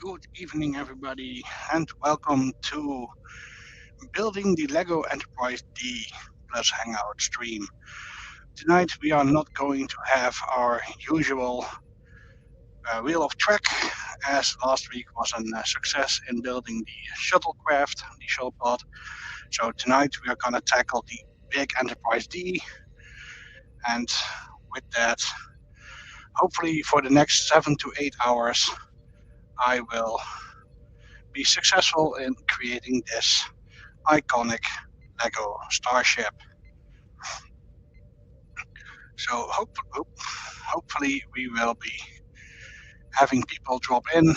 Good evening, everybody, and welcome to Building the Lego Enterprise D plus Hangout stream. Tonight, we are not going to have our usual wheel of track, as last week was a success in building the shuttlecraft, the shuttlepod. So, tonight, we are going to tackle the big Enterprise D, and with that, hopefully, for the next 7 to 8 hours, I will be successful in creating this iconic Lego starship. So hopefully we will be having people drop in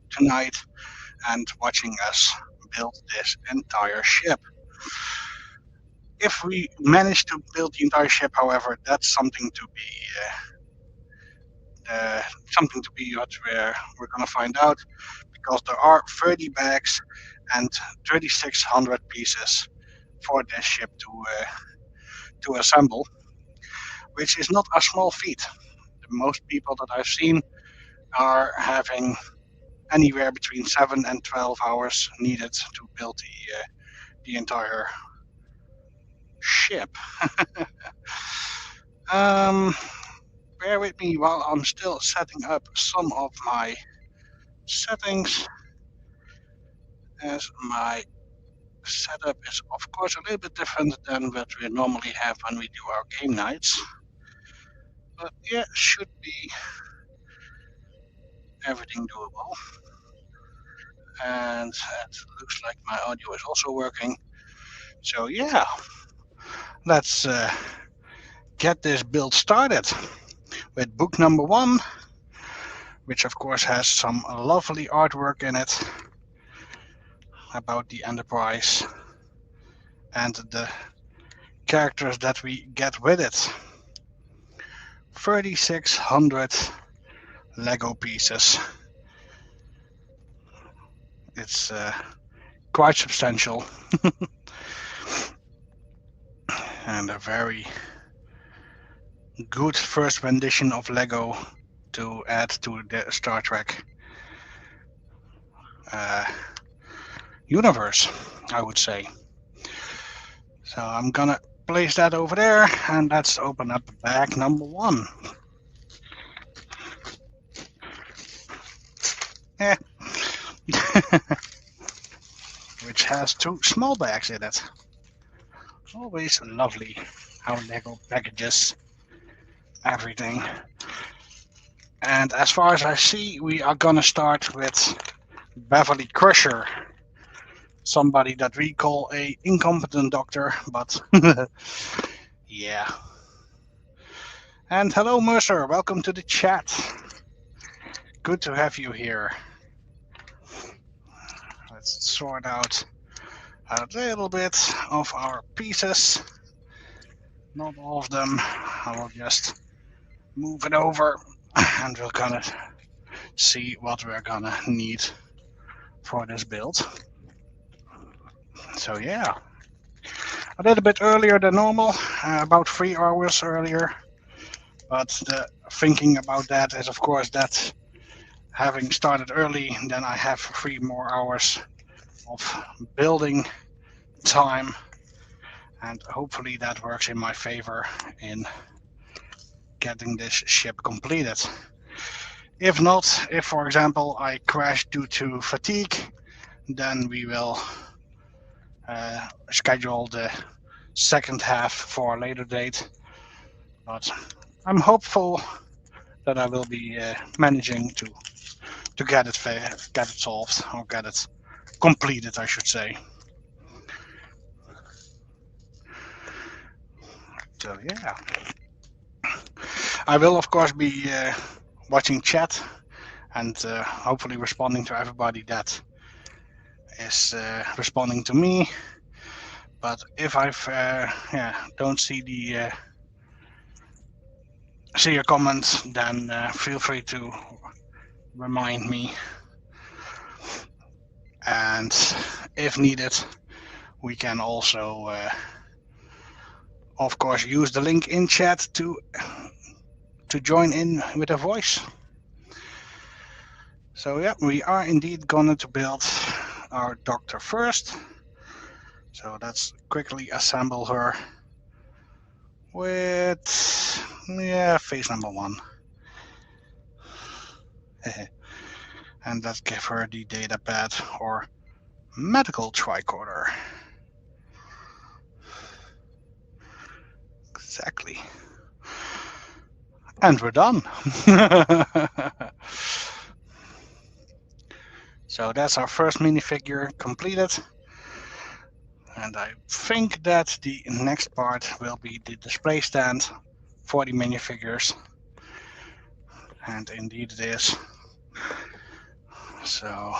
tonight and watching us build this entire ship. If we manage to build the entire ship, however, that's something to be what we're gonna find out, because there are 30 bags and 3,600 pieces for this ship to assemble, which is not a small feat. Most people that I've seen are having anywhere between 7 and 12 hours needed to build the entire ship. um, Bear with me while I'm still setting up some of my settings, as my setup is of course a little bit different than what we normally have when we do our game nights. But yeah, should be everything doable. And it looks like my audio is also working. So yeah, let's get this build started with book number 1, which of course has some lovely artwork in it about the Enterprise and the characters that we get with it. 3,600 Lego pieces. It's quite substantial and a very good first rendition of Lego to add to the Star Trek universe, I would say. So I'm gonna place that over there, and let's open up bag number 1. Yeah. Which has 2 small bags in it. Always lovely how Lego packages everything. And as far as I see, we are gonna start with Beverly Crusher, somebody that we call a incompetent doctor, but yeah. And hello Mercer, welcome to the chat. Good to have you here. Let's sort out a little bit of our pieces. Not all of them. I will just move it over and we're gonna see what we're gonna need for this build. So yeah, a little bit earlier than normal, about 3 hours earlier. But the thinking about that is of course that having started early, then I have 3 more hours of building time, and hopefully that works in my favor in getting this ship completed. If not, if for example I crash due to fatigue, then we will schedule the second half for a later date. But I'm hopeful that I will be managing to get it solved, or get it completed, I should say. So yeah, I will of course be watching chat and hopefully responding to everybody that is responding to me. But if I don't see your comments, then feel free to remind me. And if needed, we can also, of course, use the link in chat to join in with a voice. So yeah, we are indeed going to build our doctor first. So let's quickly assemble her with, yeah, phase number 1. And let's give her the data pad or medical tricorder. Exactly. And we're done. So that's our first minifigure completed. And I think that the next part will be the display stand for the minifigures. And indeed it is. So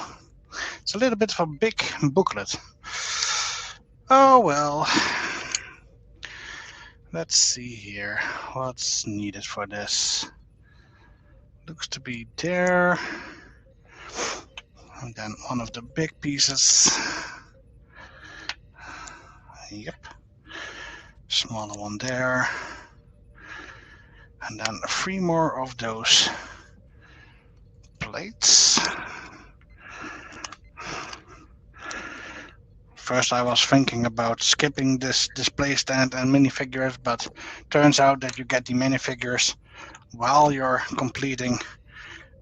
it's a little bit of a big booklet. Oh well. Let's see here. What's needed for this? Looks to be there. And then one of the big pieces. Yep. Smaller one there. And then 3 more of those plates. First I was thinking about skipping this display stand and minifigures, but turns out that you get the minifigures while you're completing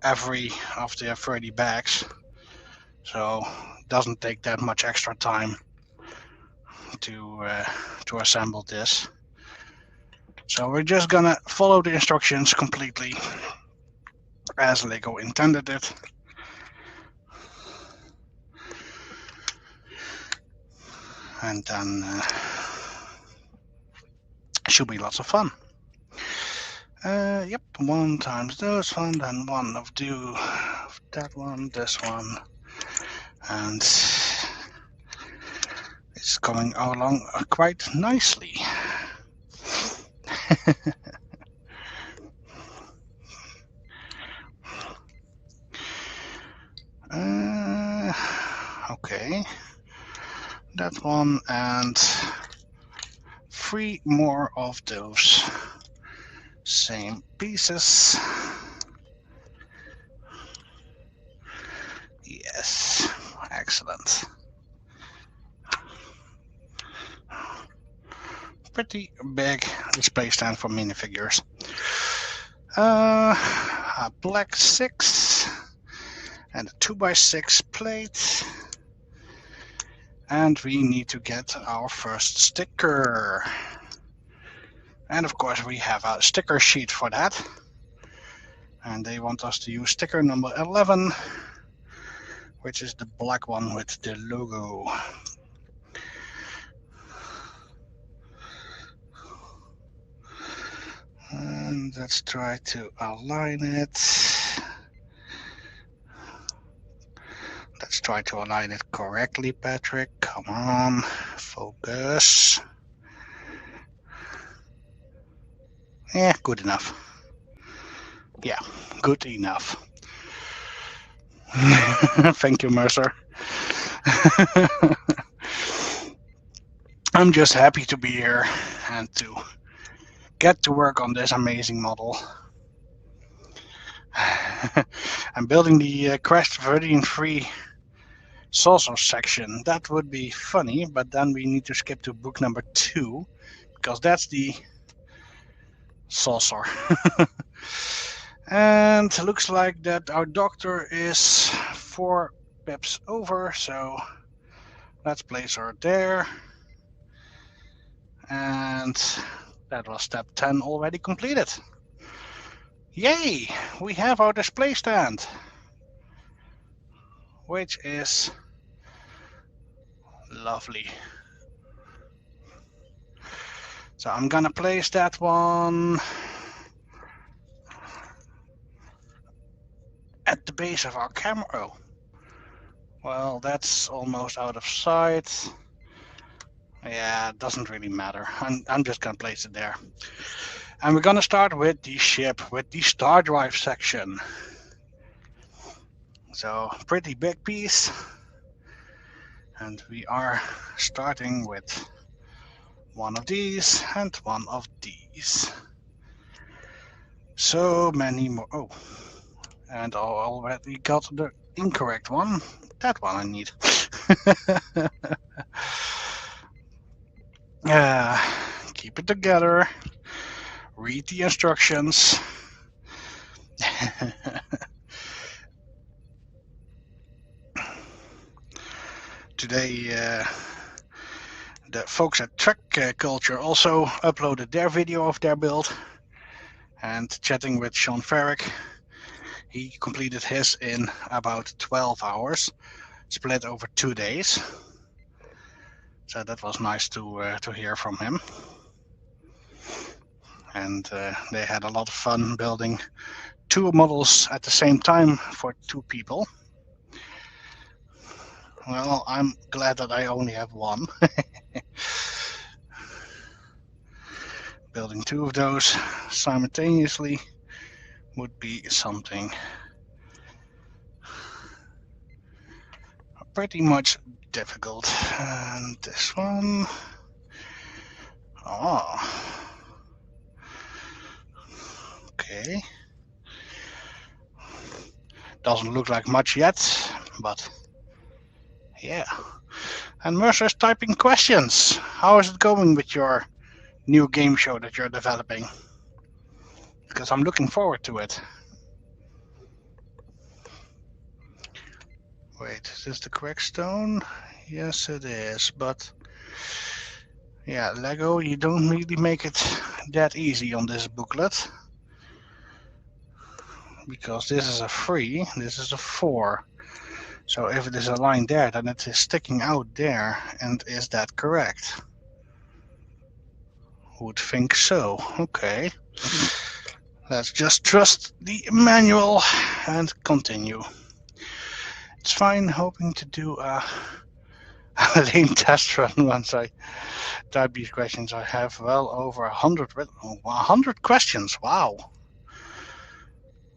every of the 30 bags. So it doesn't take that much extra time to assemble this. So we're just gonna follow the instructions completely as Lego intended it. And then should be lots of fun. Yep, 1 times this one, then 1 of that one, this one, and it's coming along quite nicely. Okay, that one and 3 more of those same pieces. Yes, excellent. Pretty big display stand for minifigures. A black 6 and a 2x6 plate. And we need to get our first sticker. And of course we have a sticker sheet for that. And they want us to use sticker number 11, which is the black one with the logo. And let's try to align it. Let's try to align it correctly, Patrick. Come on, focus. Yeah, good enough. Yeah, good enough. Thank you, Mercer. I'm just happy to be here and to get to work on this amazing model. I'm building the Crest 13-3 saucer section. That would be funny, but then we need to skip to book number 2, because that's the saucer. And it looks like that our doctor is 4 pips over, so let's place her there. And that was step 10 already completed. Yay! We have our display stand, which is lovely. So I'm gonna place that one at the base of our camera. Oh, well, that's almost out of sight. Yeah, it doesn't really matter. I'm just gonna place it there. And we're gonna start with the ship, with the star drive section. So, pretty big piece. And we are starting with one of these and one of these. So many more. Oh, and I already got the incorrect one. That one I need. Keep it together. Read the instructions. Today, the folks at Trek Culture also uploaded their video of their build. And chatting with Sean Ferrick, he completed his in about 12 hours, split over 2 days. So that was nice to hear from him. And they had a lot of fun building 2 models at the same time for 2 people. Well, I'm glad that I only have one. Building 2 of those simultaneously would be something pretty much difficult. And this one, oh, okay. Doesn't look like much yet, but yeah. And Mercer's typing questions. How is it going with your new game show that you're developing? Because I'm looking forward to it. Wait, is this the correct stone? Yes, it is, but yeah, Lego, you don't really make it that easy on this booklet. Because this is a 3, this is a 4. So if it is a line there, then it is sticking out there. And is that correct? Would think so. Okay. Let's just trust the manual and continue. It's fine, hoping to do a lame test run once I type these questions. I have well over 100 questions. Wow.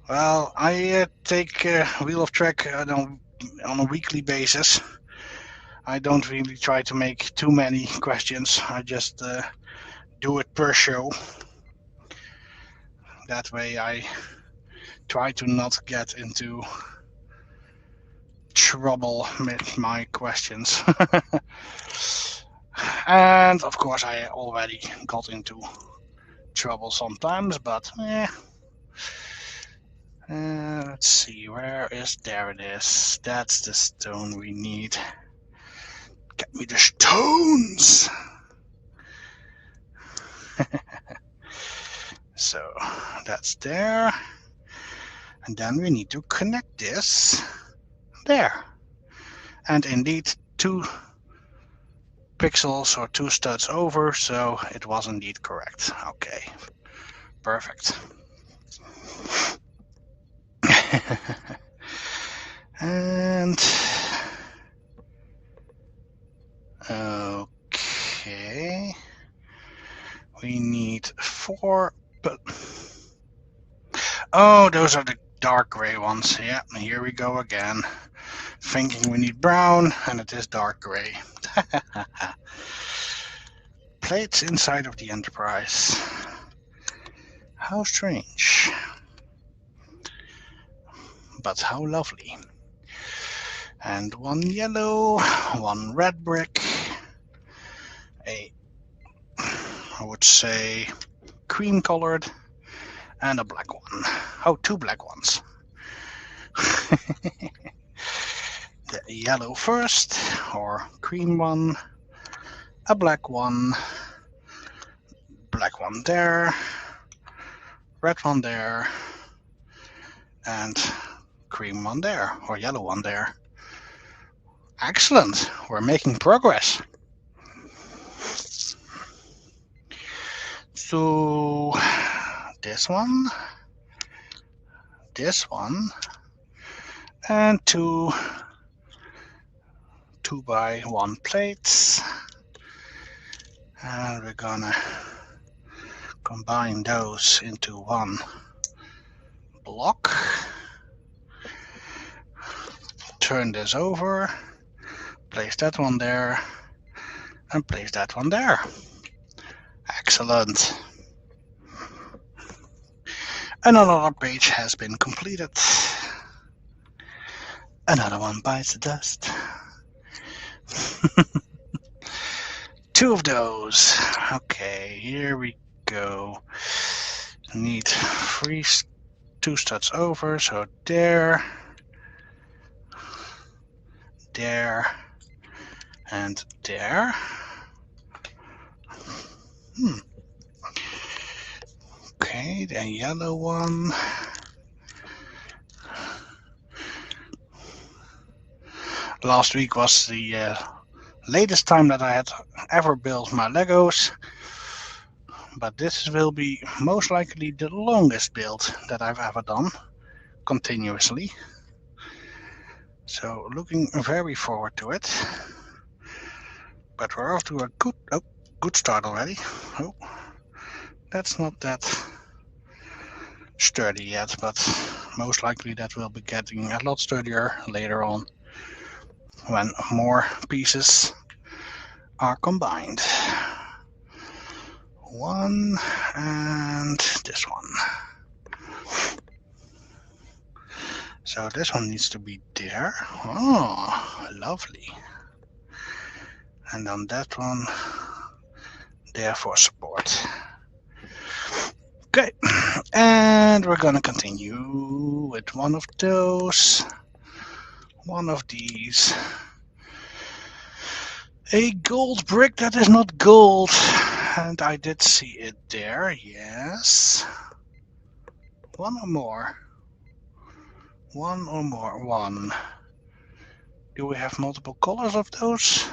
Well, I take Wheel of Trek on a weekly basis. I don't really try to make too many questions. I just do it per show. That way I try to not get into trouble with my questions. And of course I already got into trouble sometimes, but let's see, where is, there it is. That's the stone we need. Get me the stones! So that's there. And then we need to connect this there. And indeed 2 pixels or 2 studs over, so it was indeed correct. Okay, perfect. And okay, we need 4, but oh, those are the dark gray ones. Yeah, here we go again. Thinking we need brown, and it is dark gray. Plates inside of the Enterprise. How strange. But how lovely. And 1 yellow, 1 red brick, I would say cream colored, and a black one. Oh, 2 black ones. The yellow first, or cream one, a black one there, red one there, and cream one there, or yellow one there. Excellent, we're making progress. So this one, and 2 by 1 plates, and we're gonna combine those into 1 block. Turn this over, place that one there, and place that one there. Excellent. Another page has been completed. Another one bites the dust. Two of those. Okay, here we go. Need two studs over, so there, there, and there. Okay, the yellow one. Last week was the latest time that I had ever built my Legos, but this will be most likely the longest build that I've ever done continuously. So looking very forward to it. But we're off to a good start already. Oh, that's not that sturdy yet, but most likely that will be getting a lot sturdier later on when more pieces are combined. One and this one. So this one needs to be there. Oh, lovely. And on that one, there for support. Okay, and we're gonna continue with one of those, one of these. A gold brick that is not gold, and I did see it there, yes. One or more. One or more, one. Do we have multiple colors of those?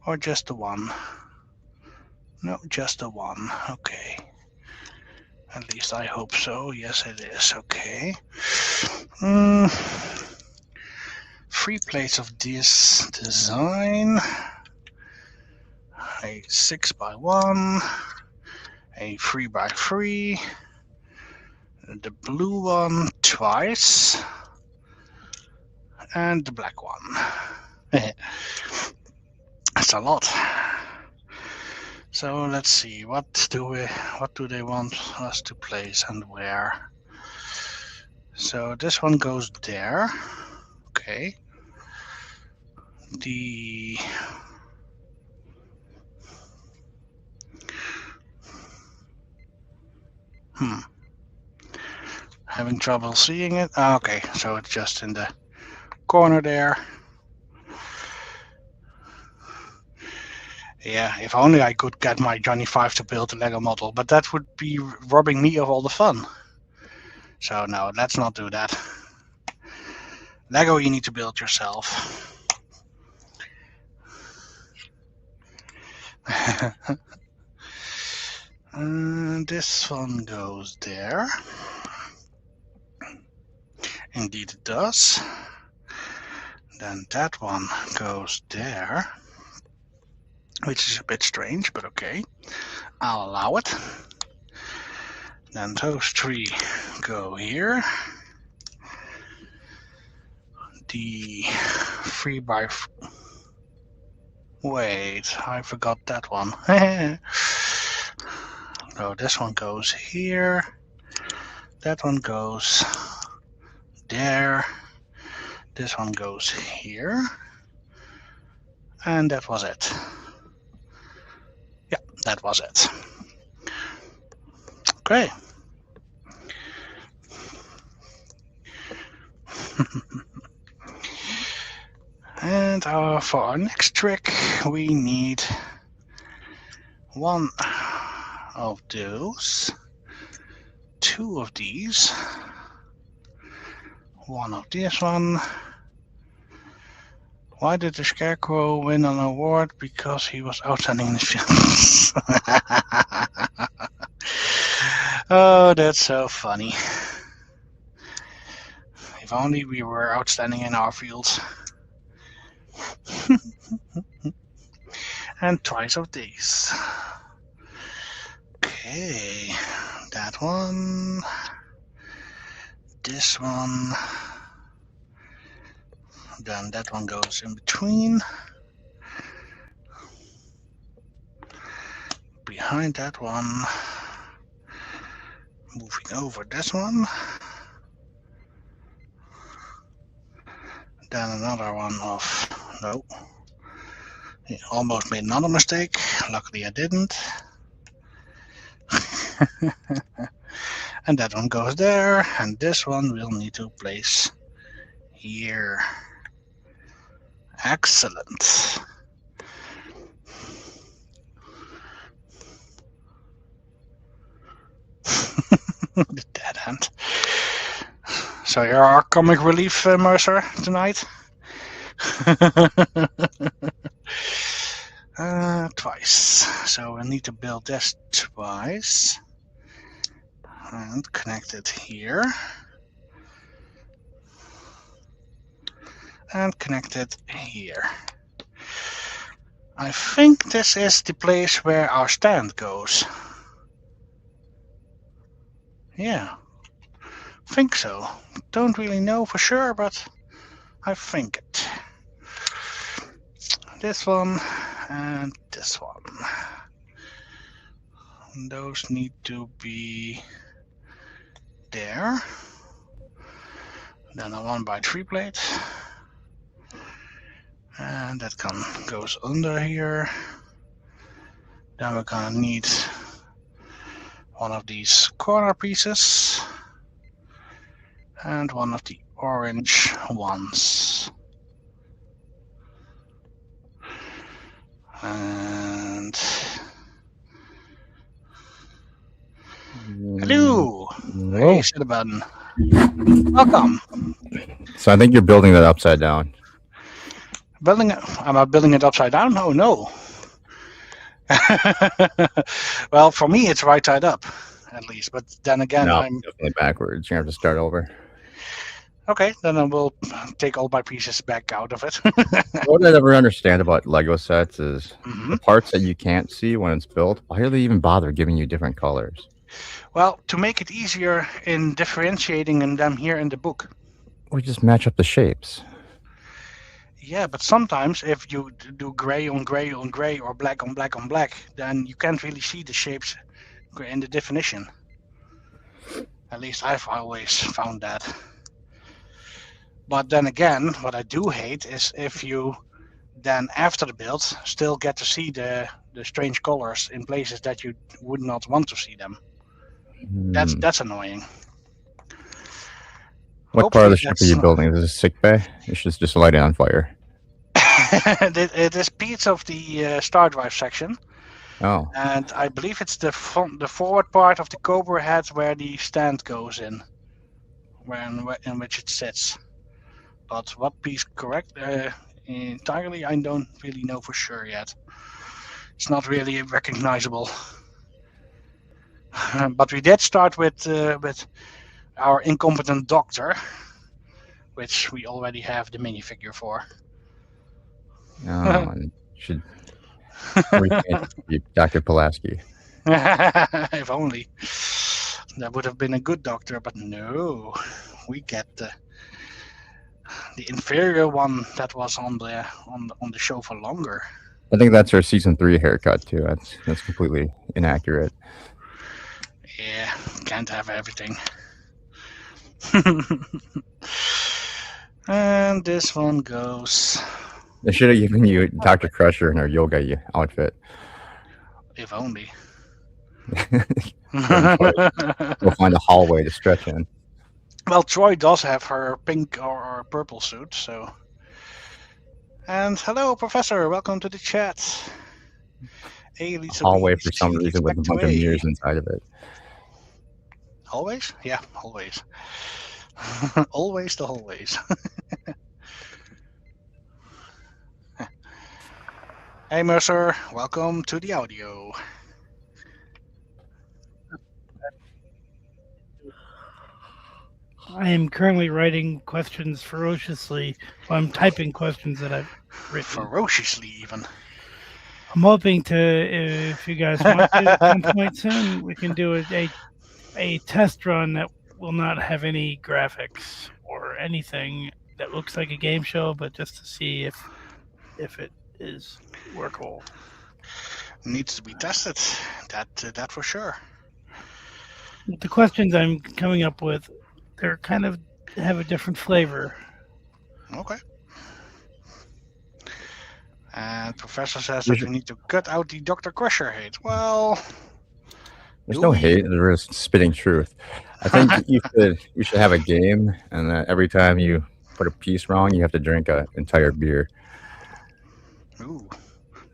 Or just the one? No, just the one, okay. At least I hope so, yes it is, okay. 3 plates of this design. A 6x1, a 3x3, the blue one twice, and the black one. That's a lot. So let's see, what do they want us to place and where? So this one goes there. Okay. The having trouble seeing it. Okay, so it's just in the corner there. Yeah, if only I could get my Johnny 5 to build a Lego model, but that would be robbing me of all the fun. So no, let's not do that. Lego you need to build yourself. And this one goes there. Indeed it does. Then that one goes there. Which is a bit strange, but okay. I'll allow it. Then those 3 go here. The 3x... Wait, I forgot that one. So this one goes here. That one goes there. This one goes here. And that was it. Yeah, that was it. Okay. And for our next trick, we need one of those, 2 of these, one of this one. Why did the Scarecrow win an award? Because he was outstanding in the field. Oh, that's so funny. If only we were outstanding in our fields. And twice of these. Okay, that one, this one, then that one goes in between. Behind that one, moving over this one. Then another one of, no. Almost made another mistake. Luckily I didn't. And that one goes there, and this one we'll need to place here. Excellent. The dead end. So you're our comic relief, Mercer, tonight? Twice. So we need to build this twice. And connect it here. And connect it here. I think this is the place where our stand goes. Yeah, think so. Don't really know for sure, but I think it. This one and this one. Those need to be there. Then a 1x3 plate. And that goes under here. Then we're gonna need one of these corner pieces and one of the orange ones. And hello! Hey, Cinnabon. Welcome. So I think you're building that upside down. Building it? Am I building it upside down? Oh no. Well, for me, it's right side up, at least. But then again, No, I'm definitely backwards. You have to start over. okay. Then I will take all my pieces back out of it. What I never understand about Lego sets is the parts that you can't see when it's built. Why do they even bother giving you different colors? Well, to make it easier in differentiating them here in the book. We just match up the shapes. Yeah, but sometimes if you do gray on gray on gray or black on black on black, then you can't really see the shapes in the definition. At least I've always found that. But then again, what I do hate is if you then after the build still get to see the strange colors in places that you would not want to see them. That's annoying. What part of the ship are you building? Is this a sick bay? You should just light it on fire. It is piece of the star drive section. Oh. And I believe it's the forward part of the Cobra head where the stand goes in which it sits. But what piece correct entirely, I don't really know for sure yet. It's not really recognizable. But we did start with our incompetent doctor, which we already have the minifigure for. Oh, and should be Dr. Pulaski. If only. That would have been a good doctor, but no. We get the inferior one that was on the show for longer. I think that's her season 3 haircut too. That's completely inaccurate. Yeah, can't have everything. And this one goes. They should have given you Dr. Crusher in her yoga outfit. If only. We'll find a hallway to stretch in. Well, Troy does have her pink or purple suit, so. And hello, Professor. Welcome to the chat. A hallway for some reason with a bunch of mirrors inside of it. Always? Yeah, always. Always the hallways. Hey, Mercer. Welcome to the audio. I am currently writing questions ferociously. Well, I'm typing questions that I've written. Ferociously, even. I'm hoping to, if you guys want to, at some point soon, we can do a test run that will not have any graphics or anything that looks like a game show, but just to see if it is workable. Needs to be tested. That for sure. The questions I'm coming up with, they're kind of have a different flavor. Okay. And Professor says We that we should, need to cut out the Dr. Crusher hate. Well, there's do no we? hate. There's spitting truth. I think we should have a game, and every time you put a piece wrong, you have to drink an entire beer. Ooh,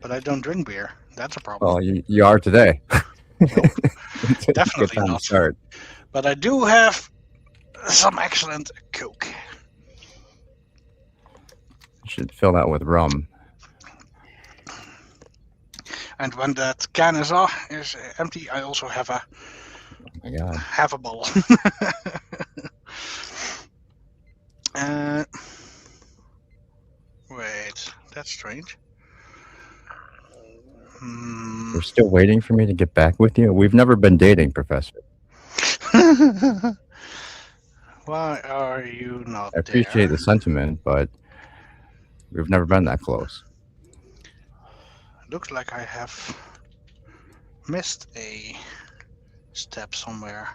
but I don't drink beer. That's a problem. Well, you are today. Nope, It's a good definitely time to not. start. But I do have some excellent Coke. You should fill that with rum. And when that can is empty, I also have Oh my God. half a bottle. uh, wait, that's strange. You're still waiting for me to get back with you? We've never been dating, Professor. Why are you not I appreciate there? the sentiment, but we've never been that close. Looks like I have missed a step somewhere.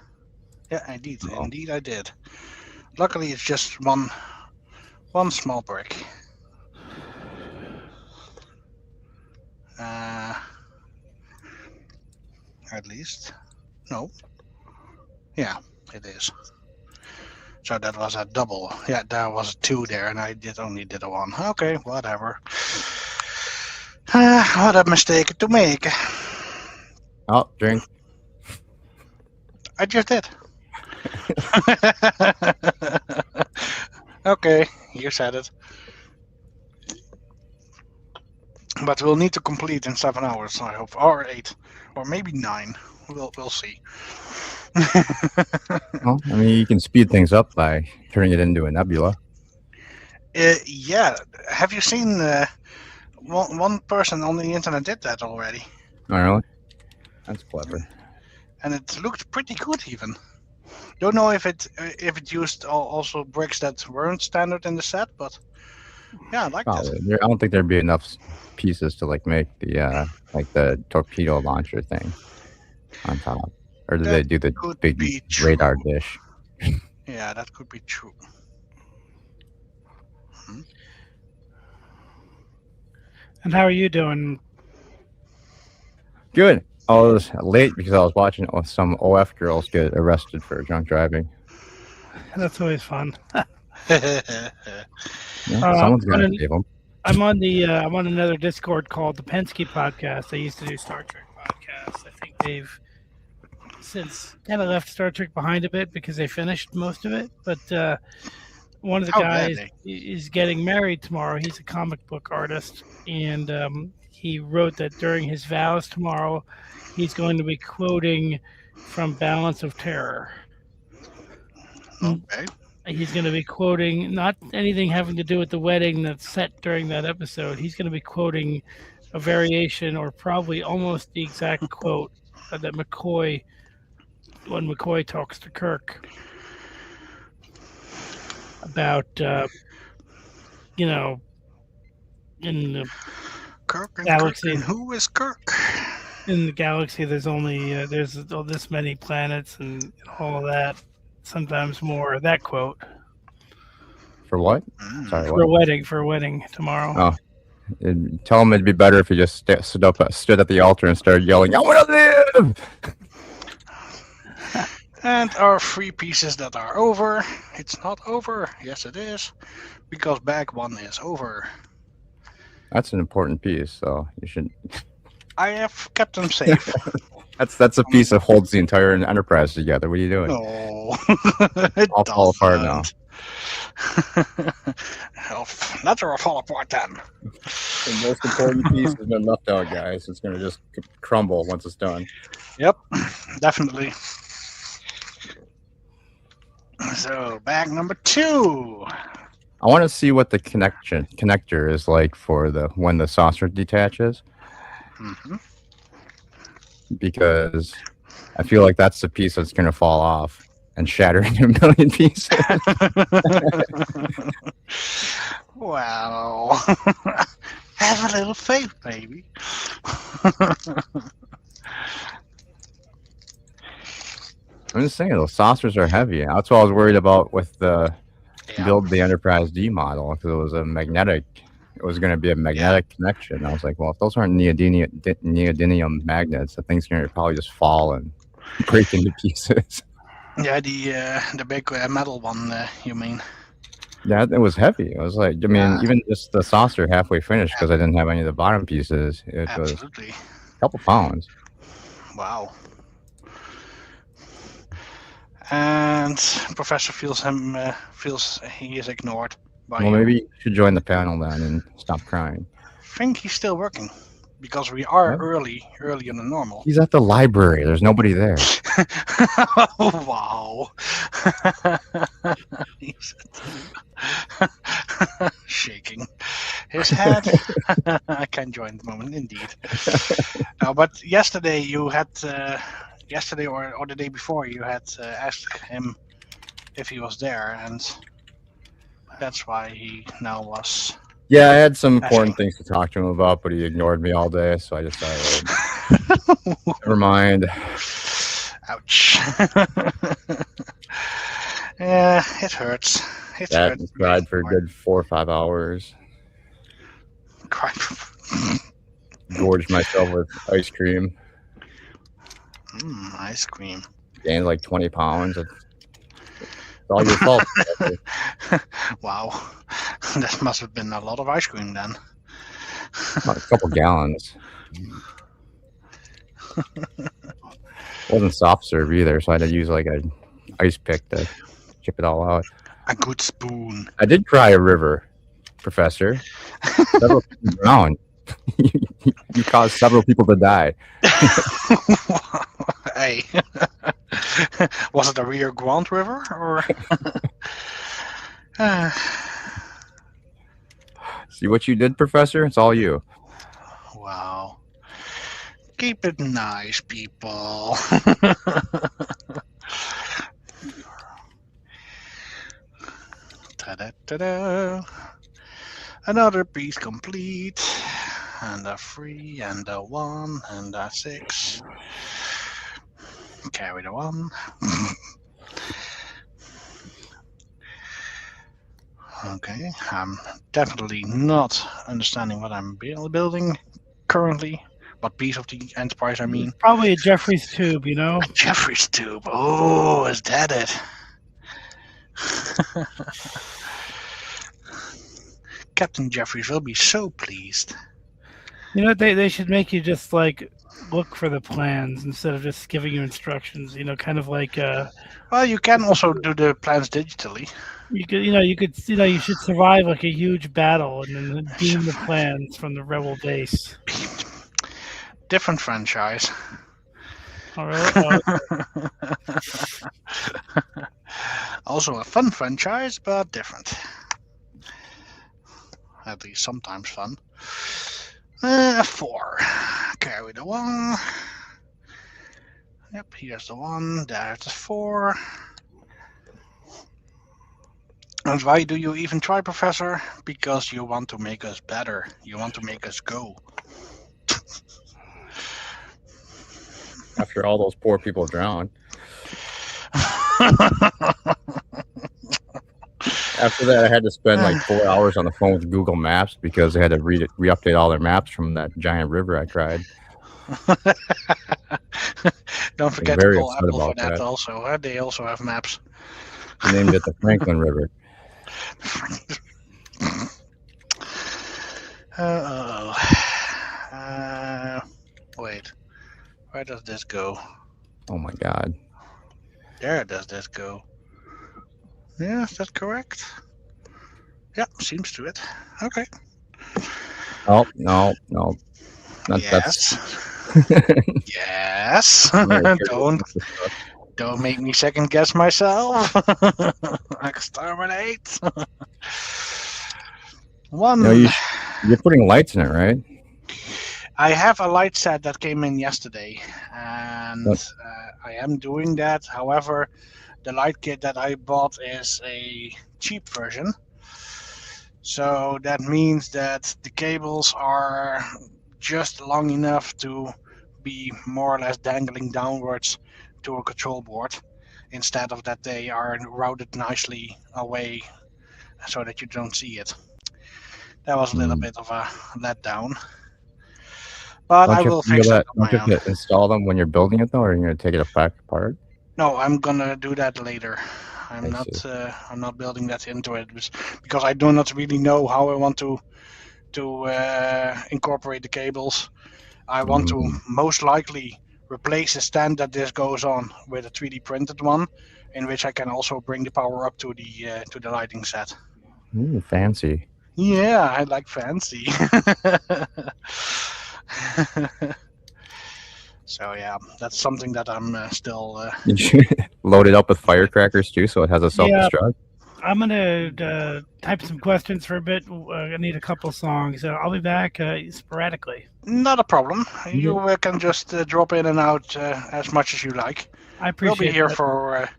Yeah, indeed, Uh-oh. indeed I did. Luckily, it's just one small brick. At least. No. Yeah, it is. So that was a double. Yeah, there was a 2 there, and I only did a 1. Okay, whatever. What a mistake to make. Oh, drink. I just did. Okay, you said it. But we'll need to complete in 7 hours, I hope, or 8, or maybe 9. We'll see. Well, I mean, you can speed things up by turning it into a nebula. Yeah, have you seen one person on the internet did that already, Oh, really? That's clever. and it looked pretty good even. Don't know if it used also bricks that weren't standard in the set, but yeah, I liked it. Probably. I don't think there'd be enough pieces to make the torpedo launcher thing on top, or do That they do the could big be true. radar dish? Yeah, that could be true. And how are you doing? Good. I was late because I was watching some OF girls get arrested for drunk driving. That's always fun. Yeah, someone's got to save them. I'm on another Discord called the Penske Podcast. They used to do Star Trek podcasts. I think they've since kind of left Star Trek behind a bit because they finished most of it. But one of the How guys badly? is getting married tomorrow. He's a comic book artist, and he wrote that during his vows tomorrow, he's going to be quoting from Balance of Terror. Okay. He's going to be quoting not anything having to do with the wedding that's set during that episode. He's going to be quoting a variation or probably almost the exact quote that McCoy, when McCoy talks to Kirk about, in the Kirk and Galaxy. Kirk, and who is Kirk? in the galaxy, there's only there's this many planets and all of that. Sometimes more. That quote For what? Sorry, what? for a wedding tomorrow. Oh. Tell them it'd be better if you just stood at the altar and started yelling, "I want to live!" And our 3 pieces that are over. It's not over. Yes, it is. Because bag 1 is over. That's an important piece, so you should. I have kept them safe. That's a piece that holds the entire enterprise together. What are you doing? No. It I'll fall apart now. Let her fall apart then. The most important piece has been left out, guys. It's going to just crumble once it's done. Yep, definitely. So, bag number 2. I want to see what the connector is like for when the saucer detaches, because I feel like that's the piece that's going to fall off and shatter into a million pieces. Well, have a little faith, baby. I'm just saying, those saucers are heavy. That's what I was worried about with the Yeah. build the Enterprise D model, because it was a magnetic it was going to be a Yeah, magnetic connection. I was like, well, if those aren't neodymium magnets, the thing's going to probably just fall and break into pieces. yeah, the big metal one. You mean? Yeah, it was heavy. It was like, I mean, Yeah, even just the saucer halfway finished because I didn't have any of the bottom pieces. It was absolutely. a couple pounds. Wow. And Professor feels he is ignored by Well, you. maybe you should join the panel then and stop crying. Think he's still working because we are What? early on the normal. He's at the library. There's nobody there. Wow. He's shaking his head. I can join the moment indeed. No, but yesterday you had, yesterday or the day before, you had asked him if he was there, and that's why he now was Yeah, I had some asking. important things to talk to him about, but he ignored me all day, so I decided, never mind. Ouch. Yeah, it hurts. It Sat hurts and to be cried for a ignored. good 4 or 5 hours. Cry. Gorged myself with ice cream. Ice cream. Gained like 20 pounds. It's all your fault. Wow, that must have been a lot of ice cream then. About a couple gallons. Wasn't soft serve either, so I had to use like a ice pick to chip it all out. A good spoon. I did cry a river, Professor. Several people drowned. You caused several people to die. Hey, was it a Rio Grande River or? Uh, See what you did, Professor? It's all you. wow. Keep it nice, people. Ta-da-ta-da. Another piece complete. And a 3, and a 1, and a 6. Carry the 1. Okay, I'm definitely not understanding what I'm building currently. What piece of the Enterprise I mean? It's probably a Jeffrey's tube, Jeffrey's tube. Oh, is that it? Captain Jeffries will be so pleased. They should make you just like look for the plans instead of just giving you instructions. Kind of like Well, you can also do the plans digitally. you should survive like a huge battle and then beam the plans from the rebel base. Different franchise. All right. Also a fun franchise, but different. At least sometimes fun. 4. Carry the 1. Yep, here's the 1. There's the 4. And why do you even try, Professor? Because you want to make us better. You want to make us go. After all those poor people drowned. After that, I had to spend like 4 hours on the phone with Google Maps because they had to re-update all their maps from that giant river I cried. Don't forget to call Apple for that also. They also have maps. They named it the Franklin River. Wait. Where does this go? Oh my God. There does this go. Yeah, is that correct? Yeah, seems to it. Okay. Oh, no. Yes. Yes. Don't make me second guess myself. Exterminate. 1. No, you're putting lights in it, right? I have a light set that came in yesterday, and I am doing that. However, the light kit that I bought is a cheap version. So that means that the cables are just long enough to be more or less dangling downwards to a control board, instead of that they are routed nicely away so that you don't see it. That was a little Mm. bit of a letdown. But I Don't you have will to do fix that that? on Don't you my have own. to install them when you're building it though, or are you gonna take it back apart? No, I'm gonna do that later. I'm I not. see. I'm not building that into it because I do not really know how I want to incorporate the cables. I want to Mm. most likely replace the stand that this goes on with a 3D printed one, in which I can also bring the power up to the lighting set. Ooh, fancy. Yeah, I like fancy. So yeah, that's something that I'm still. You should load it up with firecrackers too, so it has a self Yeah, destruct. I'm gonna type some questions for a bit. I need a couple songs. I'll be back sporadically. Not a problem. Yeah. You can just drop in and out as much as you like. I We'll be appreciate here that. for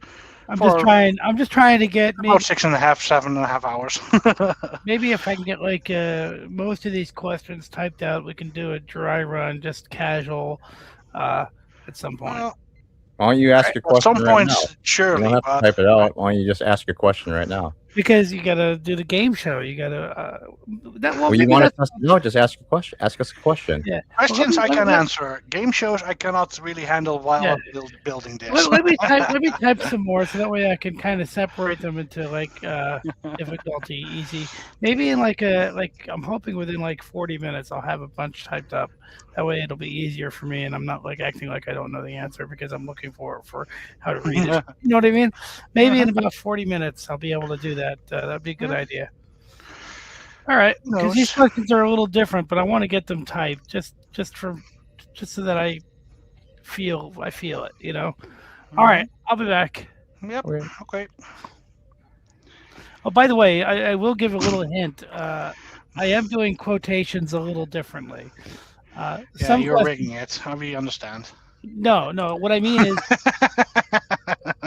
I'm just trying to get about maybe 6.5, 7.5 hours. maybe if I can get like most of these questions typed out, we can do a dry run, just casual, uh, at some point. Well, Why don't you ask your at some question right now? points, You don't surely, have to but type it out. Why don't you just ask your question right now? Because you gotta do the game show. You gotta well Well, you maybe want to that's test? No, just ask a question. Ask us a question. yeah. Well, questions I can answer. Game shows I cannot really handle while yeah. I'm building this. Let me type some more so that way I can kind of separate them into like difficulty, easy. Maybe in like I'm hoping within like 40 minutes I'll have a bunch typed up. That way it'll be easier for me and I'm not like acting like I don't know the answer because I'm looking for how to read it. You know what I mean? Maybe in about 40 minutes I'll be able to do that. That'd be a good idea. All right, Who because these knows? questions are a little different, but I want to get them typed just so that I feel it, you know. All right, I'll be back. Yep. Okay. Okay. Oh, by the way, I will give a little hint. I am doing quotations a little differently. Yeah, Some you're questions, rigging it. We understand. no. What I mean is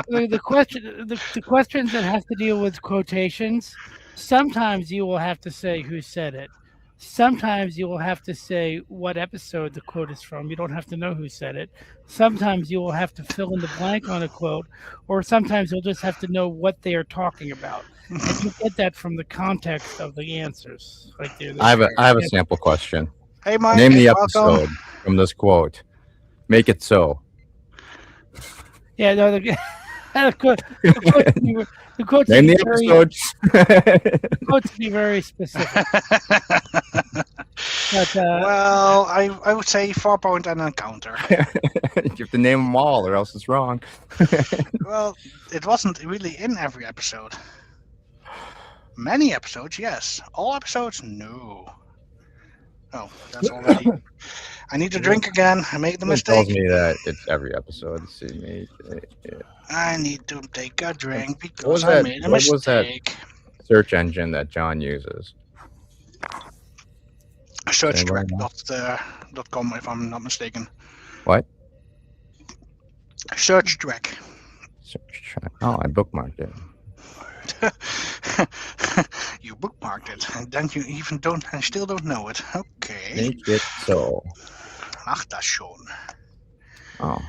the questions that have to deal with quotations. Sometimes you will have to say who said it. Sometimes you will have to say what episode the quote is from. You don't have to know who said it. Sometimes you will have to fill in the blank on a quote, or sometimes you'll just have to know what they are talking about. And you get that from the context of the answers. Like I have a sample question. Hey, Mike. Name the Welcome. episode from this quote. Make it so. yeah, no, the quotes Name be the quotes to be very specific. But Well, I would say Farpoint and Encounter. you have to name them all, or else it's wrong. Well, it wasn't really in every episode. Many episodes, yes. All episodes, no. Oh, that's already. I need to drink again. I made the It tells mistake. me that it's every episode. Let's see, I need to take a drink because was I that- made a what was that? mistake. search engine that John uses. Searchtrack.com, if I'm not mistaken. What? Searchtrack. Search track. Oh, I bookmarked it. You bookmarked it, and then you even don't, and still don't know it. Okay. Make it so. Ach, das schon. Oh.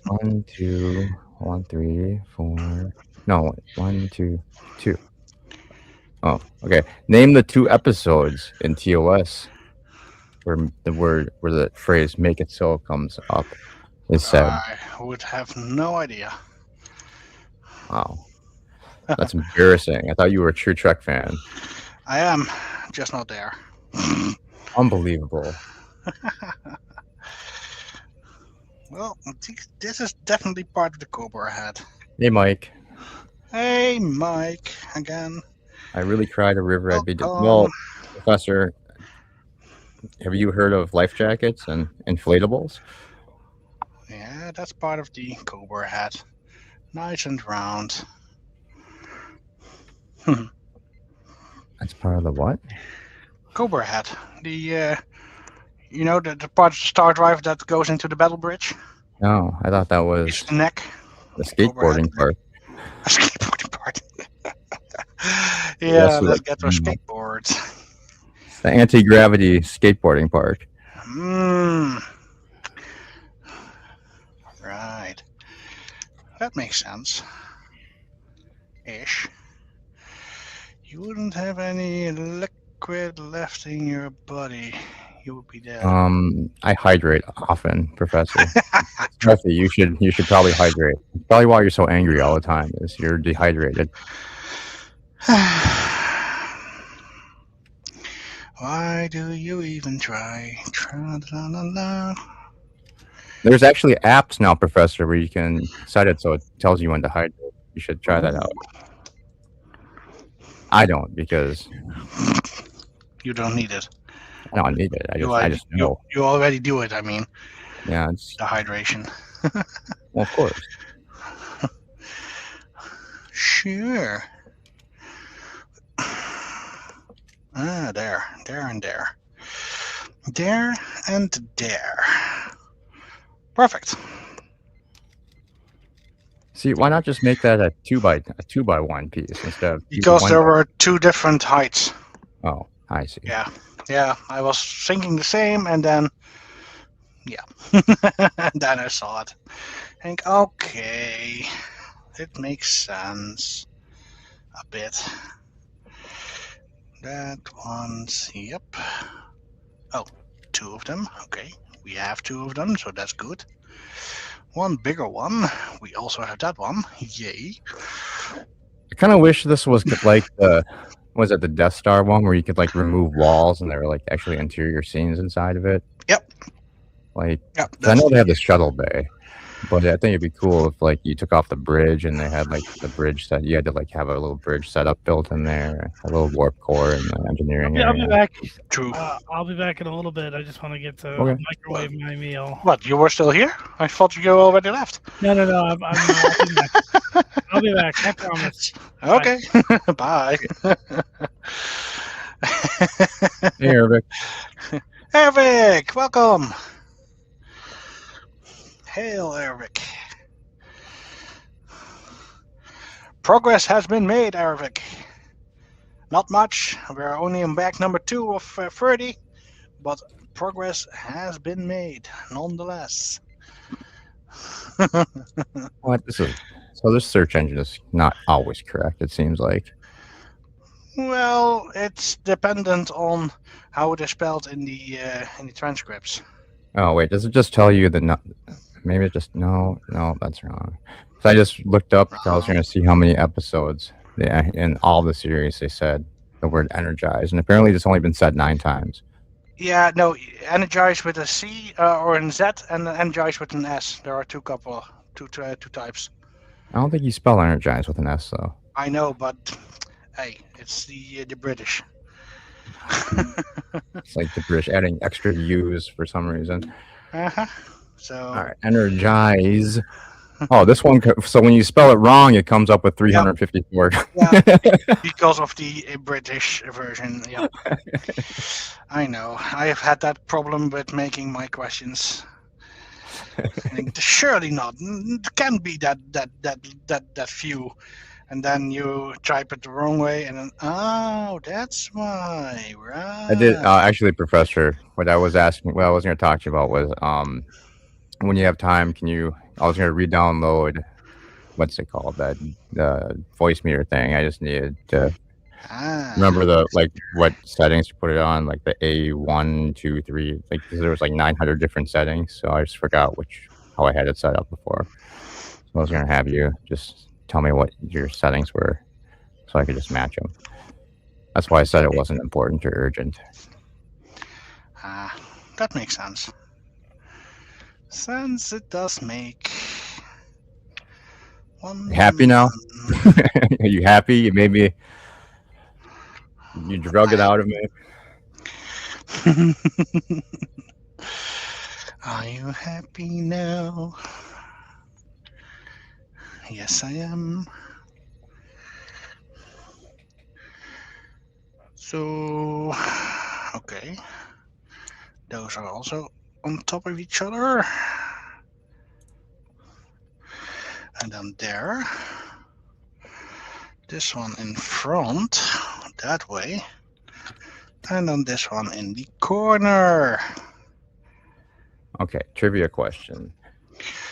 1, 2, 1, 3, 4. No, 1, 2, 2. Oh, okay. Name the 2 episodes in TOS where the phrase "make it so" comes up. Is said. I would have no idea. Wow, that's embarrassing. I thought you were a true Trek fan. I am, just not there. Unbelievable. Well, I think this is definitely part of the Cobra hat. Hey, Mike. Hey, Mike, again. I really cried a river. I'd be Welcome. well, Professor. Have you heard of life jackets and inflatables? Yeah, that's part of the Cobra hat. Nice and round. That's part of the what? Cobra hat. The the part of the star drive that goes into the battle bridge. No, I thought that It's was the neck. the skateboarding part. A skateboarding part. Yes, let's like, get our skateboards. The anti-gravity skateboarding part. Right. That makes sense. Ish. You wouldn't have any liquid left in your body, you would be dead. I hydrate often, Professor. True. Especially, you should probably hydrate. Probably why you're so angry all the time is you're dehydrated. Why do you even try? Tra-la-la-la. There's actually apps now, Professor, where you can set it so it tells you when to hydrate. You should try that out. I don't because You don't need it. I don't need it. You, I just know. you already do it. I mean, Yeah, it's the hydration. well, of course. Sure. There and there. There and there. Perfect. See, why not just make that a two by one piece instead of Because one there by- were two different heights. Oh, I see. Yeah. I was thinking the same, and then, yeah, and then I saw it. Think, okay, it makes sense a bit. That one's, yep. Oh, two of them. Okay, we have two of them, so that's good. One bigger one. We also have that one. Yay. I kind of wish this was like the was it the Death Star one where you could like remove walls and there were like actually interior scenes inside of it. Yep. Like, Yep. 'cause I know they have the shuttle bay, but I think it'd be cool if like you took off the bridge and they had like the bridge set. You had to like have a little bridge setup built in there, a little warp core and the engineering I'll area. be back. True. I'll be back in a little bit. I just want to get to Okay. microwave my meal. What? You were still here? I thought you already left. No. I'll be back. I'll be back. I promise. Okay. Bye. Hey, Eric. Eric, welcome. Hail, Eric. Progress has been made, Eric. Not much. We're only on back number 2 of 30, but progress has been made, nonetheless. What this is? So this search engine is not always correct. It seems like. Well, it's dependent on how it is spelled in the transcripts. Oh wait, does it just tell you that? Not, maybe it just no, that's wrong. So I just looked up. I was going to see how many episodes in all the series they said the word energize, and apparently it's only been said 9 times. Yeah, no, energize with a C or a Z, and energize with an S. There are two types. I don't think you spell energize with an S though. I know, but hey, it's the British. It's like the British adding extra U's for some reason. So. All right, energize. Oh, this one. So when you spell it wrong, it comes up with 354. Yeah, because of the British version. Yeah, I know. I have had that problem with making my questions. Surely not. It can't be that few. And then you type it the wrong way, and then that's why, right? I did actually, Professor. What I was asking, what I was going to talk to you about was, when you have time, can you? I was going to re-download. What's it called? The voice meter thing. I just needed to remember what settings to put it on, like the A1, 2, 3. Like 'cause there was like 900 different settings, so I just forgot how I had it set up before. So I was going to have you just tell me what your settings were so I could just match them. That's why I said it wasn't important or urgent. That makes sense. Sense it does make. You happy now? Are you happy? You made me. You drug it out of me. Are you happy now? Yes, I am. So, okay. Those are also on top of each other. And then there. This one in front, that way. And then this one in the corner. Okay, trivia question.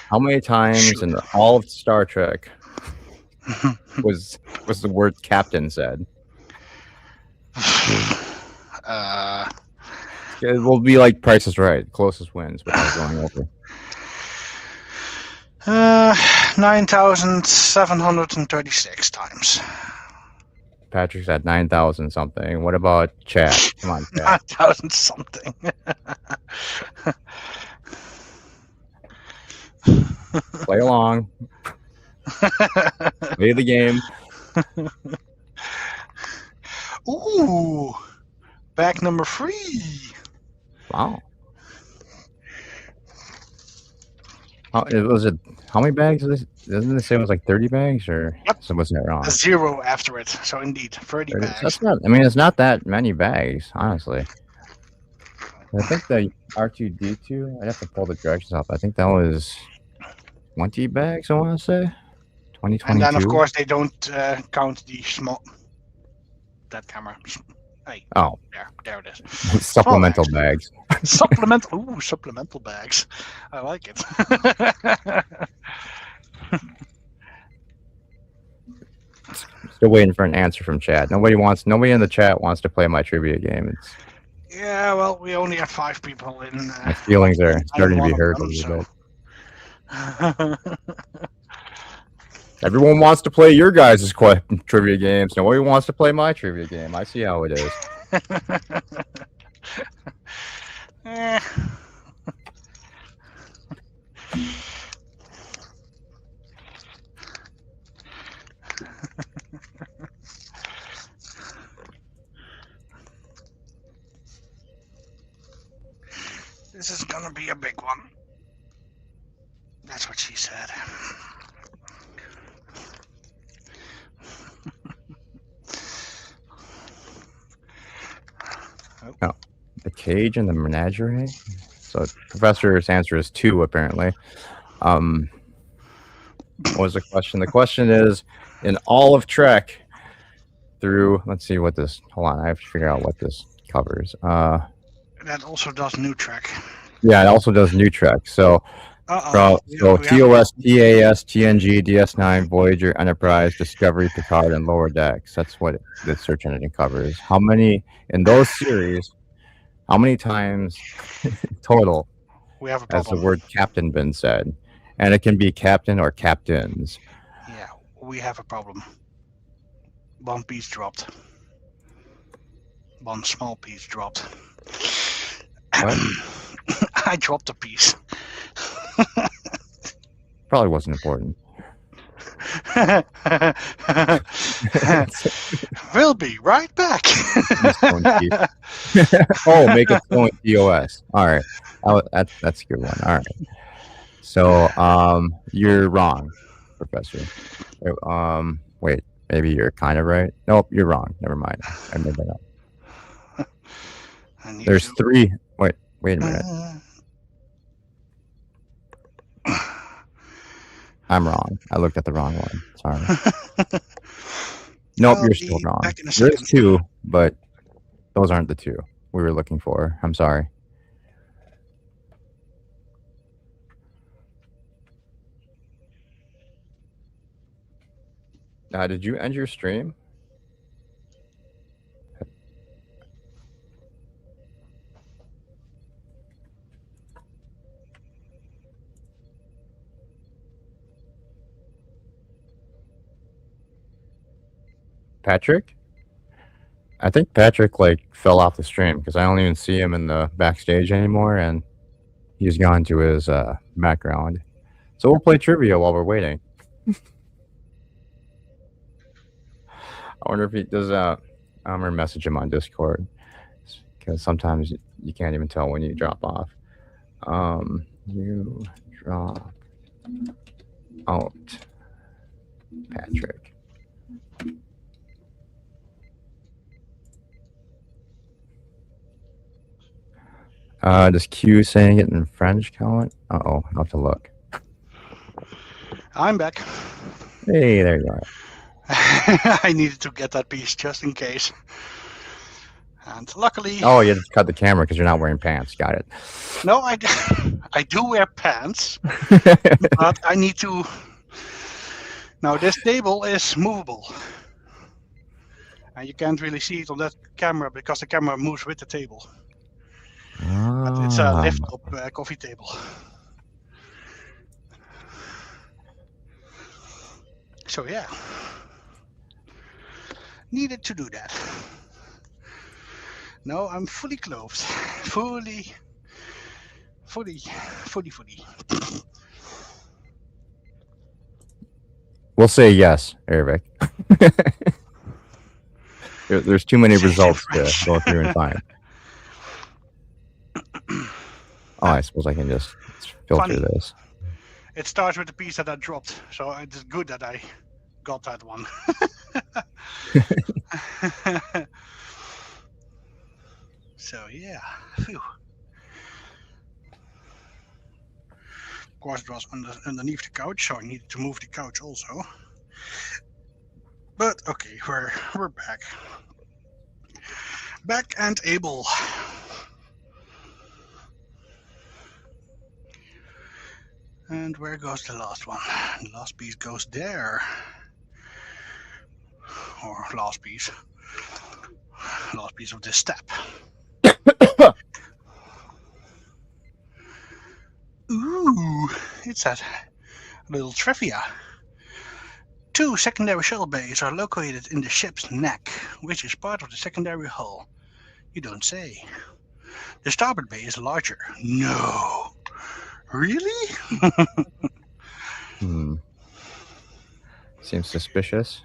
How many times in all of Star Trek was the word captain said? Uh, It will be like Price is Right. Closest wins without going over. 9,736 times. Patrick's at 9,000 something. What about Chad? Come on, Chad. 9,000 something. Play along. Play the game. Ooh, bag number 3. Wow. How many bags is this? Doesn't it say it was like 30 bags or Yep. so was that wrong? A 0 after it. So indeed, 30 bags. That's not, I mean, it's not that many bags, honestly. I think the R2D2, I'd have to pull the directions up. I think that was 20 bags, I want to say. 2022. And then, of course, they don't count the small. That camera. Hey. Oh. There it is. Supplemental bags. Supplemental bags. I like it. Still waiting for an answer from chat. Nobody in the chat wants to play my trivia game. Yeah, well, we only have 5 people in. My feelings are starting to be hurt a little bit. Everyone wants to play your guys' trivia games. Nobody wants to play my trivia game. I see how it is. This is gonna be a big one. That's what she said. Oh, the cage and the menagerie. So Professor's answer is 2, apparently. What was the question? The question is, in all of Trek, through, let's see what this, hold on, I have to figure out what this covers. That also does New Trek. Yeah, it also does New Trek. So, TOS, TAS, TNG, DS9, Voyager, Enterprise, Discovery, Picard, and Lower Decks. That's what the search engine covers. How many, in those series, how many times total we have a has problem. the word captain been said? And it can be captain or captains. Yeah, we have a problem. One piece dropped. One small piece dropped. What? I dropped a piece. Probably wasn't important. We'll be right back. Oh, make it fluent TOS. All right. That's a good one. All right. So, you're wrong, Professor. Wait, maybe you're kind of right. Nope, you're wrong. Never mind. I made that up. There's 3. Wait a minute. I'm wrong. I looked at the wrong one. Sorry. Nope, you're still wrong. There's 2, but those aren't the 2 we were looking for. I'm sorry. Did you end your stream? Patrick? I think Patrick fell off the stream because I don't even see him in the backstage anymore, and he's gone to his background. So we'll play trivia while we're waiting. I wonder if he does. I'm gonna message him on Discord because sometimes you can't even tell when you drop off. You drop out, Patrick. Does Q saying it in French count? Uh-oh, I'll have to look. I'm back. Hey, there you are. I needed to get that piece just in case. And luckily... Oh, you had to cut the camera because you're not wearing pants. Got it. No, I do wear pants, but I need to... Now, this table is movable. And you can't really see it on that camera because the camera moves with the table. But it's a Ah, lift-up coffee table. So yeah, needed to do that. No, I'm fully clothed. Fully. we'll say yes, Eric. There's too many Say it in results to French. go through and find. Oh, I suppose I can just filter Funny. this. It starts with the piece that I dropped, so it's good that I got that one. So yeah, phew. Of course, it was underneath the couch, so I needed to move the couch also. But okay, we're back and able. And where goes the last one? The last piece goes there. Or last piece of this step. Ooh, it's a little trivia. 2 secondary shell bays are located in the ship's neck, which is part of the secondary hull. You don't say. The starboard bay is larger. No. Really? Seems suspicious.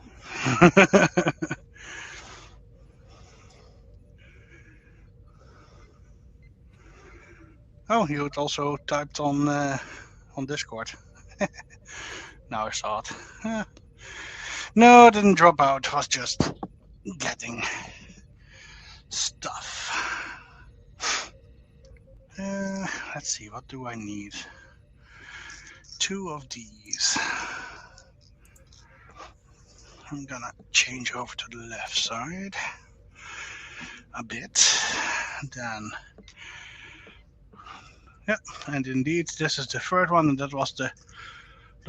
Oh, you had also typed on Discord. Now I saw it. No, it didn't drop out. It was just getting stuff. Let's see, what do I need? 2 of these. I'm gonna change over to the left side a bit. Then, yeah, and indeed, this is the third one, and that was the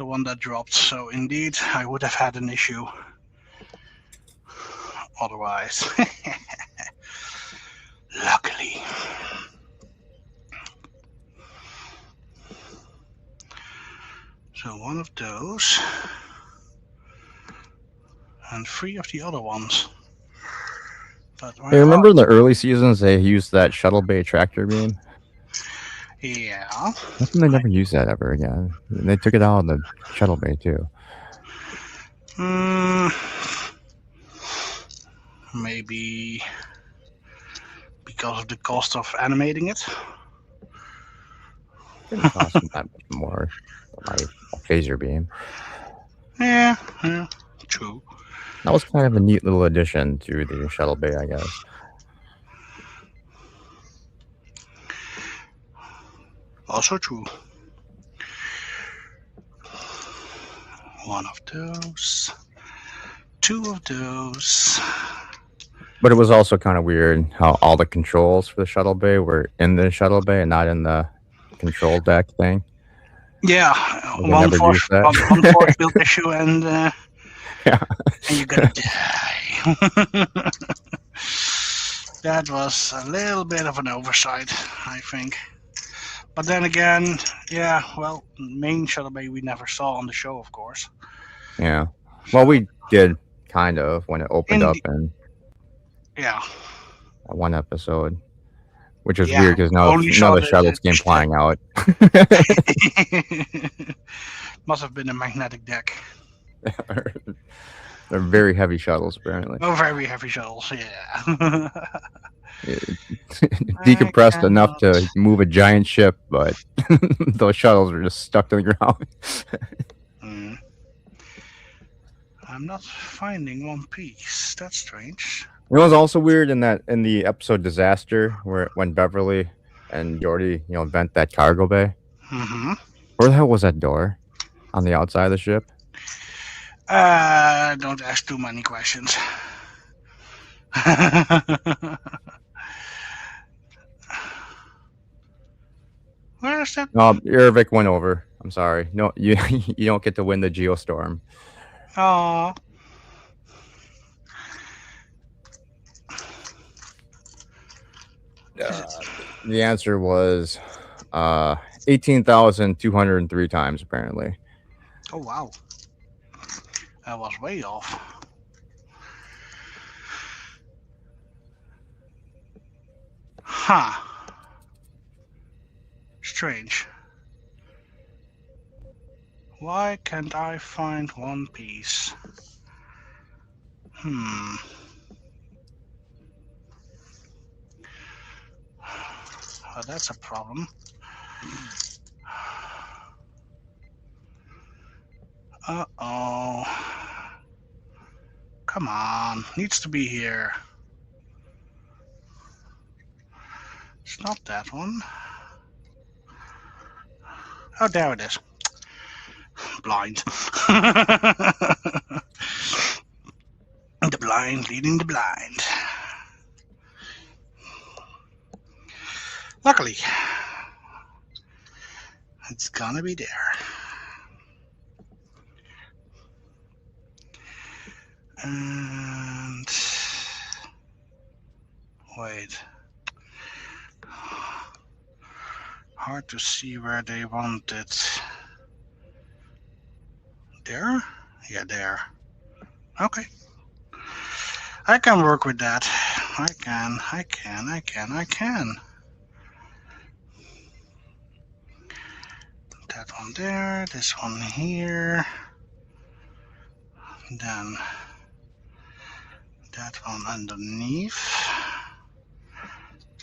one that dropped. So indeed, I would have had an issue otherwise. Luckily. So one of those, and 3 of the other ones. But Hey, remember in the early seasons they used that shuttle bay tractor beam? Yeah. How come they never used that ever again? They took it out of the shuttle bay too. Maybe because of the cost of animating it. Didn't cost them that much more than my phaser beam. Yeah, true. That was kind of a neat little addition to the shuttle bay, I guess. Also true. One of those. 2 of those. But it was also kind of weird how all the controls for the shuttle bay were in the shuttle bay and not in the control deck thing. Yeah, They one never force used that. one force field issue, and Yeah. and you're gonna die. That was a little bit of an oversight, I think. But then again, yeah, well, main shuttle bay we never saw on the show, of course. Yeah. Well, we did kind of when it opened In up the- in Yeah, that one episode, which was Yeah, weird because now only saw the the- shuttles the- came flying out. must have been a magnetic deck. They're very heavy shuttles, apparently. Oh, very heavy shuttles, yeah. Decompressed I enough to cannot- move a giant ship, but those shuttles were just stuck to the ground. Hmm. I'm not finding one piece. That's strange. It was also weird in the episode Disaster, when Beverly and Jordy, vent that cargo bay. Mm-hmm. Where the hell was that door? On the outside of the ship? Don't ask too many questions. Where's that? No, Irvik went over. I'm sorry. No, you you don't get to win the Geostorm. Oh. The answer was 18,203 times, apparently. Oh wow, I was way off. Huh. Strange. Why can't I find one piece? Hmm. Well, that's a problem. Uh-oh. Come on. Needs to be here. It's not that one. Oh, there it is. Blind. The blind leading the blind. Luckily, it's gonna be there. And wait. Hard to see where they want it. There? Yeah, there. Okay. I can work with that. I can. That one there, this one here. Then that one underneath.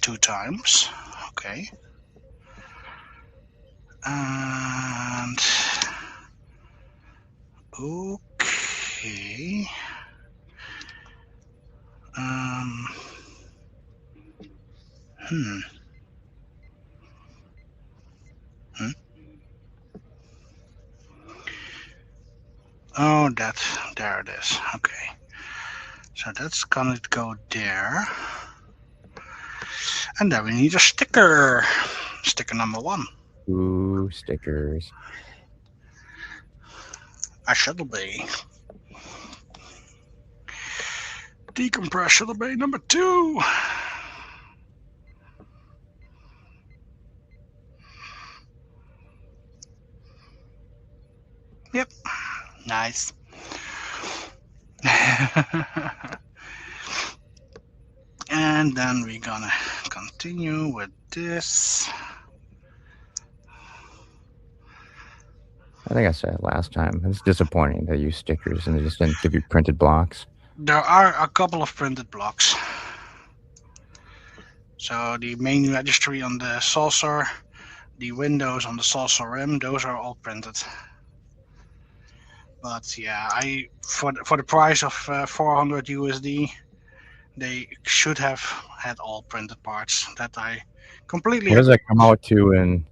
2 times. Okay. And okay. Hmm. Oh, there it is. Okay. So that's gonna go there. And then we need a sticker. Sticker number 1. Ooh, stickers. A shuttle bay. Decompress shuttle bay number 2. Yep. Nice. And then we're gonna continue with this. I think I said it last time. It's disappointing they use stickers and they just didn't give you printed blocks. There are a couple of printed blocks. So the main registry on the saucer, the windows on the saucer rim, those are all printed. But yeah, for the price of 400 USD, they should have had all printed parts. That I completely. What does that come out to in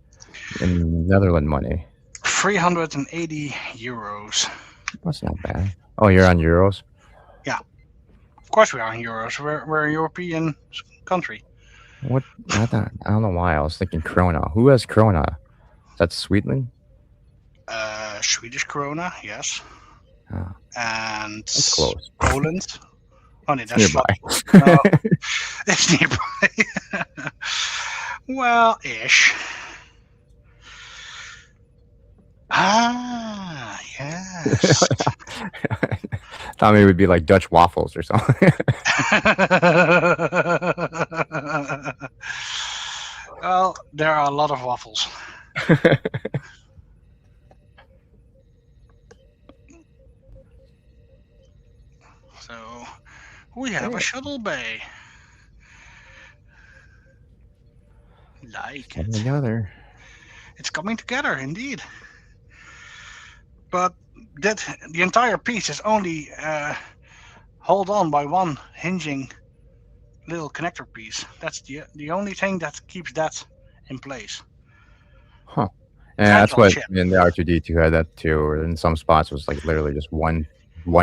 Netherlands money? 380 euros. That's not bad. Oh, you're on euros? Yeah. Of course we are in euros. We're a European country. What? I don't know why I was thinking krona. Who has krona? Is that Sweden? Swedish krona, yes. Oh, And that's close. Poland. Oh, no, It's that's nearby. No, it's nearby. Well, ish. Ah, yes. Thought maybe it would be like Dutch waffles or something. Well, there are a lot of waffles. So we have a shuttle bay. Like it. Together. It's coming together, indeed. But the entire piece is only held on by one hinging little connector piece. That's the only thing that keeps that in place. Huh. Yeah, that's what chip. in the R2D2 had that too. Or in some spots it was like literally just one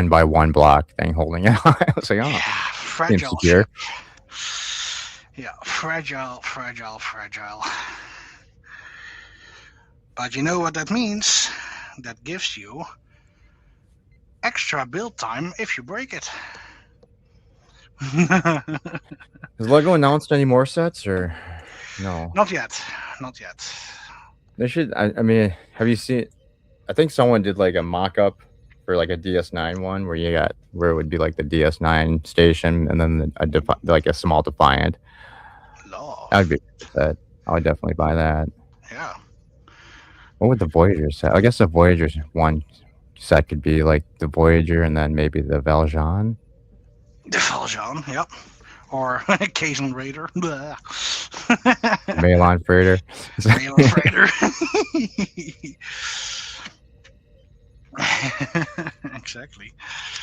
by one block thing holding it. I was like, oh, Yeah, seems fragile secure. chip. Yeah, fragile. But you know what that means? That gives you extra build time if you break it. Has Lego announced any more sets or no? Not yet. Not yet. They should. I mean, have you seen? I think someone did like a mock-up for like a DS9 one where it would be like the DS9 station and then like a small Defiant. Law. That would be a good set. I would definitely buy that. Yeah. What would the Voyager set? I guess the Voyager one set could be like the Voyager and then maybe the Valjean. The Valjean, yep. Or Kazan Raider. Malon Freighter. Malon Raider. Exactly.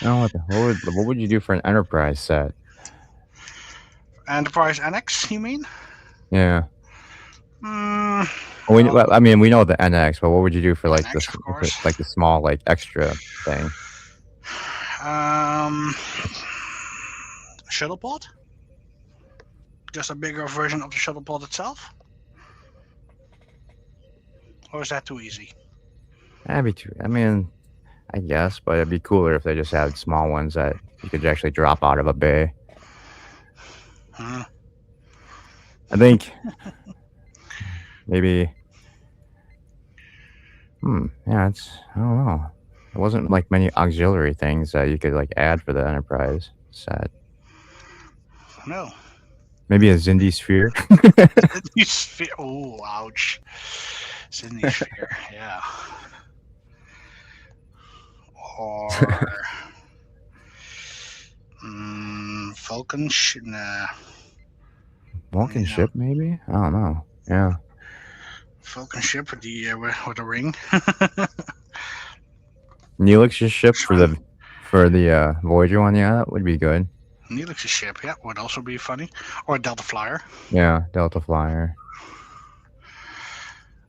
No, what would you do for an Enterprise set? Enterprise Annex, you mean? Yeah. Mm, Well, I mean, we know the NX, but what would you do for like NX, this, of course. like the small, like extra thing? Shuttlepod? Just a bigger version of the shuttlepod itself? Or is that too easy? That'd be too. I mean, I guess, but it'd be cooler if they just had small ones that you could actually drop out of a bay. Hmm. I think maybe. Yeah, I don't know. There wasn't like many auxiliary things that you could like add for the Enterprise set. No. Maybe a Zindi sphere. Sydney Sphere. Oh, ouch. Sydney Sphere, yeah. Or Vulcan. Nah. Vulcan Yeah. ship, maybe. I don't know. Yeah. Vulcan ship with the ring. Neelix's ship for the Voyager one. Yeah, that would be good. Neelix's ship, yeah, would also be funny. Or Delta Flyer. Yeah, Delta Flyer.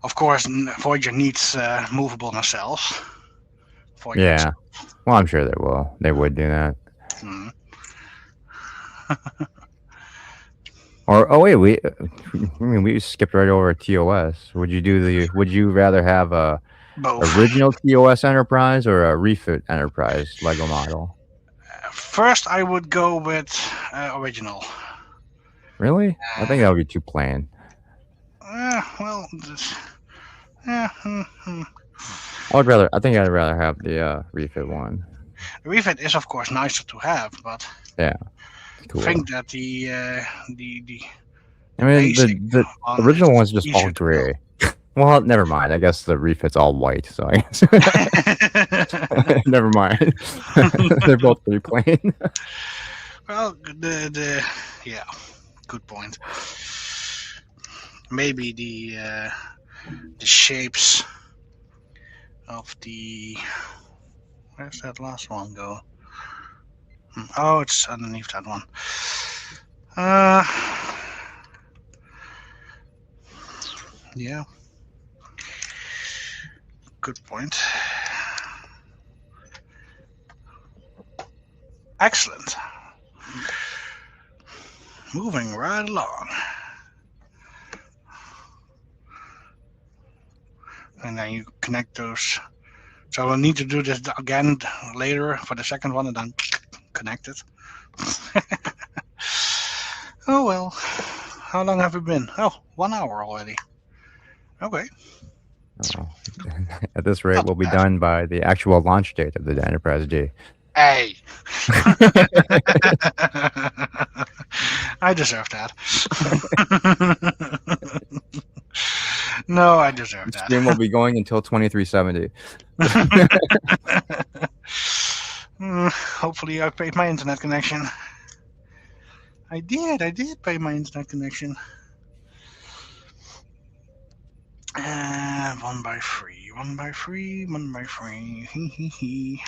Of course, Voyager needs movable nacelles. Voyager Yeah. Well, I'm sure they will. They would do that. Hmm. Or we skipped right over TOS. Would you rather have a Both. original TOS Enterprise or a refit Enterprise Lego model? First, I would go with original. Really? I think that would be too plain. Well, yeah. I think I'd rather have the refit one. The refit is, of course, nicer to have, but Yeah. Cool. I think that the I mean, basic the one original is one's just all easier to gray. Well, never mind. I guess the refit's all white, so I guess build. never mind. They're both pretty plain. Well, yeah, good point. Maybe the shapes of the where's that last one go? Oh, it's underneath that one. Yeah, good point. Excellent. Moving right along. And then you connect those. So we'll need to do this again later for the second one and then connect it. Oh well. How long have we been? Oh, 1 hour already. Okay. Oh. At this rate, Not we'll be bad. done by the actual launch date of the Enterprise D. Hey. I deserve that. No, I deserve The stream that. will be going until 2370. Hopefully I paid my internet connection. I did pay my internet connection. 1 by 3, 1 by 3, 1 by 3.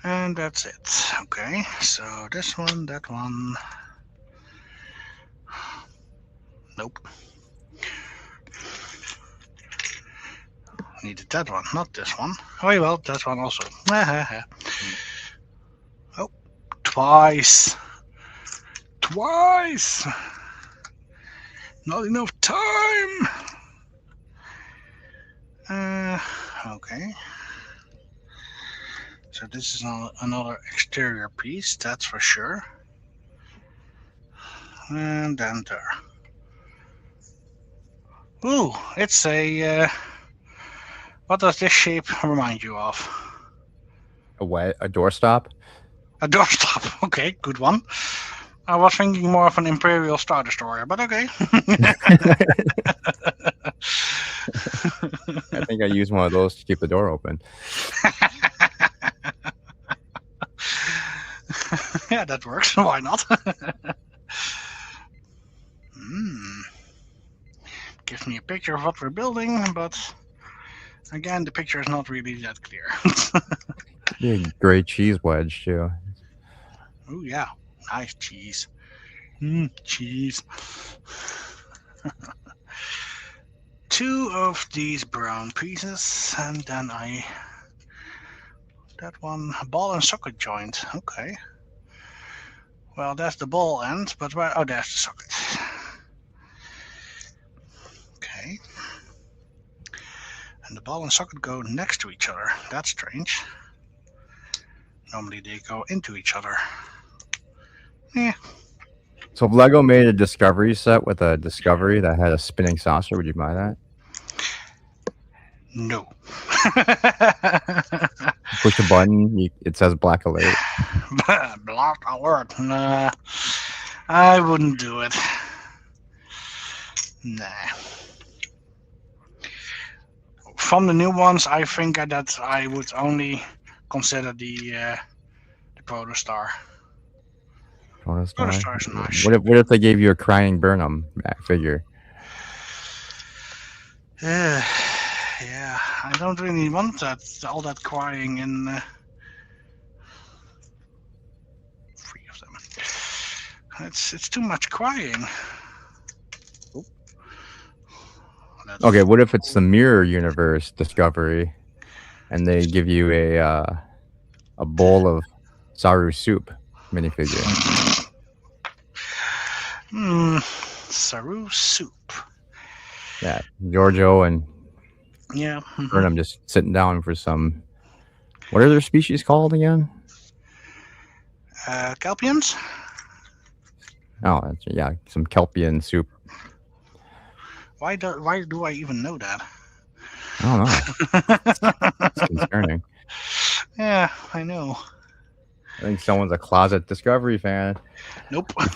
And that's it. Okay, so this one, that one. Nope. Needed that one, not this one. Oh well, that one also. Oh, twice. Not enough time. Okay. So this is another exterior piece, that's for sure. And then there. Ooh, it's a. What does this shape remind you of? A doorstop. A doorstop. Okay, good one. I was thinking more of an Imperial Star Destroyer, but okay. I think I use one of those to keep the door open. Yeah, that works. Why not? Hmm. Gives me a picture of what we're building, but again, the picture is not really that clear. Be a great cheese wedge too. Oh yeah, nice cheese. Cheese. Two of these brown pieces, and then that one ball and socket joint. Okay. Well, that's the ball end, but where? Oh, there's the socket. Okay. And the ball and socket go next to each other. That's strange. Normally they go into each other. Yeah. So if Lego made a Discovery set with a Discovery that had a spinning saucer, would you buy that? No. Push a button, it says black alert. Block alert. Nah. I wouldn't do it. Nah. From the new ones, I think that I would only consider the Protostar. Protostar is nice. What if they gave you a crying Burnham figure? Yeah, I don't really want that. All that crying in three of them. It's too much crying. Okay, what if it's the Mirror Universe Discovery, and they give you a bowl of Saru soup minifigure? Saru soup. Yeah, Giorgio and Yeah. Burnham just sitting down for some. What are their species called again? Kelpians? Oh, yeah, some Kelpian soup. Why do I even know that? I don't know. It's concerning. Yeah, I know. I think someone's a closet Discovery fan. Nope. We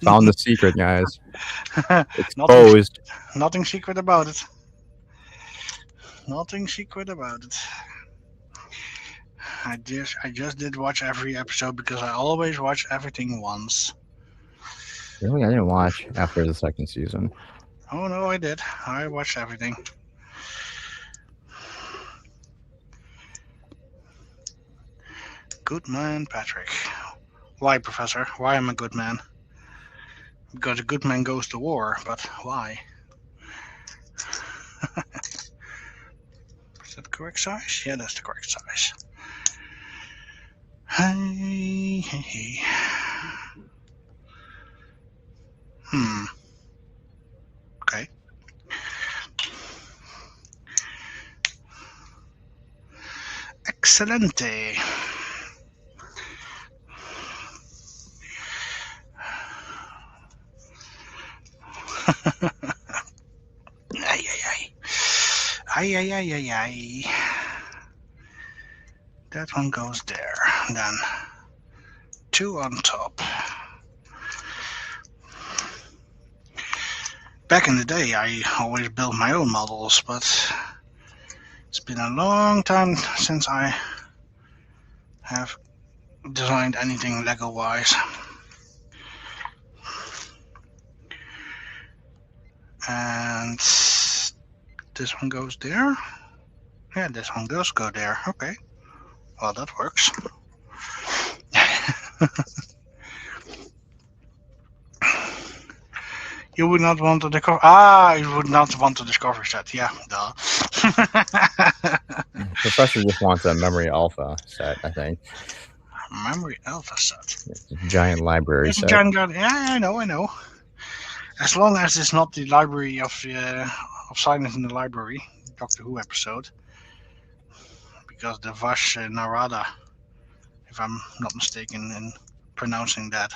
found the secret, guys. Exposed. Nothing secret about it. Nothing secret about it. I just did watch every episode because I always watch everything once. Really, I didn't watch after the second season. Oh no, I did. I watched everything. Good man, Patrick. Why, Professor? Why am I a good man? Because a good man goes to war, but why? Is that the correct size? Yeah, that's the correct size. Hey. Okay. Excelente. Ay. That one goes there. Then two on top. Back in the day, I always built my own models, but it's been a long time since I have designed anything Lego-wise. And this one goes there. Yeah, this one does go there. Okay. Well, that works. You would not want to discover. You would not want to discover set. Yeah, duh. Professor just wants a Memory Alpha set, I think. Memory Alpha set. It's a giant library set. Yeah, I know. As long as it's not the library of Silence in the Library, Doctor Who episode. because the Vash Narada, if I'm not mistaken in pronouncing that,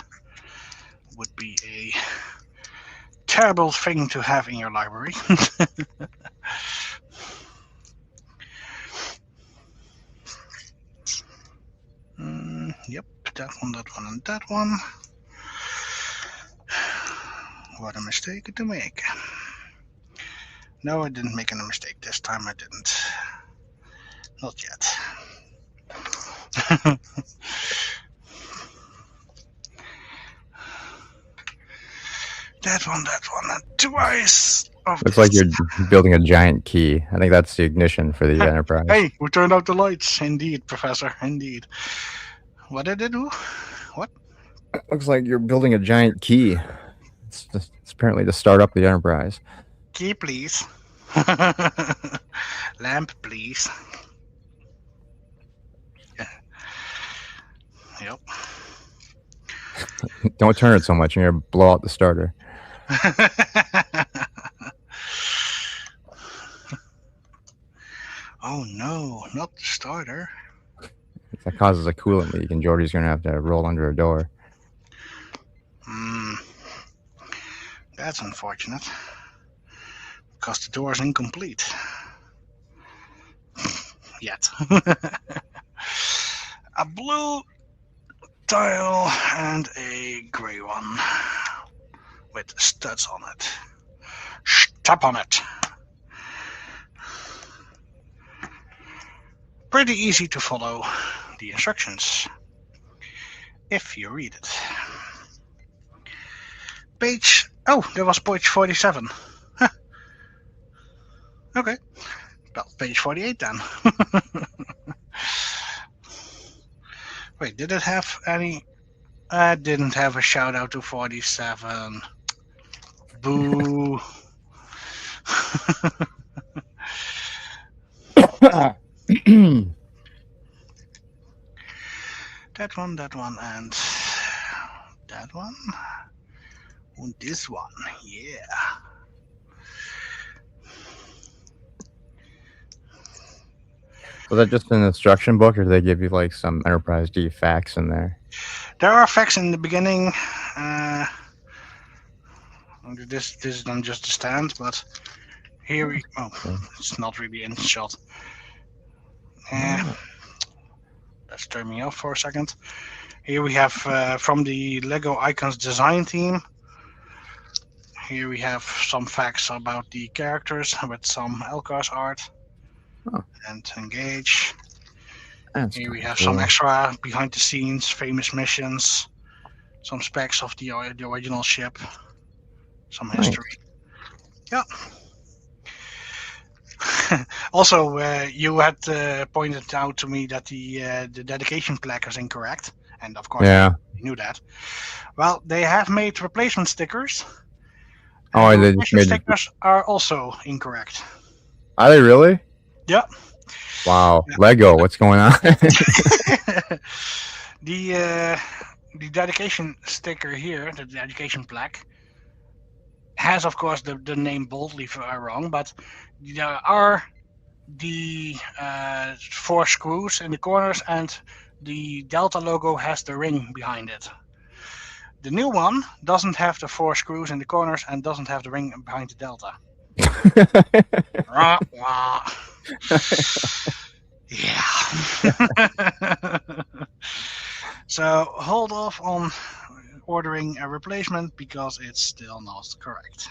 would be a terrible thing to have in your library. Yep, that one, and that one. What a mistake to make. No, I didn't make any mistake this time. I didn't. Not yet. That one, and twice of Looks this. like you're building a giant key. I think that's the ignition for the Enterprise. Hey, we turned out the lights. Indeed, Professor. Indeed. What did it do? What? Looks like you're building a giant key. It's apparently to start up the Enterprise. Key, please. Lamp, please. Yeah. Yep. Don't turn it so much, you're gonna blow out the starter. Oh no, not the starter. If that causes a coolant leak, and Geordi's gonna have to roll under a door. That's unfortunate. Because the door is incomplete. Yet. A blue tile and a grey one. With studs on it. Step on it. Pretty easy to follow the instructions. If you read it. Page... Oh, that was page 47. Huh. Okay. Well, page 48 then. Wait, did it have any... I didn't have a shout out to 47. Boo. That one, and that one. And this one, yeah. Was that just an instruction book, or did they give you like some Enterprise D facts in there? There are facts in the beginning. This is not just the stand, but here we... Oh, it's not really in the shot. Let's turn me off for a second. Here we have from the Lego Icons design team. Here we have some facts about the characters with some Elcars art. And engage. Here we have some extra behind the scenes, famous missions, some specs of the original ship, some history. Yeah. Also, you had pointed out to me that the dedication plaque is incorrect, and of course, you knew that. Well, they have made replacement stickers. Oh, and they replacement made stickers are also incorrect. Are they really? Yeah. Wow, yeah. Lego, what's going on? The dedication sticker here, the dedication plaque, has of course the name boldly wrong, but there are the 4 screws in the corners, and the Delta logo has the ring behind it. The new one doesn't have the 4 screws in the corners and doesn't have the ring behind the Delta. Yeah. So hold off on ordering a replacement because it's still not correct.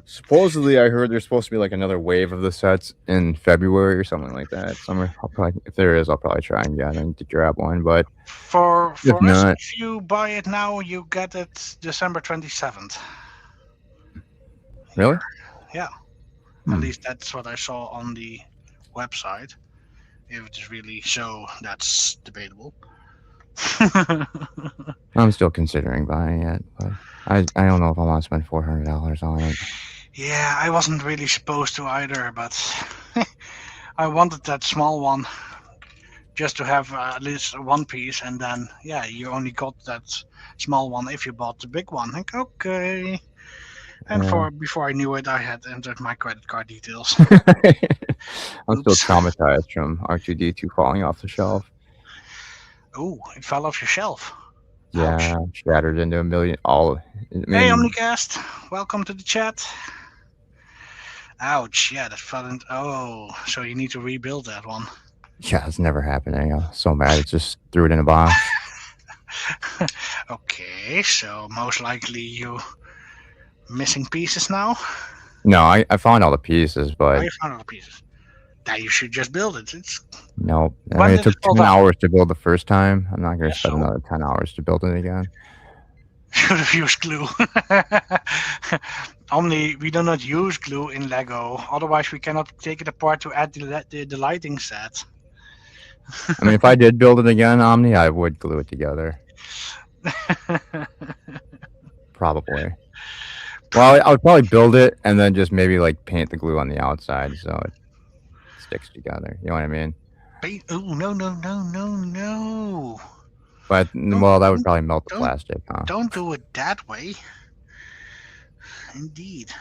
Supposedly, I heard there's supposed to be like another wave of the sets in February or something like that. Summer, if there is, I'll probably try and get it to grab one. But for us, if you buy it now, you get it December 27th. Really? Yeah. At least that's what I saw on the website. If it's really so, that's debatable. I'm still considering buying it, but I don't know if I want to spend $400 on it. Yeah, I wasn't really supposed to either, but I wanted that small one just to have at least one piece, and then you only got that small one if you bought the big one. Like, okay. And before I knew it, I had entered my credit card details. I'm still Oops. traumatized from R2D2 falling off the shelf. Oh, it fell off your shelf. Ouch. Yeah, shattered into a million. All, I Hey, mean, Omnicast. Welcome to the chat. Ouch. Yeah, that fell in. Oh, so you need to rebuild that one. yeah, it's never happening. I'm so mad. It just threw it in a box. Okay, so most likely you missing pieces now? No, I found all the pieces, Oh, but you found all the pieces. Then you should just build it. It's nope. I when mean, it did it took fall 10 down? hours to build the first time. I'm not going Yeah, to spend so another 10 hours to build it again. should have used glue. Only we do not use glue in Lego. Otherwise, we cannot take it apart to add the lighting set. I mean, if I did build it again, Omni, I would glue it together. Probably. Well, I would probably build it and then just maybe like paint the glue on the outside so it sticks together. You know what I mean? Oh no no no no no! But Don't well, that would don't probably melt the don't plastic, huh? don't do it that way. Indeed.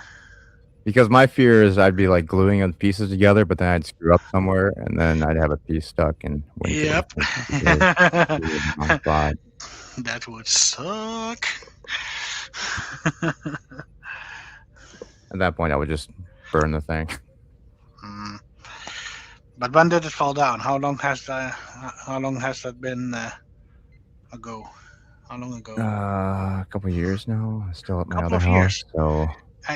Because my fear is I'd be like gluing the pieces together, but then I'd screw up somewhere, and then I'd have a piece stuck and wouldn't be able to Yep. finish it because glue in the wrong spot. That would suck. At that point, I would just burn the thing. Hmm. But when did it fall down? How long has that been ago? How long ago? A couple years now. I'm still at my Couple other of house, years, so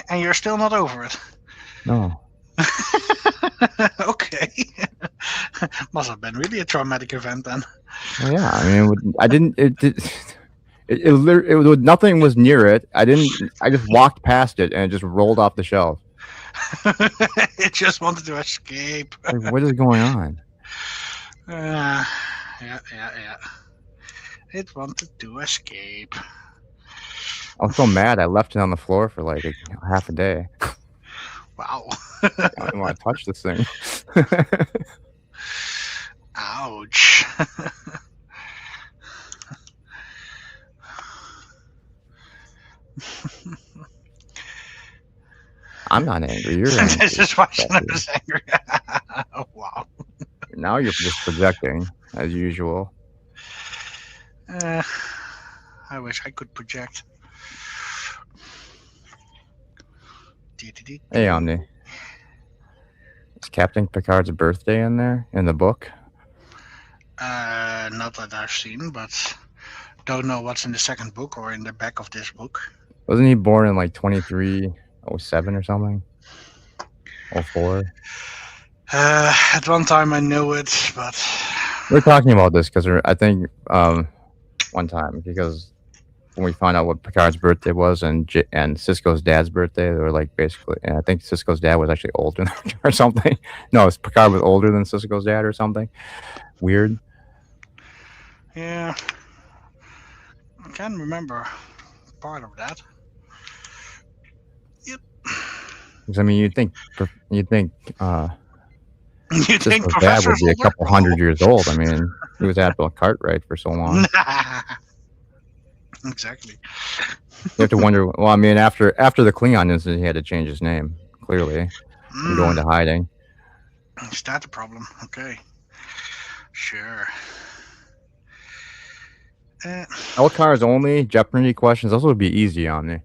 and you're still not over it. no. Okay. Must have been really a traumatic event then. Well, yeah. I mean, I didn't. It did. It was nothing was near it. I didn't. I just walked past it and it just rolled off the shelf. It just wanted to escape. Like, what is going on? Yeah. It wanted to escape. I was so mad. I left it on the floor for like half a day. Wow. I don't want to touch this thing. Ouch. I'm not angry. You're angry. This is why Shannon is angry. Wow. Now you're just projecting, as usual. I wish I could project. Hey, Omni. Is Captain Picard's birthday in there in the book? Not that I've seen, but don't know what's in the second book or in the back of this book. Wasn't he born in like 2307 or something? 04? At one time I knew it, but We're talking about this because I think one time because when we found out what Picard's birthday was and Cisco's dad's birthday, they were like basically, and I think Cisco's dad was actually older than or something. No, Picard was older than Cisco's dad or something. Weird. yeah, I can't remember part of that. Yep. Because I mean, you'd think You think Cisco's dad Professor's would be a older? couple hundred years old. I mean, he was Admiral Cartwright for so long. Exactly. You have to wonder. Well, I mean, after the Klingon incident, he had to change his name clearly and go into hiding. Is that the problem? Okay. Sure. Elkar's only Jeopardy questions. Those would be easy on me.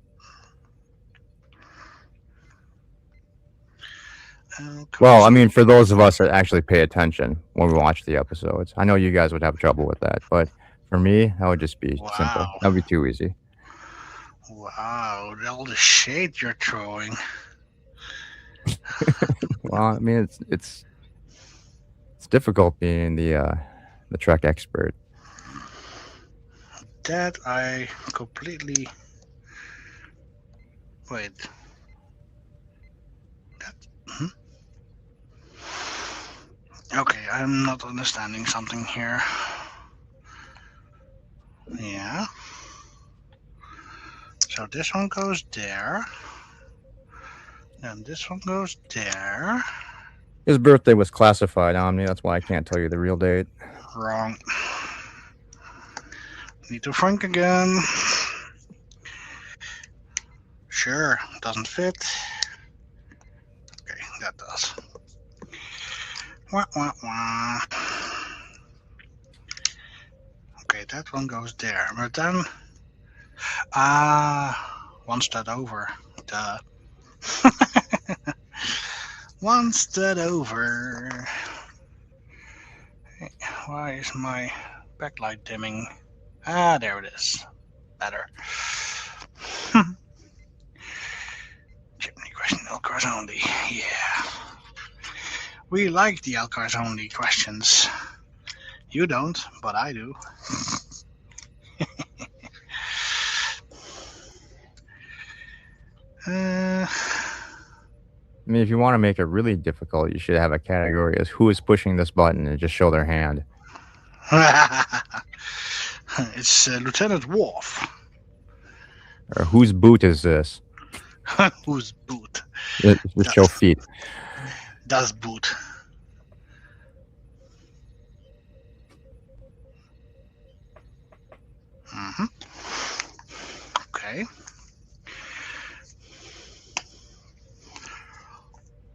Well, I mean, for those of us that actually pay attention when we watch the episodes, I know you guys would have trouble with that, but for me, that would just be simple. That would be too easy. Wow, all the shade you're throwing. Well, I mean, it's difficult being the Trek expert. That I completely. Wait. Okay, I'm not understanding something here. Yeah. So this one goes there. And this one goes there. His birthday was classified, Omni. That's why I can't tell you the real date. Wrong. Need to think again. Sure, doesn't fit. Okay, that does. Wah, wah, wah. Okay, that one goes there. But then, one step over. Duh. One step over. Why is my backlight dimming? There it is. Better. Chimney question, Elcars only. Yeah. We like the Elcars only questions. You don't, but I do. I mean, if you want to make it really difficult, you should have a category as who is pushing this button and just show their hand. It's Lieutenant Worf. Or whose boot is this? Whose boot? Just show feet. Das Boot. Okay.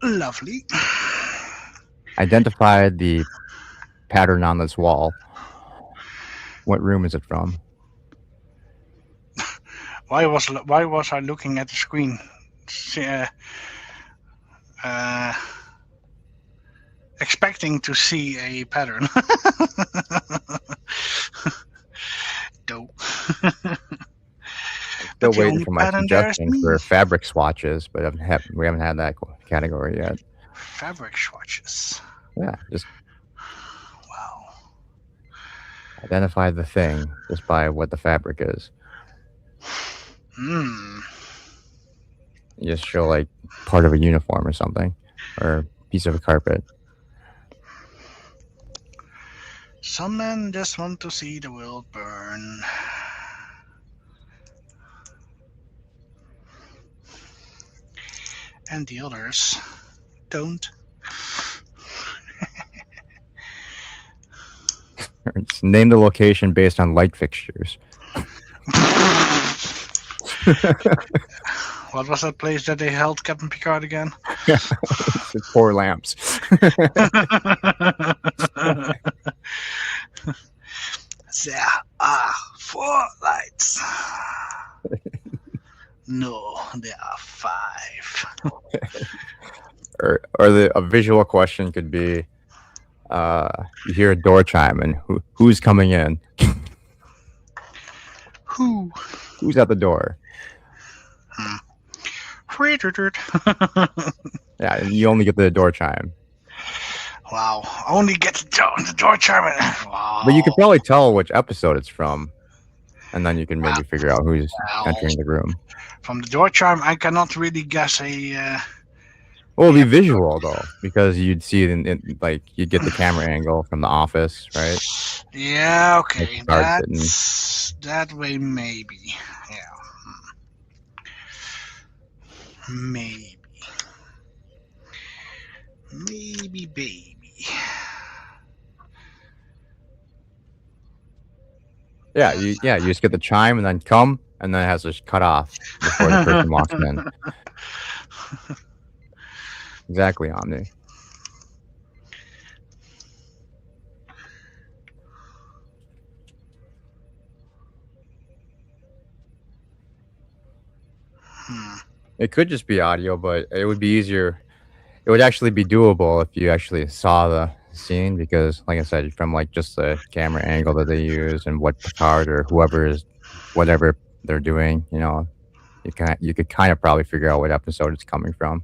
Lovely. Identify the pattern on this wall. What room is it from? Why was I looking at the screen? Expecting to see a pattern. No. Still waiting for my suggestion for fabric swatches, but we haven't had that category yet. Fabric swatches. Yeah, just wow. Identify the thing just by what the fabric is. You just show like part of a uniform or something, or a piece of a carpet. Some men just want to see the world burn. And the others don't. Name the location based on light fixtures. What was that place that they held Captain Picard again? It's 4 lamps. There are 4 lights. No, there are 5. or a visual question could be, you hear a door chime and who's coming in? Who's at the door? Yeah, and you only get the door chime. Wow, only get the door chime. Wow. But you could probably tell which episode it's from, and then you can maybe figure out who's entering the room. From the door chime, I cannot really guess a... Well, it'd be visual, though, because you'd see it in like, you'd get the camera angle from The Office, right? Yeah, okay. That way, maybe. Yeah. Maybe. Maybe, baby. Yeah, you just get the chime and then come, and then it has to cut off before the person walks in. Exactly, Omni. It could just be audio, but it would be easier. It would actually be doable if you actually saw the scene, because, like I said, from like just the camera angle that they use and what Picard or whoever is, whatever they're doing, you know, you could kind of probably figure out what episode it's coming from.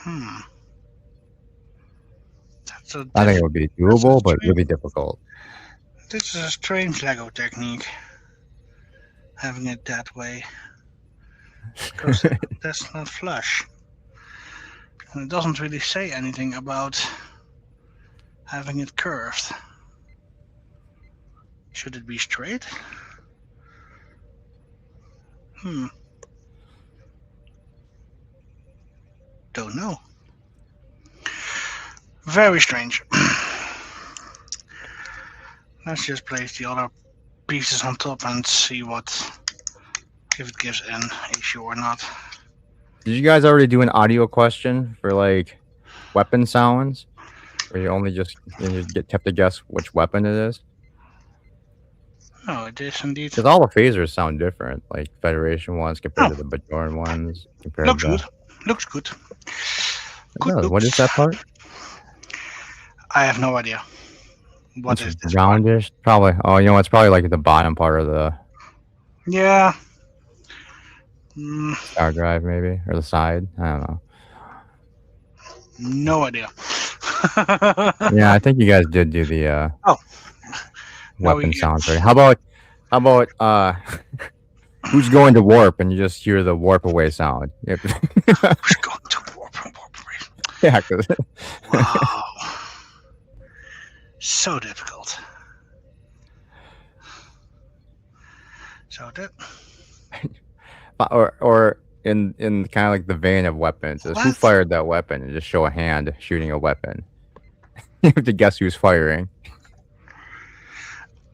I think it would be doable, but really difficult. This is a strange Lego technique, having it that way, because that's not flush. And it doesn't really say anything about having it curved. Should it be straight? Don't know. Very strange. Let's just place the other pieces on top and see if it gives an issue or not. Did you guys already do an audio question for like weapon sounds, or you only just have to guess which weapon it is? Oh, it is indeed. Because all the phasers sound different, like Federation ones compared Oh, to the Bajoran ones, compared looks to. good. Looks good. It Good does. What is looks. that part? I have no idea. What It's is this part? roundish, probably. Oh, it's probably like the bottom part of the Yeah. Mm, star drive, maybe, or the side. I don't know. no idea. Yeah, I think you guys did do the Oh, now we weapon get. sounds right. How about who's going to warp and you just hear the warp away sound? Yep. Who's going to warp away? Yeah, 'cause Wow. So difficult. So that. or in kind of like the vein of weapons is who What? fired that weapon and just show a hand shooting a weapon. You have to guess who's firing.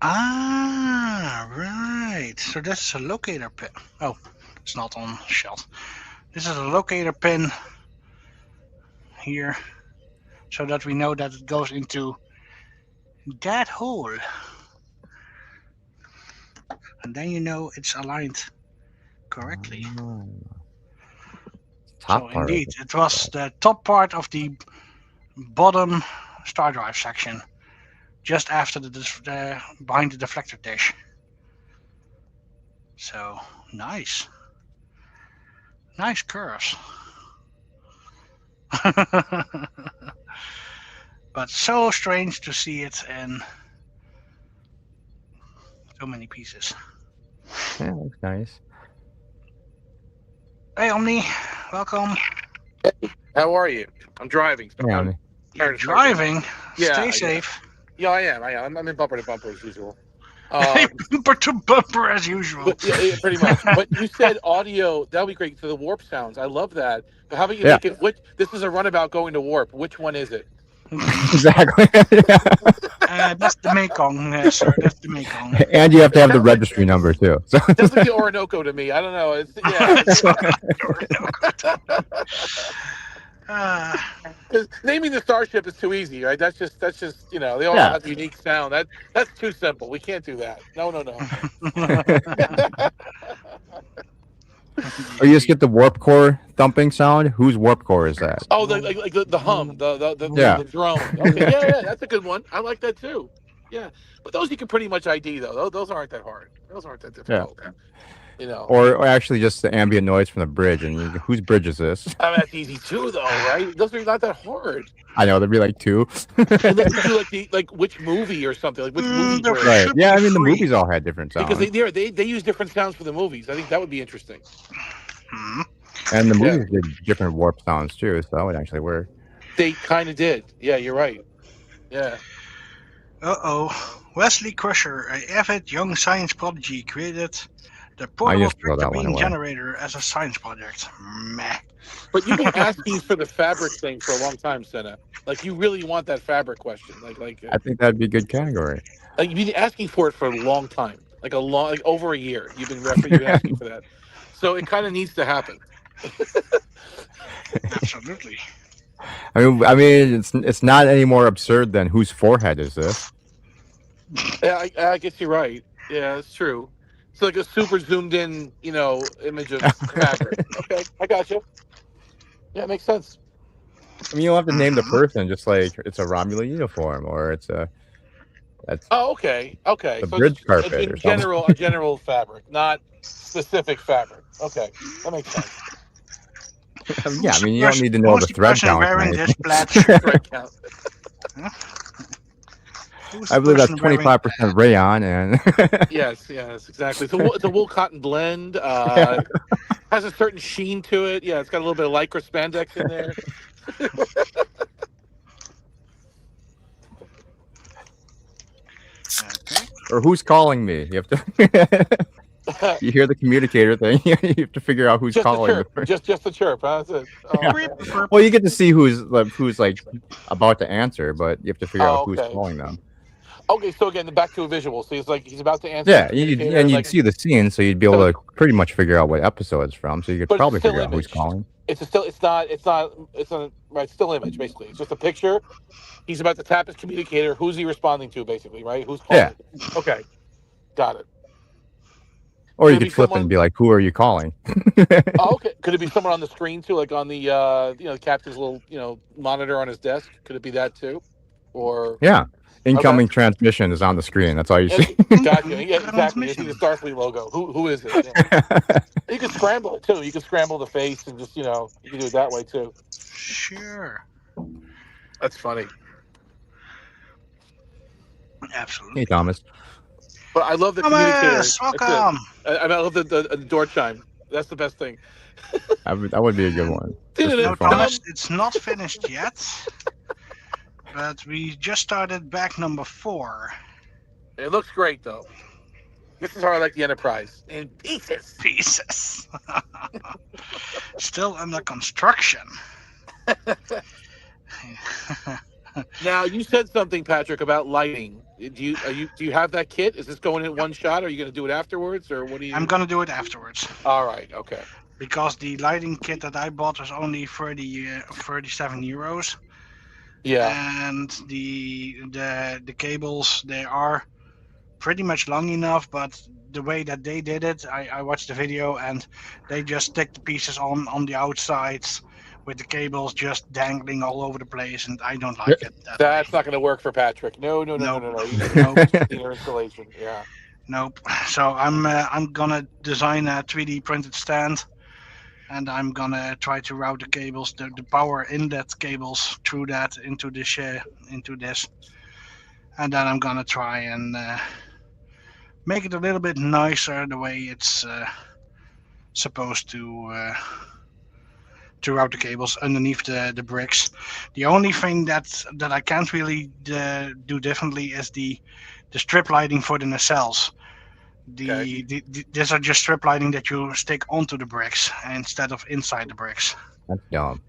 Ah, right. So this is a locator pin. Oh, it's not on shelf. This is a locator pin here, so that we know that it goes into that hole. And then you know it's aligned correctly. Oh, So top part. indeed, it was the top part of the bottom star drive section, just after the behind the deflector dish. So nice, nice curves. But so strange to see it in so many pieces. Yeah, looks nice. Hey Omni, welcome. How are you? I'm driving. So Yeah, I I'm mean, You're tired of driving. driving. Yeah, Stay yeah. safe. Yeah, I am. I'm in bumper to bumper as usual. Bumper to bumper as usual. But yeah, pretty much. But you said audio. That would be great for the warp sounds. I love that. But how about you Yeah. make it? Which this is a runabout going to warp. Which one is it? exactly. That's the Mekong, sir. That's the Mekong. And you have to have the Sounds like- registry number too. So Sounds like the Orinoco to me. I don't know. It's Ah, 'cause naming the starship is too easy, right? That's just they all Yeah. have unique sound. That's too simple. We can't do that. No. or you just get the warp core thumping sound. Whose warp core is that? Oh, like the hum, Yeah. the drone. Okay, yeah, that's a good one. I like that too. Yeah, but those you can pretty much ID though. Those aren't that hard. Those aren't that difficult. Or actually just the ambient noise from the bridge. And whose bridge is this? I mean, that's easy too, though, right? Those are not that hard. I know there'd be like two. Unless you do like which movie or something, like which movie. there where- Right. should Yeah, be I mean the free. movies all had different sounds, Because they use different sounds for the movies. I think that would be interesting. Hmm. and the Yeah. movies did different warp sounds too, so that would actually work. They kind of did. Yeah, you're right. Yeah. Uh-oh. Wesley Crusher, an avid young science prodigy, created the portable just throw that vector one beam away. generator as a science project. Meh. But you've been asking for the fabric thing for a long time, Senna. Like you really want that fabric question. Like I think that'd be a good category. you've been asking for it for a long time. Like over a year. You've been asking for that. So it kind of needs to happen. Absolutely. I mean, it's not any more absurd than whose forehead is this? Yeah, I guess you're right. Yeah, it's true. It's like a super zoomed in, image of fabric. Okay, I got you. Yeah, it makes sense. I mean, you don't have to name the person. Just like it's a Romulan uniform, or it's that's Oh, okay. The So bridge it's carpet in or something. a general fabric, not specific fabric. Okay, that makes sense. yeah. I mean, you don't need to know Who's the thread person count. or wearing anything. this plaid shirt? Right, count. Who's I the believe that's person wearing- 25% rayon, and Yes, exactly. It's a wool cotton blend. Has a certain sheen to it. Yeah, it's got a little bit of lycra spandex in there. Okay. or who's calling me? You have to. You hear the communicator thing. You have to figure out who's Just a calling. chirp. Just a chirp. Huh? That's it. Oh, Yeah. man. Well, you get to see who's like about to answer, but you have to figure out who's okay. calling them. Okay, so again, back to a visual. So he's like he's about to answer the Yeah, communicator, and and you'd like see the scene, so you'd be so, able to pretty much figure out what episode it's from. So you could but it's a probably still figure out who's image. calling. It's not right. Still image basically. It's just a picture. He's about to tap his communicator. Who's he responding to? Basically, right? Who's Yeah, calling? Okay, got it. or Could you it be could flip it someone? and be like, "Who are you calling?" Oh, okay. Could it be someone on the screen too, like on the the captain's little monitor on his desk? Could it be that too? Or Yeah, okay, incoming transmission is on the screen. That's all you see. okay. Gotcha. Incoming Yeah, exactly. You see the transmission. Starfleet logo. Who is it? Yeah. You can scramble it too. You can scramble the face and just you can do it that way too. Sure. That's funny. Hey, Absolutely. Thomas. But I love the communicator. Thomas, That's it. welcome. I love the door chime. That's the best thing. That would be a good one just No, for fun. Thomas, it's not finished yet, but we just started back number 4. It looks great though. This is how I like the Enterprise in pieces. Pieces. Still under construction. Now you said something, Patrick, about lighting. Do you have that kit? Is this going in one shot? Or are you going to do it afterwards, or what do you? I'm gonna do it afterwards All right. Okay. because the lighting kit that I bought was only 37 euros, Yeah. and the cables, they are pretty much long enough, but the way that they did it, I watched the video, and they just stick the pieces on the outsides with the cables just dangling all over the place, and I don't like it that way. That's not going to work for Patrick. No, no, no, no, Nope. no, no. You need Nope. inner installation. Yeah. Nope. So I'm gonna design a 3D printed stand, and I'm gonna try to route the cables, the power inlet cables through that into this, and then I'm gonna try and make it a little bit nicer the way it's supposed to route the cables underneath the bricks. The only thing that I can't really do differently is the strip lighting for the nacelles. Okay. These are just strip lighting that you stick onto the bricks instead of inside the bricks. That's dumb.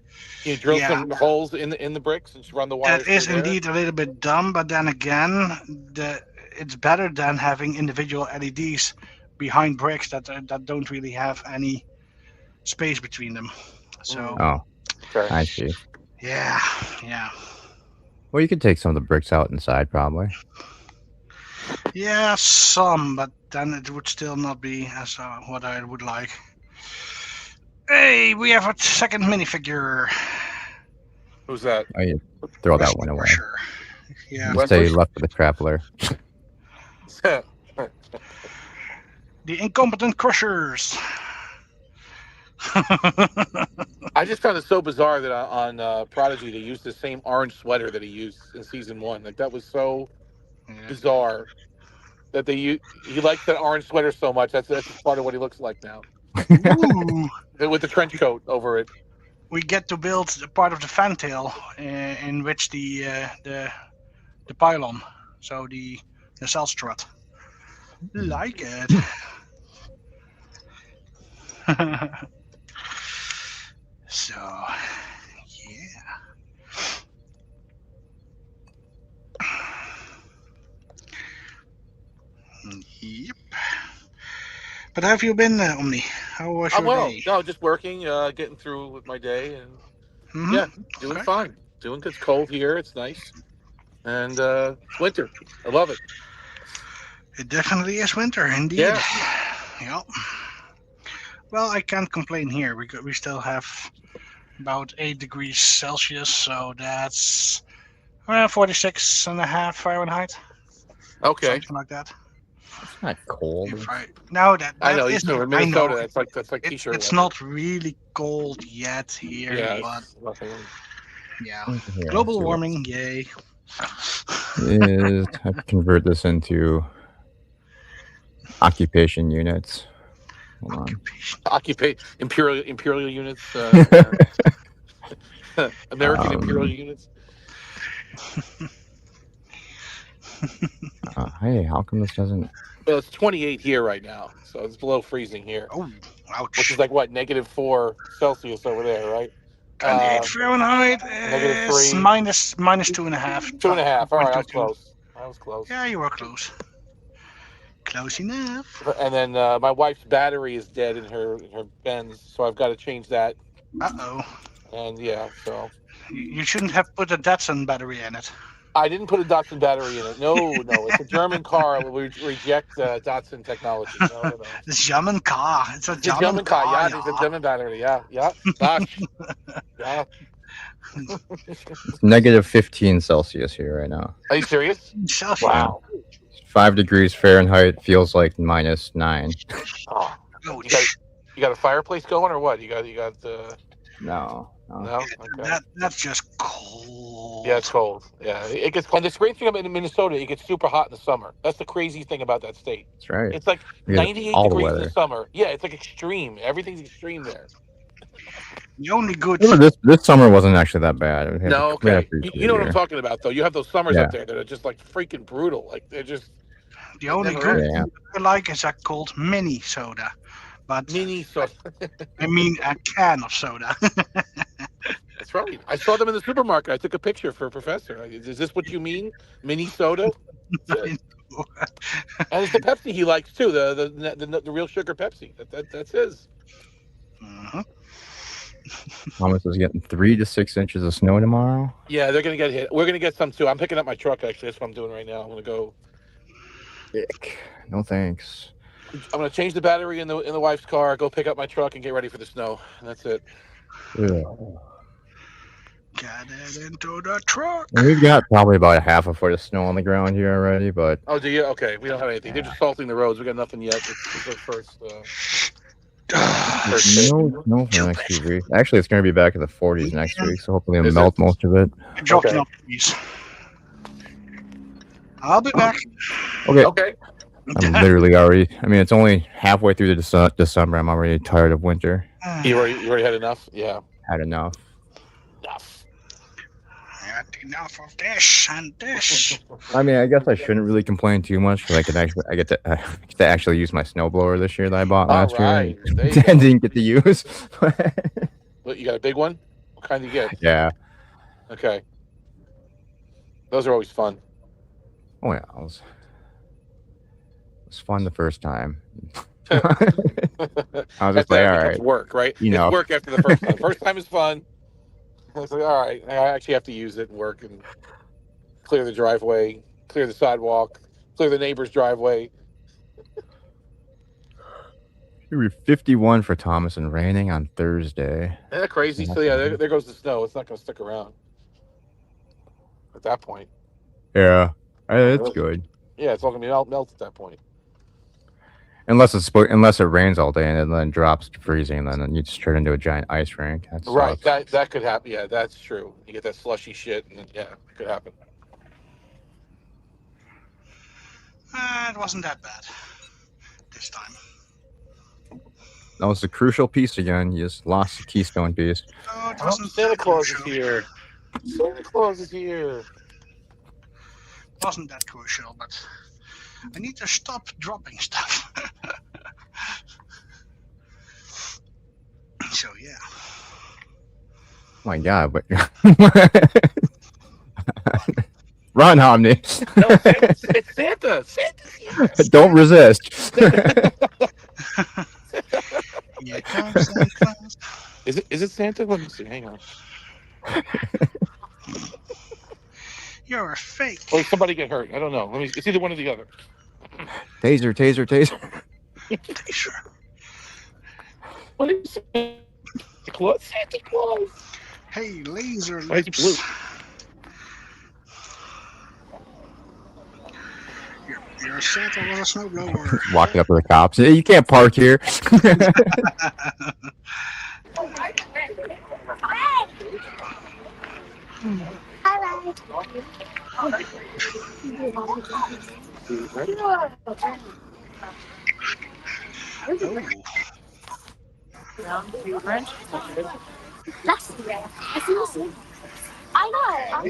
You drill Yeah. some holes in the bricks and just run the wires. That is through there? indeed a little bit dumb, but then again, it's better than having individual LEDs behind bricks that don't really have any space between them. So Oh, Okay. I see. yeah. Well, you could take some of the bricks out inside, probably. Yeah, some, but then it would still not be as what I would like. Hey, we have a second minifigure. Who's that? Oh, you throw that Wesley one away. Crusher. Yeah, You stay left with the traveler. the incompetent crushers. I just found it so bizarre that on Prodigy they used the same orange sweater that he used in season 1. Like that was so Yeah. bizarre that he likes that orange sweater so much. That's part of what he looks like now Ooh, with the trench coat over it. we get to build the part of the fantail in which the pylon, so the cell strut. Like it. So, yeah. Yep. But how have you been, Omni? How was I'm your well. day? No, just working, getting through with my day, and Mhm. yeah, doing Okay. fine. Doing good. It's cold here. It's nice, and it's winter. I love it. It definitely is winter, indeed. Yeah. Yep. Well, I can't complain here. We still have about 8 degrees Celsius, so that's 46.5 Fahrenheit, Okay. something like that. It's not cold. If no, that I know. is, You know, in I Minnesota, know. that's like t-shirt. It's weather. not really cold yet here, Yeah. but It's nothing. yeah. Here, Global let's see warming, yay. what is I convert this into occupation units. Hold on. Occupation. Occupy imperial units. American imperial units. Hey, how come this doesn't? Well, it's 28 here right now, so it's below freezing here, Oh, ouch. which is like what -4 Celsius over there, right? 28 Fahrenheit -3. is minus 2.5. 2.5. All right, I was 2.2. close. I That was close. Yeah, you were close. Close enough. And then my wife's battery is dead in her Benz, so I've got to change that. Uh-oh. And yeah, so You shouldn't have put a Datsun battery in it. I didn't put a Datsun battery in it. No, it's a German car. We reject Datsun technology. No. It's German car. It's a It's a German car. yeah. It's a German battery. Yeah. Gosh. Yeah. It's negative 15 Celsius here right now. Are you serious? Celsius. Wow. 5 degrees Fahrenheit feels like -9. Oh, Ouch. you got a fireplace going or what? You got No. no. Okay. That's just cold. Yeah, it's cold. Yeah, it gets cold. And the great thing about in Minnesota, it gets super hot in the summer. That's the crazy thing about that state. That's right. It's like We get 98 all the degrees in weather. the summer. Yeah, it's like extreme. Everything's extreme there. The only good. Remember, this summer wasn't actually that bad. We had No, we had a okay. pretty You know good what I'm year. talking about, though. You have those summers Yeah. up there that are just like freaking brutal. Like they're just The only never good end. Yeah. I like is called mini soda. But Mini soda. I mean a can of soda. That's right. I saw them in the supermarket. I took a picture for a professor. Is this what you mean? Mini soda? And it's the Pepsi he likes too. The real sugar Pepsi. That's his. Mhm. Thomas is getting 3 to 6 inches of snow tomorrow. Yeah, they're gonna get hit. We're gonna get some too. I'm picking up my truck actually. That's what I'm doing right now. I'm gonna go. Ick. No thanks. I'm gonna change the battery in the wife's car. Go pick up my truck and get ready for the snow. And that's it. Ugh. Get it into the truck. And we've got probably about a half a foot of snow on the ground here already, but Oh, do you? Okay, we don't have anything. They're just salting the roads. We got nothing yet. It's our first. First hit. no for the next few weeks. Actually, it's going to be back in the 40s next week, so hopefully it'll Is melt it? most of it. Drop Okay. it up, please. I'll be back. Okay. Okay. I'm literally already. I mean, it's only halfway through the December. I'm already tired of winter. You already had enough. Yeah. Had enough. Enough. Had enough of this and this. I mean, I guess I shouldn't really complain too much because I get to actually use my snowblower this year that I bought All last right. year There you and go. didn't get to use. What, you got a big one? What kind do you get? Yeah. Okay. Those are always fun. Oh yeah. It was fun the first time. I I was just like, all right. work, right? You know. It's work after the first time. First time is fun. It's like, all right, I actually have to use it and work and clear the driveway, clear the sidewalk, clear the neighbor's driveway. It was 51 for Thomas and raining on Thursday. Isn't that crazy? So yeah, there goes the snow. It's not going to stick around at that point. Yeah. It's good. Yeah, it's all going to be melt at that point. Unless it rains all day and then drops to freezing, and then you just turn into a giant ice rink. That Right, sucks. that could happen. Yeah, that's true. You get that slushy shit, and yeah, it could happen. It wasn't that bad this time. That was the crucial piece again. You just lost the keystone piece. Oh, it Oh, wasn't Santa that Claus is crucial. here. Santa Claus is here. Wasn't that crucial, but I need to stop dropping stuff. So yeah. Oh my god, but run, Omni. No, it's Santa. Santa's here. Don't resist. Here comes Santa Claus. Is it Santa? Let me see. Hang on. You're a fake. Or did somebody get hurt? I don't know. It's either one or the other. Taser. Sure. What is Santa Claus? Santa Claus. Hey, laser Why is it blue? lips. You're Santa with a snowblower. Walking up to the cops. Hey, you can't park here. Oh. I know.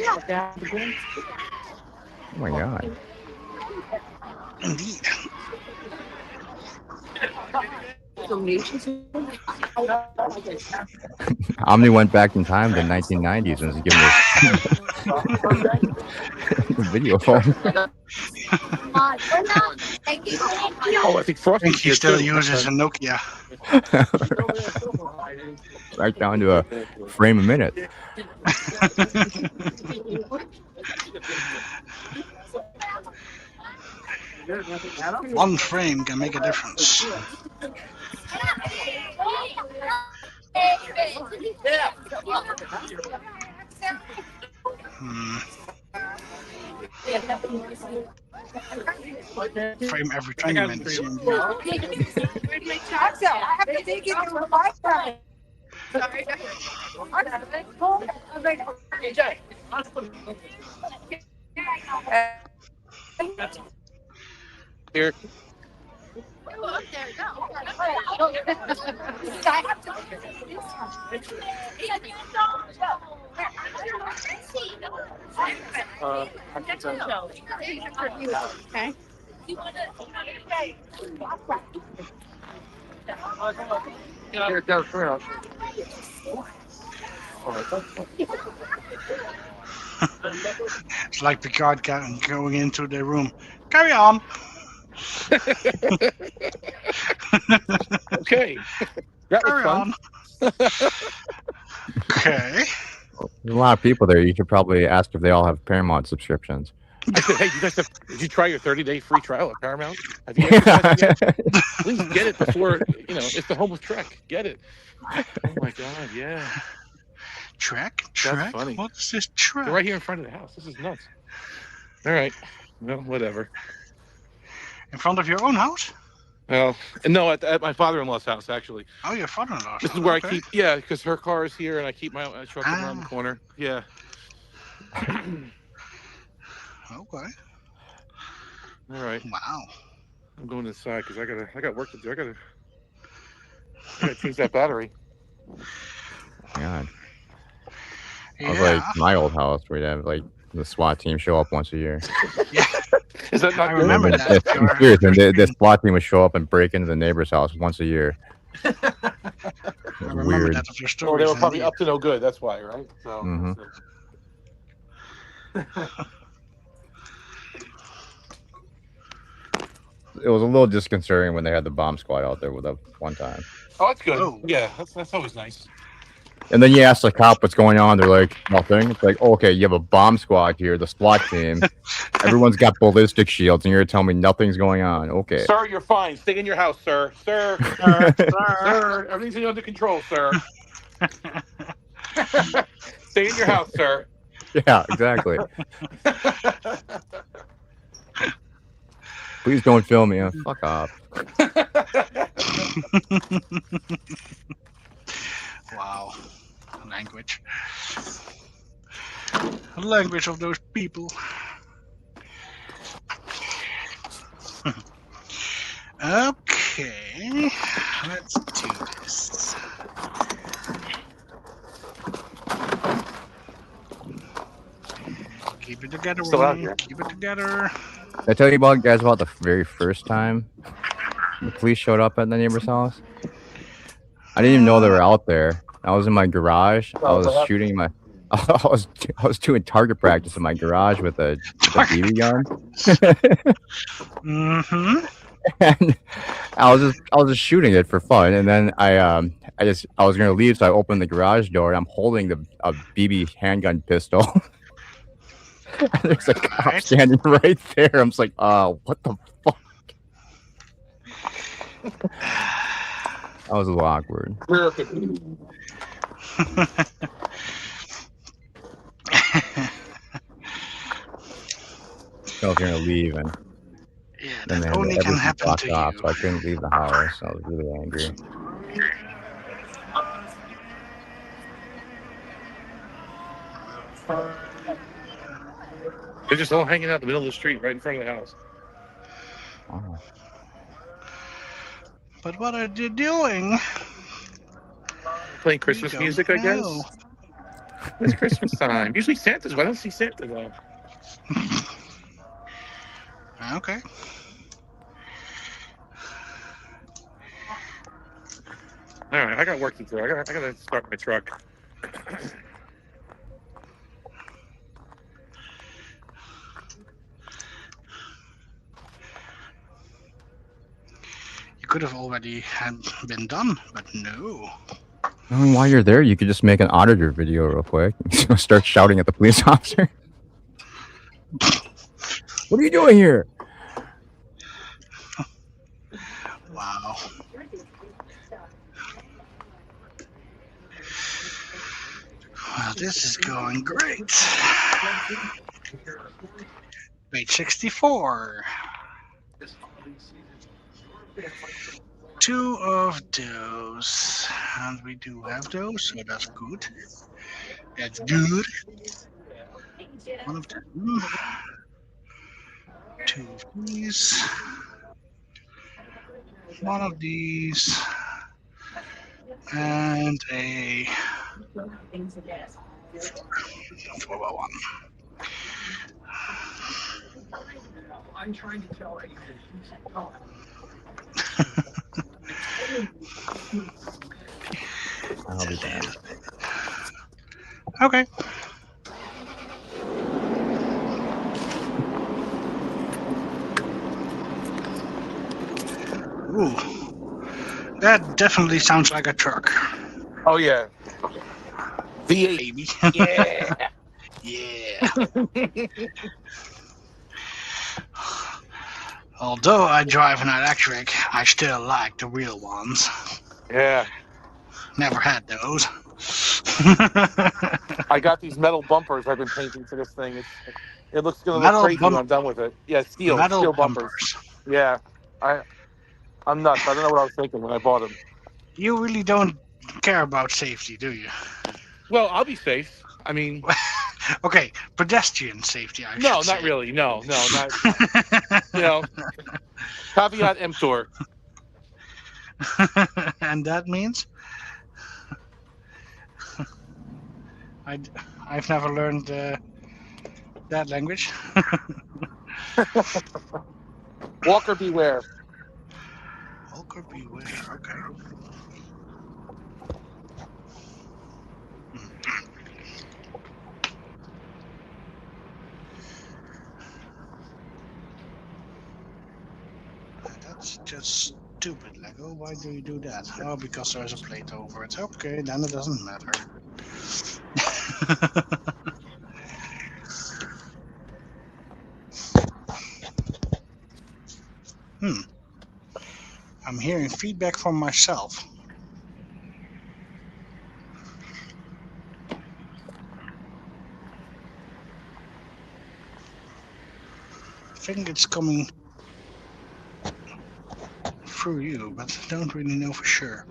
Oh my god. Indeed. Omni went back in time to the 1990s and was given this video phone. Oh, I think Frosty's think he here still too. uses a Nokia. Right down to a frame a minute. One frame can make a difference. Hmm. Frame every 20 minutes indeed. Here. Here, go, come here. It's like Picard going into the room. Carry on. Okay. That was Carry fun. on. Okay. There's a lot of people there. You should probably ask if they all have Paramount subscriptions. I said, hey, you guys did you try your 30-day free trial at Paramount? Have you exercised it yet? Please get it before, it's the home of Trek. Get it. Oh my God, yeah. Trek? That's funny. What's this Trek? They're right here in front of the house. This is nuts. All right. Well, whatever. In front of your own house? Well, no, at my father-in-law's house, actually. Oh, your father-in-law's This house. is where Okay. I keep, because her car is here, and I keep my truck around the corner. Yeah. Okay. All right. Wow. I'm going inside because I got work to do. I gotta change that battery. God. I Yeah. was like my old house where we'd have like the SWAT team show up once a year. Yeah. Is that not I good? remember And that. I'm serious, and the SWAT team would show up and break into the neighbor's house once a year. It I was remember weird. that of your Oh, stories. they were probably indeed. up to no good. That's why, right? So. Mhm. It was a little disconcerting when they had the bomb squad out there with us one time. Oh, that's good. Oh. Yeah, that's always nice. And then you ask the cop what's going on. They're like, nothing. It's like, okay, you have a bomb squad here, the SWAT team. Everyone's got ballistic shields, and you're telling me nothing's going on. Okay. Sir, you're fine. Stay in your house, sir. Sir, sir, everything's under control, sir. Stay in your house, sir. Yeah, exactly. Please don't film me. Fuck off. Wow. Language. The language of those people. Okay. Let's do this. Keep it together. Still out woman. here. Keep it together. Did I tell you guys about the very first time the police showed up at the neighbor's house? I didn't even know they were out there. I was in my garage. I was shooting my. I was doing target practice in my garage with a BB gun. Mm-hmm. And I was just shooting it for fun. And then I was gonna leave, so I opened the garage door and I'm holding a BB handgun pistol. And there's a cop Alright. standing right there. I'm just like, what the fuck? That was a little awkward. So if you're gonna leave, and Yeah, then they that had only can everything happen blocked to off, you. so I couldn't leave the house. I was really angry. They're just all hanging out in the middle of the street, right in front of the house. Oh. But what are they doing? Playing Christmas We music, don't I guess. know. It's Christmas time. Usually Santa's. Why don't I see Santa though? Okay. All right, I got work to do. I gotta start my truck. could have already had been done, but no. I mean, while you're there, you could just make an auditor video real quick. Start shouting at the police officer. What are you doing here? Wow. Well, this is going great. Page 64. 2 of those. And we do have those, so that's good. That's good. 1 of them. 2 of these. 1 of these. And a 4x1. I'll be back. Okay. Ooh. That definitely sounds like a truck. Oh yeah. V8. Baby. Yeah. Yeah. Although I drive an electric, I still like the real ones. Yeah. Never had those. I got these metal bumpers I've been painting for this thing. It looks gonna Metal look crazy when bump- I'm done with it. Yeah, steel Metal bumpers. Yeah. I'm nuts. I don't know what I was thinking when I bought them. You really don't care about safety, do you? Well, I'll be safe. I mean, Okay, pedestrian safety, I no, should not say. really. No, not. You know, caveat emptor. And that means? I've never learned that language. Walker beware. Walker beware, okay. That's just stupid, Lego. Why do you do that? Oh, because there's a plate over it. Okay, then it doesn't matter. I'm hearing feedback from myself. I think it's coming through you, but I don't really know for sure.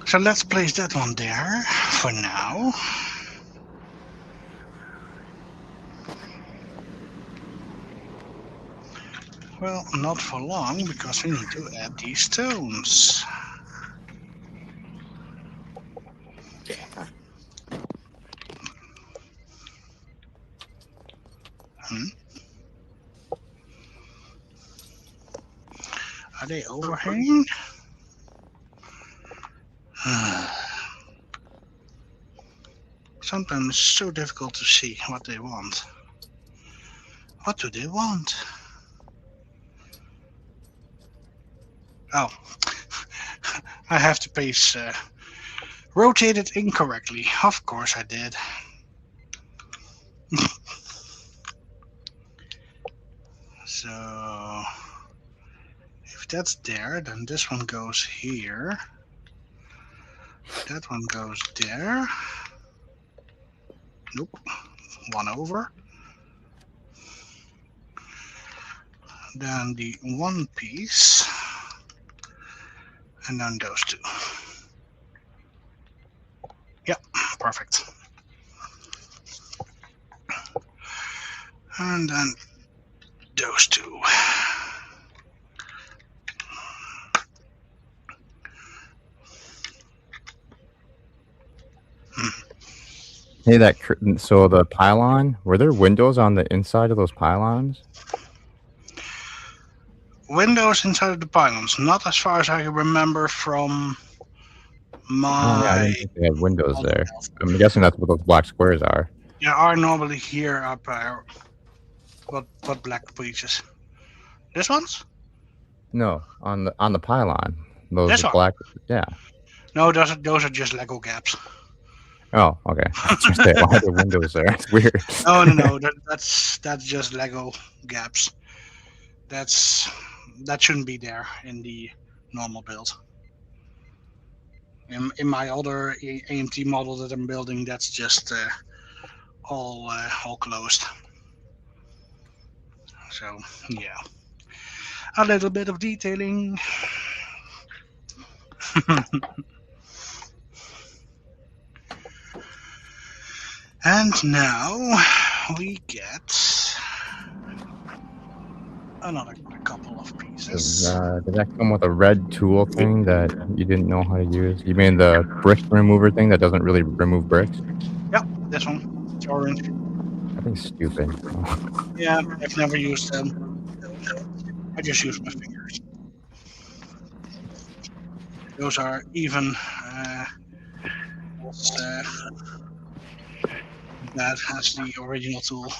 So let's place that one there for now. Well, not for long, because we need to add these stones. Are they overhanging? Sometimes it's so difficult to see what they want. What do they want? Oh, I have the pace rotated incorrectly. Of course I did. So if that's there, then this one goes here. That one goes there. Nope, one over. Then the one piece, and then those two. Yep, perfect. And then those two. Hey, so the pylon, were there windows on the inside of those pylons? Windows inside of the pylons, not as far as I remember from my... Oh, yeah, I didn't think they had windows there. I'm guessing that's what those black squares are. There are normally here up what black pieces? This ones? No, on the pylon. Those This one. black. Yeah. No, those are just Lego gaps. Oh, okay. I was gonna say, why are there windows there? It's weird. No. That's just Lego gaps. That shouldn't be there in the normal build. In my other AMT model that I'm building, that's just all closed. So yeah, a little bit of detailing. And now we get another couple of pieces. Did that come with a red tool thing that you didn't know how to use? You mean the brick remover thing that doesn't really remove bricks? Yep, this one. It's orange. I think it's stupid. Yeah, I've never used them. I just use my fingers. Those are even as bad as the original tool.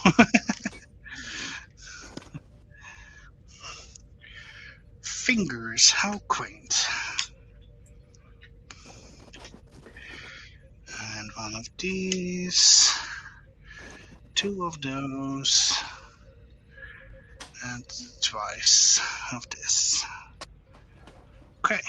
Fingers, how quaint. And one of these, two of those, and twice of this. Okay.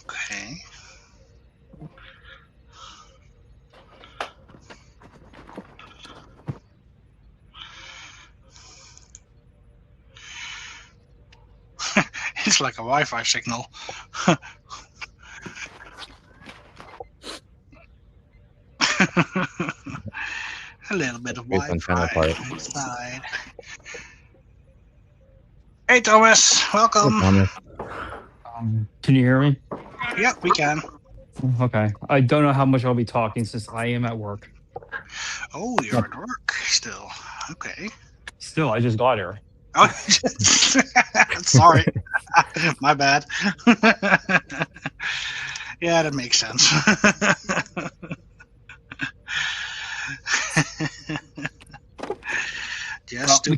Okay. It's like a Wi-Fi signal. A little bit of Based on Wi-Fi part. inside. Hey Thomas, welcome. Thomas. Can you hear me? Yeah, we can. Okay. I don't know how much I'll be talking since I am at work. Oh, you're at work still. Okay. Still, I just got here. Oh, sorry. My bad. Yeah, that makes sense. Just Well,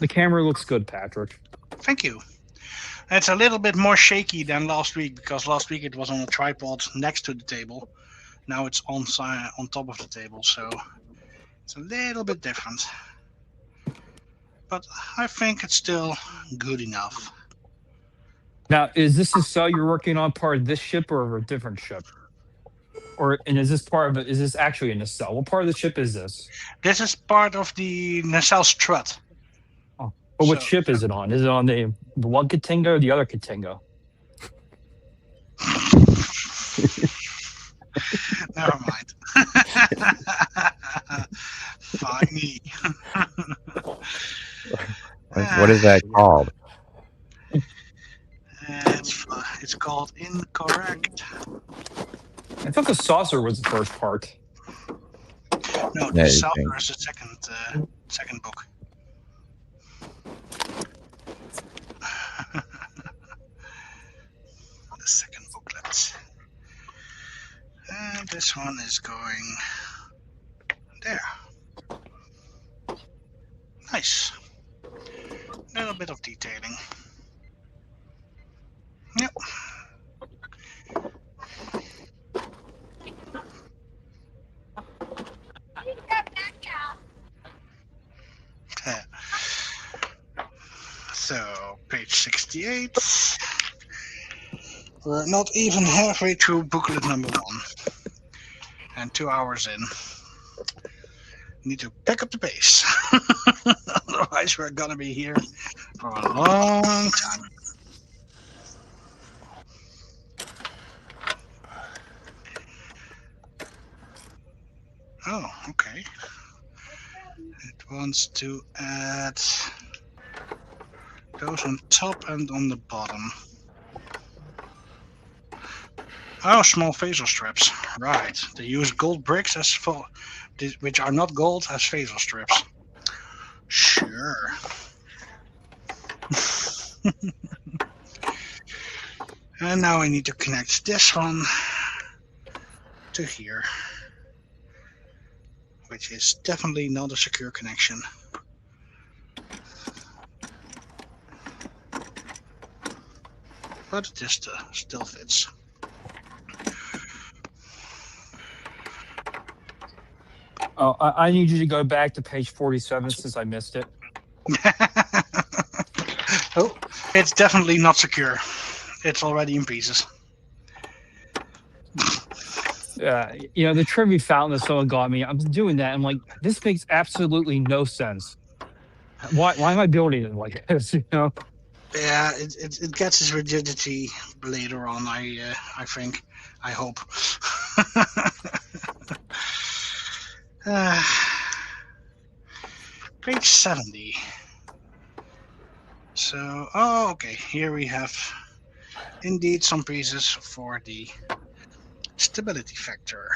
the camera looks good, Patrick. Thank you. It's a little bit more shaky than last week because last week it was on a tripod next to the table. Now it's on top of the table, so it's a little bit different. But I think it's still good enough. Now, is this the cell you're working on part of this ship or a different ship? And is this part of it? Is this actually a nacelle? What part of the ship is this? This is part of the nacelle strut. Oh, but what ship is it on? Is it on the one Katinga or the other Katinga? Never mind. Funny. What is that called? It's called incorrect. I thought the saucer was the first part. No, the saucer is the second book. The second booklet. And this one is going there. Nice. A little bit of detailing. Yep. Okay. So, page 68. We're not even halfway through booklet number 1. And 2 hours in. Need to pick up the pace. Otherwise, we're gonna be here for a long time. Oh, okay. It wants to add those on top and on the bottom. Oh, small phasal strips. Right. They use gold bricks which are not gold as phasal strips. Sure. And now I need to connect this one to here, which is definitely not a secure connection. But this still fits. Oh, I need you to go back to page 47 since I missed it. Oh, it's definitely not secure. It's already in pieces. The trivia fountain that someone got me, I'm doing that. I'm like, this makes absolutely no sense. Why am I building it like this? Yeah, it gets its rigidity later on. I think. I hope. Page 70. So, okay. Here we have indeed some pieces for the stability factor.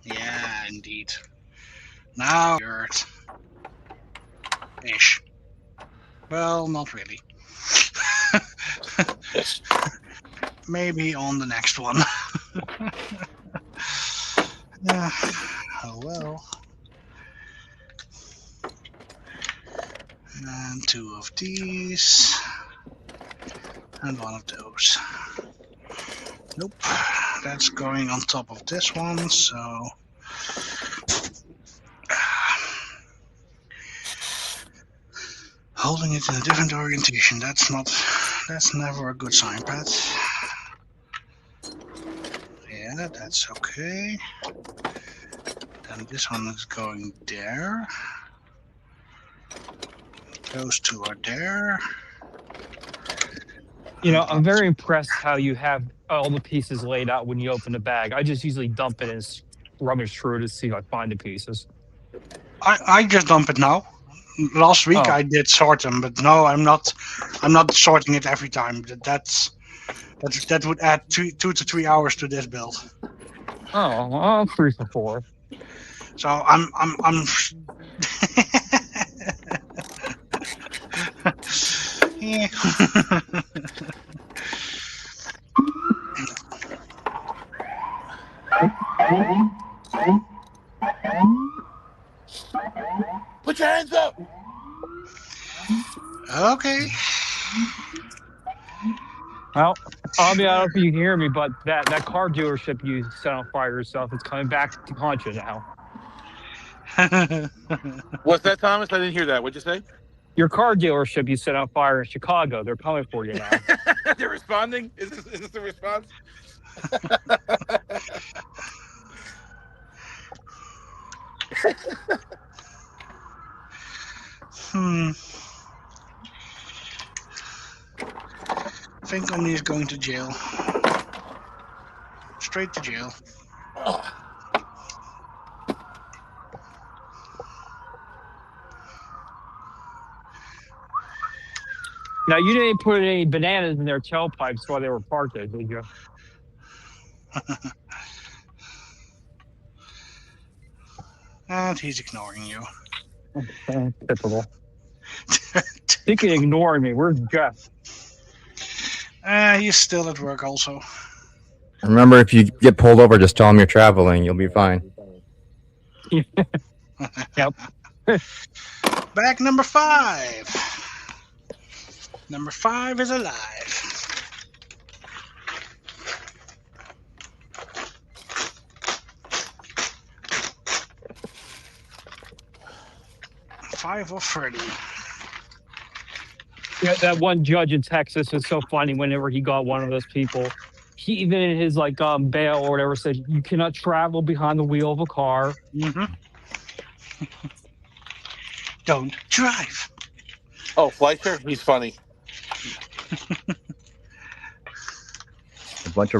Yeah, indeed. Now, ish. Well, not really. Maybe on the next one. Oh well. And two of these. And one of those. Nope. That's going on top of this one, so... Holding it in a different orientation, that's never a good sign, Pat. Yeah, that's okay. Then this one is going there. Those two are there. I'm very impressed how you have all the pieces laid out when you open the bag. I just usually dump it and rummage through to see if I find the pieces. I just dump it now. Last week I did sort them, but no, I'm not sorting it every time. That would add 2 to 3 hours to this build. Oh, well, 3 for 4. So I'm yeah. Put your hands up. Okay. Well, I'll be out if you hear me, but that car dealership you set on fire yourself is coming back to haunt you now. What's that, Thomas? I didn't hear that. What'd you say? Your car dealership you set on fire in Chicago, they're coming for you now. They're responding? Is this the response? I think Onni is going to jail. Straight to jail. Now, you didn't put any bananas in their tailpipes while they were parked there, did you? And he's ignoring you. Typical. He can ignore me. Where's Jeff? He's still at work also. Remember, if you get pulled over, just tell them you're traveling. You'll be fine. Yep. Bag number 5. Number 5 is alive. $5 or 30. Yeah, that one judge in Texas is so funny. Whenever he got one of those people, he even in his bail or whatever said, "You cannot travel behind the wheel of a car." Mm-hmm. Don't drive. Oh, Fleischer? He's funny. A bunch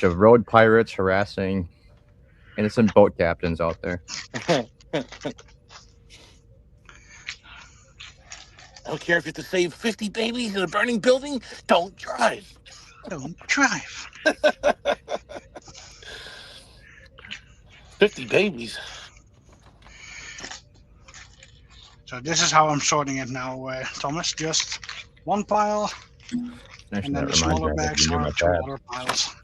of road pirates harassing innocent boat captains out there. I don't care if you have to save 50 babies in a burning building. Don't drive. Don't drive. 50 babies. So this is how I'm sorting it now, Thomas. Just one pile, and then That the reminds smaller me, I gotta bags renew are my 2 tab. other piles.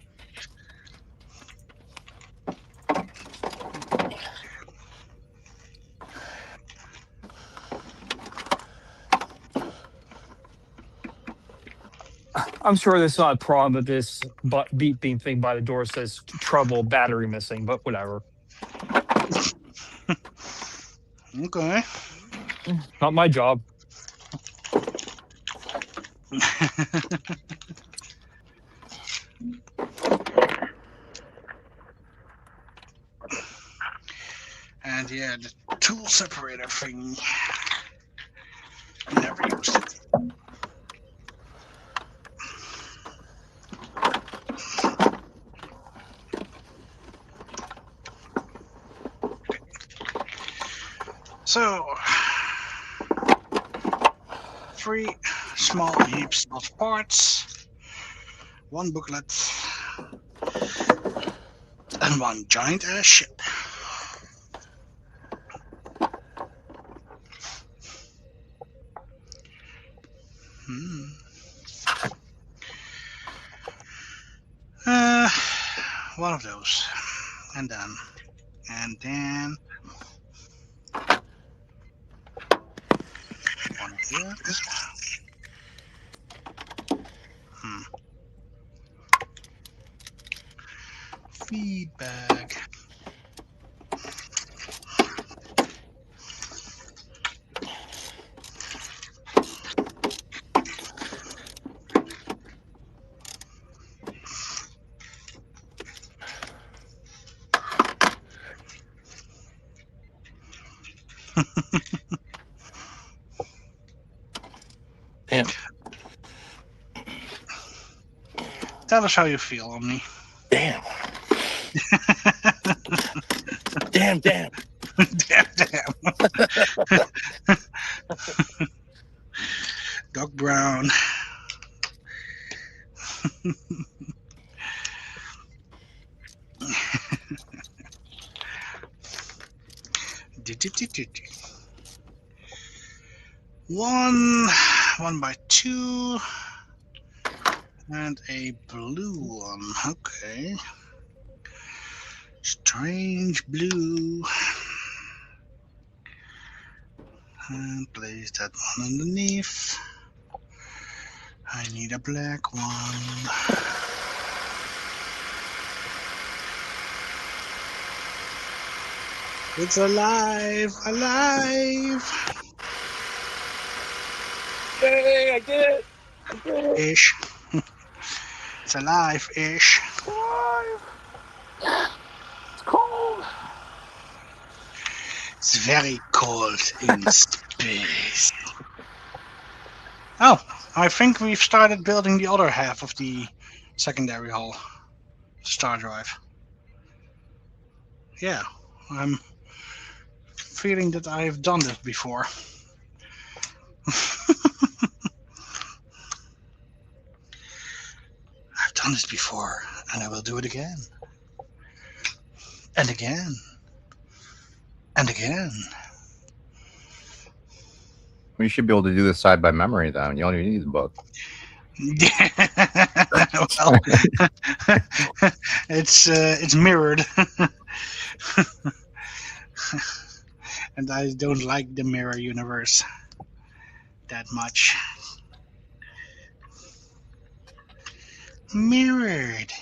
I'm sure there's not a problem with this but beeping thing by the door says trouble, battery missing, but whatever. Okay. Not my job. And yeah, the tool separator thing. Never used it. So, 3 small heaps of parts, 1 booklet, and 1 giant ass ship. One of those, and then one of this. Feedback. Damn. Tell us how you feel, Omni. Damn. Damn. Damn. Doc Brown. One by 2, and a blue one. Okay. Strange blue. And place that one underneath. I need a black one. It's alive! Yay, I did it. Ish. It's alive-ish. It's cold. It's very cold in space. Oh, I think we've started building the other half of the secondary hull. Star drive. Yeah, I'm feeling that I've done this before. I've done this before, and I will do it again. And again. And again. We should be able to do this side by memory, though. You don't even need the book. Well, it's mirrored. And I don't like the mirror universe that much. Mirrored.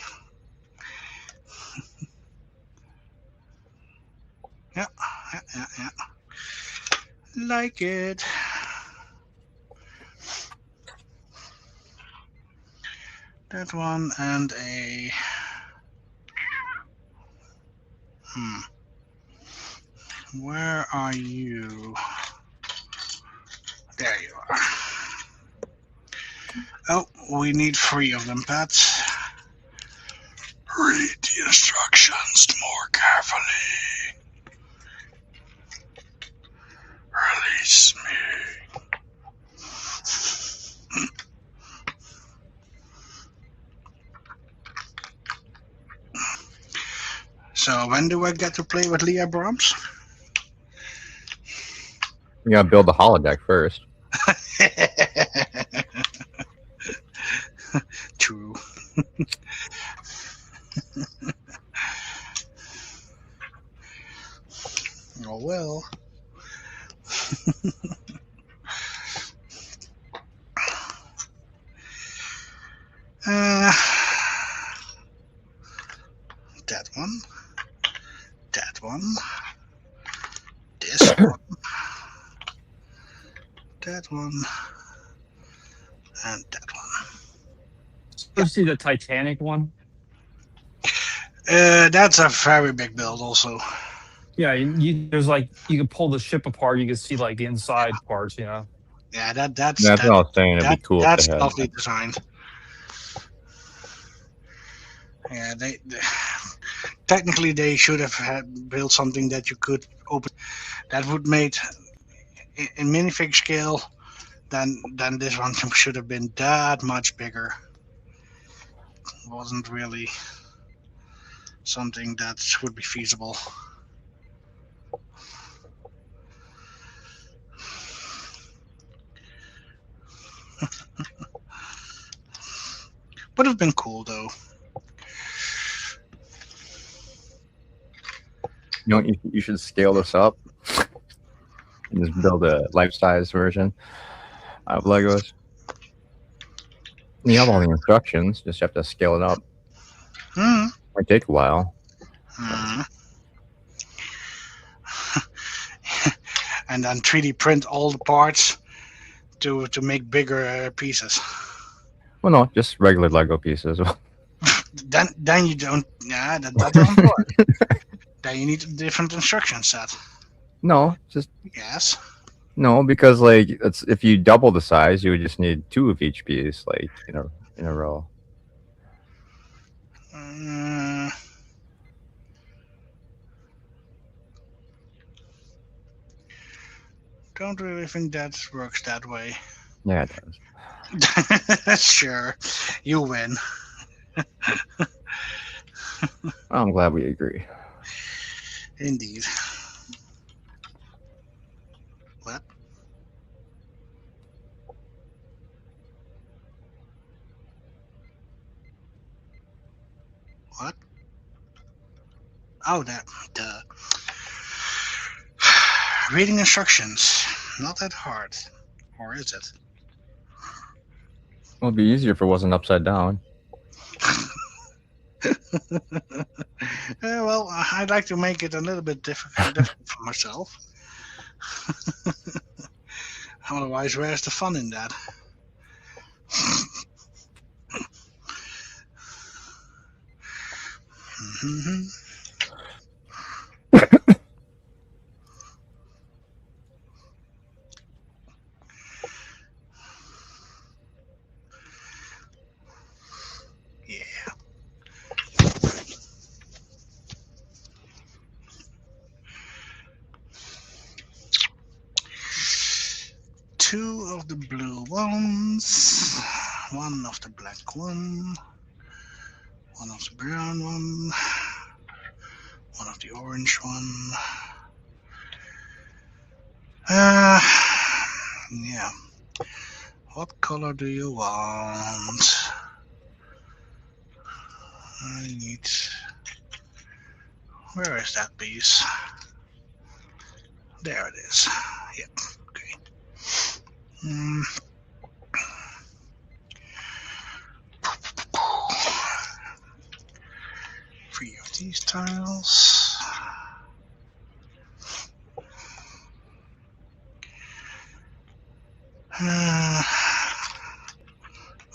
Yeah. Like it. That one and a... Where are you? There you are. Oh, we need 3 of them, Pat. Read the instructions more carefully. Release me. So when do I get to play with Leah Brahms? You gotta build the holodeck first. True. Oh well. uh, that one. That one. This one. That one. And that one. You see the Titanic one? That's a very big build also. Yeah, there's like you can pull the ship apart. You can see like the inside parts. You know. Yeah, That's what I was saying. It'd be cool if that's they had. lovely designed. Yeah, they technically they should have built something that you could open. That would made in minifig scale. Then this one should have been that much bigger. Wasn't really something that would be feasible. Would have been cool though. You know, you should scale this up and just build a life-size version of Legos. You have all the instructions, just have to scale it up. Might take a while. And then 3D print all the parts to make bigger pieces. Well, no, just regular Lego pieces. Then you don't. Yeah, that doesn't work. Then you need a different instruction set. No, just Yes. no, because like it's if you double the size, you would just need 2 of each piece, like in a row. Don't really think that works that way. Yeah, it does. Sure, you win. I'm glad we agree. Indeed. What? What? Oh, that. Duh. Reading instructions. Not that hard. Or is it? Well, it'd be easier if it wasn't upside down. Well, I'd like to make it a little bit difficult for myself. Otherwise, where's the fun in that? Yeah. Two of the blue ones, one of the black one of the brown one of the orange one. Yeah. What color do you want? I need. Where is that piece? There it is. Yep. Okay. 3 of these tiles.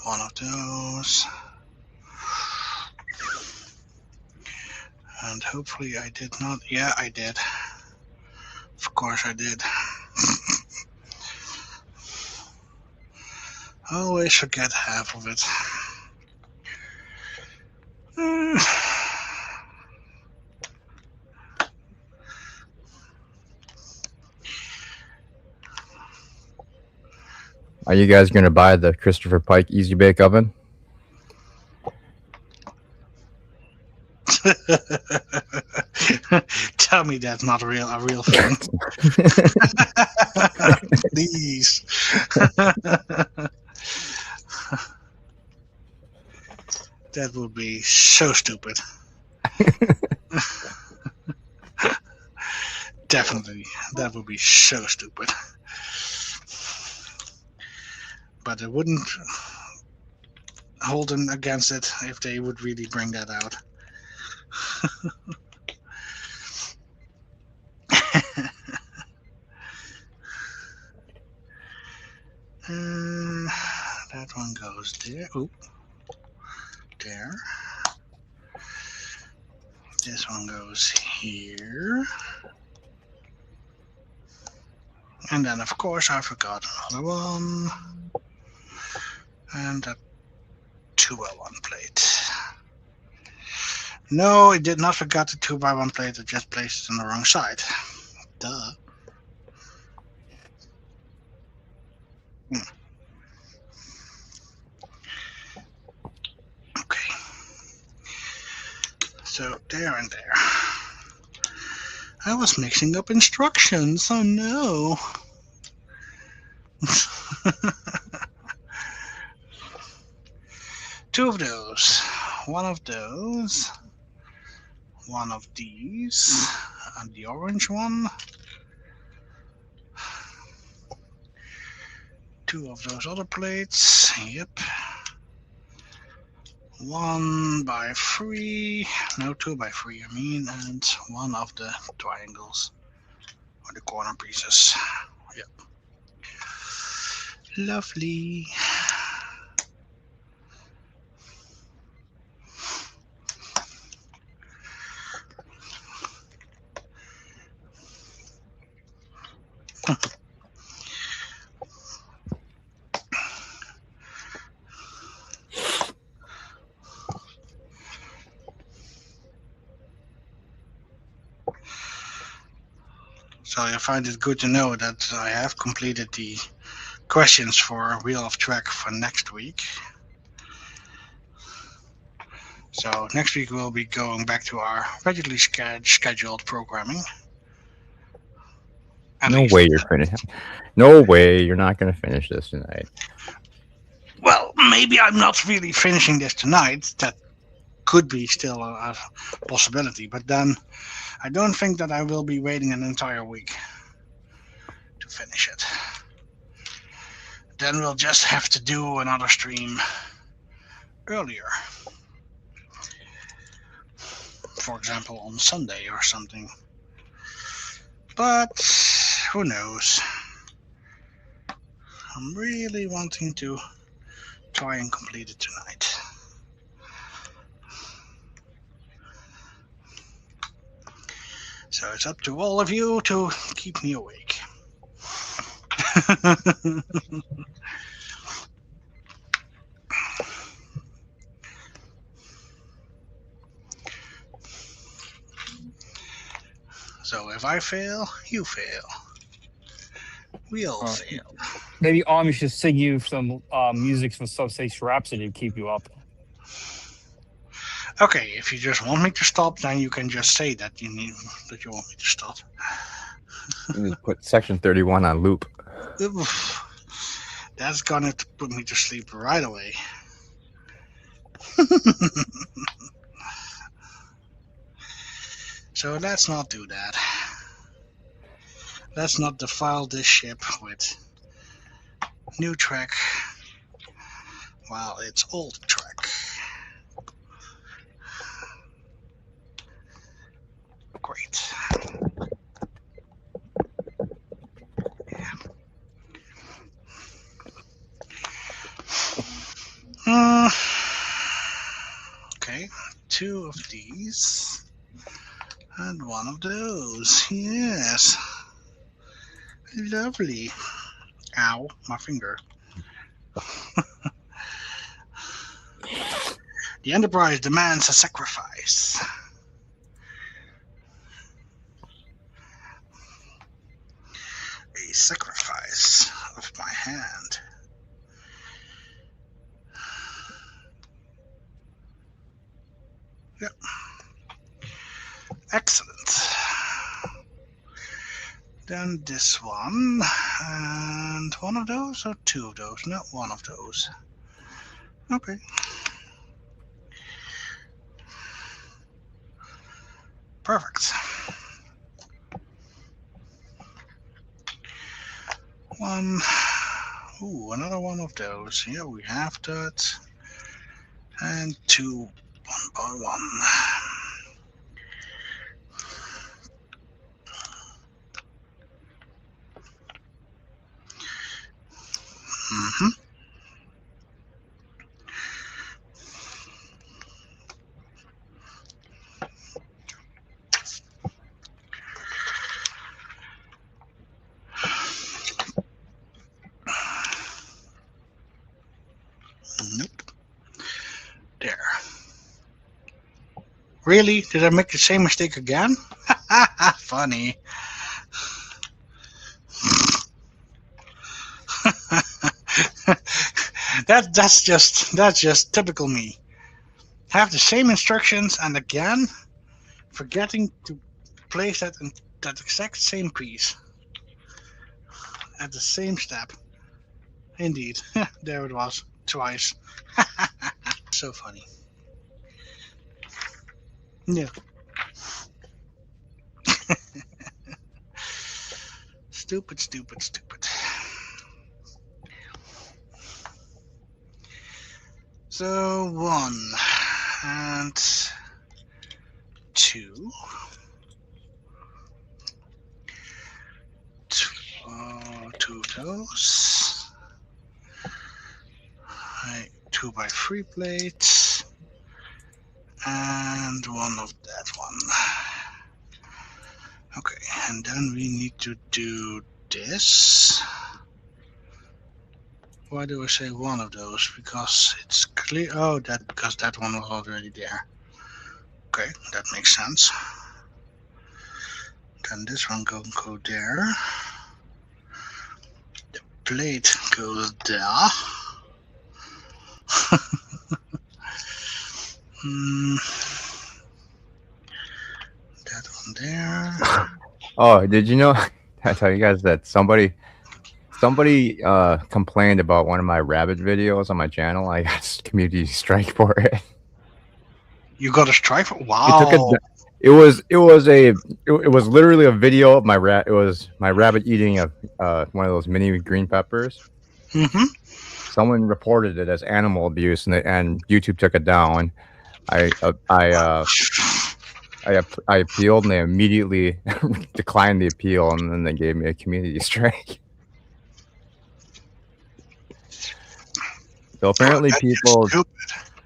One of those. And hopefully I did not. Yeah, I did. Of course I did. Always forget half of it. Are you guys gonna buy the Christopher Pike Easy Bake Oven? Tell me that's not a real thing. Please. That would be so stupid. Definitely. That would be so stupid. But I wouldn't hold them against it if they would really bring that out. That one goes there. Oop. There. This one goes here. And then, of course, I forgot another one. And that 2x1 plate. No, it did not forget the 2x1 plate. It just placed it on the wrong side. Duh. Okay. So, there and there. I was mixing up instructions. Oh no. Two of those. One of those. One of these. And the orange one. Two of those other plates. Yep. 1x3. No, 2x3, I mean. And one of the triangles. Or the corner pieces. Yep. Lovely. So I find it good to know that I have completed the questions for Wheel of Track for next week. So next week we'll be going back to our regularly scheduled programming. At No least. way you're finishing. No way you're not going to finish this tonight. Well, maybe I'm not really finishing this tonight. That could be still a possibility. But then I don't think that I will be waiting an entire week to finish it. Then we'll just have to do another stream earlier. For example, on Sunday or something. But who knows? I'm really wanting to try and complete it tonight. So it's up to all of you to keep me awake. So if I fail, you fail. We all fail. Maybe Army should sing you some music from Substation Rhapsody to keep you up. Okay, if you just want me to stop, then you can just say that you want me to stop. You just put section 31 on loop. Oof. That's gonna put me to sleep right away. So let's not do that. Let's not defile this ship with new track while it's old track. Great. Okay, two of these and one of those. Yes. Lovely. Ow, my finger. The Enterprise demands a sacrifice. A sacrifice of my hand. Yep. Excellent. Then this one, and one of those or two of those? No, one of those. Okay. Perfect. One. Ooh, another one of those. Yeah, we have that. And two, one by one. Mm-hmm. Nope. There. Really? Did I make the same mistake again? Funny. that's just typical me. Have the same instructions and again forgetting to place that in that exact same piece at the same step. Indeed, there it was twice. So funny. Yeah. Stupid. So 1 and 2. Two of those. 2 by 3 plates. And one of that one. Okay, and then we need to do this. Why do I say one of those? Because it's clear. Oh, because that one was already there. Okay, that makes sense. Then this one go there. The plate goes there. That one there. Oh, did you know? I tell you guys that somebody complained about one of my rabbit videos on my channel. I got community strike for it. You got a strike? Wow. It was literally a video of my rat. It was my rabbit eating a one of those mini green peppers. Mm-hmm. Someone reported it as animal abuse, and YouTube took it down. I appealed, and they immediately declined the appeal, and then they gave me a community strike. So apparently, people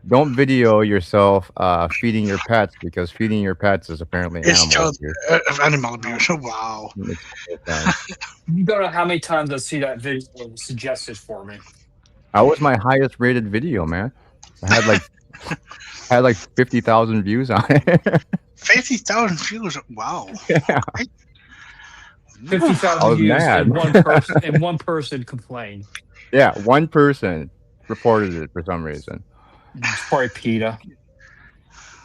don't video yourself feeding your pets, because feeding your pets is apparently animal abuse. Animal abuse. Wow. You don't know how many times I see that video suggested for me. That was my highest rated video, man. I had like 50,000 views on it. 50,000 views. Wow. Yeah. 50,000 views and one person complained. Yeah, one person reported it for some reason. It's probably PETA.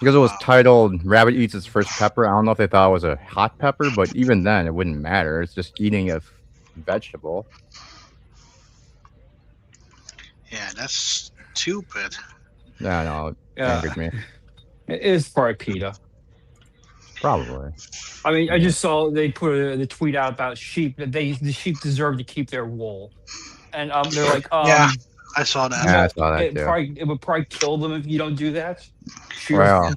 Because it was titled "Rabbit Eats Its First Pepper." I don't know if they thought it was a hot pepper, but even then, it wouldn't matter. It's just eating a vegetable. Yeah, that's stupid. No, it angered me. It is probably PETA. Probably. I mean, I just saw they put the tweet out about sheep that the sheep deserve to keep their wool, and they're like, yeah, I saw that. Yeah, I saw that too. It would probably kill them if you don't do that. Sure. Well,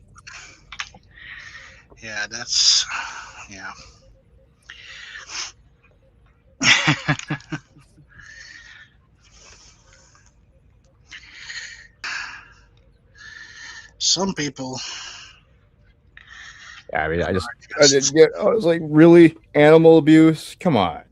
yeah, that's yeah. Some people. Yeah, I mean, I was like, really? Animal abuse? Come on.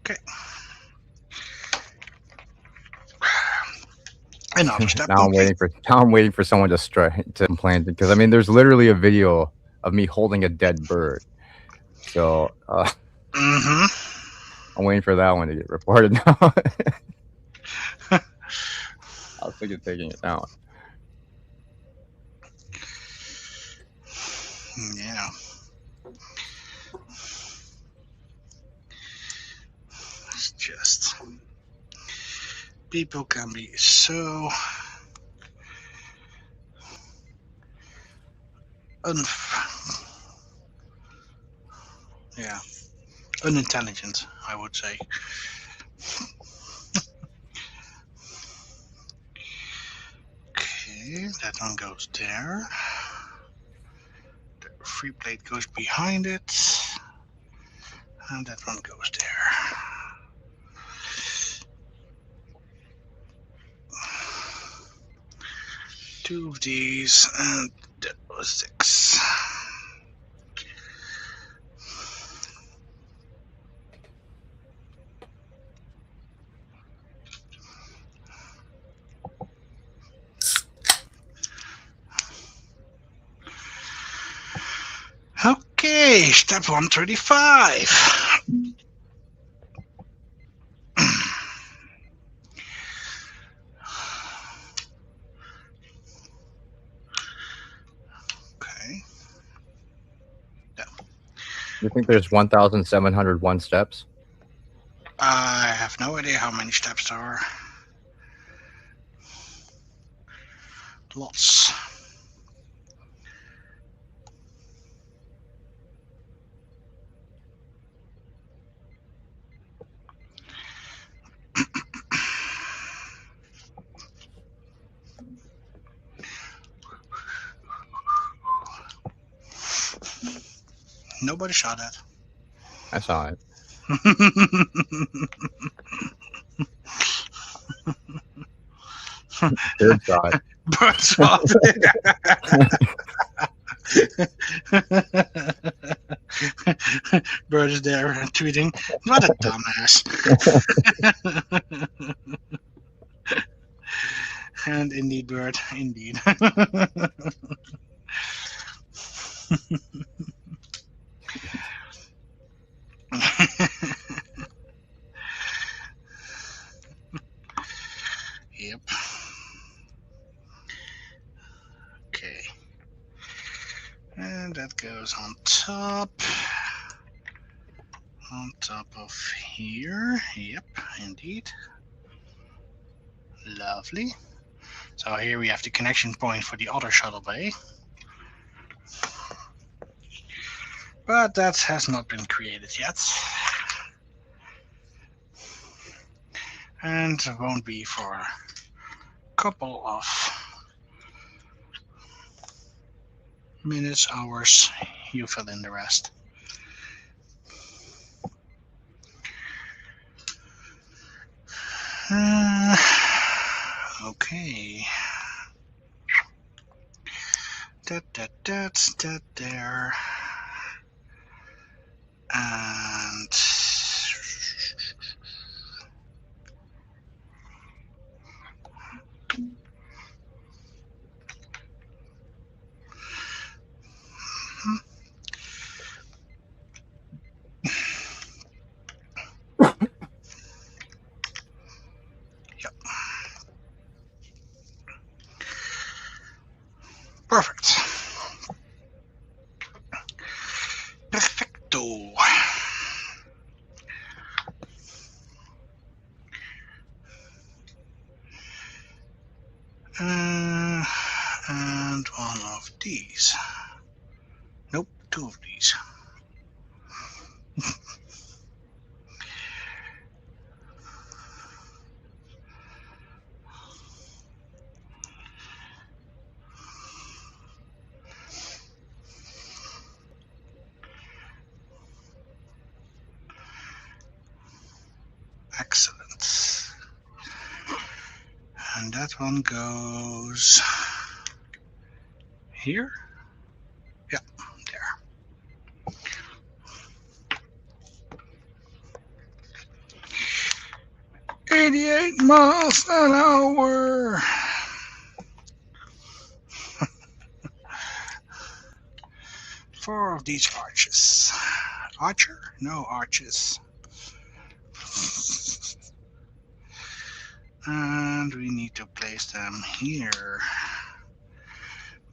Okay. Now I'm waiting for someone to complain, because I mean, there's literally a video of me holding a dead bird. So I'm waiting for that one to get reported now. I was thinking taking it down. Yeah. It's just people can be so yeah, unintelligent, I would say. Okay, that one goes there. The free plate goes behind it. And that one goes there. Two of these, and that was 6. Okay, step 135. Okay. You think there's 1,701 steps? I have no idea how many steps there are. Lots. Nobody saw that. I saw it. Bird saw it. Bird saw it. Bird is there tweeting, "What a dumbass." And indeed, Bird, indeed. Yep. Okay. And that goes on top. On top of here. Yep, indeed. Lovely. So here we have the connection point for the other shuttle bay. But that has not been created yet. And won't be for a couple of minutes, hours. You fill in the rest. Okay. That's that there. And yep. Perfect. Perfecto. And one of these. Nope, 2 of these. Excellent. And that one goes here. Yep, there. 88 miles an hour. Four of these arches. Archer? No, arches. And we need to place them here.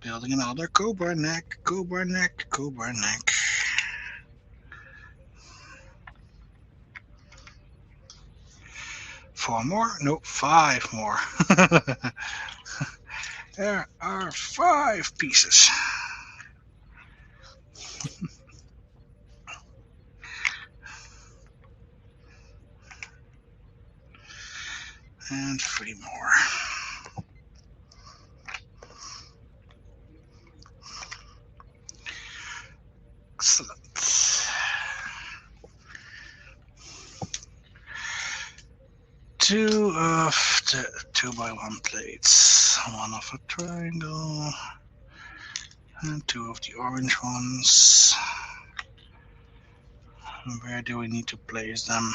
Building another cobra neck, cobra neck, cobra neck. Four more? No, five more. There are 5 pieces. And 3 more. Excellent. 2 of the 2x1 plates. 1 of a triangle. And 2 of the orange ones. Where do we need to place them?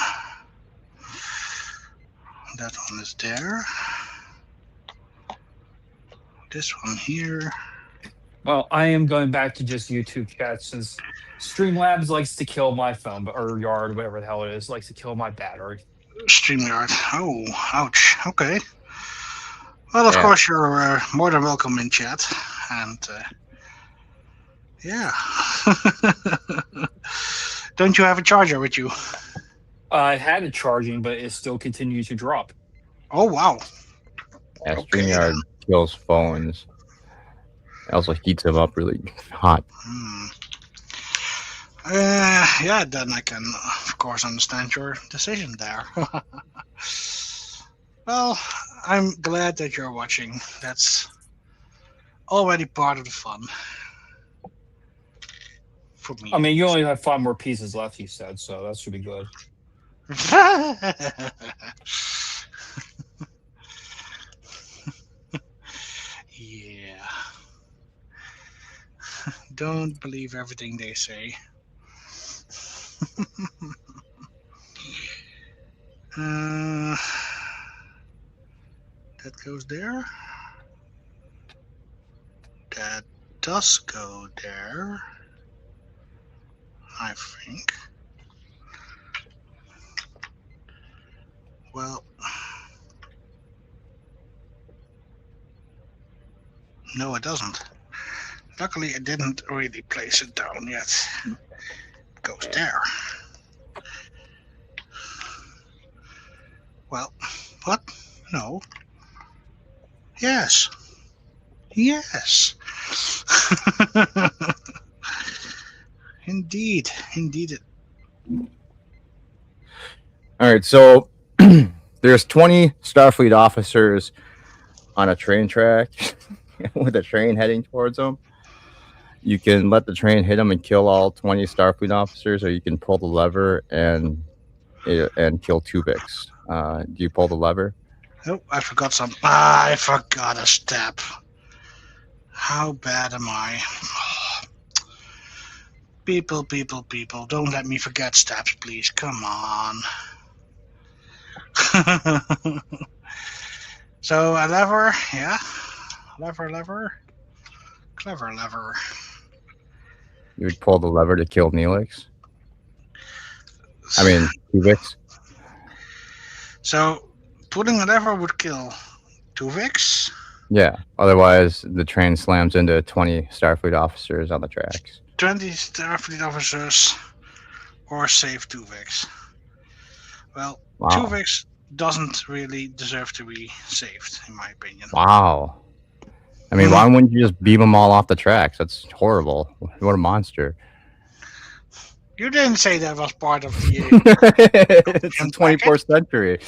That one is there. This one here. Well, I am going back to just YouTube chat since Streamlabs likes to kill my phone, or Yard, whatever the hell it is, likes to kill my battery. StreamYard. Oh, ouch. Okay. Well, of Yeah. course, you're more than welcome in chat. And, yeah. Don't you have a charger with you? I had it charging, but it still continued to drop. Oh, wow. Yeah, Okay, StreamYard kills phones. It also heats them up really hot. Yeah, then I can, of course, understand your decision there. Well, I'm glad that you're watching. That's already part of the fun. For me. I mean, you only have 5 more pieces left, you said, so that should be good. Yeah. Don't believe everything they say. That goes there. That does go there, I think. Well, no, it doesn't. Luckily, I didn't really place it down yet. It goes there. Well, what? No. Yes. Yes. Indeed. Indeed. All right, so there's 20 Starfleet officers on a train track with a train heading towards them. You can let the train hit them and kill all 20 Starfleet officers, or you can pull the lever and kill Tuvix. Do you pull the lever? Oh, I forgot some. I forgot a step. How bad am I? People, don't let me forget steps, please. Come on. So a lever, yeah. Lever. Clever lever. You would pull the lever to kill Neelix? I mean, Tuvix? So pulling a lever would kill Tuvix. Yeah. Otherwise, the train slams into 20 Starfleet officers on the tracks. 20 Starfleet officers or save Tuvix. Well, Wow. Tuvix doesn't really deserve to be saved, in my opinion. Wow. I mean, why wouldn't you just beam them all off the tracks? That's horrible. What a monster. You didn't say that was part of the. It's the 24th century.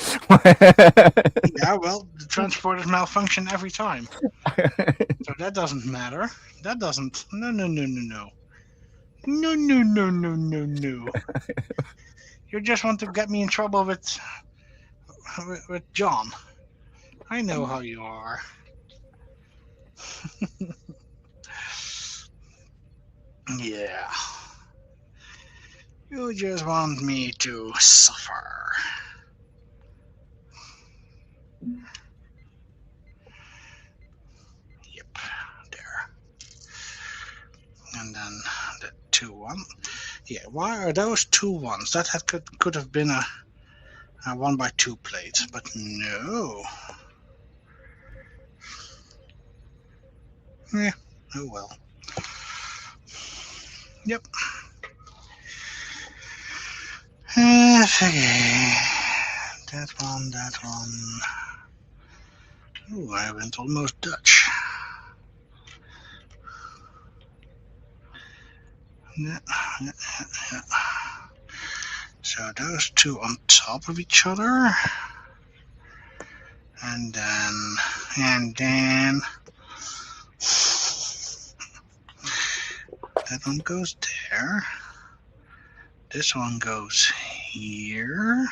Yeah, well, the transporters malfunction every time. So that doesn't matter. That doesn't. No. No. You just want to get me in trouble with John. I know how you are. Yeah. You just want me to suffer. Yep, there. And then the 2-1. Yeah, why are those 2 1s? That could have been a A 1x2 plate, but no. Yeah, oh well. Yep. Okay. That one, that one. Oh, I went almost Dutch. Yeah, yeah, yeah. So those two on top of each other. And then that one goes there. This one goes here.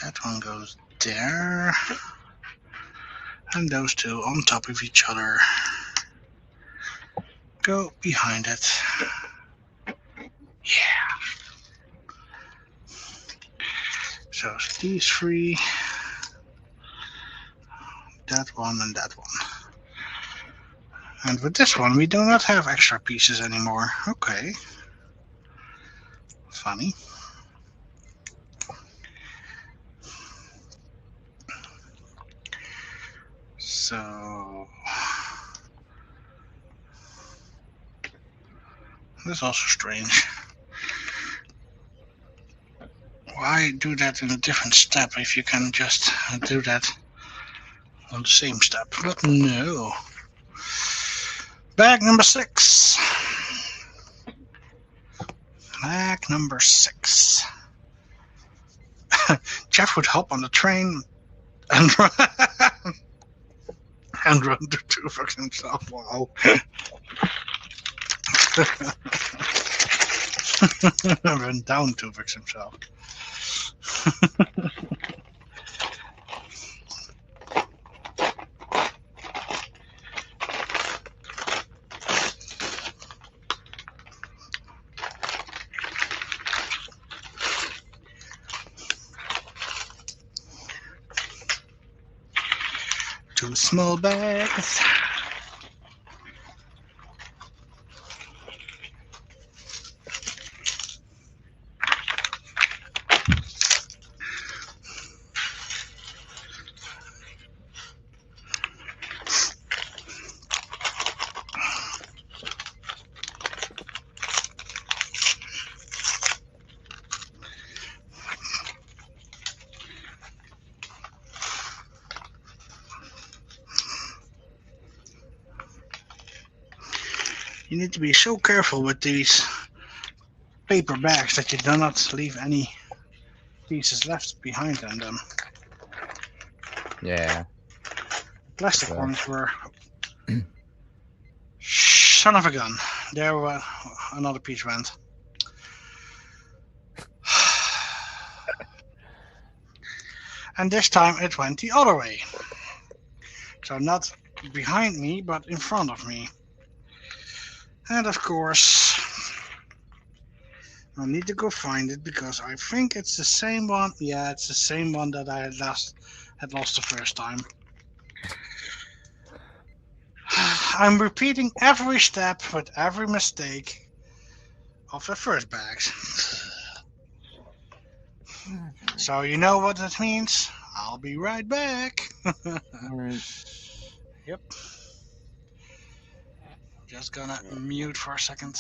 That one goes there. And those two on top of each other go behind it. Yeah. So these three, that one and that one. And with this one, we do not have extra pieces anymore. Okay. Funny. So this is also strange. Why do that in a different step if you can just do that on the same step? But no. Bag number 6. Bag number 6. Jeff would hop on the train and run, and run to Tuvok himself. Wow. Run down Tuvok himself. Two small bags. You need to be so careful with these paper bags that you do not leave any pieces left behind in them. Yeah. Plastic So- ones were son of a gun. There another piece went. And this time it went the other way. So not behind me, but in front of me. And of course, I need to go find it because I think it's the same one. Yeah, it's the same one that I had lost the first time. I'm repeating every step with every mistake of the first bags. So you know what that means? I'll be right back. All right. Yep. Just gonna mute for a second.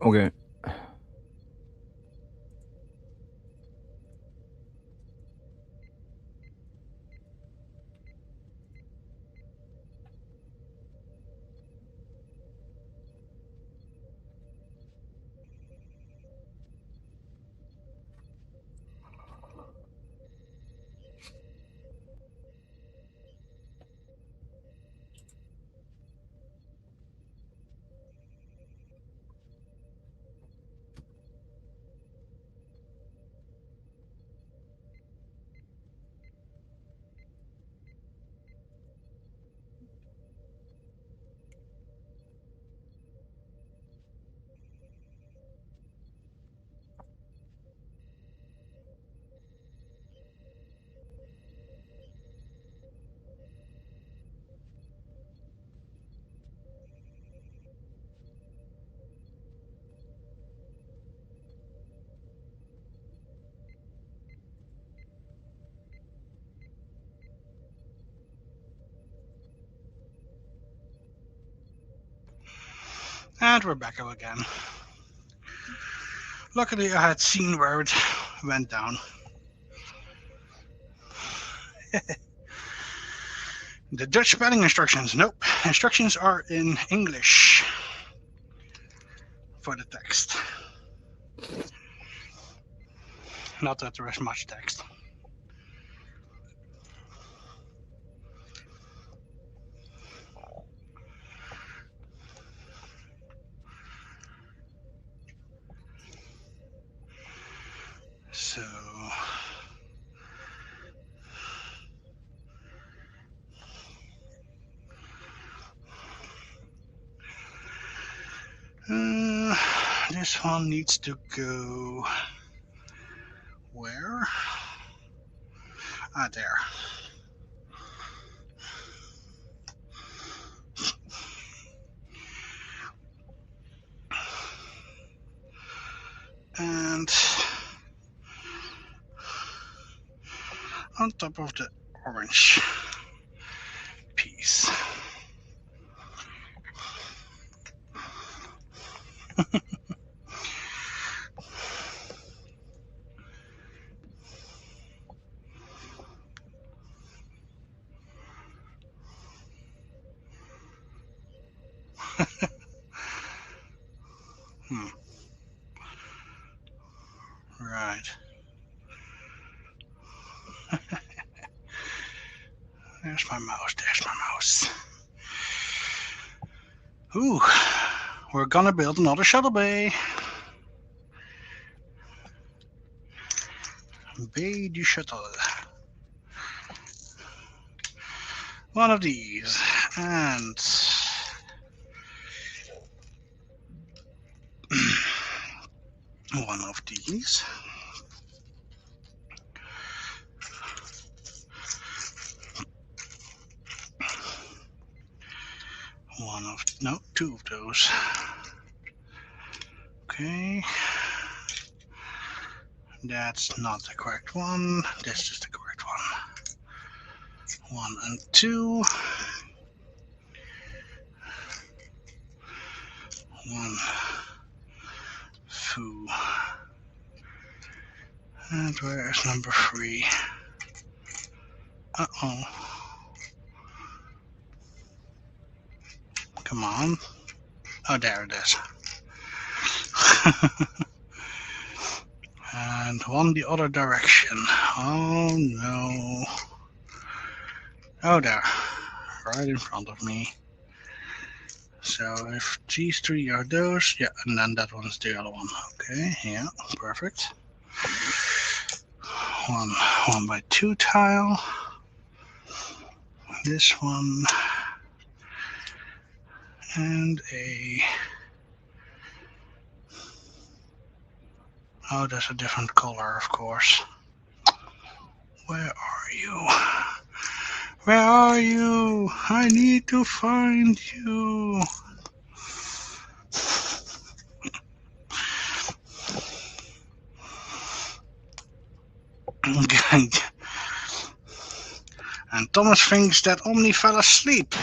Okay. And we're back up again. Luckily, I had seen where it went down. The Dutch spelling instructions. Nope. Instructions are in English for the text. Not that there is much text. So this one needs to go where? Ah, there. And on top of the orange piece. Right. There's my mouse. There's my mouse. Ooh, we're gonna build another shuttle bay. Bay du shuttle. One of these. And one of these. Two of those. Okay. That's not the correct one. This is the correct one. 1 and 2. 1, 2. And where is number 3? Uh-oh. Come on. Oh, there it is. And one the other direction. Oh no. Oh, there. Right in front of me. So if these 3 are those, yeah, and then that one's the other one. Okay, yeah, perfect. One by 2 tile. This one. And a... Oh, that's a different color, of course. Where are you? Where are you? I need to find you. And Thomas thinks that Omni fell asleep.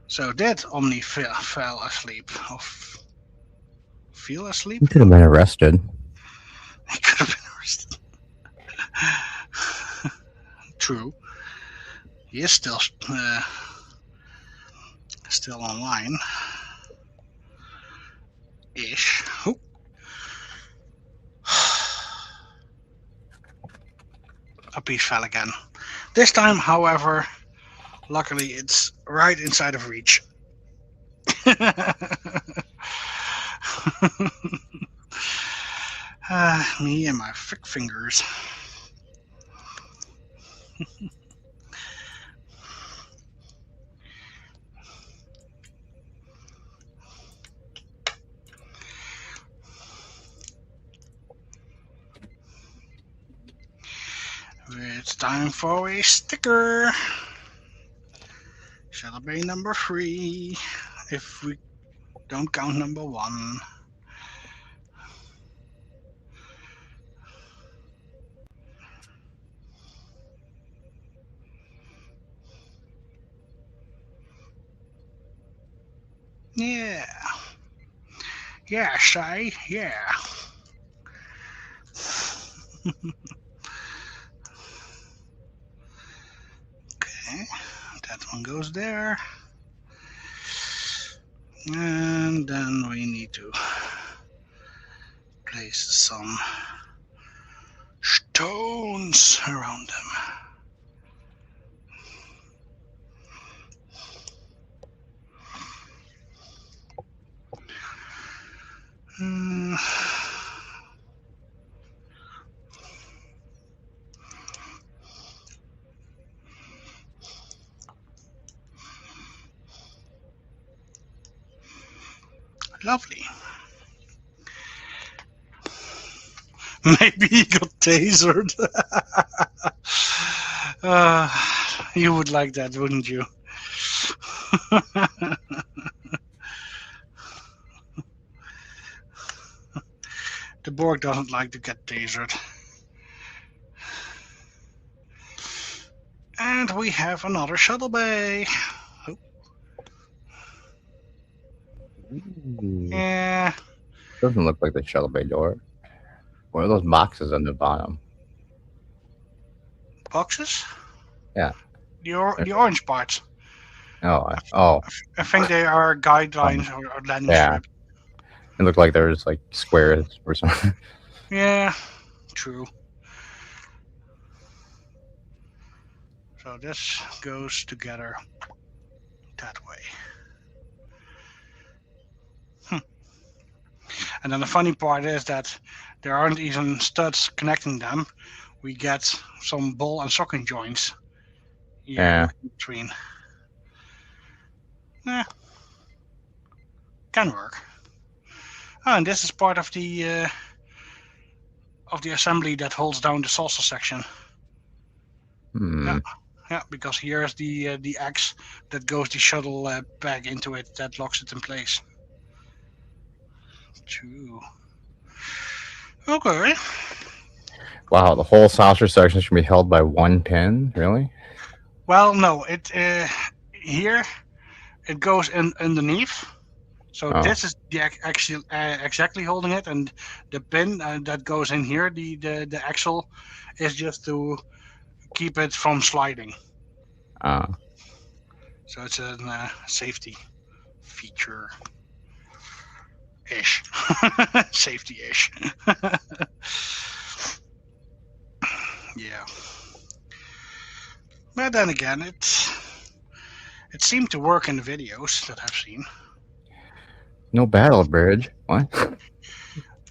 So did Omni fell asleep? Or feel asleep? He could have been arrested. He could have been arrested. True. He is still online. Ish. Oh. A piece fell again. This time, however, luckily it's right inside of reach. Me and my thick fingers. It's time for a sticker. Shall it be number 3? If we don't count number 1. Yeah. Yeah, Shy. Yeah. Okay, that one goes there. And then we need to place some stones around them. Lovely. Maybe he got tasered. You would like that, wouldn't you? The Borg doesn't like to get tasered. And we have another shuttle bay. Ooh, Yeah, doesn't look like the shuttle bay door. One of those boxes on the bottom. boxes? Yeah. The orange parts. Oh, I think they are guidelines or landing yeah. strip. It looked like there was like squares or something. Yeah, true. So this goes together that way. And then the funny part is that there aren't even studs connecting them. We get some ball and socket joints here Yeah. in between. Can work. Oh, and this is part of the assembly that holds down the saucer section. Hmm. Yeah, because here's the X that goes the shuttle back into it that locks it in place. True. Okay. Wow, the whole saucer section should be held by one pin. Really? Well, no, it here it goes in underneath. So Oh. this is the actual exactly holding it, and the pin that goes in here, the axle, is just to keep it from sliding. So it's a safety feature ish, safety ish. Yeah. But then again, it seemed to work in the videos that I've seen. No battle bridge. What?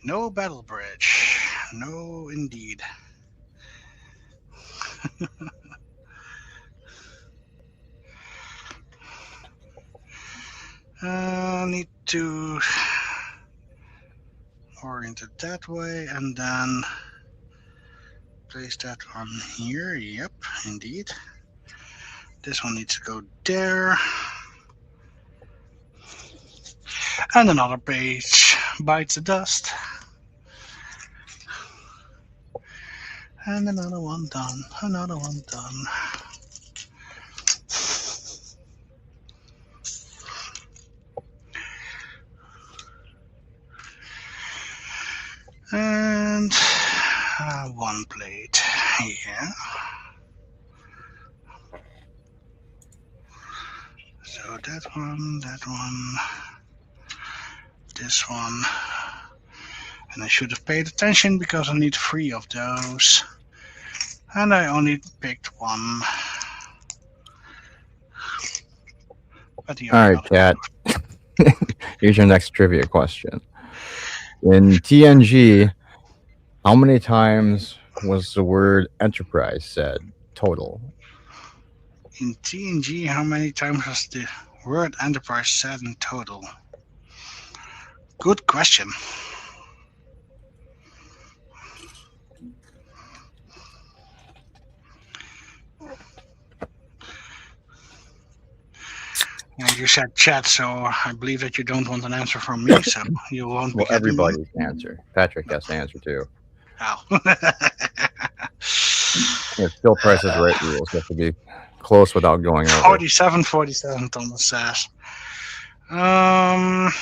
No battle bridge. No, indeed. Need to orient it that way and then place that one here. Yep, indeed. This one needs to go there. And another page bites the dust. And another one done. Another one done. And one plate here. So that one, this one. And I should have paid attention because I need 3 of those. And I only picked one. But All right, chat. Here's your next trivia question. In TNG, how many times was the word enterprise said total? In TNG, how many times was the word enterprise said in total? Good question. And you said chat, so I believe that you don't want an answer from me, so you won't be Well, getting one. everybody's answer. Patrick has to answer too. Oh. It's still Price is Right rules. You have to be close without going over. 47, Thomas says. Um,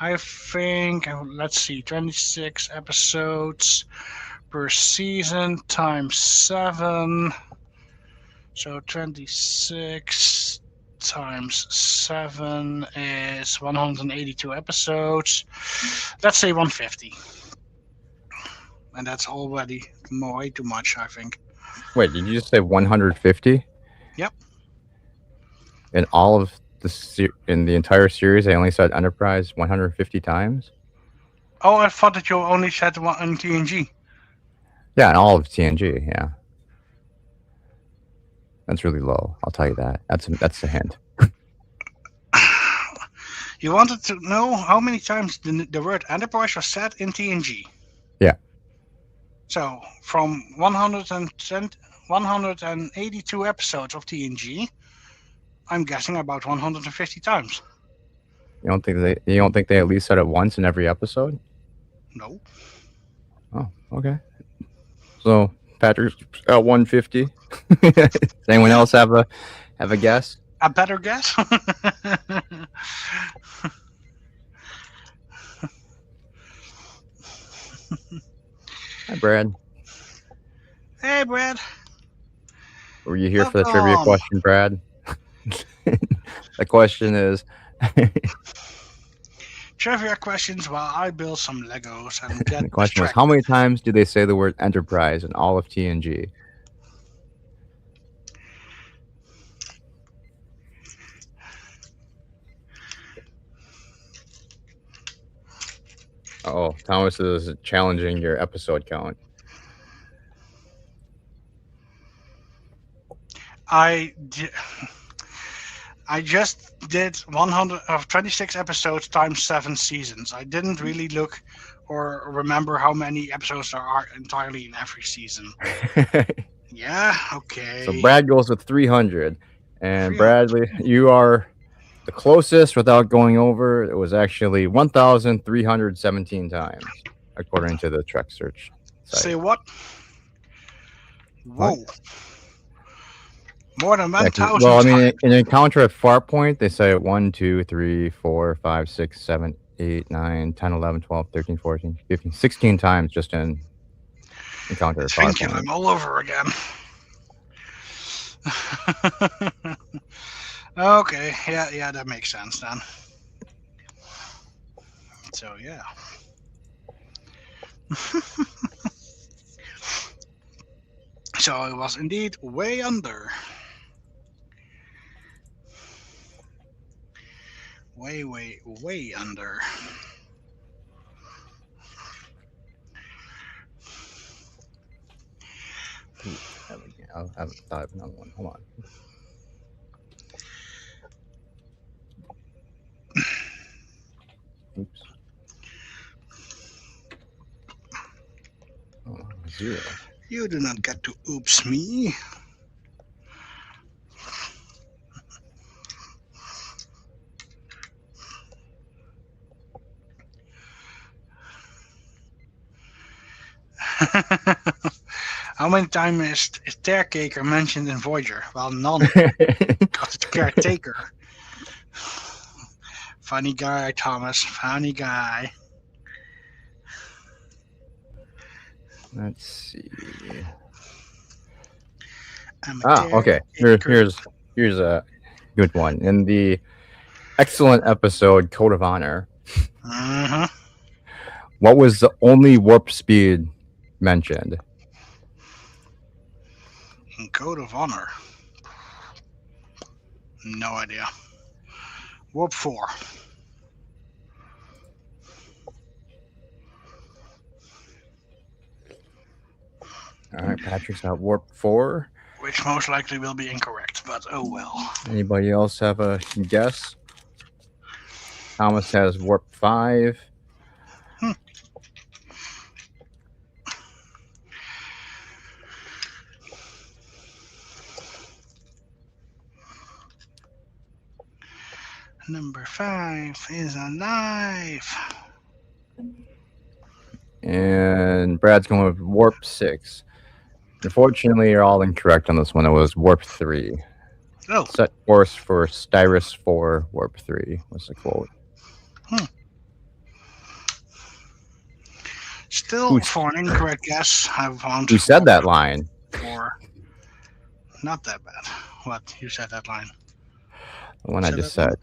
I think let's see, 26 episodes per season times 7. So 26 times 7 is 182 episodes. Let's say 150. And that's already way too much, I think. Wait, did you just say 150? Yep. In all of in the entire series, they only said Enterprise 150 times. Oh, I thought that you only said one on TNG. Yeah, in all of TNG. Yeah, that's really low. I'll tell you that. That's a hint. You wanted to know how many times the word Enterprise was said in TNG. Yeah. So, from 182 episodes of TNG, I'm guessing about 150 times. You don't think they at least said it once in every episode? No. Oh, okay. So Patrick's at 150. Does anyone else have a guess? A better guess? Hi, Brad. Hey, Brad. Were you here for the trivia Welcome. question, Brad? The question is Trivia questions while I build some Legos and get the question was distracted. how many times do they say the word Enterprise in all of TNG? Oh, Thomas is challenging your episode count. I just did 126 episodes times 7 seasons. I didn't really look or remember how many episodes there are entirely in every season. Yeah, okay. So Brad goes with 300. And 300. Bradley, you are the closest without going over. It was actually 1,317 times, according to the Trek Search site. Say what? Whoa. What? More than 1,000 well, I mean, times. in Encounter at Farpoint, they say 1, 2, 3, 4, 5, 6, 7, 8, 9, 10, 11, 12, 13, 14, 15, 16 times just in Encounter at Thank you. Farpoint. I'm all over again. Okay, yeah, that makes sense then. So yeah. So it was indeed way under. Way under. I'll have thought of another one. Hold on. Oops. Oh, 0. You do not get to oops me. How many times is caretaker mentioned in Voyager? Well, none. Because it's caretaker. Funny guy, Thomas. Funny guy. Let's see. I'm a Okay. caretaker. Here's a good one. In the excellent episode Code of Honor, Uh-huh. what was the only warp speed mentioned? In Code of Honor. No idea. Warp 4. All right, Patrick's at warp 4. Which most likely will be incorrect, but oh well. Anybody else have a guess? Thomas has warp 5. Number 5 is alive. And Brad's going with warp 6. Unfortunately, you're all incorrect on this one. It was warp 3. Oh, Set course for Styrus 4, Warp 3 was the quote. still Who, for an incorrect guess, I found who said that line? 4. Not that bad. What? You said that line. The one I Said just that said.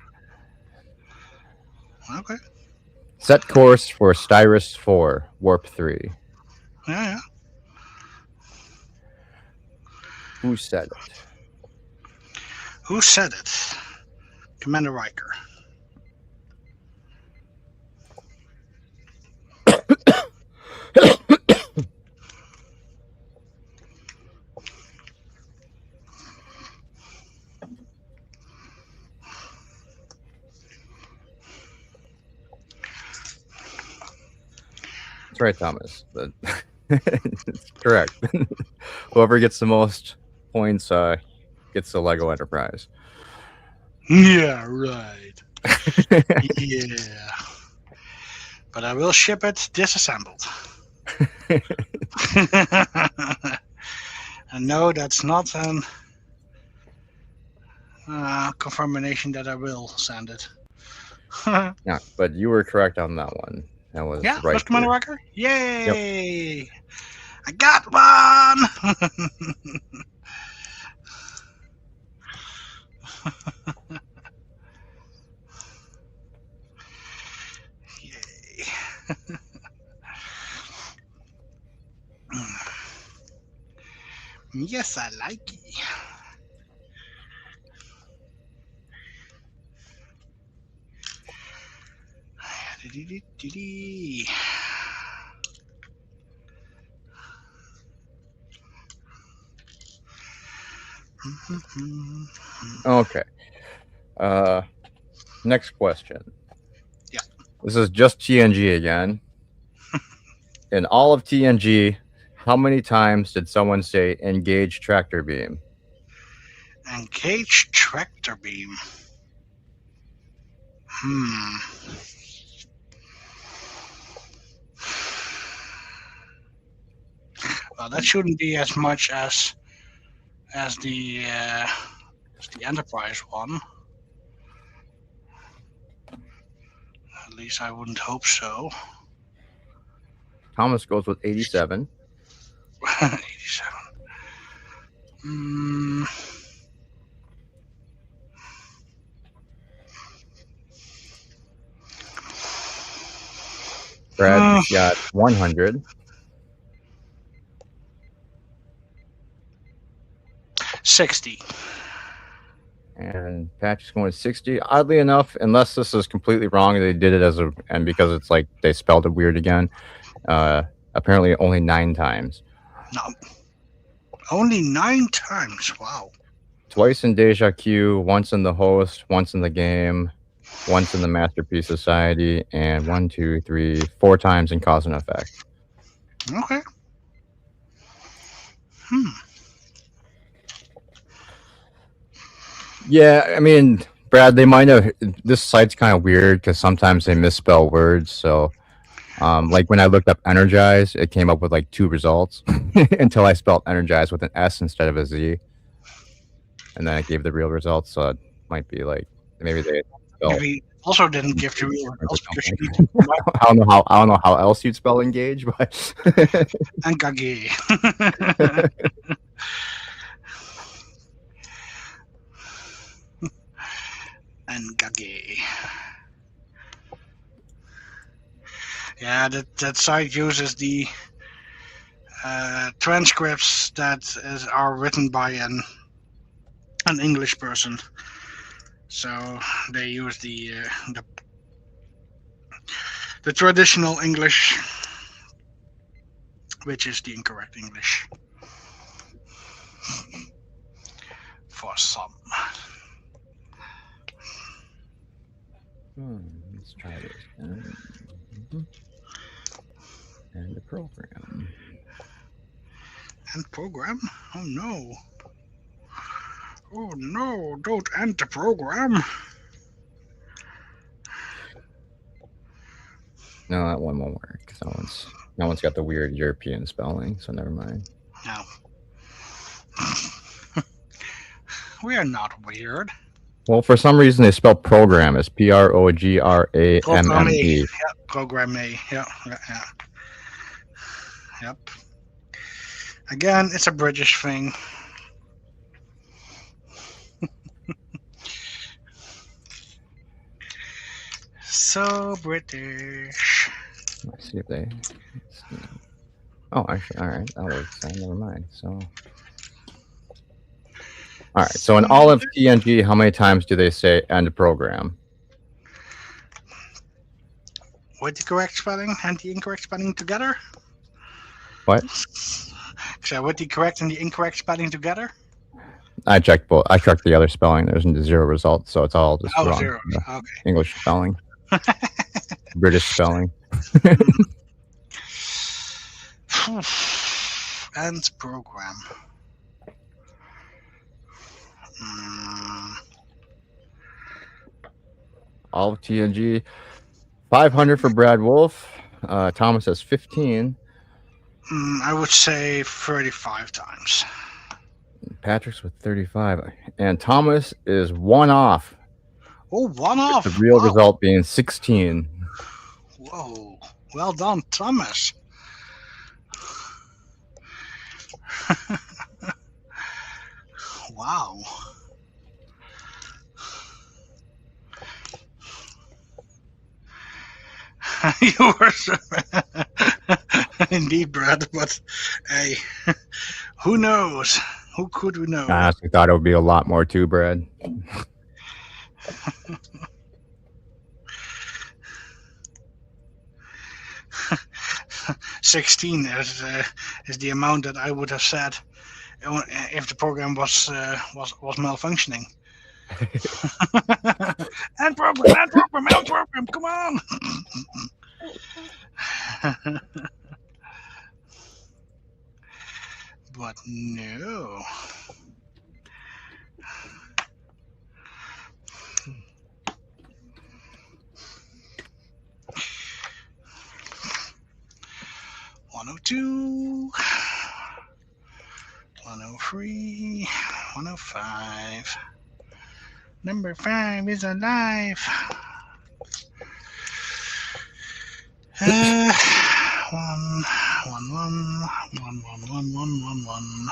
line? Okay. Set course for Styrus 4, Warp 3. Yeah. Who said it? Who said it? Commander Riker. That's right, Thomas. It's correct. Whoever gets the most points gets the Lego Enterprise. Yeah, right. Yeah. But I will ship it disassembled. And no, that's not an confirmation that I will send it. Yeah, but you were correct on that one. That was Yeah, right. was Commander here. Riker? Yay! I got one! Yay. Yes, I like it. Okay. Next question. Yeah. This is just TNG again. In all of TNG, how many times did someone say engage tractor beam? Engage tractor beam. Well, that shouldn't be as much as the Enterprise one. At least I wouldn't hope so. Thomas goes with 87. 87. Brad's got 100. 60. And Patch is going with 60. Oddly enough, unless this is completely wrong, they did it and because it's like they spelled it weird again. Apparently only 9 times. No. Only 9 times. Wow. Twice in Deja Q, once in the host, once in the game, once in the Masterpiece Society, and 1, 2, 3, 4 times in Cause and Effect. Okay. Yeah, I mean, Brad, they might have. This site's kind of weird because sometimes they misspell words. So, like when I looked up energize, it came up with like 2 results until I spelled energize with an S instead of a Z, and then it gave the real results. So it might be like maybe they spelled. Maybe also didn't give the real results because you need to I don't know how else you'd spell engage, but Engage. Engage. Yeah, that site uses the transcripts that are written by an English person. So they use the traditional English, which is the incorrect English for some. Let's try this. And the program. End program? Oh no. Oh no, don't end the program. No, that one won't work. That one's got the weird European spelling, so never mind. No. We are not weird. Well, for some reason they spell program as PROGRAMME. Program A. Yeah, program A. Yeah. Yep. Again, it's a British thing. So British. Let's see if they. Oh, actually, all right, that works. Never mind. So, all right. So in all of TNG, how many times do they say "end program"? With the correct spelling and the incorrect spelling together? What? So with the correct and the incorrect spelling together? I checked both. I checked the other spelling. There's 0 results, so it's all just wrong. 0. Okay. English spelling, British spelling. End program. All of TNG, 500 for Brad Wolf. Thomas has 15. I would say 35 times. Patrick's with 35, and Thomas is 1 off. Oh, 1 off. The real result being 16. Whoa. Well done, Thomas. Wow. You were indeed, Brad, but hey, who knows? Who could we know? I honestly thought it would be a lot more too, Brad. 16 is the amount that I would have said if the program was malfunctioning. And program, come on. But no. $102, $103, $105. Number 5 is alive. 1, 1, 1, 1, 1, 1, 1, 1.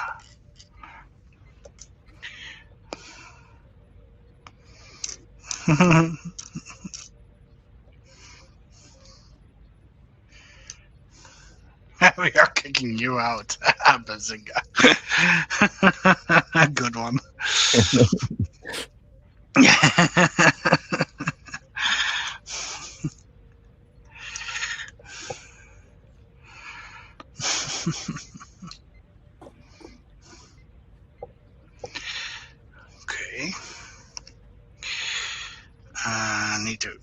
We are kicking you out, Bazinga. Good one. Okay. I need to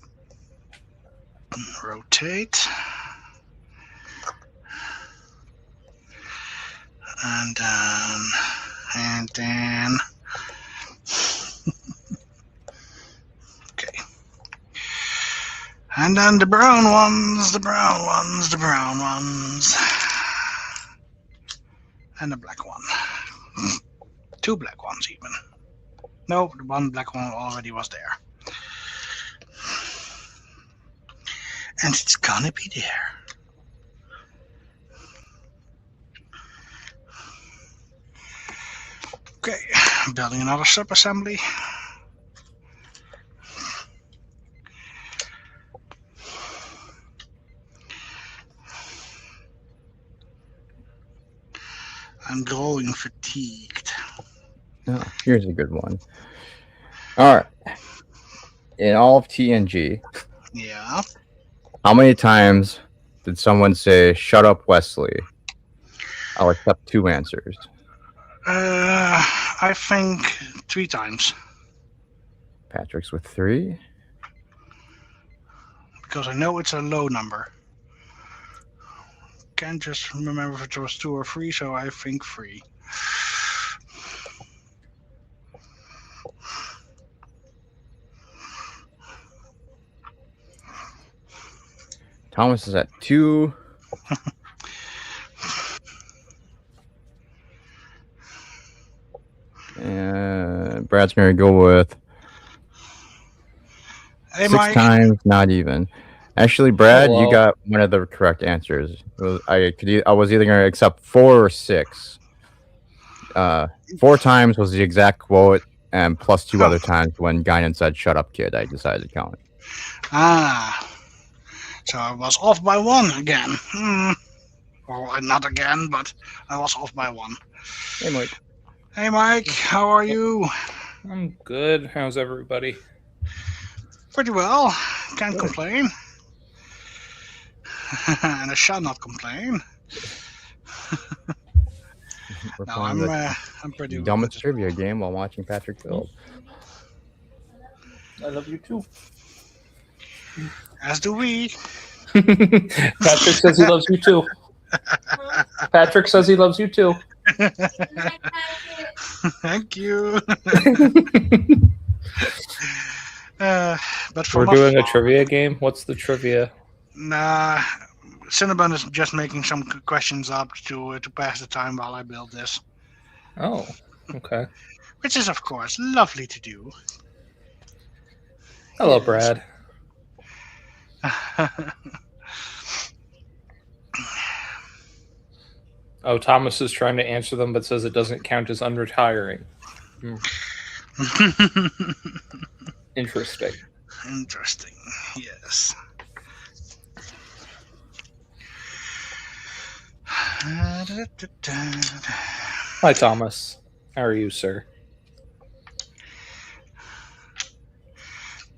rotate. And then, okay. And then the brown ones, and the black one. 2 black ones even. No, the 1 black one already was there. And it's gonna be there. Okay, building another sub-assembly. I'm growing fatigued. Oh, here's a good one. All right. In all of TNG, Yeah. how many times did someone say, "Shut up, Wesley"? I'll accept 2 answers. I think 3 times. Patrick's with 3. Because I know it's a low number. Can't just remember if it was 2 or 3, so I think 3. Thomas is at 2. And Brad's going to go with Hey, 6 Mike. times, not even. Actually, Brad, you Hello. got one of the correct answers. I was either going to accept 4 or 6. 4 times was the exact quote, and plus 2 other times when Guinan said, "Shut up, kid," I decided to count it. Ah. So I was off by 1 again. Well, not again, but I was off by 1. Hey, Mike. Hey, Mike. How are you? I'm good. How's everybody? Pretty well. Can't complain. And I shall not complain. We're No, playing the I'm pretty well. dumbest trivia game while watching Patrick build. I love you too. As do we. Patrick says he loves you too. Patrick says he loves you too. Thank you. But for We're my doing a part, trivia game. What's the trivia? Nah, Cinnabon is just making some questions up to pass the time while I build this, Oh, okay. which is of course lovely to do. Hello, Yes. Brad. Oh, Thomas is trying to answer them, but says it doesn't count as unretiring. Interesting. Interesting. Yes. Hi, Thomas. How are you, sir?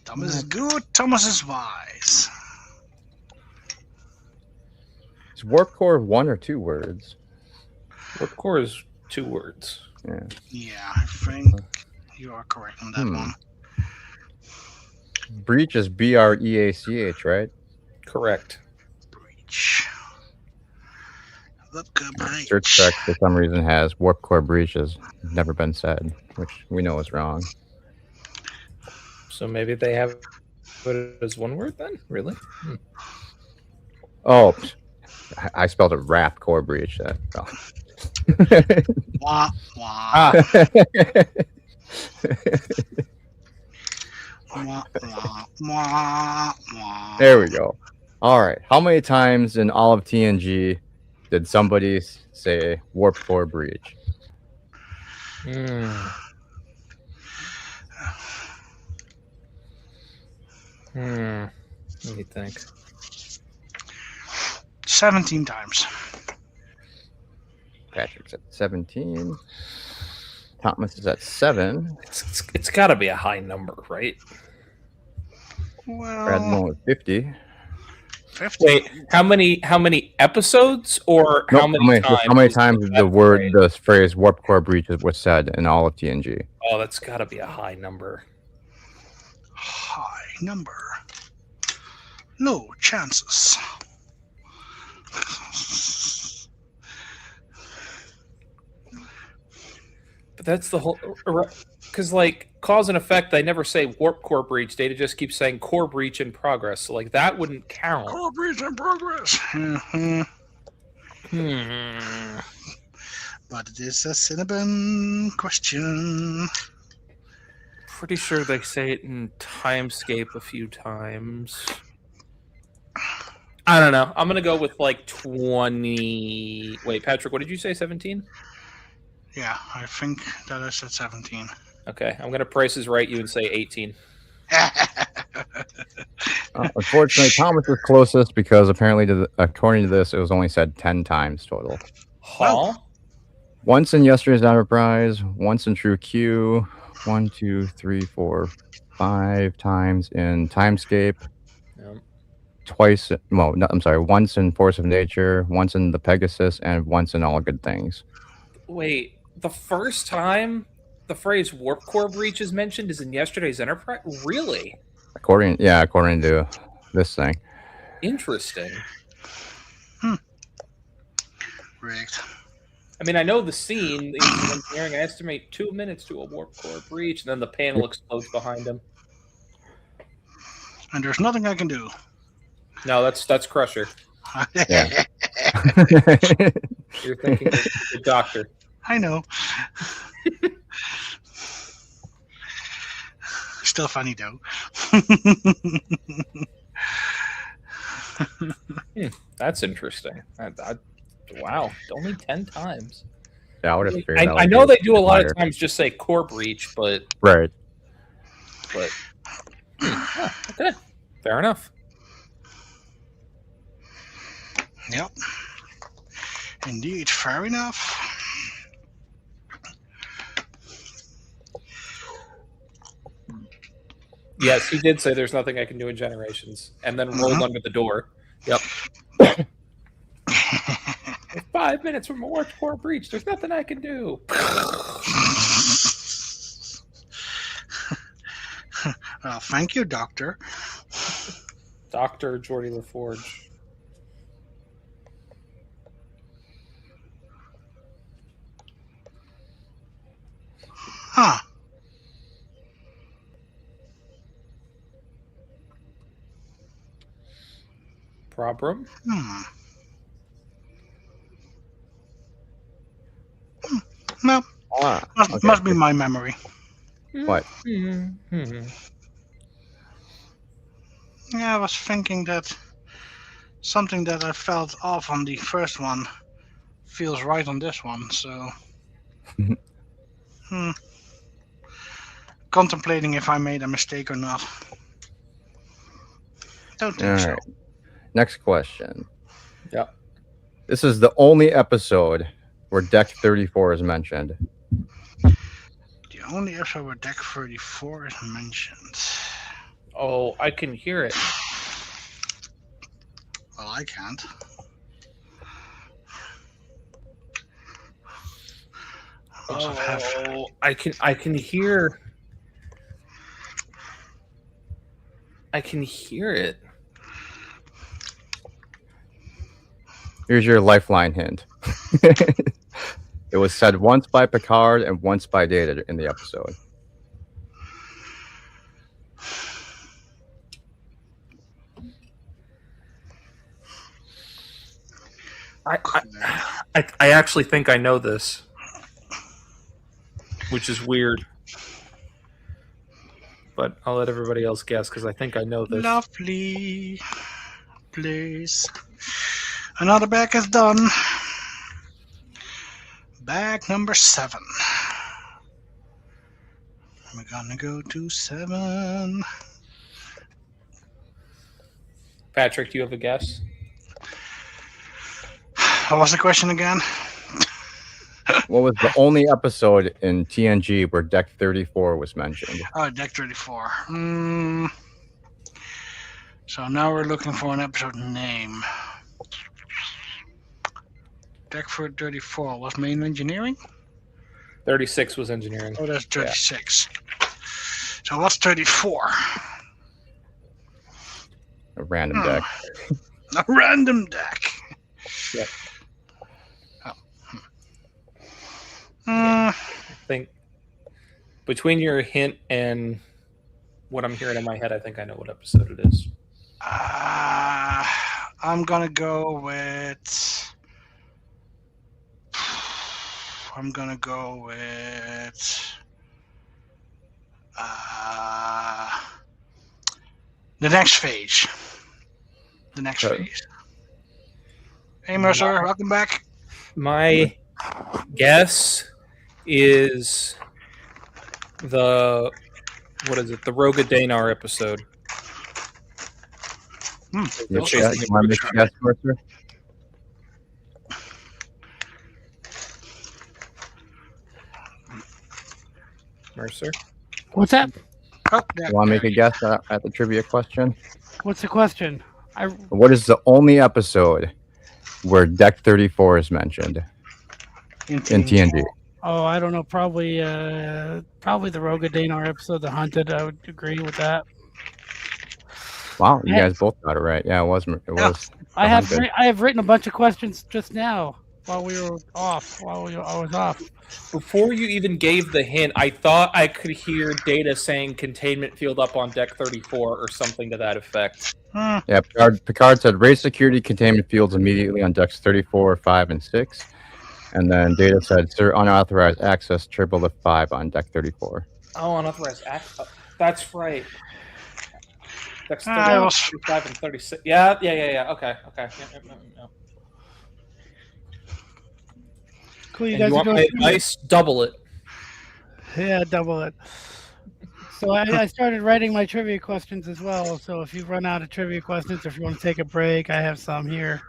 Thomas is good. Thomas is wise. Is warp core 1 or 2 words? What core is 2 words? Yeah. Yeah, I think you are correct on that one. Breach is BREACH, right? Correct. Breach. Search Trek for some reason has warp core breach has never been said, which we know is wrong. So maybe they have it as 1 word then? Really? Oh, I spelled it wrap core breach. Oh. Wah, wah, Ah, wah, wah, wah, wah. There we go. All right. How many times in all of TNG did somebody say warp core breach? Let me think. 17 times. Patrick's at 17. Thomas is at 7. It's got to be a high number, right? Brad Well, Moore with 50. 50. Wait, how many episodes or Nope, how many times? How many times was did that the phrase warp core breach was said in all of TNG? Oh, that's got to be a high number. High number. Low chances. But that's the whole, because like cause and effect, they never say warp core breach. They just keep saying core breach in progress. So like that wouldn't count. Core breach in progress. Mhm. But it is a Cinnabon question. Pretty sure they say it in Timescape a few times. I don't know. I'm gonna go with like 20. Wait, Patrick, what did you say? 17? Yeah, I think that is at 17. Okay, I'm gonna Price is Right you and say 18. Unfortunately, Thomas was closest because apparently, according to this, it was only said 10 times total. Huh? Once in Yesterday's Enterprise, once in True Q, 1, 2, 3, 4, 5 times in Timescape, Yep. twice. Well, no, I'm sorry. Once in Force of Nature, once in the Pegasus, and once in All Good Things. Wait, the first time the phrase warp core breach is mentioned is in Yesterday's Enterprise? Really? According to this thing. Interesting. Rigged. I mean, I know the scene. The engineering, I estimate 2 minutes to a warp core breach, and then the panel explodes behind him. And there's nothing I can do. No, that's Crusher. Yeah. You're thinking of the Doctor. I know. Still funny though. That's interesting. Wow, only 10 times. Yeah, I would have figured. that I would know be they do a lot higher. of times just say core breach, but Right. Okay, fair enough. Yep. Indeed, fair enough. Yes, he did say there's nothing I can do in Generations, and then rolled under the door. Yep. 5 minutes from a core breach. There's nothing I can do. Well, thank you, Doctor. Dr. Jordy LaForge. Huh. Problem? No, Ah, must be my memory. What? Mm-hmm. Yeah, I was thinking that something that I felt off on the first one feels right on this one, so... Contemplating if I made a mistake or not. Don't think so. Alright. Next question. Yeah. This is the only episode where Deck 34 is mentioned. The only episode where Deck 34 is mentioned. Oh, I can hear it. Well, I can't. Oh, I can hear. I can hear it. Here's your lifeline hint. It was said once by Picard and once by Data in the episode. I actually think I know this, which is weird. But I'll let everybody else guess because I think I know this. Lovely. Please. Another bag is done. Bag number 7. We're gonna go to 7. Patrick, do you have a guess? What was the question again? What was the only episode in TNG where Deck 34 was mentioned? Oh, Deck 34. So now we're looking for an episode name. Deck 34 was main engineering? 36 was engineering. Oh, that's 36. So what's 34? A random deck. A random deck. Yep. I I think between your hint and what I'm hearing in my head, I think I know what episode it is. I'm gonna go with. The next phase. The next phase. Hey Mercer, welcome back. My guess is the Roga Danar episode. You want to make a guess, Mercer? Mercer? What's that? Oh, You want to make a guess at the trivia question? What's the question? What is the only episode where Deck 34 is mentioned in TNG? Oh, I don't know. Probably the Roga Danar episode, The Hunted. I would agree with that. Wow, you guys both got it right. Yeah, it was. I have written a bunch of questions just now while we were off. I was off. Before you even gave the hint, I thought I could hear Data saying containment field up on Deck 34 or something to that effect. Yeah, Picard said raise security containment fields immediately on decks 34, 5, and 6. And then Data said, sir, unauthorized access triple to 5 on deck 34. Oh, unauthorized access. That's right. That's I 30, was 35 and 36. Yeah. Okay. Yeah. Cool. You And guys you are want doing my trivia. advice? Double it. Yeah, double it. So I started writing my trivia questions as well. So if you run out of trivia questions, if you want to take a break, I have some here.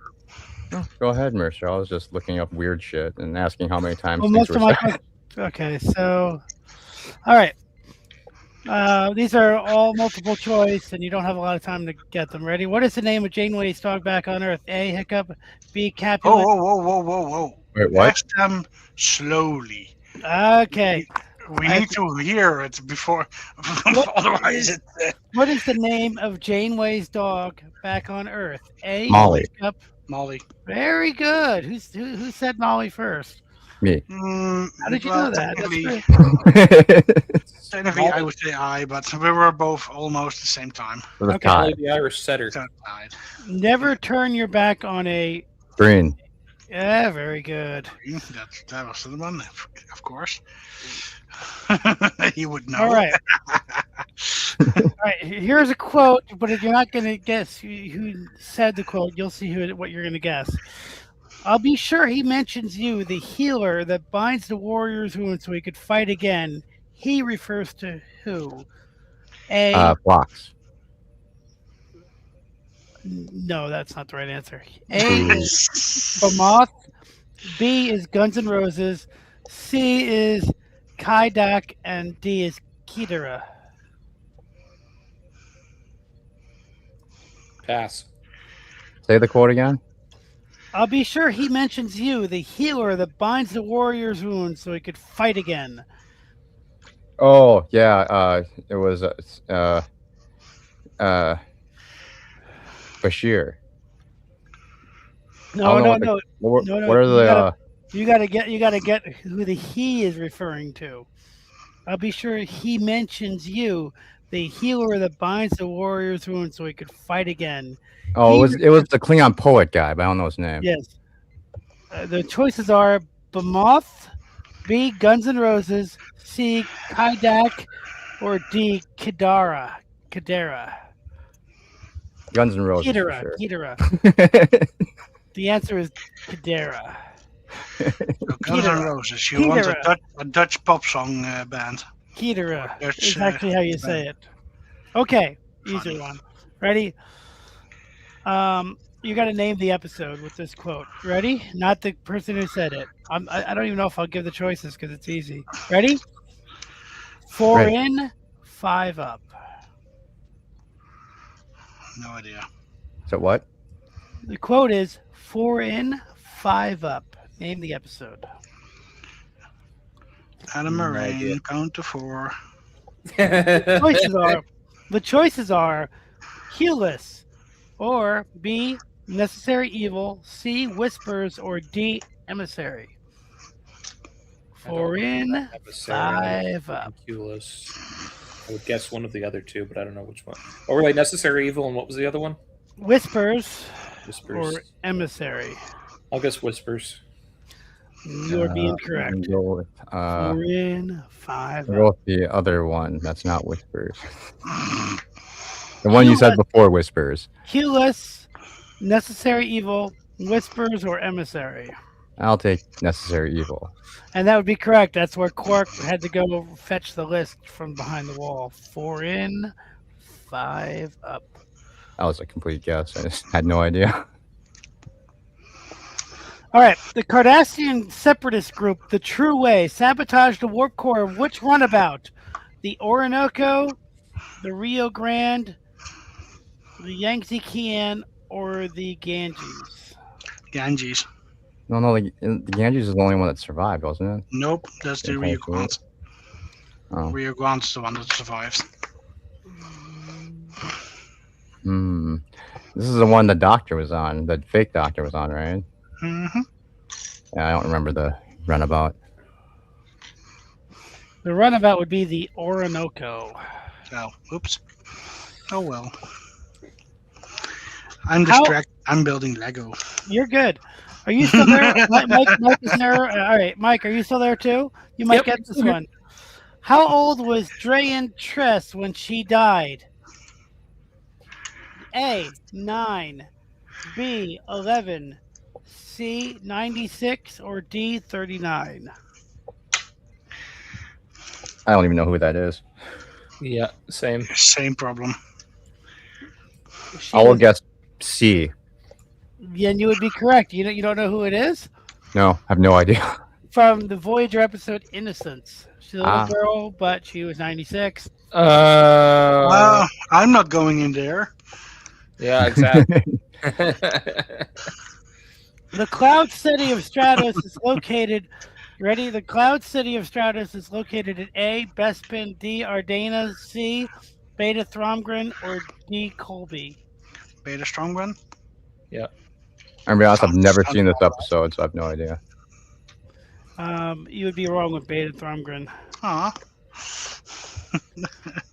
Oh, go ahead, Mercer. I was just looking up weird shit and asking how many times Well, things most were of my said. questions. Okay, so all right. These are all multiple choice, and you don't have a lot of time to get them. Ready? What is the name of Janeway's dog back on Earth? A. Hiccup. B. Capulet. whoa. Wait, what? Ask them slowly. Okay. We need to hear it before, otherwise it. What is the name of Janeway's dog back on Earth? A. Molly. Hiccup. Molly. Very good. Who said Molly first? Me. How did you know that? That's great. Technically, I would say I, but we were both almost the same time. For the Okay. tie. Only the Irish setter. So tied. Never turn your back on a. Green. Yeah, very good. That was the one, of course. You would know. All right. All right. Here's a quote, but if you're not going to guess who said the quote, you'll see what you're going to guess. I'll be sure he mentions you, the healer that binds the warrior's wound so he could fight again. He refers to who? A. Blocks. No, that's not the right answer. A is Bamoth. B is Guns N' Roses. C is Kaidak, and D is Kidara. Pass. Say the quote again. I'll be sure he mentions you, the healer that binds the warrior's wounds so he could fight again. Oh yeah. It was Bashir. No. What No, are the? You gotta get who the he is referring to. I'll be sure he mentions you, the healer that binds the warrior's wounds so he could fight again. Oh, it was the Klingon poet guy, but I don't know his name. Yes. The choices are Bamoth, B. Guns N' Roses, C. Kaidak, or D. Kidara. Guns N' Roses. Kidara. For sure. Kidara. The answer is Kidara. Guns N' Roses. You want a Dutch pop song band. Kidara. Dutch, Is actually how you say it. Okay. Easy one. Ready? You got to name the episode with this quote. Ready? Not the person who said it. I don't even know if I'll give the choices because it's easy. Ready? 4 Ready. in, 5 up. No idea. So what? The quote is 4 in, 5 up. Name the episode. Adam Moraine, count to 4. The choices are Hueless, or B. Necessary Evil, C. Whispers, or D. Emissary. 4 in, 5 up. I would guess one of the other two, but I don't know which one. Oh, really? Necessary Evil, and what was the other one? Whispers, Whispers. or Emissary. I'll guess Whispers. You are being correct. Go with, 4 in, 5 go up. with the other one. That's not Whispers. The one you said before Whispers. Hueless, Necessary Evil, Whispers, or Emissary. I'll take Necessary Evil. And that would be correct. That's where Quark had to go fetch the list from behind the wall. 4 in, 5 up. That was a complete guess. I just had no idea. All right. The Cardassian separatist group, the True Way, sabotaged the warp core of which runabout? The Orinoco, the Rio Grande, the Yangtze Kian, or the Ganges? Ganges. No, the Ganges is the only one that survived, wasn't it? Nope, that's the Rio Grande. Oh. Rio Grande's the one that survives. This is the one the doctor was on. The fake doctor was on, right? Mm-hmm. Yeah, I don't remember the runabout. The runabout would be the Orinoco. Oh, oops. Oh well. I'm distracted. I'm building Lego. You're good. Are you still there? Mike is there. All right, Mike, are you still there too? You might Yep. get this one. How old was Drayan Tress when she died? A. 9. B. 11. C. 96. Or D. 39. I don't even know who that is. Yeah, same. Same problem. She I will was- guess C. Yeah, and you would be correct. You don't know who it is? No, I have no idea. From the Voyager episode Innocence. She's a little Ah. girl, but she was 96. I'm not going in there. Yeah, exactly. The Cloud City of Stratos is located. Ready? The Cloud City of Stratos is located at A. Bespin, D. Ardena, C. Beta Thromgren, or D. Colby. Beta Strong Run. I'm be honest, I've never seen this episode, so I have no idea. You would be wrong with Beta Thromgren. Aw.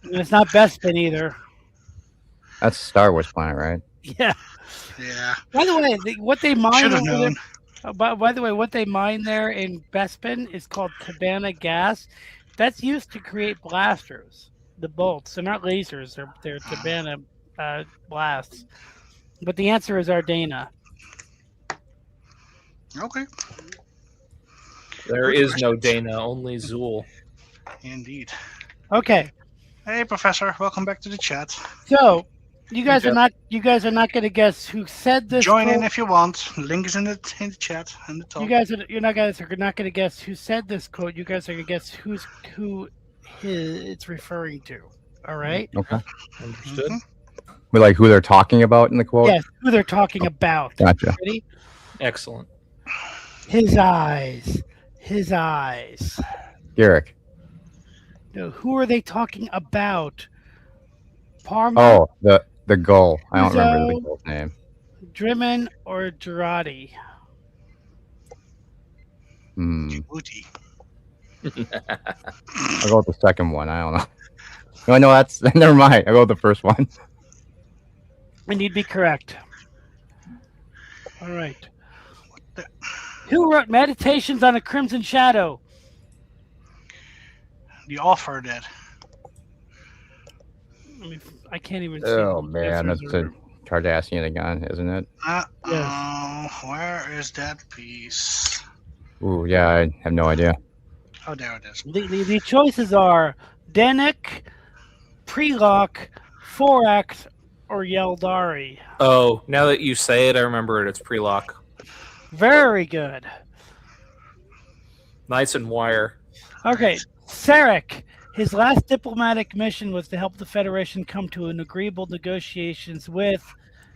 And it's not Bespin either. That's Star Wars planet, right? Yeah. Yeah. By the way, what they mine Should have over known. there, by the way, what they mine there in Bespin is called Cabana gas. That's used to create blasters. The bolts. They're not lasers. They're Cabana blasts. But the answer is Ardena. Okay. There is no Dana, only Zool. Indeed. Okay. Hey, Professor. Welcome back to the chat. So you guys are not going to guess who said this. Join in quote. if you want. Link is in the chat in the top. You're not guys are not going to guess who said this quote. You guys are going to guess who it's referring to. All right. Okay. Understood? We like who they're talking about in the quote? Yes, who they're talking about. Gotcha. Ready? Excellent. His eyes. His eyes. Garrick. No, who are they talking about? Parma, Oh, the goal. I don't remember the Uzo. goal's name. Drimin, or Girardi? Djibouti. I'll go with the second one. I don't know. No, that's never mind. I'll go with the first one. And you'd be correct. All right. the- Who wrote Meditations on a Crimson Shadow? The author did. I can't even see. Oh the man, that's answers a Cardassian again, isn't it? Where is that piece? Ooh, yeah, I have no idea. Oh, there it is. The choices are Denik, Prelock, Forax, or Yeldari. Oh, now that you say it, I remember it. It's pre-lock. Very good. Nice and wire. Okay, Sarek. His last diplomatic mission was to help the Federation come to an agreeable negotiations with.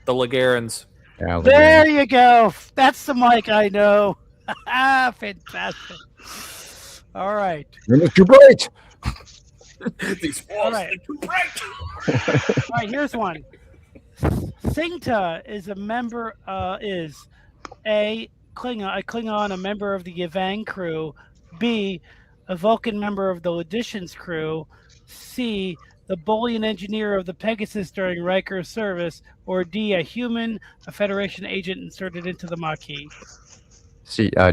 The Lagarans. Yeah, There you go. That's the mic I know. Fantastic. All right. You're too bright. These All right. All right, here's one. Singta is a member, is A, Klingon, a member of the Yavang crew, B, a Vulcan member of the Auditions crew, C, the Boolean engineer of the Pegasus during Riker's service, or D, a human, a Federation agent inserted into the Maquis.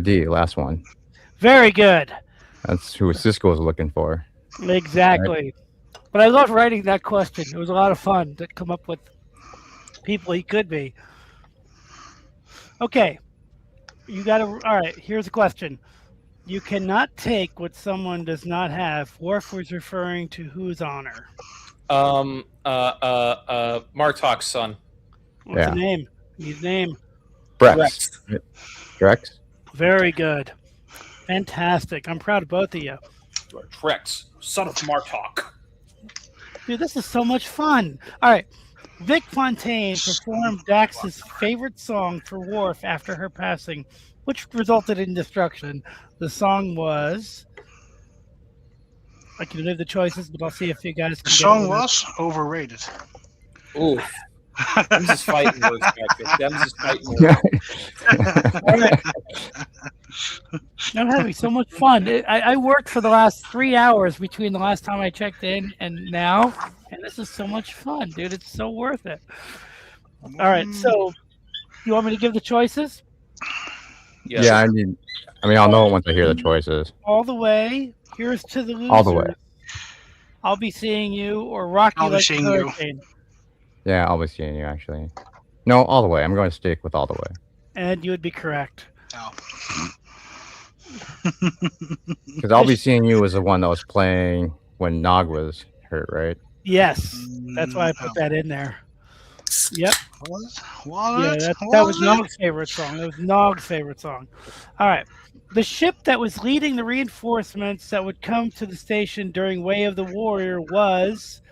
D, last one. Very good. That's who Cisco was looking for. Exactly. But I loved writing that question. It was a lot of fun to come up with people he could be. Okay. You got to. All right. Here's a question. You cannot take what someone does not have. Worf was referring to whose honor? Martok's son. What's Yeah. the name? His name. Brex. Drex? Very good. Fantastic. I'm proud of both of you. Trex, son of Martok. Dude, this is so much fun. All right. Vic Fontaine performed Dax's favorite song for Worf after her passing, which resulted in destruction. The song was. I can give the choices, but I'll see if you guys The can song get it. was overrated. Ooh, Dems is fighting words back there. Dems is fighting words. All right. I'm having so much fun. I worked for the last 3 hours between the last time I checked in and now, and this is so much fun, dude. It's so worth it. All right, so you want me to give the choices? Yeah, I mean, I'll know it once I hear the choices. All the way. Here's to the losers. All the way. I'll be seeing you, or Rocky I'll be like seeing you. hurricane. Yeah, I'll be seeing you actually. No, all the way. I'm going to stick with all the way. And you would be correct. Oh. Because I'll be seeing you was the one that was playing when Nog was hurt, right? Yes, that's why I put that in there. Yep. Wallet? Yeah, that was Nog's favorite song. That was Nog's favorite song. All right. The ship that was leading the reinforcements that would come to the station during Way of the Warrior was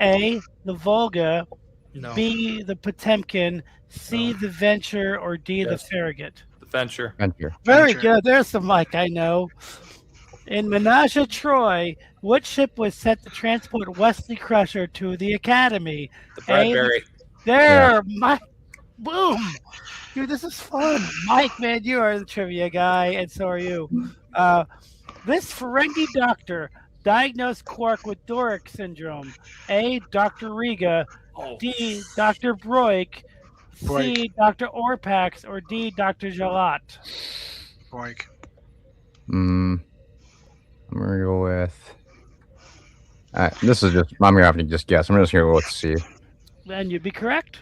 A, the Volga, No. B, the Potemkin, C, No. the Venture, or D, Yes. the Farragut. The Venture. Venture. Very Venture. good. There's the Mike I know. In Menage a Troy, what ship was set to transport Wesley Crusher to the Academy? The Bradbury. There, Mike. Boom. Dude, this is fun. Mike, man, you are the trivia guy, and so are you. This Ferengi doctor diagnosed Quark with Doric syndrome. A, Dr. Riga. Oh. D, Dr. Broik. C, Dr. Orpax. Or D, Dr. Jalat. Boy. I'm gonna go with. This is just. I'm gonna have to just guess. I'm just gonna go with C. And you'd be correct.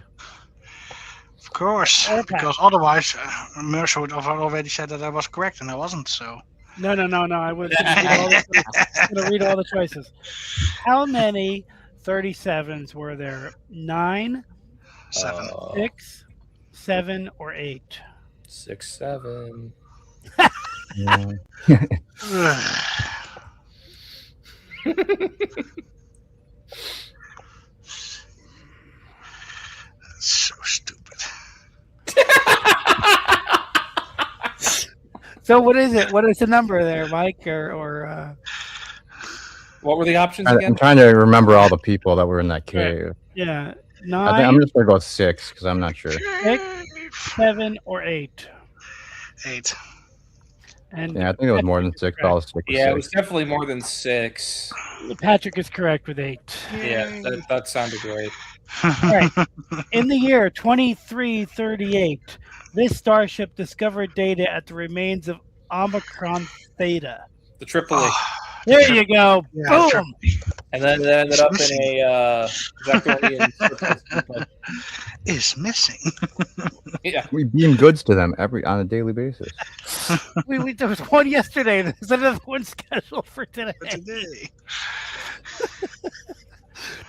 Of course, Orpax. because otherwise Mercer would have already said that I was correct and I wasn't, so. No. I was going to read all the choices. How many 37s were there? 9, 7. 6, 7, or 8? 6, 7. Yeah. That's so stupid. So what is it? What is the number there, Mike? Or What were the options again? I'm trying to remember all the people that were in that cave. yeah, I think 9, I'm just gonna go with 6 because I'm not sure. 6, 7, or 8? 8. And Yeah, I think it was more than 6. But I'll stick with Yeah, it 6. was definitely more than 6. Patrick is correct with 8. Yeah, that sounded right. Right. In the year 2338, this starship discovered data at the remains of Omicron Theta. The Tripoli. There you go. Yeah, Boom. And then it ended up in a Vectorian. Is missing. Yeah. We beam goods to them on a daily basis. There was one yesterday. There's another one scheduled for today. Today.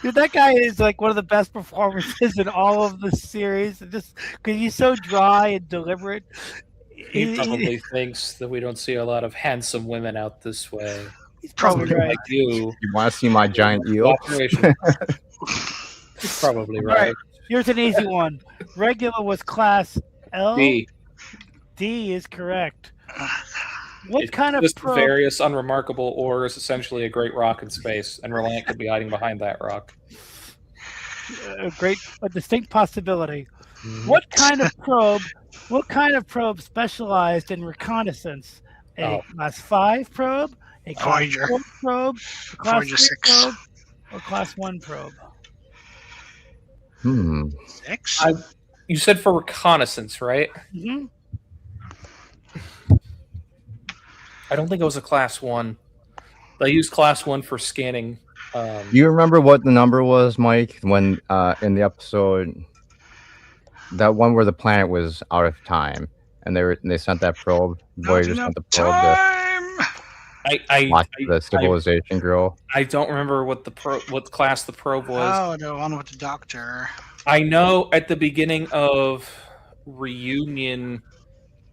Dude, that guy is like one of the best performances in all of the series. Just because he's so dry and deliberate. He probably thinks that we don't see a lot of handsome women out this way. He's probably right. Like you. You want to see my giant eel? Operation. He's probably All right. right. Here's an easy one. Regular was class L. D. D is correct. What It's kind of just probe? various unremarkable ores, essentially a great rock in space, and Reliant could be hiding behind that rock. A distinct possibility. What kind of probe? What kind of probe specialized in reconnaissance? A class 5 probe, a class Voyager. 4 probe, a class Voyager 3 6. probe, or class 1 probe? 6? You said for reconnaissance, right? Mm-hmm. I don't think it was a class 1. They used class 1 for scanning. Do you remember what the number was, Mike, when in the episode, that one where the planet was out of time, and they sent that probe? Voyager sent the probe to watch the civilization grow. I don't remember what class the probe was. Oh, the one with the doctor. I know at the beginning of Reunion,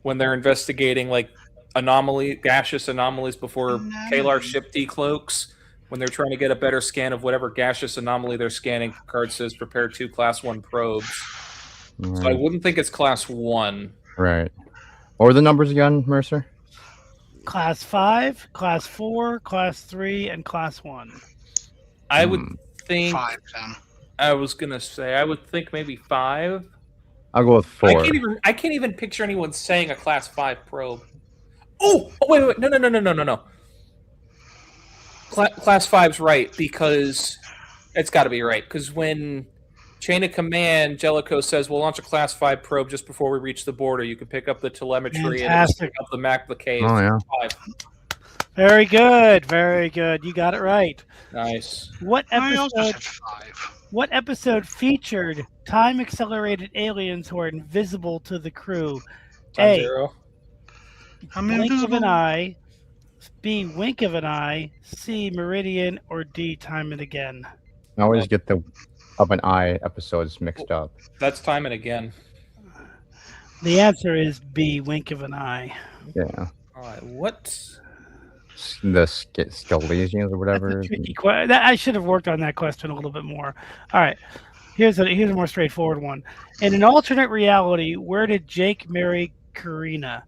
when they're investigating like gaseous anomalies before Kalar's ship decloaks, when they're trying to get a better scan of whatever gaseous anomaly they're scanning, Picard says prepare 2 class 1 probes. So I wouldn't think it's class 1. Right. What were the numbers again, Mercer? Class 5, class 4, class 3, and class 1. I would think 5 then. I was gonna say I would think maybe 5. I'll go with 4. I can't even picture anyone saying a class 5 probe. Oh wait, no. Class 5's right because it's got to be right because when Chain of Command Jellicoe says we'll launch a class 5 probe just before we reach the border, you can pick up the telemetry and pick up the map of the cave. Oh yeah. 5. Very good. Very good. You got it right. Nice. What I also episode? said 5. What episode featured time-accelerated aliens who are invisible to the crew? Time A. zero. I'm Blink of an invisible. eye. B. Wink of an eye. C. Meridian. Or D. Time and again. I always get the of an eye episodes mixed up. That's time and again. The answer is B. Wink of an eye. Yeah. All right. What? The Scalesians or whatever. Tricky I should have worked on that question a little bit more. All right. Here's a more straightforward one. In an alternate reality, where did Jake marry Karina?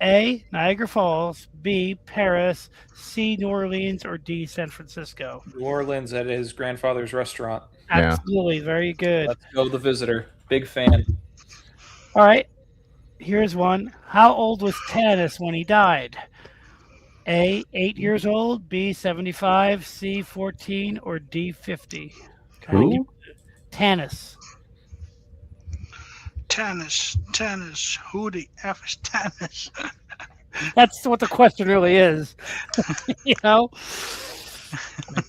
A. Niagara Falls. B. Paris. C. New Orleans. Or D. San Francisco. New Orleans at his grandfather's restaurant. Yeah. Absolutely. Very good. Let's go, The Visitor. Big fan. All right. Here's one. How old was Tanis when he died? A. 8 years old. B. 75. C. 14. Or D. 50. Who? Tanis. Tennis. Who the F is tennis? That's what the question really is. You know?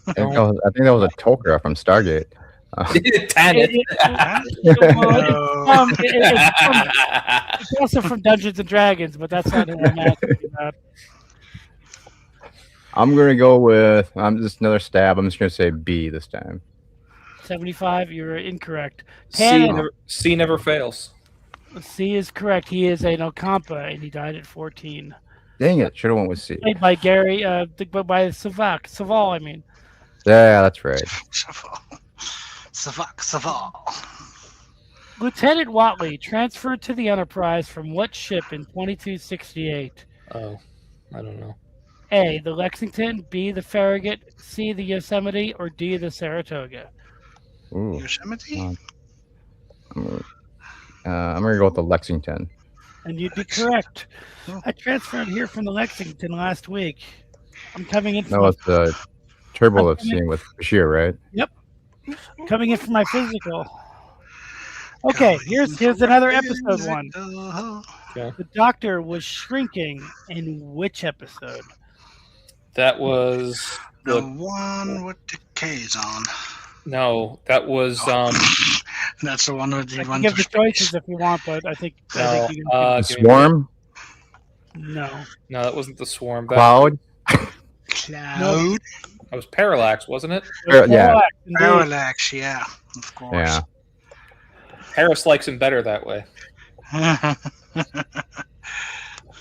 I think that was a Toker from Stargate. Tannis. It's also from Dungeons and Dragons, but that's not what I'm asking about. I'm gonna go with. I'm just another stab. I'm just gonna say B this time. 75, you're incorrect. C never fails. C is correct. He is an Ocampa, and he died at 14. Dang it! Should have went with C. Played by Gary, by Saval, I mean. Yeah, that's right. Saval. Lieutenant Watley transferred to the Enterprise from what ship in 2268? Oh, I don't know. A, the Lexington, B, the Farragut, C, the Yosemite, or D, the Saratoga? Ooh. Yosemite? I'm gonna go with the Lexington. And you'd be correct. Oh. I transferred here from the Lexington last week. I'm coming in That for was the turbolift scene with Bashir, right? coming in for my physical. Okay, here's another episode one. Okay. The Doctor was shrinking in which episode? That was The one with the K's on. no. That was That's the one with I the can one give to the choices if you want, but I think no. you The Give me- Swarm, no. No, that wasn't the Swarm. That Cloud. Cloud. that was Parallax, wasn't it? Yeah. Parallax, indeed. Parallax, yeah, of course. Yeah. Paris likes him better that way.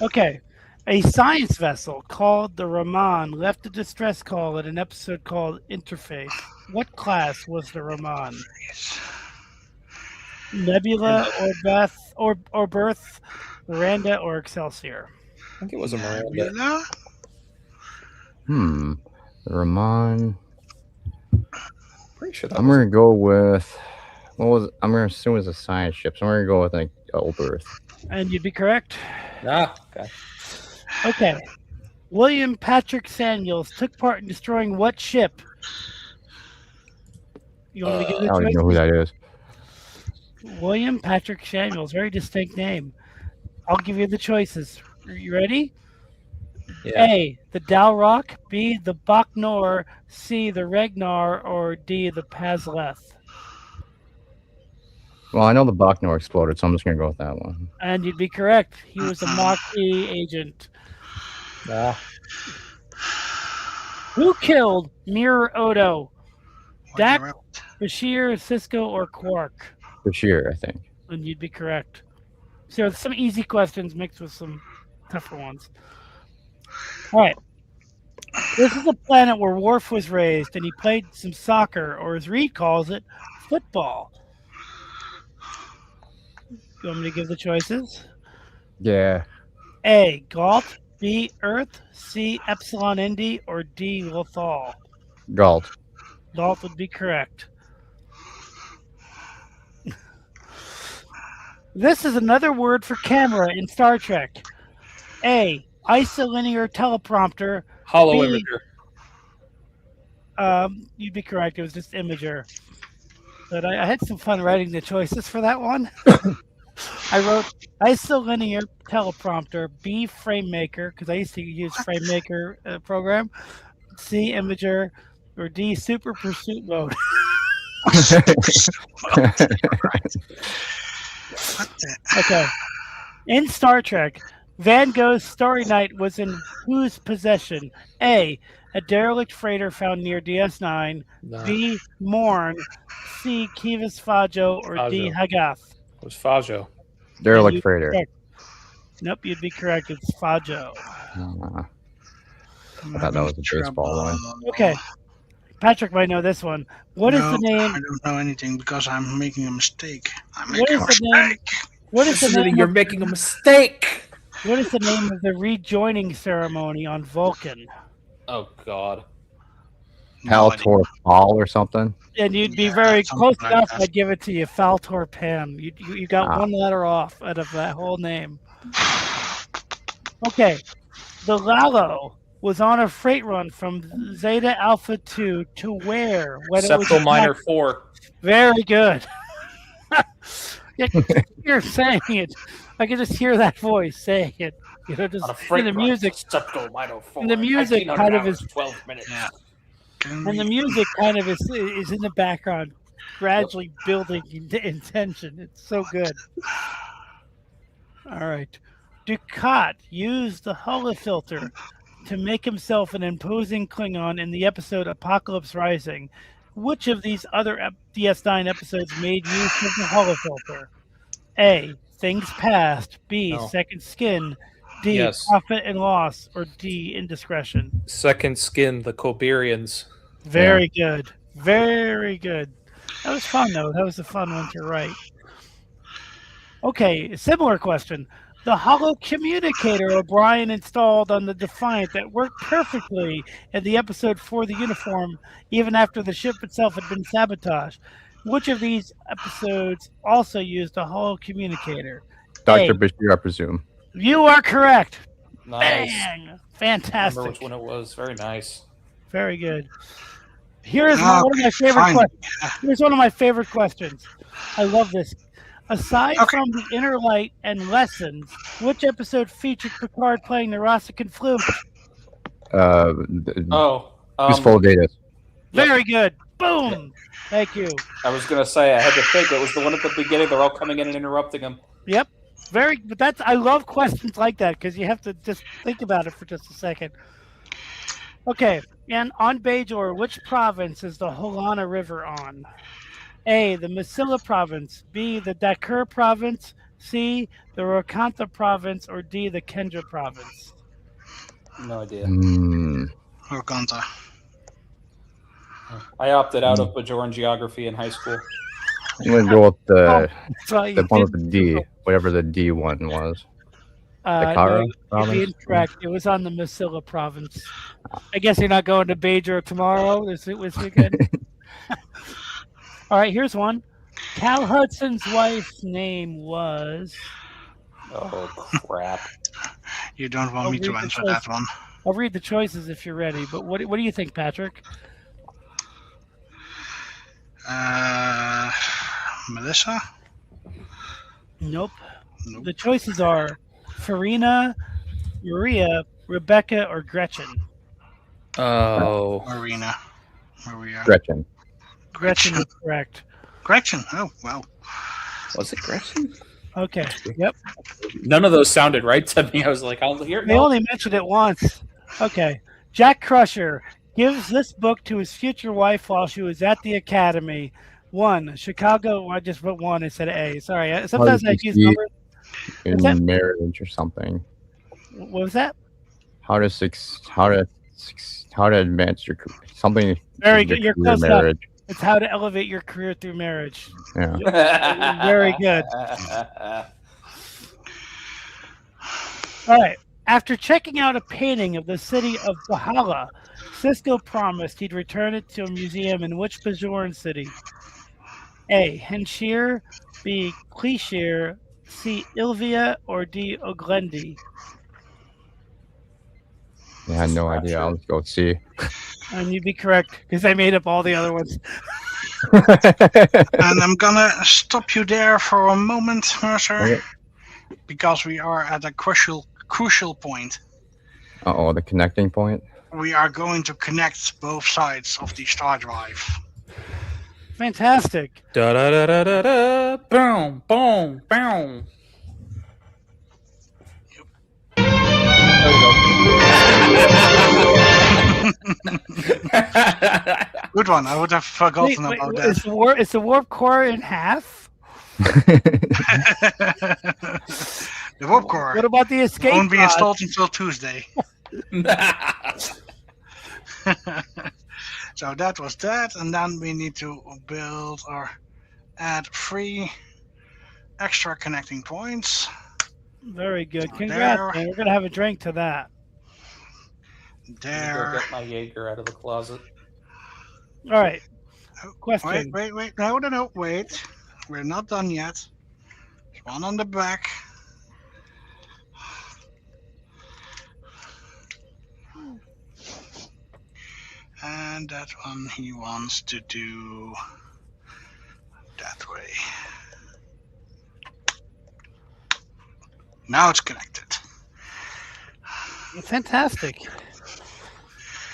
Okay. A science vessel called the Raman left a distress call in an episode called Interface. What class was the Raman? Nebula or Beth or Birth, Miranda or Excelsior? I think it was a Miranda. Nebula? The Raman. Pretty sure that I'm was. gonna go with. I'm gonna assume it's a science ship, so I'm gonna go with like Old Earth. And you'd be correct. Ah, okay. Okay. William Patrick Samuels took part in destroying what ship? You want me to give I the don't even choice? know who that is. William Patrick Samuels, very distinct name. I'll give you the choices. Are you ready? Yeah. A, the Dalrock, B, the Bacnor, C, the Regnar, or D, the Pazleth. Well, I know the Bacnor exploded, so I'm just gonna go with that one. And you'd be correct. He was a Maquis agent. Ah. Who killed Mirror Odo? Dak, Wonder- Bashir, Cisco, or Quark? Bashir, I think. And you'd be correct. So some easy questions mixed with some tougher ones. All right. This is a planet where Worf was raised, and he played some soccer, or as Reed calls it, football. You want me to give the choices? Yeah. A, Galt, B, Earth, C, Epsilon Indy, or D, Lothal? Galt. Galt would be correct. This is another word for camera in Star Trek. A, isolinear teleprompter. Hollow B, Imager. You'd be correct. It was just Imager. But I had some fun writing the choices for that one. I wrote isolinear teleprompter, B frame maker, because I used to use frame maker program, C imager, or D super pursuit mode. What the? Okay. In Star Trek, Van Gogh's Starry Night was in whose possession? A. A derelict freighter found near DS9. No, it B. Morn. C. Kivas Fajo. Or D. Fajo. Hagath. was Fajo. Derelict you'd be freighter. correct. Nope, you'd be correct. It's Fajo. I thought that was a baseball one. Okay. Patrick might know this one. What is No, the name? I don't know anything because I'm making a mistake. I'm What making is a the name? mistake. What is the name? You're making a mistake. What is the name of the rejoining ceremony on Vulcan? Oh God. No idea. Haltor Fall or something. And you'd be Yeah, very something close like enough. that. I'd give it to you. Faltor Pan. You got one letter off out of that whole name. Okay, the Lalo was on a freight run from Zeta Alpha 2 to where when it was Septal Minor attacked? 4. Very good. You're saying it. I can just hear that voice saying it. You know, just On a freight in the run music. to Septal Minor 4. And the music 1900 kind of hours, is- 12 minutes. Yeah. Can And the we- music kind of is in the background, gradually building in tension. It's so good. All right. Ducat used the holofilter to make himself an imposing Klingon in the episode Apocalypse Rising. Which of these other DS9 episodes made use of the holofilter? A. Things Past. B. No. Second Skin. D. Yes. Profit and Loss. Or D. Indiscretion. Second Skin, the Coberians. Very good. Very good. That was fun, though. That was a fun one to write. Okay, similar question. The hollow communicator O'Brien installed on the Defiant that worked perfectly in the episode For the Uniform, even after the ship itself had been sabotaged. Which of these episodes also used a hollow communicator? Dr. Hey. Bashir, I presume. You are correct. Nice. Bang! Remember Fantastic. which one it was. Very nice. Very good. Here's Ah, one of my favorite fine. questions. Here's one of my favorite questions. I love this. Aside Okay. from the Inner Light and Lessons, which episode featured Picard playing the Rossican flute? Oh. Useful data. Very good. Boom. Thank you. I was going to say, I had to think. It was the one at the beginning. They're all coming in and interrupting him. Yep. But that's I love questions like that because you have to just think about it for just a second. Okay. And on Bajor, which province is the Holana River on? A. The Masilla province. B. The Dakar province. C. The Rokantha province. Or D. The Kendra province. No idea. Organta. I opted out of Bajoran geography in high school. I'm going to go with the So you one with did- the D, whatever the D one was. no, Kara you'd province? be incorrect. It was on the Masilla province. I guess you're not going to Bajor tomorrow this weekend. All right, here's one. Cal Hudson's wife's name was. Oh, crap. You don't want I'll me to read the answer choice. that one. I'll read the choices if you're ready. But what do you think, Patrick? Melissa? Nope. Nope. The choices are Farina, Maria, Rebecca, or Gretchen. Oh. Maria. Gretchen. Gretchen is correct. Gretchen. Oh, wow. Was it Gretchen? Okay. Yep. None of those sounded right to me. I was like, I'll hear it. They only mentioned it once. Okay. Jack Crusher gives this book to his future wife while she was at the academy. 1. Chicago. I just put 1 instead of A. Sorry. Sometimes I use numbers. In What's that? marriage or something. What was that? How to advance your career. Something. Very in your good. You're career close enough. marriage. It's how to elevate your career through marriage. Yeah. Very good. All right. After checking out a painting of the city of Valhalla, Cisco promised he'd return it to a museum in which Bajoran city? A. Henshir, B. Cleashir, C. Ilvia, or D. Oglendi? I had no idea. I'll go see. And you'd be correct because I made up all the other ones. And I'm gonna stop you there for a moment, Mercer, Okay. because we are at a crucial point. Uh-oh, the connecting point. We are going to connect both sides of the star drive. Fantastic. Da da da da da da. Boom, boom, boom. There we go. Good one. I would have forgotten about that. Is the warp core in half? The warp core What about the escape won't be pod? installed until Tuesday. So that was that, and then we need to build or add 3 extra connecting points. Very good. So Congrats, there. man. We're gonna have a drink to that. Go There. get my Jaeger out of the closet. All right. Oh, Question. Wait. No, wait. We're not done yet. There's one on the back. And that one he wants to do that way. Now it's connected. Fantastic.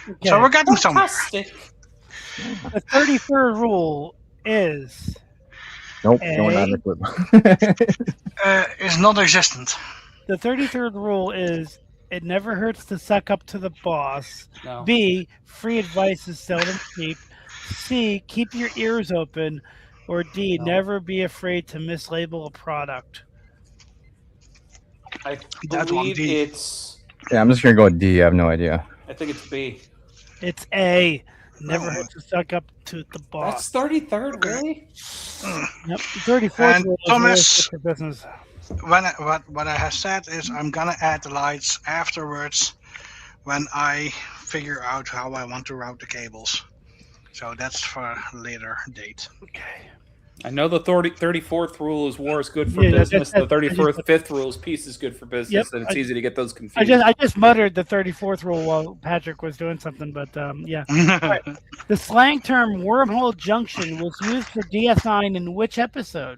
Okay. So we're getting somewhere. The 33rd rule is Nope, A. don't have a clip. Is non-existent. the 33rd rule is it never hurts to suck up to the boss. No. B, free advice is seldom cheap. C, keep your ears open. Or D, No. never be afraid to mislabel a product. I That one, believe D. it's. Yeah, I'm just gonna go with D. I have no idea. I think it's B. It's A, never Oh. hurts to suck up to the boss. That's 33rd, Okay. really? Yep. 34th And rule is Thomas- always good for business. What I have said is I'm gonna add the lights afterwards when I figure out how I want to route the cables. So that's for a later date. Okay. I know the 34th rule is war is good for Yeah, that's- business. that's- The I just- 35th rule is peace is good for business, Yep, and it's easy to get those I confused. just muttered the 34th rule while Patrick was doing something, but yeah. The slang term wormhole junction was used for DS9 in which episode?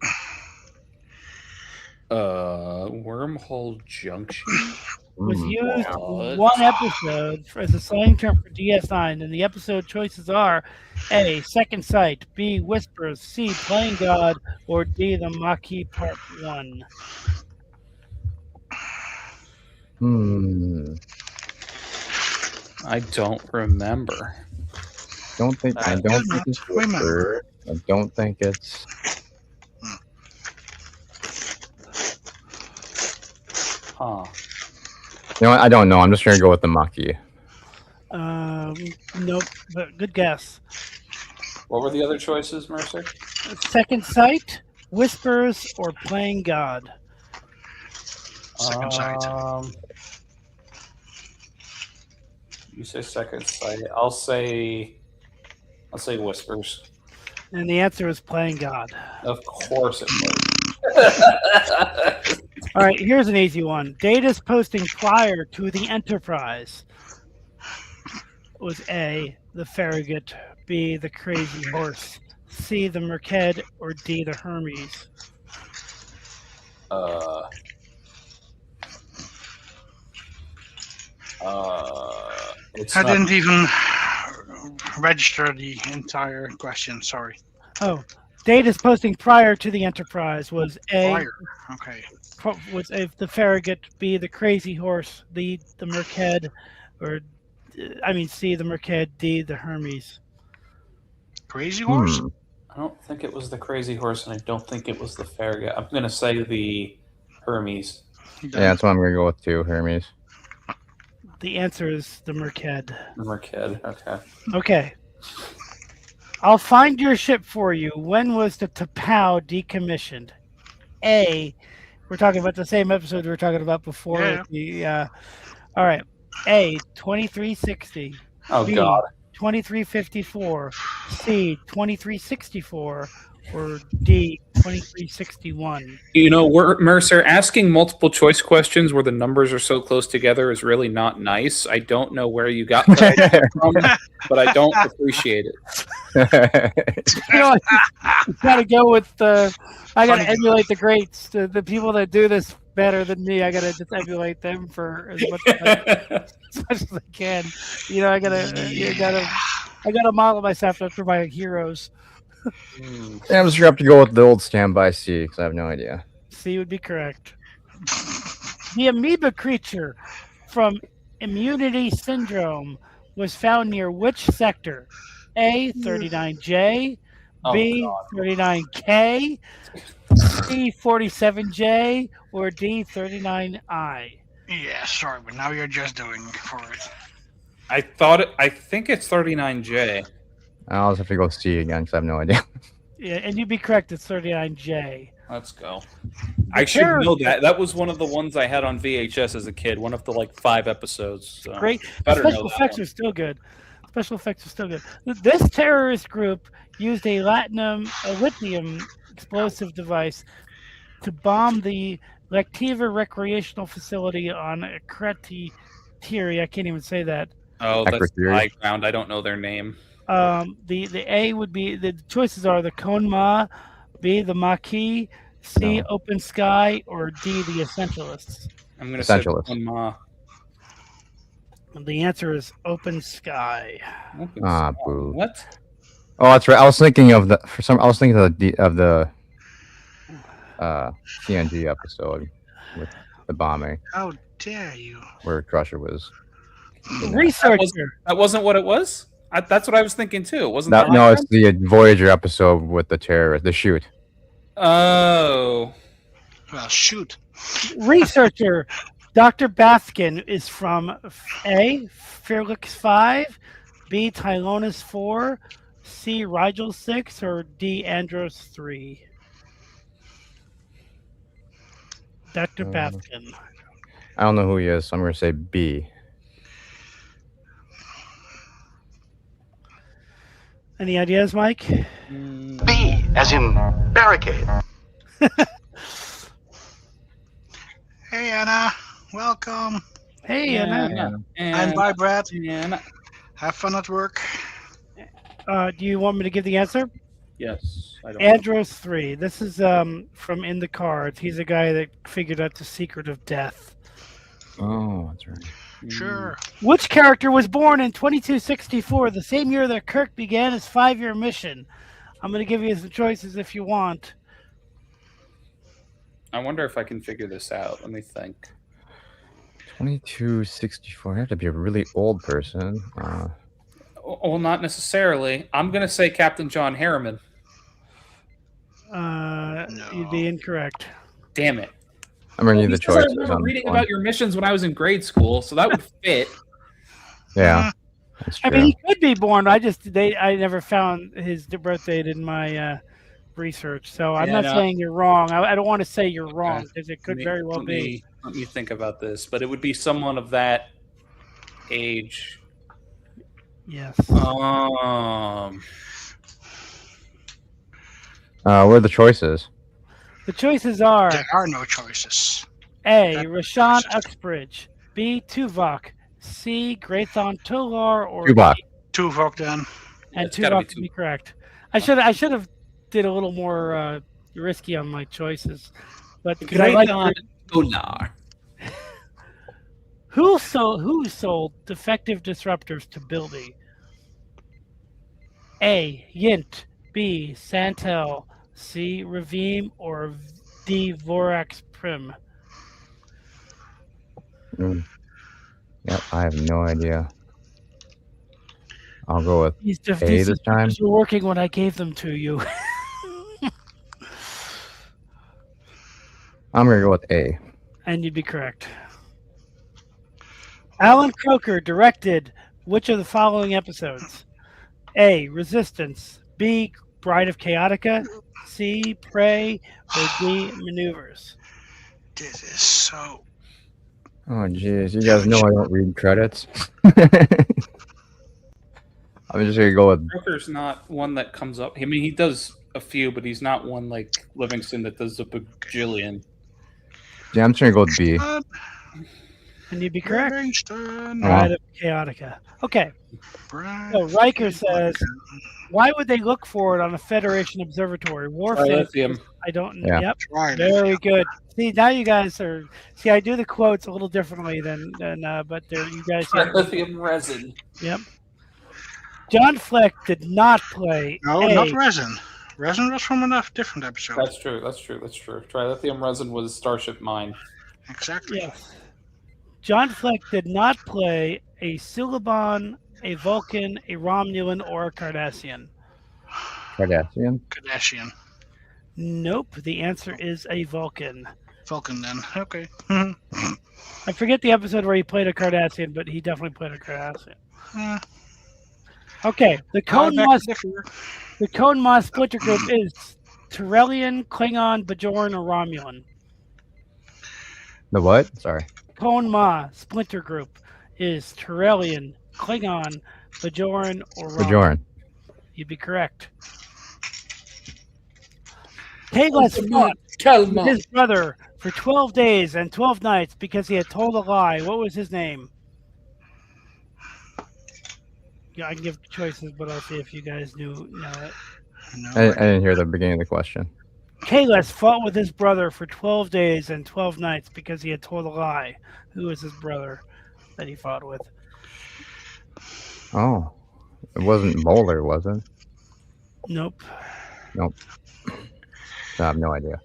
Wormhole junction. Was used What? one episode as a slang term for DS9, and the episode choices are A, Second Sight, B, Whispers, C, Playing God, or D, The Maquis Part 1. I don't remember. I don't think it's remember. Whisper. I don't think it's. Huh. You know what? I don't know. I'm just gonna go with the Maki. Nope, but good guess. What were the other choices, Mercer? Second Sight, Whispers, or Playing God? Second sight. You say second sight. I'll say whispers. And the answer is Playing God. Of course it was. All right, here's an easy one. Data's posting prior to the Enterprise was A, the Farragut, B, the Crazy Horse, C, the Merked, or D, the Hermes. It's I not- didn't even register the entire question. Sorry. Oh, Data's posting prior to the Enterprise was A, Fire. Okay. was A, the Farragut, B, the Crazy Horse, the Merked, or C, the Merked, D, the Hermes. Crazy horse. I don't think it was the Crazy Horse, and I don't think it was the Farragut. I'm gonna say the Hermes. Yeah, that's what I'm gonna go with too. Hermes. The answer is the Merked. The Merked. Okay. Okay. I'll find your ship for you. When was the T'Pau decommissioned? A. We're talking about the same episode we were talking about before. Yeah. All right. A. 2360. Oh B, God. 2354. C. 2364. or D 2361? Mercer, asking multiple choice questions where the numbers are so close together is really not nice. I don't know where you got that idea from, but I don't appreciate it. You know, you gotta go with I gotta Funny. emulate the greats, the people that do this better than me. I gotta just emulate them for as much as I can. You know, I gotta model myself after my heroes. I'm just gonna have to go with the old standby C because I have no idea. C would be correct. The amoeba creature from Immunity Syndrome was found near which sector? A 39J, B 39K, C 47J, or D 39I? Yeah, sorry, but now you're just doing for it. I think it's 39J. I'll just have to go C again because I have no idea. Yeah, and you'd be correct. It's 39J. Let's go. I should know that. That was one of the ones I had on VHS as a kid. One of the 5 episodes. So Great. better Special know that effects one. are still good. Special effects are still good. This terrorist group used a lithium explosive device to bomb the Lectiva recreational facility on Kreti Tiri. I can't even say that. Oh, that's the Secretary. high ground. I don't know their name. The A would be the choices are the Konma, B the Maquis, C No. Open Sky, or D the Essentialists. I'm going to say Essentialist. Ma. And the answer is Open Sky. Ah, boo. What? Oh, that's right. I was thinking of the TNG episode with the bombing How dare you? where Crusher was. Researcher. That wasn't what it was? That's what I was thinking too. It wasn't No, the no, high it's the Voyager episode with the terrorist, the shoot. ground? Oh. Well, shoot. Researcher Dr. Baskin is from A. Felix 5, B. Tylonis 4, C. Rigel 6, or D. Andros 3. Dr. Baskin. I don't know who he is, so I'm going to say B. Any ideas, Mike? B, as in barricade. Hey, Anna. Welcome. Hey, Anna. And bye, Brad. And Have fun at work. Do you want me to give the answer? yes, I don't. Andros 3. This is from In the Cards. He's a guy that figured out the secret of death. Oh, that's right. Sure. Which character was born in 2264, the same year that Kirk began his 5-year mission? I'm going to give you some choices if you want. I wonder if I can figure this out. Let me think. 2264. I have to be a really old person. Well, not necessarily. I'm going to say Captain John Harriman. You'd be incorrect. Damn it. I'm going to need the Because I choices. remember on this reading one. about your missions when I was in grade school, so that would fit. Yeah, that's I true. mean, he could be born. I never found his birth date in my research, so I'm Yeah, not no. saying you're wrong. I don't want to say you're wrong because it could Let me- very well let be. me- Let me think about this, but it would be someone of that age. Yes. What are the choices? The choices are There are no choices. A. That- Rashawn Uxbridge, B. Tuvok, C. Graython Tolar, or Tuvok. Tuvok then. And It's gotta be Tuvok to be correct. I should have did a little more risky on my choices, but because I like Tolar. who sold defective disruptors to Bilby? A. Yint, B. Santel, C. Ravim, or D. Vorax Prim. Yep, I have no idea. I'll go with These A this time. disruptors were working when I gave them to you. I'm going to go with A. And you'd be correct. Alan Croker directed which of the following episodes? A. Resistance, B. Bride of Chaotica, C. Prey, or D. Maneuvers. This is so. Oh, jeez. You guys know I don't read credits. I'm just going to go with... Broker's not one that comes up. I mean, he does a few, but he's not one like Livingston that does a bajillion. Yeah, I'm just gonna go with B. And you'd be correct. Livingston. Pride of Chaotica. Okay. So Riker says, why would they look for it on a Federation observatory? Warfare. Trilithium. I don't. Yeah. Yep. Right. Very good. See, now you guys are. See, I do the quotes a little differently but you guys. Trilithium resin. Yep. John Fleck did not play. No, not resin. Resin was from a different episode. That's true. Trilithium resin was Starship Mine. Exactly. Yes. John Fleck did not play a Suliban, a Vulcan, a Romulan, or a Cardassian. Kardashian. Kardashian. Nope. The answer is a Vulcan. Vulcan then. Okay. I forget the episode where he played a Cardassian, but he definitely played a Cardassian. Okay. The Cone Moss splinter group is Tyrellian, Klingon, Bajoran, or Romulan. The what? Sorry. Cone Ma splinter group is Tyrellian, Klingon, Bajoran, or Romulan. Bajoran. You'd be correct. Kalos fought with his brother for 12 days and 12 nights because he had told a lie. What was his name? Yeah, I can give choices, but I'll see if you guys know it. No, I didn't hear the beginning of the question. Kalos fought with his brother for 12 days and 12 nights because he had told a lie. Who was his brother that he fought with? Oh, it wasn't Bowler, was it? Nope. I have no idea.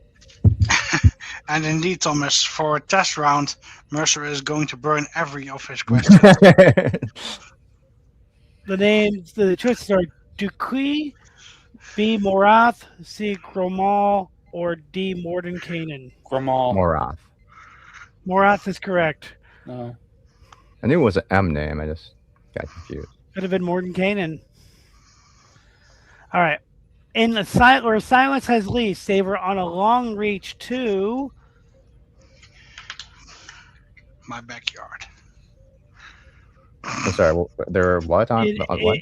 And indeed, Thomas, for a test round, Mercer is going to burn every of his questions. The choices are Duqui, B. Morath, C. Gromal, or D. Mordenkainen. Gramal. Morath. Morath is correct. No. I knew it was an M name. I just got confused. Could have been Mordenkainen. All right. In where silence has leased, they were on a long reach to My backyard. I'm sorry. There were what on what?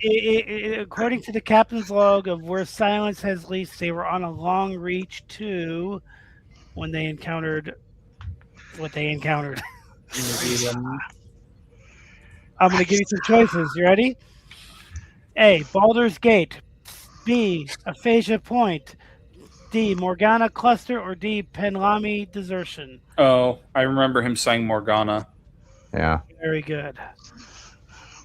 According to the captain's log of where silence has leased, they were on a long reach to when they encountered what they encountered. I'm going to give you some choices. You ready? A. Baldur's Gate. B. Aphasia Point. D. Morgana Cluster. Or D. Penlami Desertion. Oh, I remember him saying Morgana. Yeah. Very good.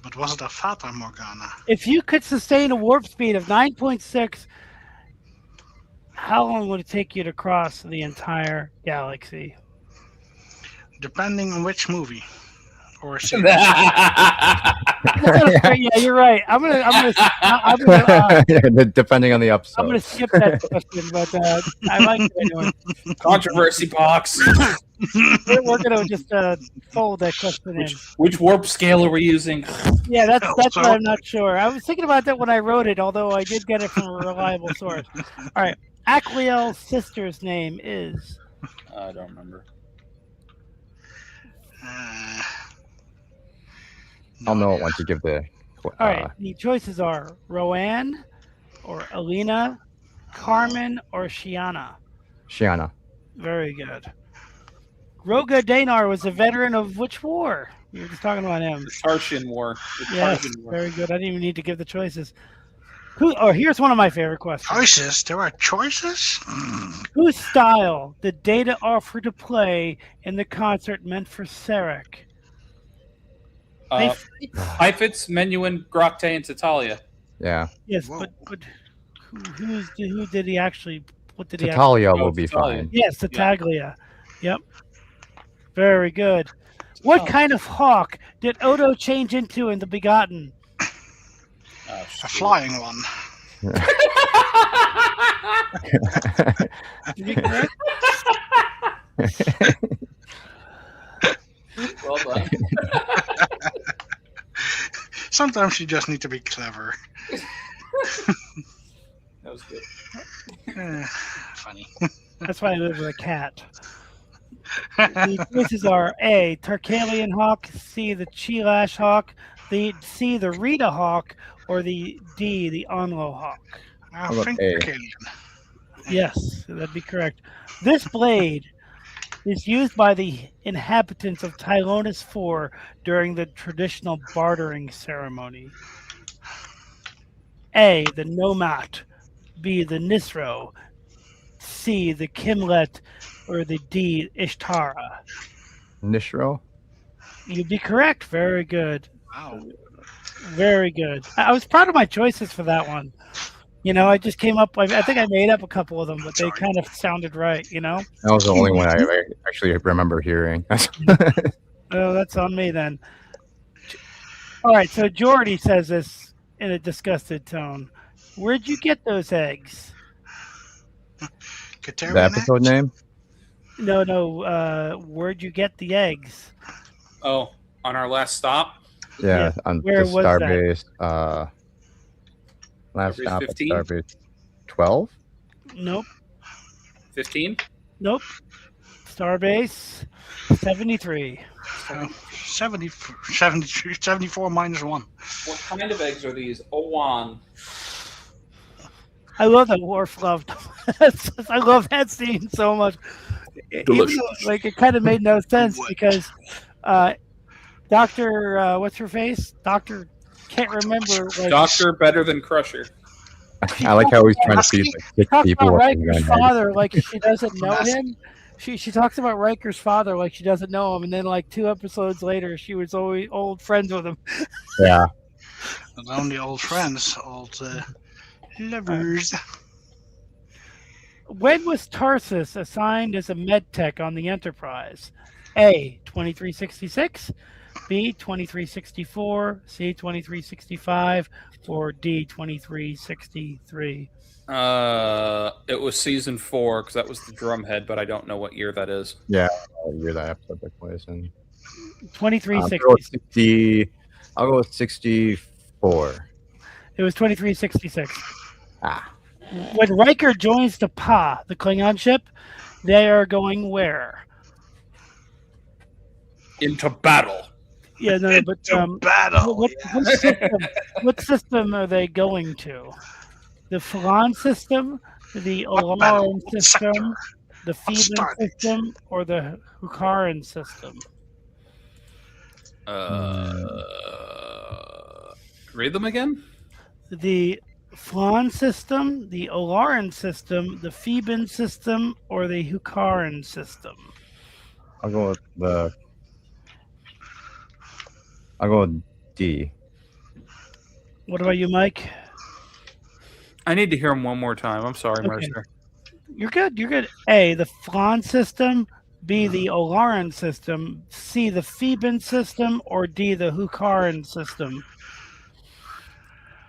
But was it a Fata Morgana? If you could sustain a warp speed of 9.6, how long would it take you to cross the entire galaxy? Depending on which movie or series. Yeah, you're right. I'm gonna Depending on the episode. I'm gonna skip that question, but I like it anyway. Controversy box. We're gonna just fold that question in. Which warp scale are we using? Yeah, that's what I'm not sure. I was thinking about that when I wrote it, although I did get it from a reliable source. All right, Aquiel's sister's name is. I don't remember. I'll know it once you give the. All right, the choices are Roanne, or Alina, Carmen, or Shiana. Shiana. Very good. Roga Danar was a veteran of which war? You were just talking about him. The Tarshian War. Yes, very good. I didn't even need to give the choices. Here's one of my favorite questions. Choices? There are choices? Whose style did Data offer to play in the concert meant for Sarek? Heifetz, Menuhin, Grokte, and Tatalia. Yeah. Yes, but who did he actually? What did he? Tatalia will be fine. Yes, Tataglia. Yep. Very good. What kind of hawk did Odo change into in The Begotten? A flying one. Did you correct? Well done. Sometimes you just need to be clever. That was good. Funny. That's why I live with a cat. The choices are A, Tarkalian hawk, C, the Chilash hawk, C, the Rita hawk, or the D, the Onlo hawk. I think A? Killian. Yes, that'd be correct. This blade is used by the inhabitants of Tylonis 4 during the traditional bartering ceremony. A. The Nomad. B. The Nisro. C. The Kimlet. Or the D. Ishtara. Nishro. You'd be correct. Very good. Wow. Very good. I was proud of my choices for that one. I just came up. I think I made up a couple of them, but they kind of sounded right. That was the only one I actually remember hearing. Oh, that's on me then. All right. So Jordy says this in a disgusted tone. Where'd you get those eggs? The Katerian episode name? No. Where'd you get the eggs? Oh, on our last stop, Yeah, on Where the was that? Starbase. Last Starbase stop at 15? Starbase 12? Nope. 15. Nope. Starbase 73. 74 minus 1. What kind of eggs are these? Owan. I love that Worf loved. I love that scene so much. Even though, it kind of made no sense because Doctor, what's her face? Doctor, can't remember. Doctor better than Crusher. I like how he's trying to see six Talks people. about watching Riker's Gunhead. father like she doesn't know him. She talks about Riker's father like she doesn't know him, and then 2 episodes later, she was always old friends with him. Yeah. Not only old friends, old lovers. When was Tarsus assigned as a medtech on the Enterprise? A. 2366, B. 2364, C. 2365, or D. 2363. It was season 4 because that was the drumhead, but I don't know what year that is. Yeah. Year that episode took place in. 2366. I'll go with 64. It was 2366. Ah. When Riker joins the Pa, the Klingon ship, they are going where? Into battle. Yeah, no, but battle. what system are they going to? The Phalan system, the Olaran system, the Phoeban system, or the Hukaran system? Read them again. The Phalan system, the Olaran system, the Phoeban system, or the Hukaran system? I'll go with D. What about you, Mike? I need to hear them one more time. I'm sorry, Okay. Mercer. You're good. A, the Phalan system, B, the Olaran system, C, the Phoeban system, or D, the Hukaran system?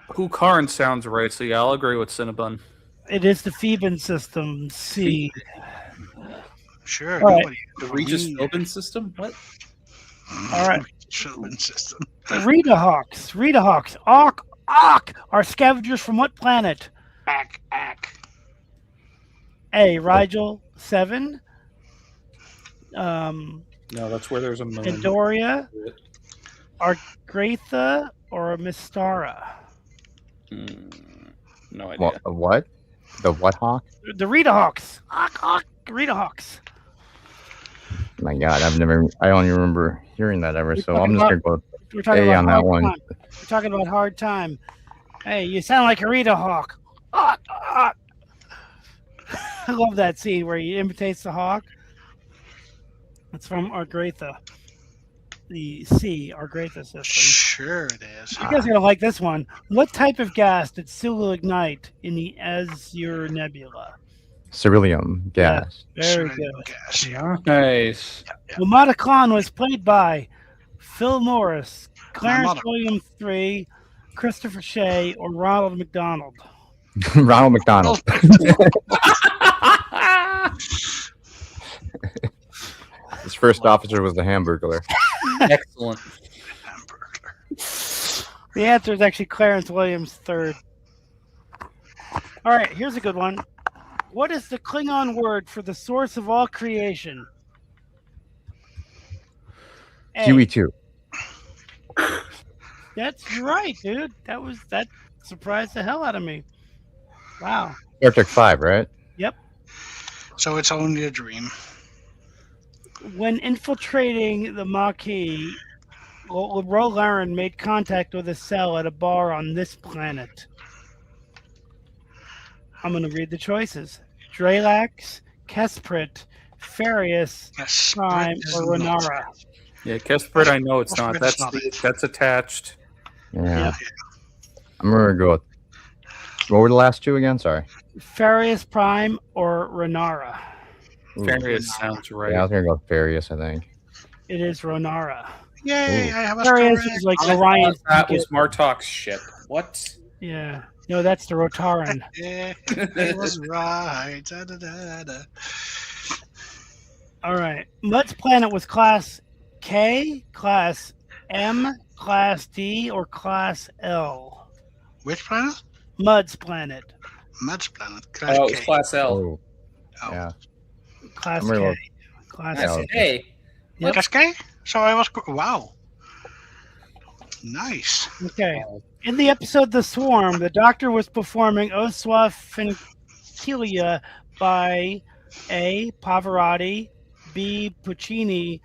Hukaran sounds right, so yeah, I'll agree with Cinnabon. It is the Phoeban system, C. Sure. All right. Nobody. The Regis Philbin system? What? All right. Children's system. Rita Hawks, are scavengers from what planet? Ack. A, Rigel 7, No, that's where there's a moon. Andoria, Argratha, or Mystara? No idea. What? The what hawk? The Rita Hawks. Rita Hawks. My God, I don't even remember hearing that ever. So I'm just gonna go We're talking A about on that hard one. time. We're talking about hard time. Hey, you sound like a Rita Hawk. I love that scene where he imitates the hawk. It's from Argratha. The C, Argratha system. Sure it is. You guys are gonna like this one. What type of gas did Sulu ignite in the Azure Nebula? Ceruleum gas. Very Sure, good. gas. Nice. Umada Khan was played by Phil Morris, Clarence Umada. Williams III, Christopher Shea, or Ronald McDonald. Ronald McDonald. His first officer was the Hamburglar. Excellent. The answer is actually Clarence Williams III. All right, here's a good one. What is the Klingon word for the source of all creation? A. QE2. That's right, dude. That surprised the hell out of me. Wow. Star Trek 5, right? Yep. So it's only a dream. When infiltrating the Maquis, Rolarin made contact with a cell at a bar on this planet. I'm going to read the choices. Dralax, Kesprit, Farius, Yes, Prime, Brit is or not. Renara. Yeah, Kesprit, I know it's Kesprit not. is That's not the, it. that's attached. Yeah. Yep. I'm gonna go with. What were the last two again? Sorry. Farius, Prime, or Renara. Ooh. Farius sounds right. Yeah, I was gonna go Farius, I think. It is Renara. Yay, Ooh. I was Farius correct. is like I Orion's thought that beacon. was Martok's ship. What? Yeah. No, that's the Rotaran. Yeah, I was right. Da, da, da, da. All right. Mud's planet was class K, class M, class D, or class L? Which planet? Mud's planet. Mud's planet. Class Oh, it was K. Class L. Oh. Oh. Yeah. Class I'm gonna K. go. Class That's Yeah. K. Hey. Yep. Class K? So I was. Wow. Nice. Okay. In the episode The Swarm, the Doctor was performing Oswa Finkilia by A. Pavarotti, B. Puccini,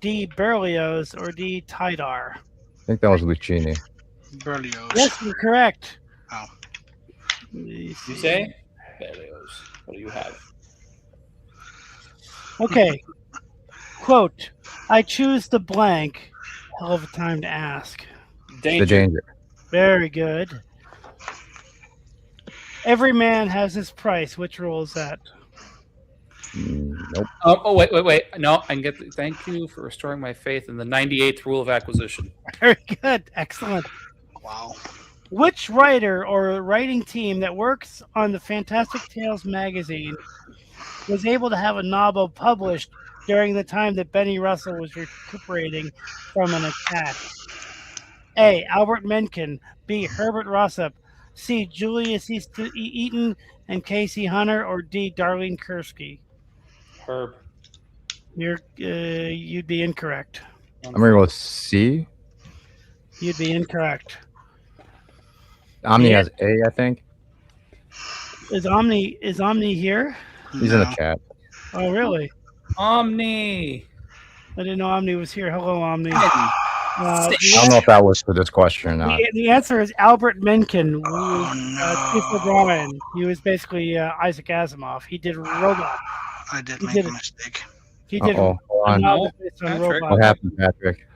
D. Berlioz, or D. Tidar. I think that was Lucchini. Berlioz. Yes, you're correct. Oh. You say? Berlioz. What do you have? Okay. Quote, I choose the blank. Hell of a time to ask. Danger. The danger. Very good. Every man has his price. Which rule is that? Nope. Oh, wait. No, I can get. Thank you for restoring my faith in the 98th rule of acquisition. Very good. Excellent. Wow. Which writer or writing team that works on the Fantastic Tales magazine was able to have a novel published during the time that Benny Russell was recuperating from an attack? A. Albert Mencken. B. Herbert Rossop. C. Julius Eaton and Casey Hunter. Or D. Darlene Kursky. Herb. You'd be incorrect. I'm gonna go with C. You'd be incorrect. Omni Yeah. has A, I think. Is Omni here? He's in the chat. Oh, really? Omni. I didn't know Omni was here. Hello, Omni. I don't know if that was for this question or not. The answer is Albert Mencken. Oh, Chief no. O'Brien. He was basically Isaac Asimov. He did Robot. I did He make did a it. mistake. He did Uh-oh. Hold a on. novel based on Patrick. Robot. What happened, Patrick?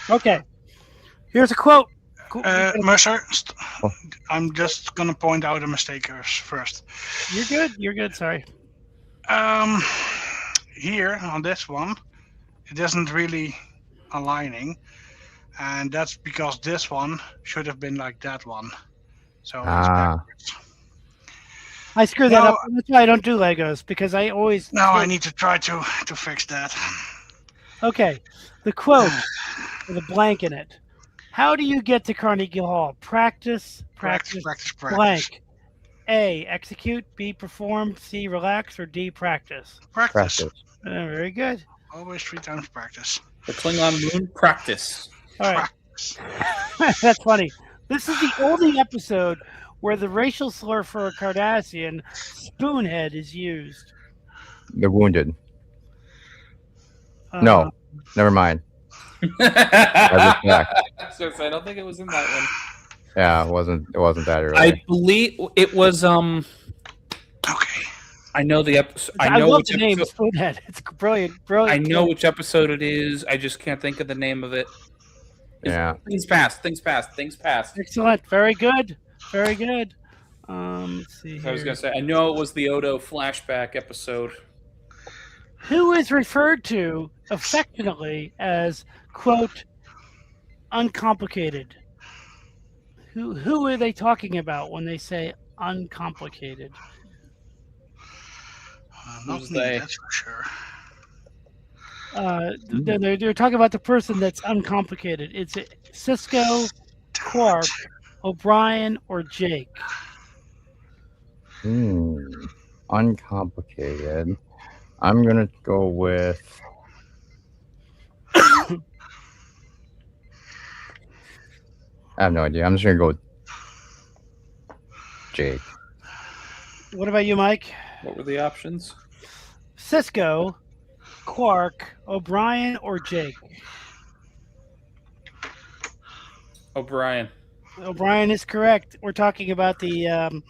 Okay. Here's a quote. Mercer, Oh. I'm just gonna point out a mistake first. You're good. You're good. Sorry. Here on this one, it isn't really aligning, and that's because this one should have been like that one. So it's Ah. backwards. I screw that No. up. That's why I don't do Legos, because I always. Now I need to try to fix that. Okay. The quote with a blank in it. How do you get to Carnegie Hall? Practice. Practice. Blank. A. Execute. B. Perform. C. Relax. Or D. Practice. Practice. Very good. Always 3 times practice. The Klingon moon practice. All right. Practice. That's funny. This is the only episode where the racial slur for a Cardassian, spoonhead, is used. The wounded. No, never mind. I retract. don't think it was in that one. Yeah, it wasn't that early. I believe it was. Okay. I know the episode. I know love which the name episode. Spoonhead. It's brilliant. I Brilliant. know which episode it is. I just can't think of the name of it. Yeah. Things past. Excellent. Very good. Very good. Let's see here. I was gonna say. I know it was the Odo flashback episode. Who is referred to affectionately as, quote, uncomplicated? Who are they talking about when they say uncomplicated? Not Who's me, they? that's for sure. They're talking about the person that's uncomplicated. It's Cisco, Quark, O'Brien, or Jake. Uncomplicated. I'm gonna go with. I have no idea. I'm just gonna go with Jake. What about you, Mike? What were the options? Cisco, Quark, O'Brien, or Jake? O'Brien. O'Brien is correct. We're talking about the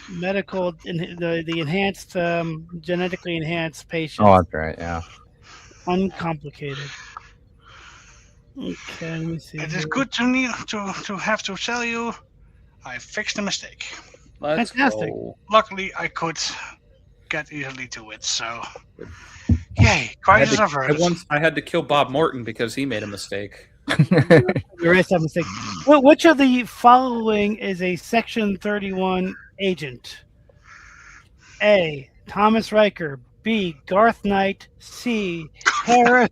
medical the enhanced genetically enhanced Oh, patients, that's right. Yeah. uncomplicated. Okay, let me see. It is Here. good to have to tell you, I fixed a mistake. Let's Fantastic. go. Luckily, I could get easily to it. So, yay! Crisis averted. I had to kill Bob Morton because he made a mistake. Erase that mistake. Which of the following is a Section 31 agent? A. Thomas Riker. B. Garth Knight. C. Harris.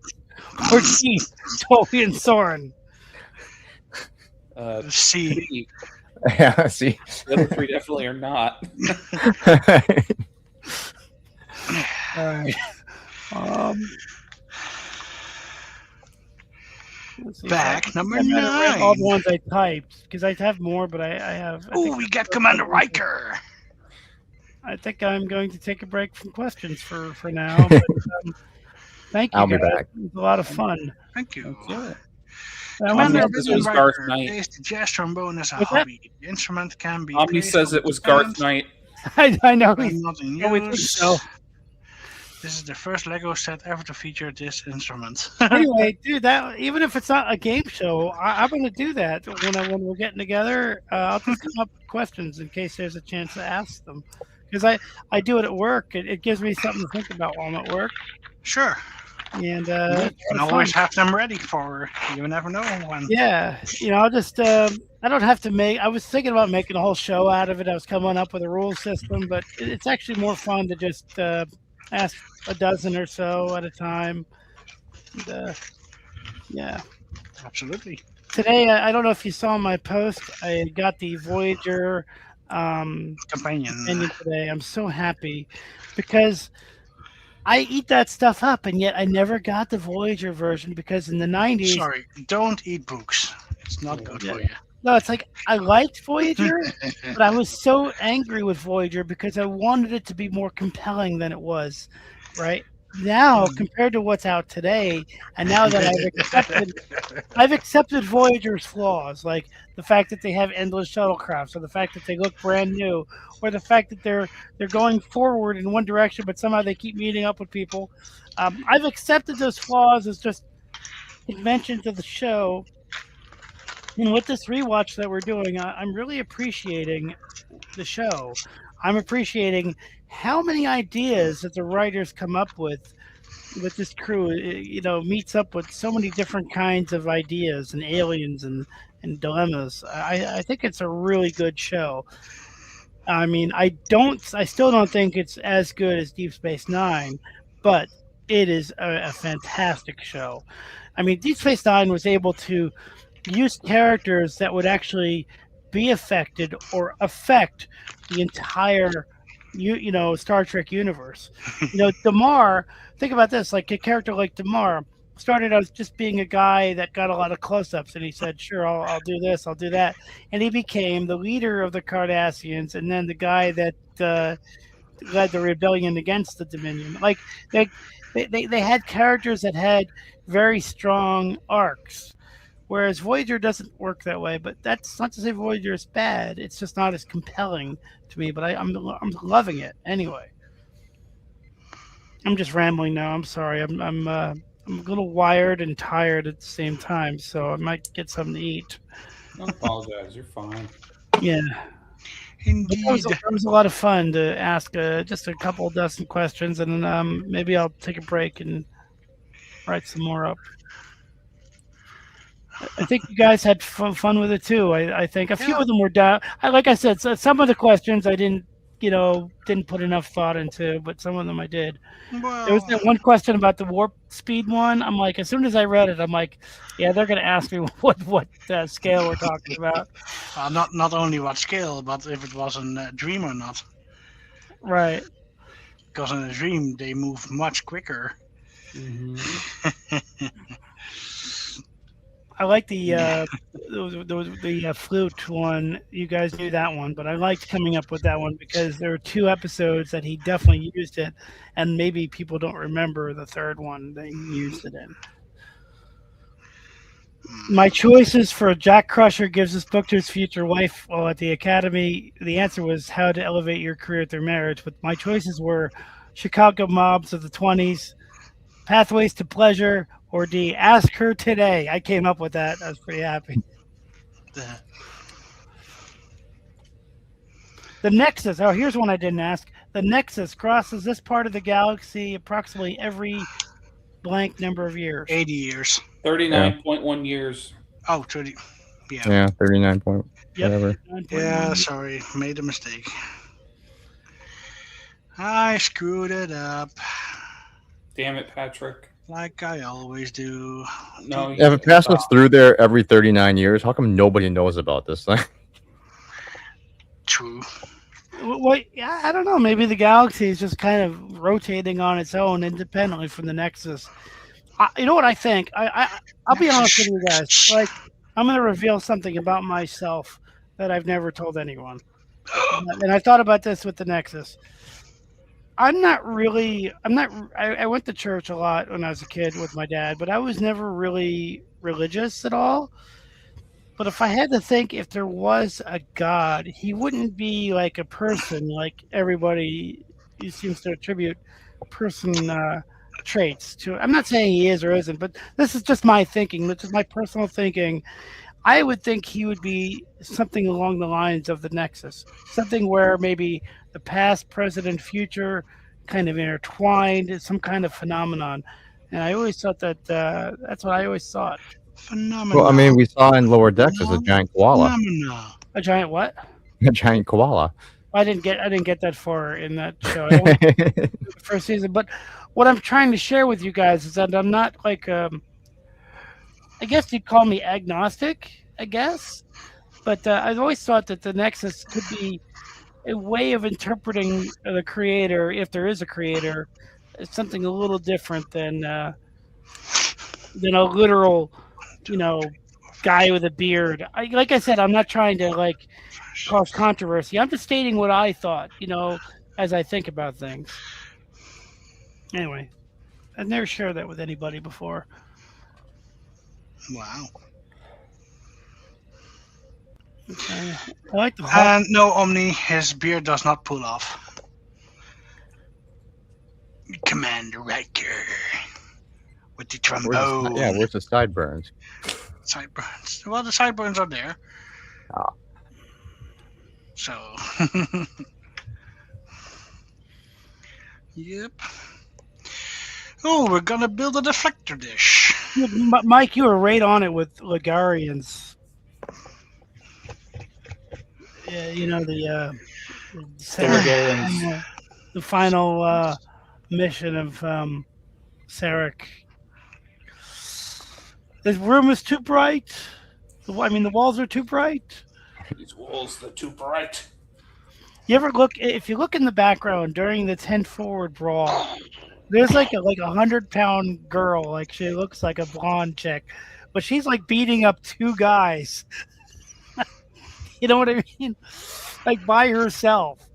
Or D. Tobian Soren. C. B. Yeah. See. The other three definitely are not. All right. Let's see. Back number I might have read all the 9. ones I typed because I have more, but I have. Ooh, we got Commander Riker. I think I'm going to take a break from questions for now. But, thank you, I'll be guys. back. It was a lot of fun. Thank you. Yeah. Commander Omni says it was Riker Garth Knight. plays the jazz trombone as a What's that? hobby. The instrument can be. Omni played says on it was demand Garth Knight. I know. and not in Oh, we think use. so. This is the first Lego set ever to feature this instrument. Anyway, dude, that even if it's not a game show, I'm going to do that when we're getting together. I'll just come up with questions in case there's a chance to ask them, because I do it at work. It gives me something to think about while I'm at work, Sure. and You it's can fun. always have them ready for you never know when. Yeah, I'll just I don't have to make. I was thinking about making a whole show out of it. I was coming up with a rule system, but it's actually more fun to just ask a dozen or so at a time. And, yeah. Absolutely. Today, I don't know if you saw my post. I got the Voyager Companion. companion today. I'm so happy because I eat that stuff up, and yet I never got the Voyager version because in the 90s. Sorry, don't eat books. It's not good for you. No, it's like I liked Voyager, but I was so angry with Voyager because I wanted it to be more compelling than it was, right? Now, compared to what's out today, and now that I've accepted Voyager's flaws, like the fact that they have endless shuttlecrafts, or the fact that they look brand new, or the fact that they're going forward in one direction, but somehow they keep meeting up with people. I've accepted those flaws as just inventions of the show. And with this rewatch that we're doing, I'm really appreciating the show. I'm appreciating how many ideas that the writers come up with this crew. Meets up with so many different kinds of ideas and aliens and dilemmas. I think it's a really good show. I mean, I still don't think it's as good as Deep Space Nine, but it is a fantastic show. I mean, Deep Space Nine was able to use characters that would actually be affected or affect the entire Star Trek universe. Damar, think about this, like a character like Damar started out just being a guy that got a lot of close-ups, and he said, sure, I'll do this, I'll do that, and he became the leader of the Cardassians, and then the guy that led the rebellion against the Dominion. Like they had characters that had very strong arcs. Whereas Voyager doesn't work that way, but that's not to say Voyager is bad. It's just not as compelling to me. But I'm loving it anyway. I'm just rambling now. I'm sorry. I'm a little wired and tired at the same time, so I might get something to eat. Don't apologize. You're fine. Yeah. Indeed. That was a lot of fun to ask just a couple dozen questions, and then maybe I'll take a break and write some more up. I think you guys had fun with it too. I think a few of them were down. Like I said, some of the questions I didn't put enough thought into, but some of them I did. Well, There was that one question about the warp speed one. I'm like, as soon as I read it, I'm like, yeah, they're going to ask me what scale we're talking about. not only what scale, but if it was a dream or not. Right. Because in a dream they move much quicker. I like the flute one. You guys knew that one, but I liked coming up with that one because there were two episodes that he definitely used it, and maybe people don't remember the third one that he used it in. My choices for Jack Crusher gives this book to his future wife while at the academy. The answer was how to elevate your career through marriage, but my choices were Chicago Mobs of the 20s, Pathways to Pleasure, or D, Ask Her Today. I came up with that. I was pretty happy. The Nexus. Oh, here's one I didn't ask. The Nexus crosses this part of the galaxy approximately every blank number of years. 80 years. 39.1 years. Oh, 30. Yeah. Yeah, 39 point whatever. Yeah, sorry. Made a mistake. I screwed it up. Damn it, Patrick. Like I always do. No. Yeah, if it passes through there every 39 years, how come nobody knows about this thing? True. Well, yeah, I don't know. Maybe the galaxy is just kind of rotating on its own, independently from the Nexus. You know what I think? I'll be honest with you guys. Like, I'm going to reveal something about myself that I've never told anyone. And I thought about this with the Nexus. I went to church a lot when I was a kid with my dad, but I was never really religious at all. But if I had to think, if there was a God, he wouldn't be like a person like everybody seems to attribute person traits to. I'm not saying he is or isn't, but this is just my thinking. This is my personal thinking. I would think he would be something along the lines of the Nexus, something where maybe the past, present, and future kind of intertwined, some kind of phenomenon. And I always thought that that's what I always thought. Phenomenal. Well, I mean, we saw in Lower Decks as a giant koala. Phenomenal. A giant what? A giant koala. I didn't get that far in that show. I only the first season, but what I'm trying to share with you guys is that I'm not like I guess you'd call me agnostic, I guess. But I've always thought that the Nexus could be a way of interpreting the creator, if there is a creator, as something a little different than a literal, guy with a beard. Like I said, I'm not trying to cause controversy. I'm just stating what I thought, as I think about things. Anyway, I've never shared that with anybody before. Wow. Okay. I like the And no, Omni, his beard does not pull off. Commander Riker with the trombone. Where's the sideburns? Sideburns. Well, the sideburns are there. Ah. So. Yep. Oh, we're gonna build a deflector dish. Mike, you were right on it with Ligarians. Yeah, the Stargalians. the final mission of Sarek. The room is too bright. The walls are too bright. These walls are too bright. You ever look? If you look in the background during the 10 forward brawl, there's like a 100-pound girl. Like, she looks like a blonde chick, but she's like beating up two guys. You know what I mean? Like, by herself.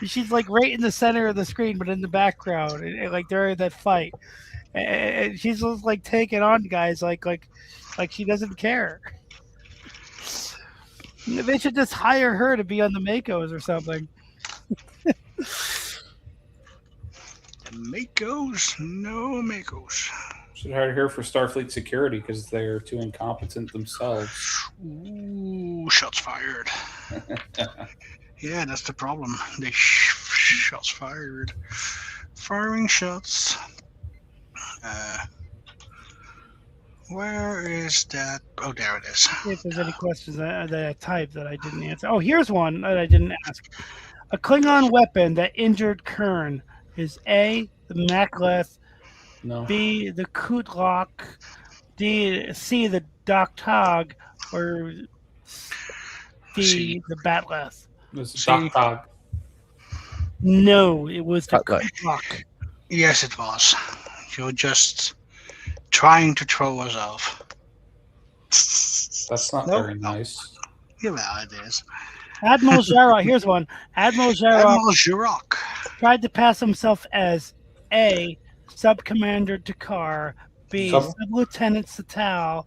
She's like right in the center of the screen, but in the background, like during that fight, and she's just like taking on guys like she doesn't care. They should just hire her to be on the Makos or something. Makos? No Makos. Should hire her for Starfleet security because they're too incompetent themselves. Ooh, shots fired. Yeah, that's the problem. They shots fired. Firing shots. Where is that? Oh, there it is. See if there's any questions that I typed that I didn't answer. Oh, here's one that I didn't ask. A Klingon weapon that injured Kern is A, the Makleth, No. B, the Kutlok, C, the Doktog, or D, C. the Batleth. This is See? Doc. No, it was the Kutlok. Kutlok. Yes, it was. You're just trying to throw us off. That's not Nope. very nice. Yeah, well, it is. Admiral Jarrah. Here's one. Admiral Jarrah Admiral Jirok. tried to pass himself as A. Sub-Commander Takar, B. Sub- Sub-Lieutenant Satal,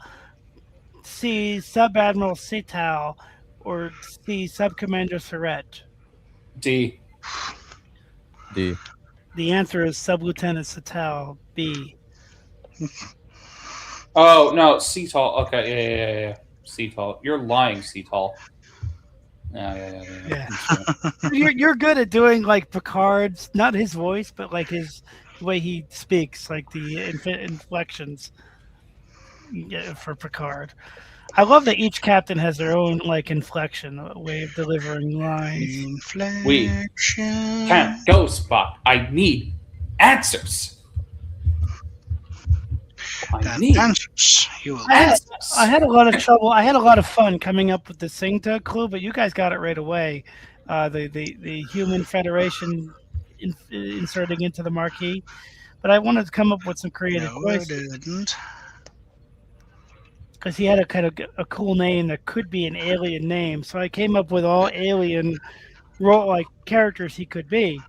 C. Sub-Admiral Sital, or C. Sub-Commander Surret. D. D. The answer is Sub-Lieutenant Satal, B. Oh no, Cetal. Okay, yeah. Cetal. You're lying, Cetal. Yeah. You're good at doing like Picard's, not his voice, but like his the way he speaks, like the inflections for Picard. I love that each captain has their own like inflection, way of delivering lines. Inflection. Can't go, Spock. I need answers. Answers. You will I had a lot of trouble. I had a lot of fun coming up with the Singta clue, but you guys got it right away. The Human Federation inserting into the marquee. But I wanted to come up with some creative No, I choices didn't. because he had a kind of a cool name that could be an alien name. So I came up with all alien role characters he could be.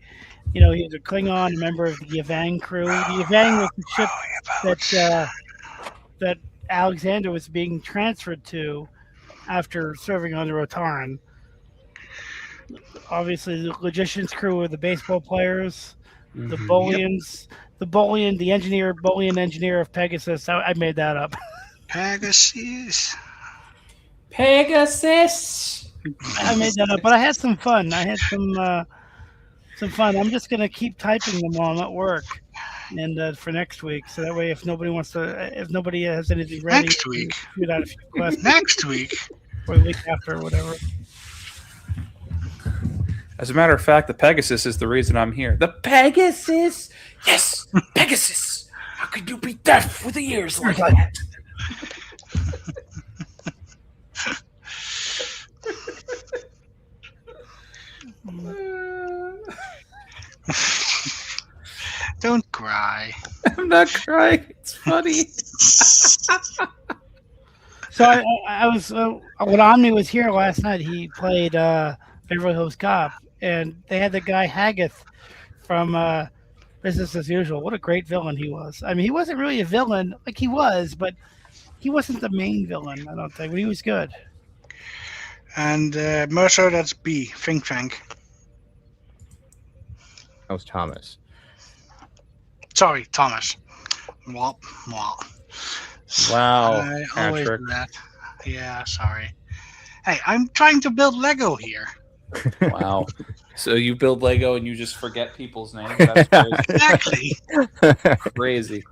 You know, he was a Klingon, a member of the Yavang crew. The Yavang was the ship that Alexander was being transferred to after serving on the Rotaran. Obviously, the Logician's crew were the baseball players, the Bolians, the engineer, Bolian engineer of Pegasus. I made that up. Pegasus. I made that up, but I had some fun. I had some fun. I'm just gonna keep typing them while I'm at work, and for next week, so that way, if nobody has anything ready, Next week. shoot out a few questions, Next week. or the week after, or whatever. As a matter of fact, the Pegasus is the reason I'm here. The Pegasus! Yes! Pegasus! How could you be deaf with the ears like that? Don't cry. I'm not crying. It's funny. So I was when Omni was here last night. He played Beverly Hills Cop, and they had the guy Haggith from Business as Usual. What a great villain he was! I mean, he wasn't really a villain, like he was, but he wasn't the main villain. I don't think, but he was good. And Mercer, that's B. Think Tank. That was Thomas. Sorry, Thomas. Wop, wop. Wow, I always Patrick. do that. Yeah, sorry. Hey, I'm trying to build Lego here. Wow. So you build Lego and you just forget people's names? That's crazy. Exactly. Crazy.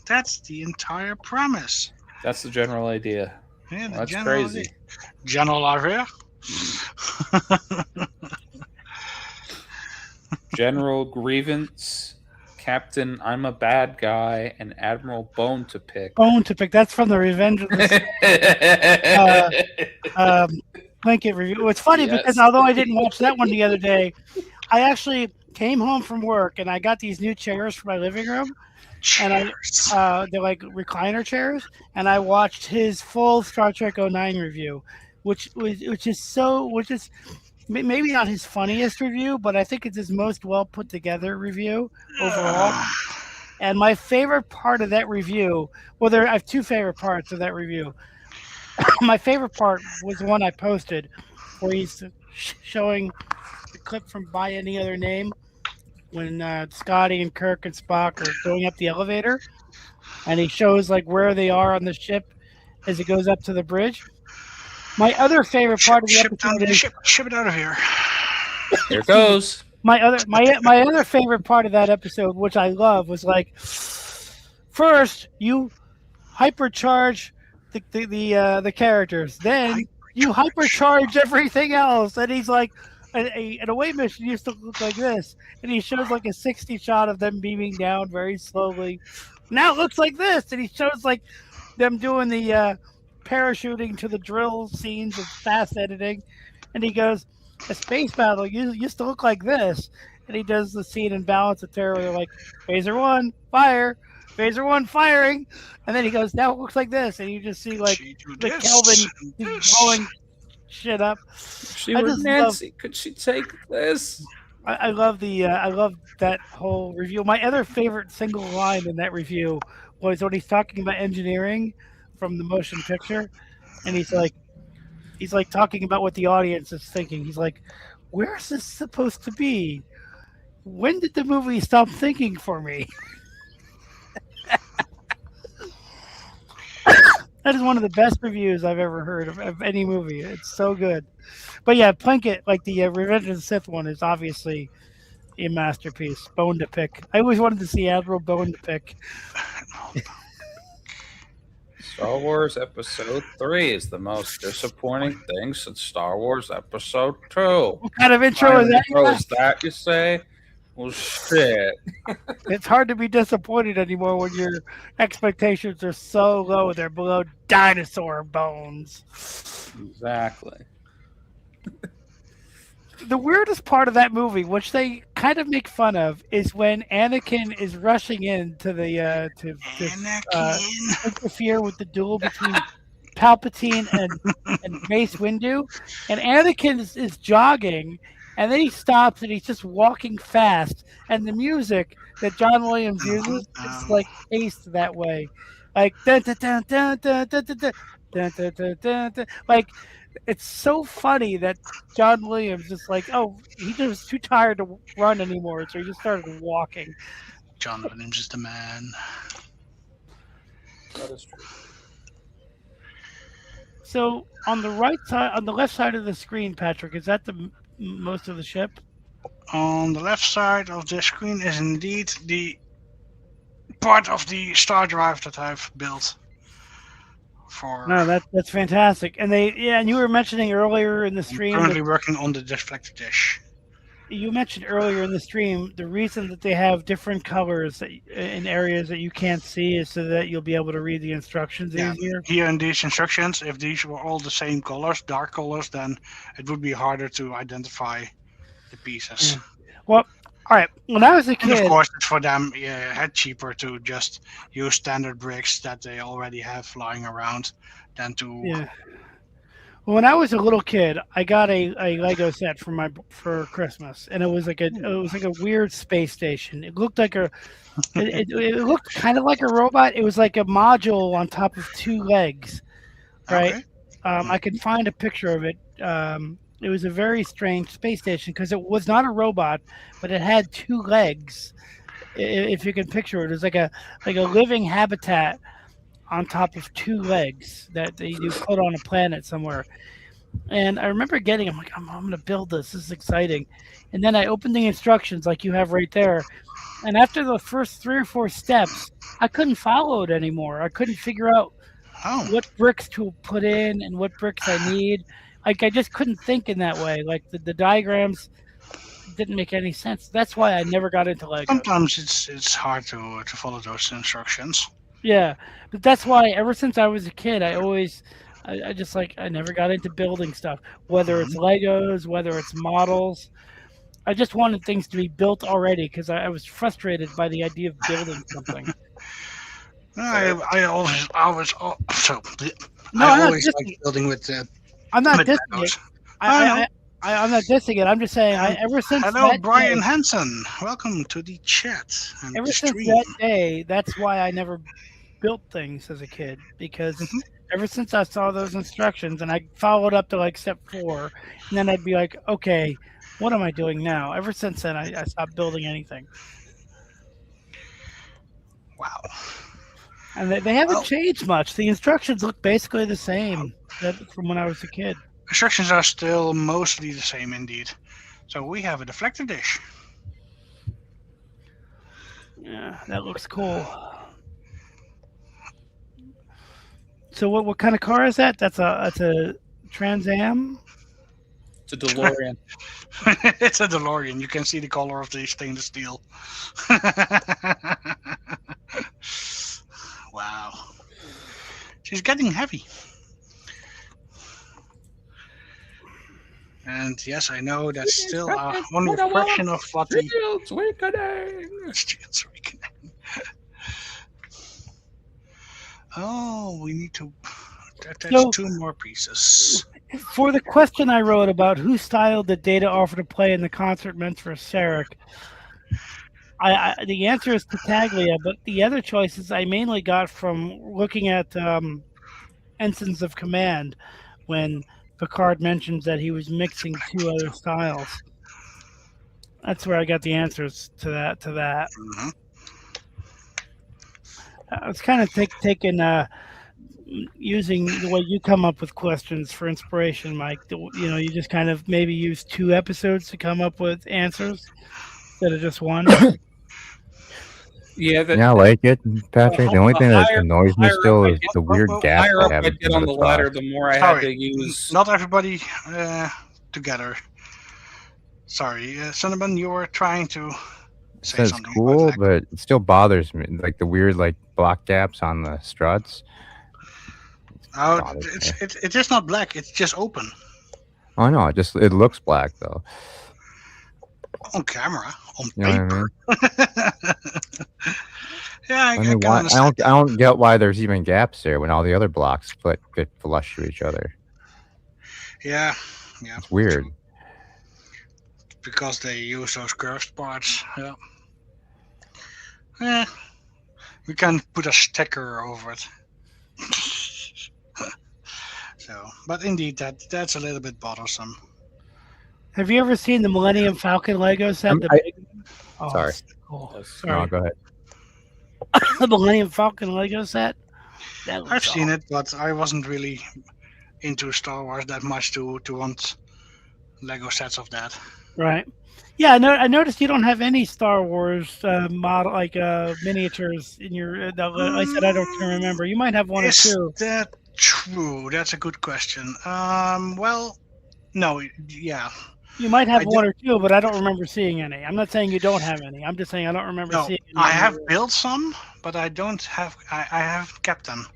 That's the entire premise. That's the general idea. Yeah, the That's general crazy. idea. General idea. General Grievance, Captain I'm a Bad Guy, and Admiral Bone to Pick. Bone to pick. That's from the Revenge of the Blanket review. It's funny because although I didn't watch that one the other day, I actually came home from work and I got these new chairs for my living room. And they're like recliner chairs, and I watched his full Star Trek 09 review, which is maybe not his funniest review, but I think it's his most well put together review overall. And my favorite part of that review, I have two favorite parts of that review. My favorite part was the one I posted, where he's showing the clip from By Any Other Name, when Scotty and Kirk and Spock are going up the elevator, and he shows like where they are on the ship as it goes up to the bridge. My other favorite part of the episode is ship it out of here. Here it goes. my other favorite part of that episode, which I love, was like, first you hypercharge the characters, then you hypercharge everything else, and he's like, an away mission used to look like this, and he shows like a 60 shot of them beaming down very slowly. Now it looks like this, and he shows like them doing the parachuting to the drill scenes of fast editing, and he goes, a space battle used to look like this, and he does the scene in Balance of Terror where they're like, phaser 1, fire, Phaser 1 firing, and then he goes, now it looks like this, and you just see like She do the this Kelvin and just this. blowing shit up. If she I were just Nancy, could she take this? I love I love that whole review. My other favorite single line in that review was when he's talking about engineering from the motion picture, and he's like talking about what the audience is thinking. He's like, "Where's this supposed to be? When did the movie stop thinking for me?" That is one of the best reviews I've ever heard of any movie. It's so good. But yeah, Plinkett, like the Revenge of the Sith one, is obviously a masterpiece. Bone to pick. I always wanted to see Admiral Bone to pick. Star Wars Episode 3 is the most disappointing thing since Star Wars Episode 2. What kind of intro is that? Intro is that, you say? Well, shit. It's hard to be disappointed anymore when your expectations are so low they're below dinosaur bones. Exactly. The weirdest part of that movie, which they kind of make fun of, is when Anakin is rushing in to the to interfere with the duel between Palpatine and Mace Windu, and Anakin is jogging, and then he stops and he's just walking fast, and the music that John Williams uses is like paced that way, like dun, dun, dun, dun, dun, dun, dun, dun, dun, dun, dun, dun, dun. Like it's so funny that John Williams is like, oh, he just was too tired to run anymore, so he just started walking. John Williams is the man. That is true. So on the right side, on the left side of the screen, Patrick, is that the most of the ship? On the left side of the screen is indeed the part of the star drive that I've built. No, that's fantastic. And and you were mentioning earlier in the stream. I'm currently working on the deflector dish. You mentioned earlier in the stream the reason that they have different colors in areas that you can't see is so that you'll be able to read the instructions easier. Here in these instructions, if these were all the same colors, dark colors, then it would be harder to identify the pieces. Yeah. Well, all right. When I was a kid, and of course, it's for them cheaper to just use standard bricks that they already have flying around than to. Yeah. Well, when I was a little kid, I got a Lego set for Christmas, and it was like a weird space station. It looked like it looked kind of like a robot. It was like a module on top of two legs, right? Okay. I could find a picture of it. It was a very strange space station because it was not a robot, but it had two legs. If you can picture it, it was like a living habitat on top of two legs that you put on a planet somewhere. And I remember I'm like, I'm going to build this. This is exciting. And then I opened the instructions like you have right there. And after the first 3 or 4 steps, I couldn't follow it anymore. I couldn't figure out what bricks to put in and what bricks I need. Like I just couldn't think in that way. Like the diagrams didn't make any sense. That's why I never got into Lego. Sometimes it's hard to follow those instructions. Yeah, but that's why ever since I was a kid, I never got into building stuff. Whether it's Legos, whether it's models, I just wanted things to be built already because I was frustrated by the idea of building something. I always like building with. I'm not dissing it. I'm not dissing it. I'm just saying. Ever since hello, that Brian day, Hansen. Welcome to the chat. And ever the since stream. that day, that's why I never built things as a kid because ever since I saw those instructions and I followed up to like step 4, and then I'd be like, okay, what am I doing now? Ever since then, I stopped building anything. Wow. And they haven't changed much. The instructions look basically the same from when I was a kid. Instructions are still mostly the same indeed. So we have a deflector dish. Yeah, that looks cool. So what kind of car is that? That's a Trans Am? It's a DeLorean. It's a DeLorean. You can see the color of the stainless steel. Wow. She's getting heavy. And yes, I know that's still only a fraction of what the... Shields weakening! Shields weakening. Oh, we need to attach So- 2 more pieces. For the question I wrote about who styled the Data offer to play in the concert meant for Sarek, the answer is Tartaglia, but the other choices I mainly got from looking at Ensigns of Command when Picard mentions that he was mixing 2 other styles. That's where I got the answers to that. Mhm. I was kind of taking using the way you come up with questions for inspiration, Mike. You just kind of maybe use 2 episodes to come up with answers instead of just one. Yeah, Yeah, I like it, Patrick. The only thing that higher- annoys me higher still up I is get- the weird well, gap higher I up have I in get some on of the the ladder, spots. the more I had Sorry, to use. not everybody together. Sorry, Cinnamon, you were trying to say Says something. cool, about but it still bothers me. Like the weird block gaps on the struts. Oh, bothers me. it is not black. It's just open Oh no, it looks black though. on camera, on You know paper. what I mean? Yeah, I I mean, can why? understand. I don't get why there's even gaps there when all the other blocks fit flush to each other. Yeah, It's weird. because they use those curved parts. Yeah. Yeah, we can put a sticker over it. So, but indeed, that's a little bit bothersome. Have you ever seen the Millennium Falcon Lego set? The I- big one? Oh, Sorry. it's cool. Yes. Sorry. No, go ahead. The Millennium Falcon Lego set. That I've looks seen it, but I wasn't really into Star Wars that much to want Lego sets of that. right. Yeah, I noticed you don't have any Star Wars model miniatures in your. I said I don't can remember. You might have 1 or Is 2. that true? That's a good question. Well, no, yeah. You might have I 1 or 2, but I don't remember seeing any. I'm not saying you don't have any. I'm just saying I don't remember No, seeing any. I have built some, but I don't have. I have kept them.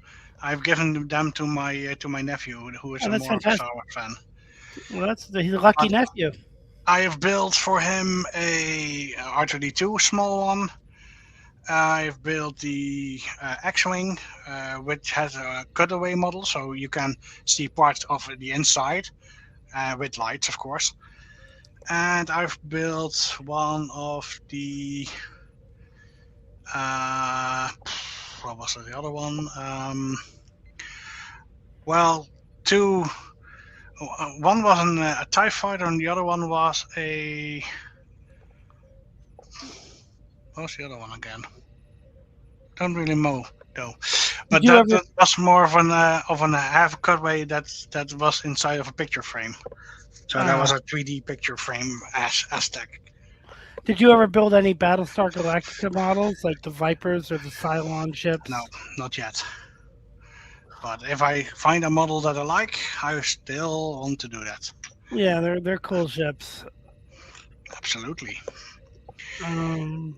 I've given them to my nephew, who is Oh, a that's more of a fantastic. Star Wars fan. Well, he's a lucky nephew. I have built for him a R2D2 small one. I've built the X-wing, which has a cutaway model, so you can see parts of the inside with lights, of course. And I've built one of the what was the other one? Well, two. One was a TIE fighter, and the other one was a. What was the other one again? Don't really know though. But you that, ever- that was more of an half cutaway that was inside of a picture frame. So that was a 3D picture frame Aztec. Did you ever build any Battlestar Galactica models like the Vipers or the Cylon ships? No, not yet. But if I find a model that I like, I still want to do that. Yeah, they're cool ships. Absolutely. Um,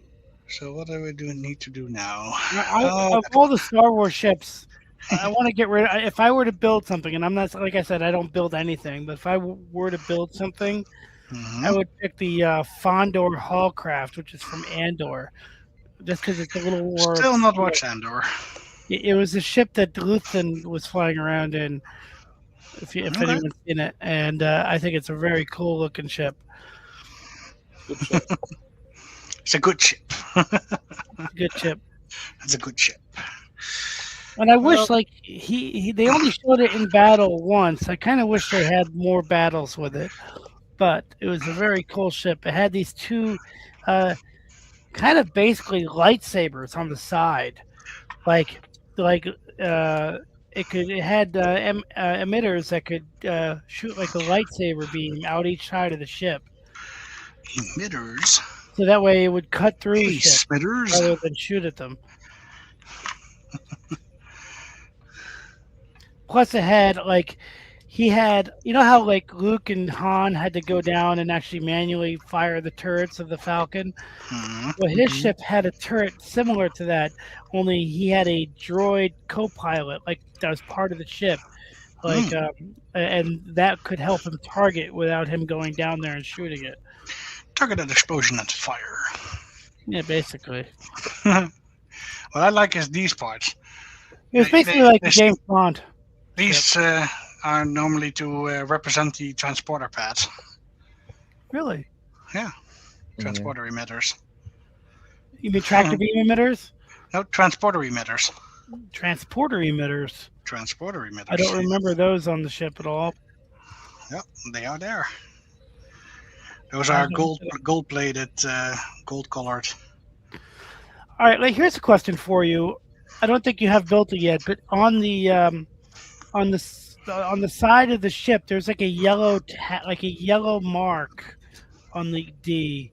So what do we need to do now? of all the Star Wars ships, I want to get rid of. If I were to build something, and I'm not like I said, I don't build anything, but if I were to build something, Mhm. I would pick the Fondor Hallcraft, which is from Andor, just because it's a little more. Still not watched Andor. It was a ship that Luthen was flying around in. If Okay. anyone's seen it, and I think it's a very cool looking ship. It's a good ship. Good ship. It's a good ship. And I wish, Well- like they only showed it in battle once. I kind of wish they had more battles with it, but it was a very cool ship. It had these 2, kind of basically lightsabers on the side, like it had emitters that could shoot like a lightsaber beam out each side of the ship, Emitters. so that way it would cut through Hey, ships Smithers. rather than shoot at them. Plus, it had you know how like Luke and Han had to go down and actually manually fire the turrets of the Falcon. Mhm. Well, his ship had a turret similar to that, only he had a droid co-pilot, like that was part of the ship, and that could help him target without him going down there and shooting it. Targeted explosion and fire. Yeah, basically. What I like is these parts. It was basically like a James Bond. These are normally to represent the transporter pads. Really? Yeah, transporter emitters. You mean tractor beam emitters? No, transporter emitters. Transporter emitters. Transporter emitters. I don't remember those on the ship at all. Yep, they are there. Those are gold plated, gold colored. All right, like here's a question for you. I don't think you have built it yet, but on the side of the ship, there's like a yellow mark on the D,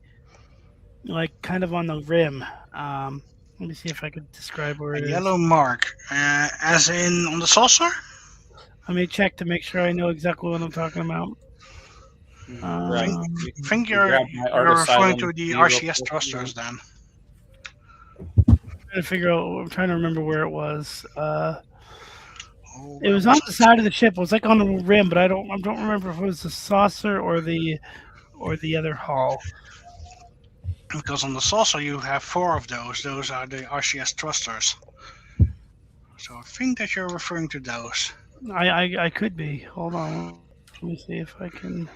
like kind of on the rim. Let me see if I could describe where it is. Yellow mark, as in on the saucer. Let me check to make sure I know exactly what I'm talking about. Right. I think you're referring to the RCS thrusters then. I'm trying to remember where it was. It was on the side of the ship. It was like on the rim, but I don't remember if it was the saucer or the other hull. Because on the saucer you have 4 of those. Those are the RCS thrusters. So I think that you're referring to those. I could be. Hold on. Let me see if I can.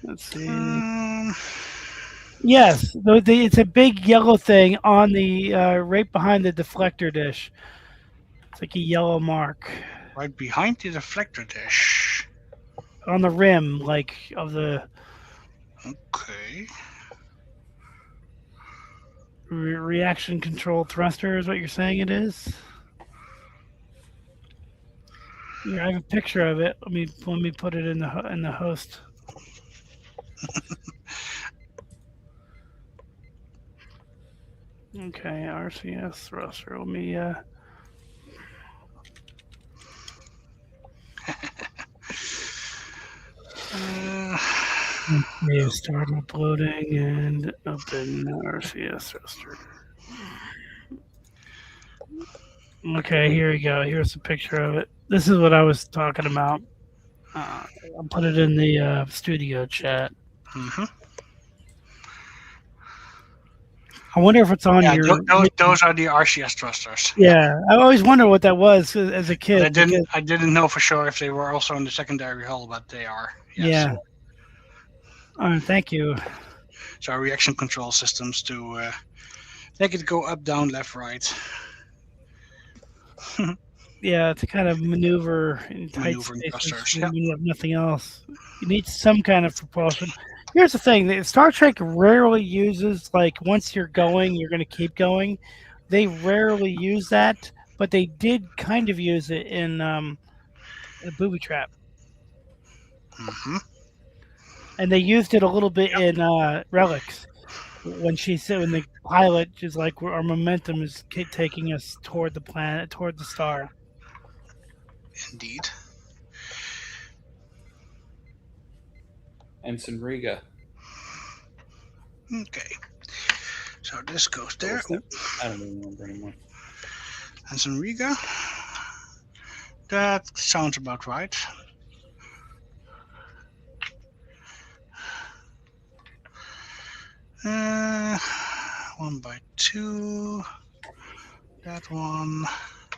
Let's see. Yes, it's a big yellow thing on the right behind the deflector dish. It's like a yellow mark Right behind the deflector dish. on the rim, like of the Okay. reaction control thruster. Is what you're saying it is? Here, I have a picture of it. Let me put it in the host. Okay, RCS thruster. Let me okay, start uploading and open RCS thruster. Okay, here we go. Here's a picture of it. This is what I was talking about. I'll put it in the studio chat. Mm-hmm. I wonder if it's on your. Those are the RCS thrusters. Yeah, I always wondered what that was as a kid. I didn't know for sure if they were also in the secondary hull, but they are. Yes. Yeah. Thank you. So our reaction control systems to make it go up, down, left, right. Yeah, to kind of maneuver in tight spaces when you have nothing else. You need some kind of propulsion. Here's the thing: Star Trek rarely uses, like, once you're going, you're going to keep going. They rarely use that, but they did kind of use it in a Booby Trap. Mm-hmm. And they used it a little bit in Relics when the pilot is like, our momentum is taking us toward the planet, toward the star. Indeed. Ensign Riga. Okay. So this goes there. I don't even remember anymore. Ensign Riga. That sounds about right. One by two. That one.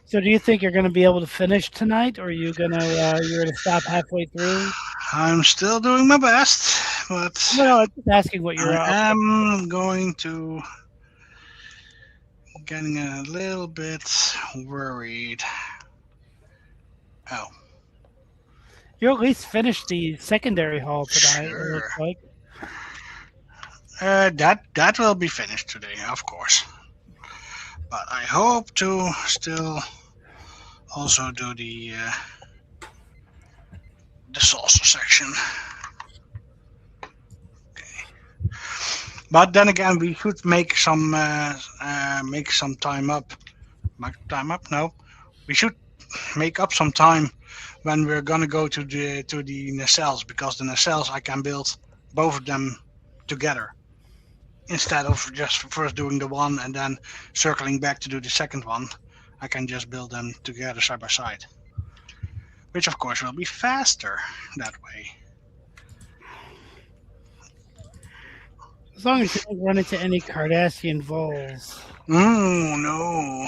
So, do you think you're going to be able to finish tonight, or are you you're going to stop halfway through? I'm still doing my best, but no, I'm just asking what you're. I am going to getting a little bit worried. Oh. You at least finished the secondary hull tonight. Sure. It looks like. That will be finished today, of course. But I hope to still also do the saucer section. Okay. But then again, we should make some time up. No, we should make up some time when we're gonna go to the nacelles, because the nacelles I can build both of them together, instead of just first doing the one and then circling back to do the second one. I can just build them together side by side, which of course will be faster that way. As long as you don't run into any Cardassian voles. Oh no,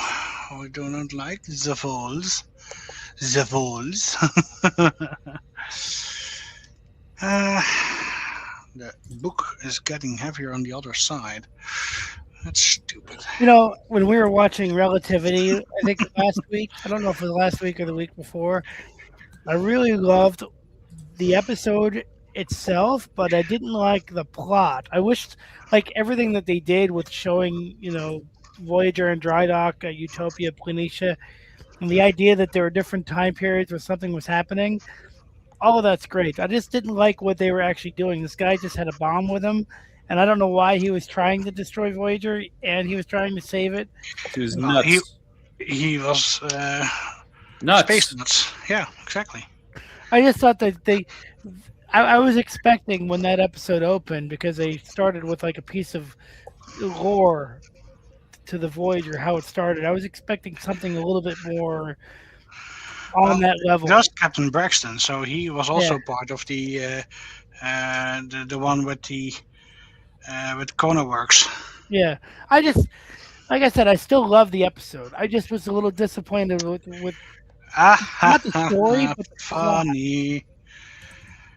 I do not like the voles. The voles. uh, the book is getting heavier on the other side. That's stupid. You know, when we were watching Relativity, I think last week, I don't know if it was last week or the week before, I really loved the episode itself, but I didn't like the plot. I wished, like, everything that they did with showing, Voyager and Dry Dock, Utopia, Planitia, and the idea that there were different time periods where something was happening, all of that's great. I just didn't like what they were actually doing. This guy just had a bomb with him, and I don't know why he was trying to destroy Voyager and he was trying to save it. He was Well, nuts. he was Nuts. space nuts. Yeah, exactly. I just thought that I was expecting when that episode opened, because they started with like a piece of lore to the Voyager, how it started. I was expecting something a little bit more on that level. Just Captain Braxton, so he was also part of the one with the with Kona Works. Yeah, I just, like I said, I still love the episode. I just was a little disappointed with not the story, but the plot. Funny.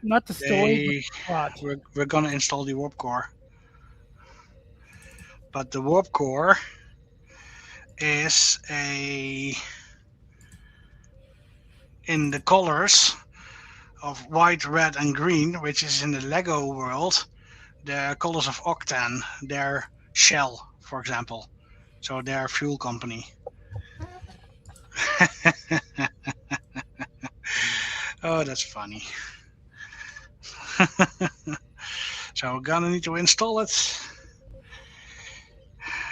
Not the story, but the plot. We're gonna install the warp core, but the warp core is in the colors of white, red, and green, which is in the Lego world, the colors of Octan, their Shell, for example. So their fuel company. Oh, that's funny. So we're gonna need to install it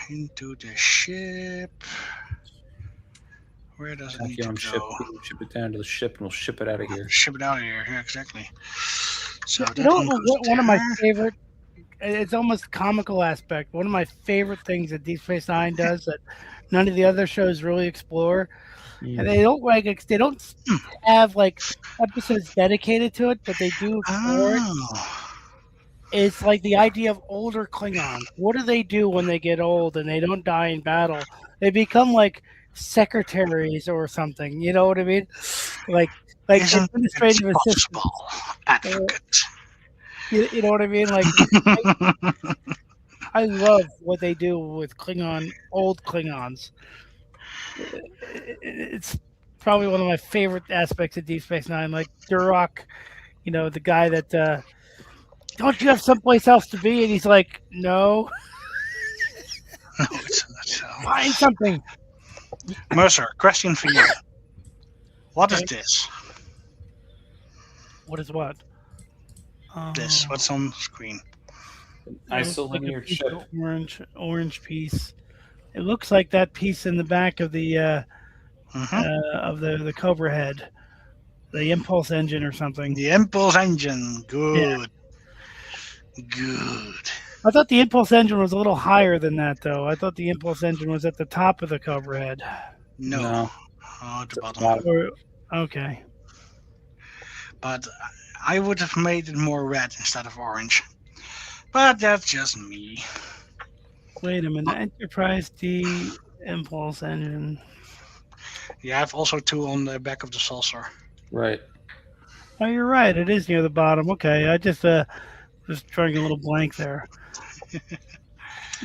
into the ship. Where does it need to Ship, go? ship it down to the ship and we'll ship it out of here. Ship it out of here. Yeah, exactly. So You know what, one of my favorite, it's almost comical aspect. One of my favorite things that Deep Space Nine does that none of the other shows really explore, and they don't have like episodes dedicated to it, but they do explore it. It's like the idea of older Klingons. What do they do when they get old and they don't die in battle? They become like secretaries or something. You know what I mean? Like administrative assistants. Advocate. You know what I mean? Like, I love what they do with old Klingons. It's probably one of my favorite aspects of Deep Space Nine. Like Durock, the guy that, don't you have someplace else to be? And he's like, no. No, it's not. Find something. Mercer, question for you. What is this? What is what? This. What's on the screen? Isolinear chip. Orange piece. It looks like that piece in the back of the the Cobra head, the impulse engine or something. The impulse engine. Good. Yeah. Good. I thought the impulse engine was a little higher than that, though. I thought the impulse engine was at the top of the Cobra head. No. Oh, at the bottom. Okay. But I would have made it more red instead of orange. But that's just me. Wait a minute. Enterprise D impulse engine. Yeah, I have also two on the back of the saucer. Right. Oh, you're right. It is near the bottom. Okay. I just drawing a little blank there.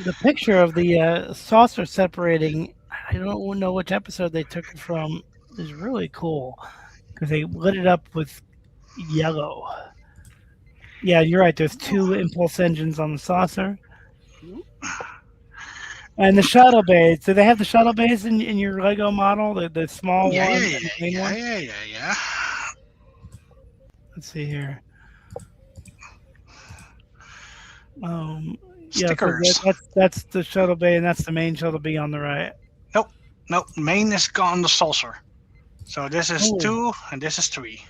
The picture of the saucer separating, I don't know which episode they took it from, is really cool because they lit it up with yellow. Yeah, you're right. There's two impulse engines on the saucer. And the shuttle bays. Do they have the shuttle bays in your Lego model? The small one? Yeah. Let's see here. Stickers. So that's the shuttle bay, and that's the main shuttle bay on the right. Nope. Main is on the saucer. So this is 2 and this is 3.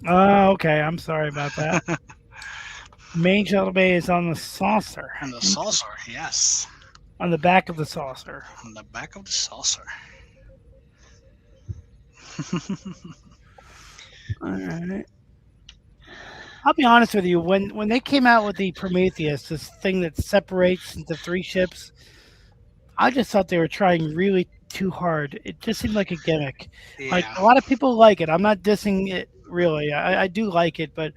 Oh, okay. I'm sorry about that. Main shuttle bay is on the saucer. On the saucer, yes. On the back of the saucer. On the back of the saucer. All right. I'll be honest with you. When they came out with the Prometheus, this thing that separates into three ships, I just thought they were trying really too hard. It just seemed like a gimmick. Like Yeah. a lot of people like it. I'm not dissing it really. I do like it, but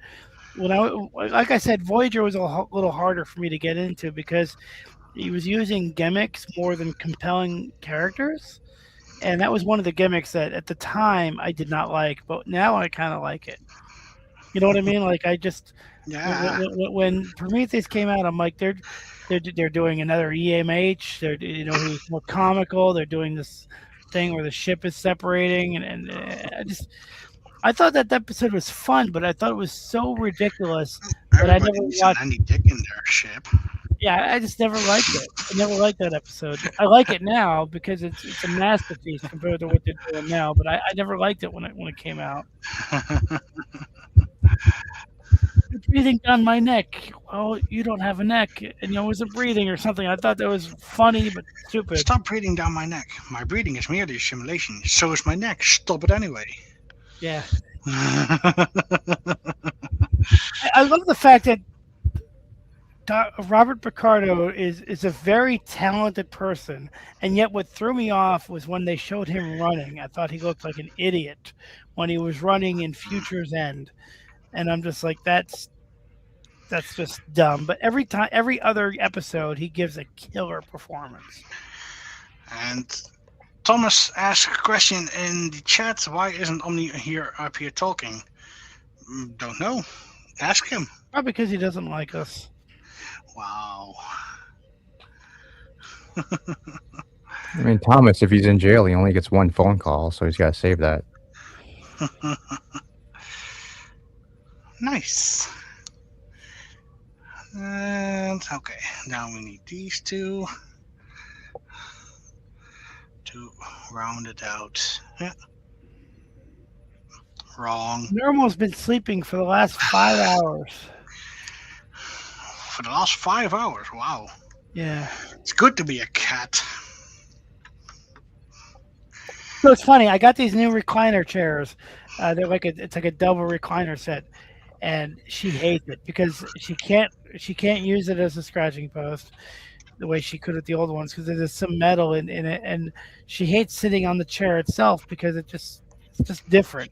like I said, Voyager was little harder for me to get into because he was using gimmicks more than compelling characters, and that was one of the gimmicks that at the time I did not like, but now I kind of like it. You know what I mean? Like I just Yeah. when Prometheus came out, I'm like they're doing another EMH. They're who's more comical. They're doing this thing where the ship is separating, and I thought that episode was fun, but I thought it was so ridiculous that I Everybody never needs an watched. Andy Dick in their ship. Yeah, I just never liked it. I never liked that episode. I like it now because it's a masterpiece compared to what they're doing now. But I never liked it when it came out. You're breathing down my neck. Well, you don't have a neck, and you wasn't breathing or something. I thought that was funny but stupid. Stop breathing down my neck. My breathing is merely a simulation. So is my neck. Stop it anyway. Yeah, I love the fact that Robert Picardo is a very talented person, and yet what threw me off was when they showed him running. I thought he looked like an idiot when he was running in Future's End, and I'm just like, that's just dumb. But every other episode, he gives a killer performance. And Thomas asked a question in the chat. Why isn't Omni up here talking? Don't know. Ask him. Probably because he doesn't like us. Wow. I mean, Thomas, if he's in jail, he only gets one phone call, so he's got to save that. Nice. And okay, now we need these two to round it out. Yeah. Wrong. Nermal's been sleeping for the last 5 hours. For the last 5 hours. Wow. Yeah. It's good to be a cat. So it's funny. I got these new recliner chairs. They're it's like a double recliner set, and she hates it because she can't use it as a scratching post the way she could with the old ones because there's some metal in it, and she hates sitting on the chair itself because it's just different.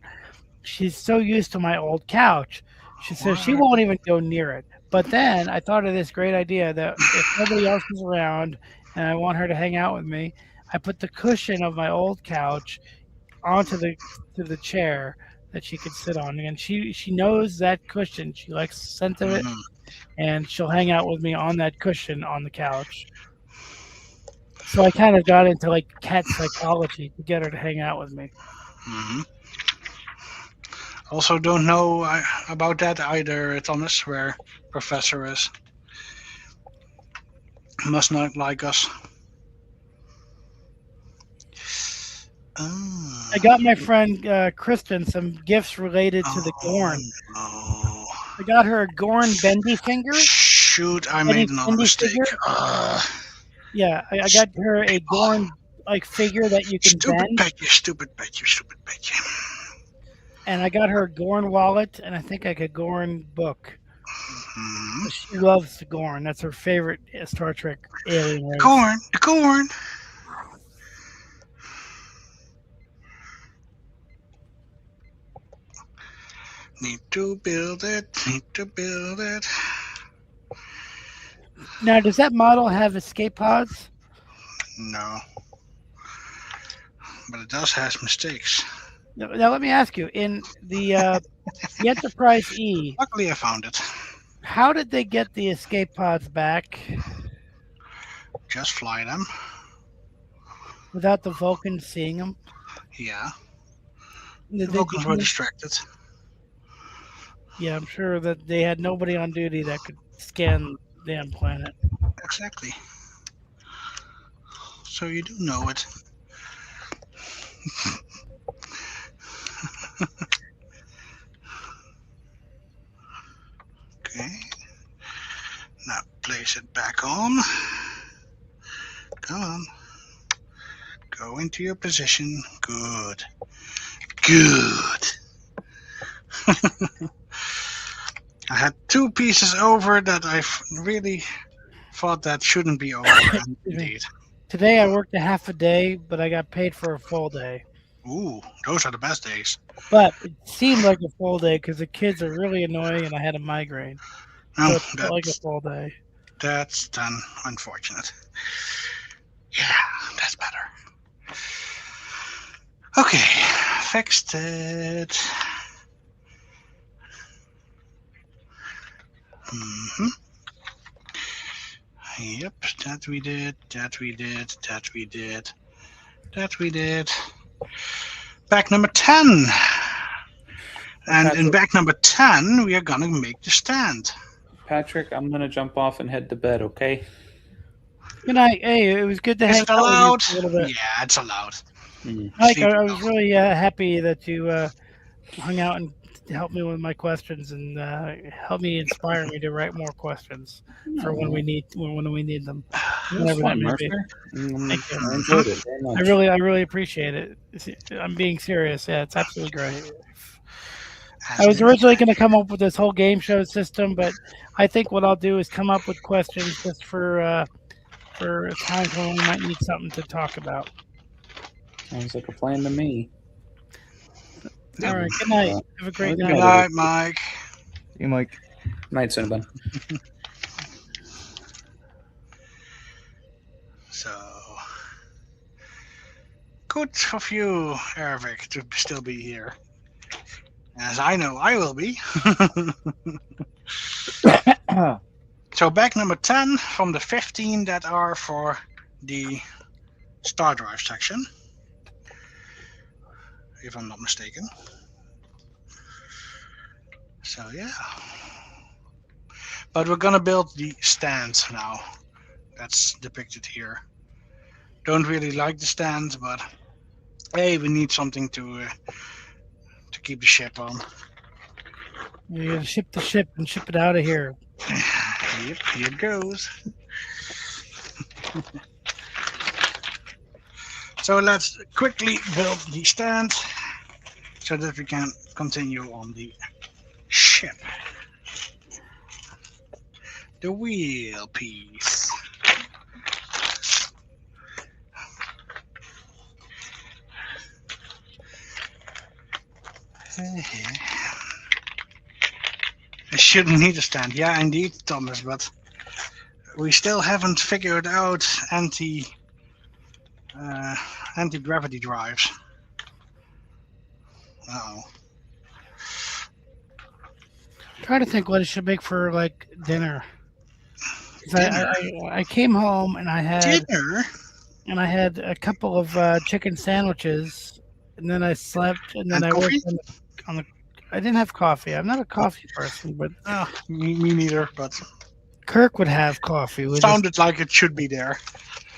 She's so used to my old couch. She says she won't even go near it. But then I thought of this great idea that if nobody else is around and I want her to hang out with me, I put the cushion of my old couch onto the chair that she could sit on, and she knows that cushion. She likes the scent of it, and she'll hang out with me on that cushion on the couch. So I kind of got into like cat psychology to get her to hang out with me. Mm-hmm. Also, don't know about that either, Thomas. Where Professor is, must not like us. Oh. I got my friend Kristen some gifts related to the Gorn. No. I got her a Gorn bendy finger. Shoot, I made another mistake. Yeah, I got her a Gorn figure that you can bend. Stupid bitch. And I got her a Gorn wallet and I think like a Gorn book. Mm-hmm. She loves the Gorn. That's her favorite Star Trek alien race. The Gorn. Need to build it. Now, does that model have escape pods? No. But it does have mistakes. Now, let me ask you, in the Enterprise E... Luckily, I found it. How did they get the escape pods back? Just fly them. Without the Vulcans seeing them? Yeah. The Vulcans were distracted. Yeah, I'm sure that they had nobody on duty that could scan the damn planet. Exactly. So you do know it. Okay. Now place it back on. Come on. Go into your position. Good. I had 2 pieces over that I really thought that shouldn't be over, and indeed. Today I worked a half a day, but I got paid for a full day. Ooh, those are the best days. But it seemed like a full day because the kids are really annoying and I had a migraine. No, So it felt like a full day. that's then unfortunate. Yeah, that's better. Okay, fixed it. Mm-hmm. Yep, that we did, that we did, that we did, that we did. Back number 10. And in Patrick. back number 10, we are gonna make the stand. Patrick, I'm gonna jump off and head to bed. Okay. Good night. Hey, it was good to Is hang it out with allowed? you for a little bit. Yeah, it's allowed. Mike, Sleep I was well. really happy that you hung out and helped me with my questions and helped me inspire me to write more questions for when we need them. Whenever that may be. Thank you. I enjoyed it very much. I really appreciate it. I'm being serious. Yeah, it's absolutely great. I was originally going to come up with this whole game show system, but I think what I'll do is come up with questions just for times when we might need something to talk about. Sounds like a plan to me. All right. Good night. Have a great Good night. night, Mike. You, Mike. Night, Cinnabon. So good of you, Ervik, to still be here. As I know I will be. So back number 10 from the 15 that are for the star drive section. If I'm not mistaken. So yeah. But we're gonna build the stand now. That's depicted here. Don't really like the stand, but hey, we need something to keep the ship on. You gotta ship the ship and ship it out of here. Yep, here it goes. So let's quickly build the stand so that we can continue on the ship. The wheel piece. I shouldn't need a stand. Yeah, indeed, Thomas, but we still haven't figured out anti-gravity drives. Uh-oh. I'm trying to think what I should make for like dinner. 'Cause Dinner? I came home and I had Dinner? a couple of chicken sandwiches, and then I slept, and then And I worked coffee? on the. I didn't have coffee. I'm not a coffee person, but Oh, me neither, but Kirk would have coffee. With sounded like it should be there.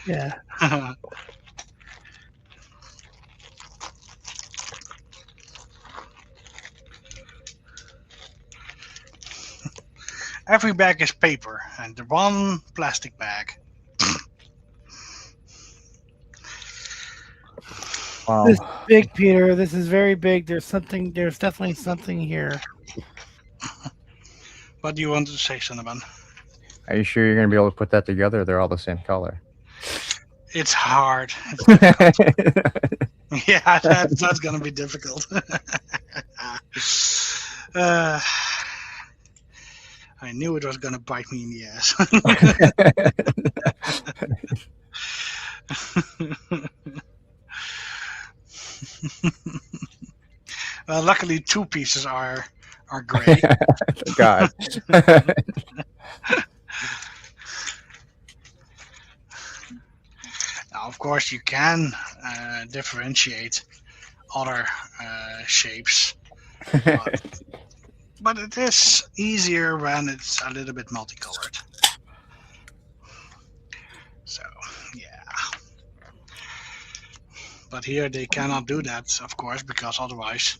Yeah. Every bag is paper, and the one plastic bag. Wow. This is big, Peter. This is very big. There's definitely something here. What do you want to say, Cinnabon? Are you sure you're gonna be able to put that together? They're all the same color. It's hard. Yeah, that's gonna be difficult. I knew it was gonna bite me in the ass. Well, luckily, 2 pieces are gray. God. Now, of course, you can differentiate other shapes, but it is easier when it's a little bit multicolored. So, yeah. But here they cannot do that, of course, because otherwise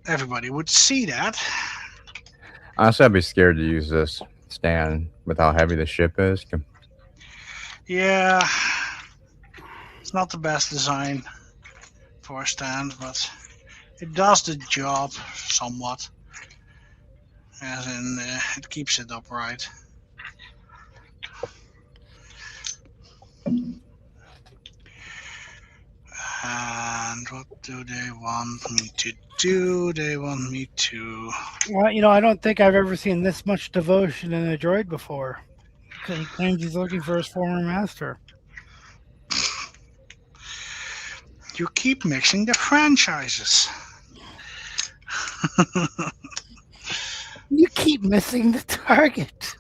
everybody would see that. Honestly, I'd be scared to use this stand with how heavy the ship is. Yeah, it's not the best design for a stand, but it does the job somewhat. as in it keeps it upright. And what do they want me to do? They want me to. Well, I don't think I've ever seen this much devotion in a droid before. He claims he's looking for his former master. You keep mixing the franchises. You keep missing the target.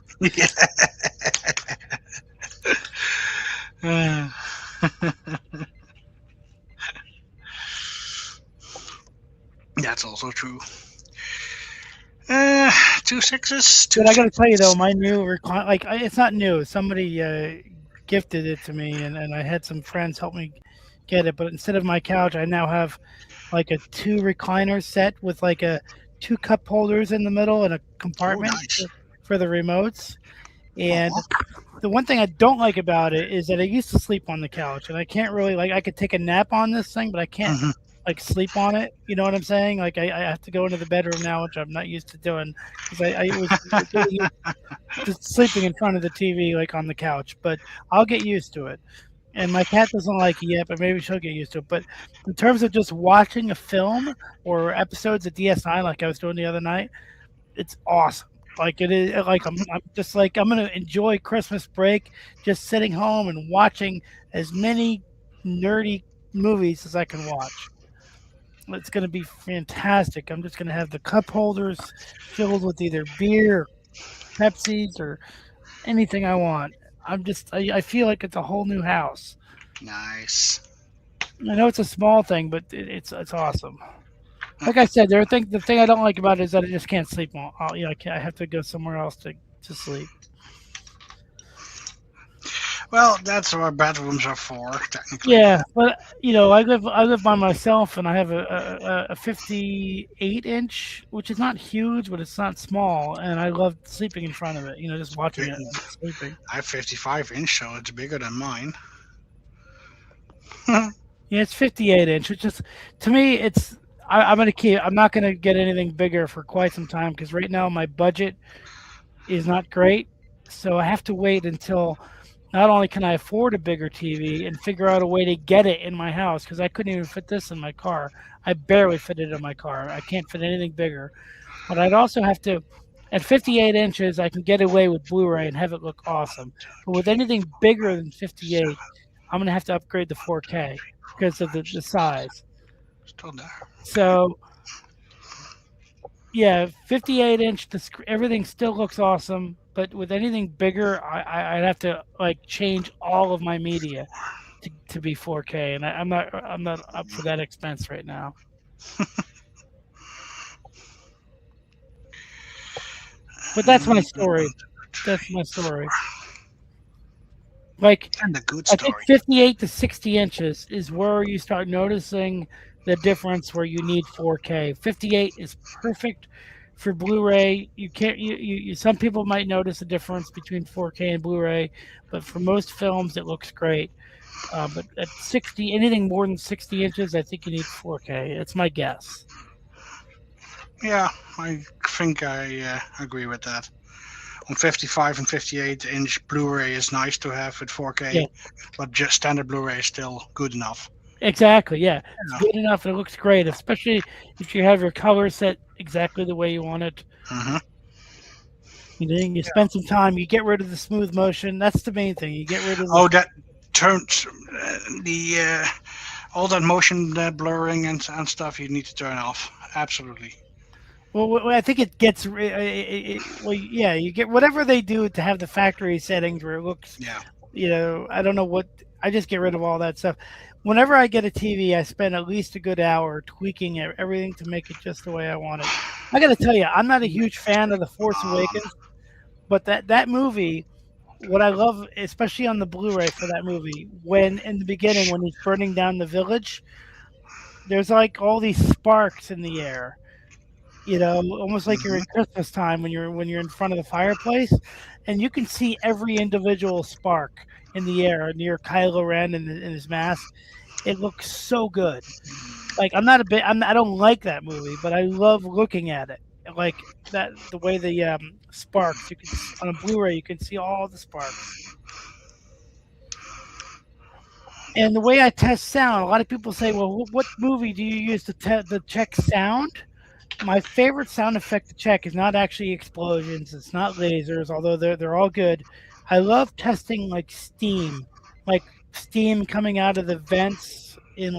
Yeah. That's also true. 2 6s. But I got to tell you though, my new recline, like it's not new. Somebody gifted it to me, and I had some friends help me get it. But instead of my couch, I now have like a 2 recliner set with like a 2 cup holders in the middle and a compartment nice. for the remotes. And the one thing I don't like about it is that I used to sleep on the couch, and I can't really I could take a nap on this thing, but I can't sleep on it. You know what I'm saying? Like I have to go into the bedroom now, which I'm not used to doing because I was really just sleeping in front of the TV like on the couch. But I'll get used to it. And my cat doesn't like it yet, but maybe she'll get used to it. But in terms of just watching a film or episodes of DS9, like I was doing the other night, it's awesome. Like it is, like I'm just like I'm gonna enjoy Christmas break, just sitting home and watching as many nerdy movies as I can watch. It's gonna be fantastic. I'm just gonna have the cup holders filled with either beer, Pepsis, or anything I want. I feel like it's a whole new house. Nice. I know it's a small thing, but it's awesome. Like I said, the thing I don't like about it is that I just can't sleep. I have to go somewhere else to sleep. Well, that's what bedrooms are for, technically. Yeah, but I live by myself, and I have a 58-inch, which is not huge, but it's not small, and I love sleeping in front of it. Just watching it and sleeping. I have 55-inch, so it's bigger than mine. Yeah, it's 58-inch, which is to me, it's. I'm not gonna get anything bigger for quite some time because right now my budget is not great, so I have to wait until. Not only can I afford a bigger TV and figure out a way to get it in my house because I couldn't even fit this in my car. I barely fit it in my car. I can't fit anything bigger. But I'd also have to, at 58 inches, I can get away with Blu-ray and have it look awesome. But with anything bigger than 58, I'm going to have to upgrade to 4K because of the size. Still there. So, yeah, 58-inch, everything still looks awesome. But with anything bigger, I'd have to change all of my media to be 4K, and I'm not up for that expense right now. But that's my story. That's my story. And a good story. I think 58 to 60 inches is where you start noticing the difference where you need 4K. 58 is perfect for Blu-ray. You can't. You some people might notice a difference between 4K and Blu-ray, but for most films it looks great. But at 60, anything more than 60 inches, I think you need 4K. It's my guess. Yeah, I think I agree with that. On 55 and 58-inch Blu-ray is nice to have with 4K, but just standard Blu-ray is still good enough. Exactly, yeah. It's good enough and it looks great, especially if you have your color set exactly the way you want it. Mm-hmm. You spend some time, you get rid of the smooth motion. That's the main thing. You get rid of that turns all that motion blurring and stuff you need to turn off. Absolutely. Well, I think it gets. You get whatever they do to have the factory settings where it looks. Yeah. I don't know what. I just get rid of all that stuff. Whenever I get a TV, I spend at least a good hour tweaking everything to make it just the way I want it. I got to tell you, I'm not a huge fan of The Force Awakens, but that movie, what I love, especially on the Blu-ray for that movie, when in the beginning when he's burning down the village, there's all these sparks in the air. Almost like you're in Christmas time when you're in front of the fireplace, and you can see every individual spark in the air near Kylo Ren in his mask. It looks so good. I don't like that movie, but I love looking at it. like that the way the sparks. You can on a Blu-ray you can see all the sparks. And the way I test sound, a lot of people say, "Well, what movie do you use to check sound?" My favorite sound effect to check is not actually explosions. It's not lasers, although they're all good. I love testing like steam coming out of the vents in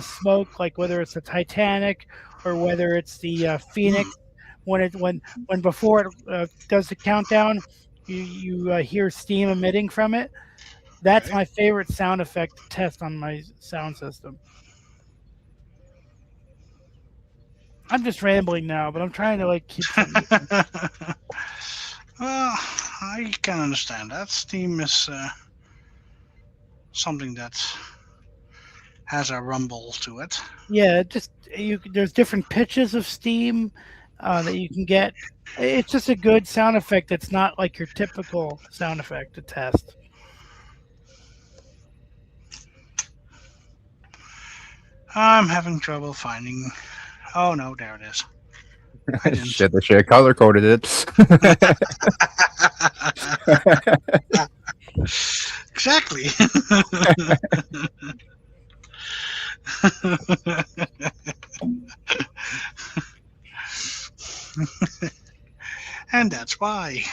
smoke, like whether it's the Titanic or whether it's the Phoenix. When before it does the countdown, you hear steam emitting from it. That's Okay. my favorite sound effect to test on my sound system. I'm just rambling now, but I'm trying to keep something. Well, I can understand that. Steam is something that has a rumble to it. Yeah, there's different pitches of steam that you can get. It's just a good sound effect that's not like your typical sound effect to test. I'm having trouble finding. Oh no, there it is. I didn't. Shit, they should have color coded it. Exactly. And that's why.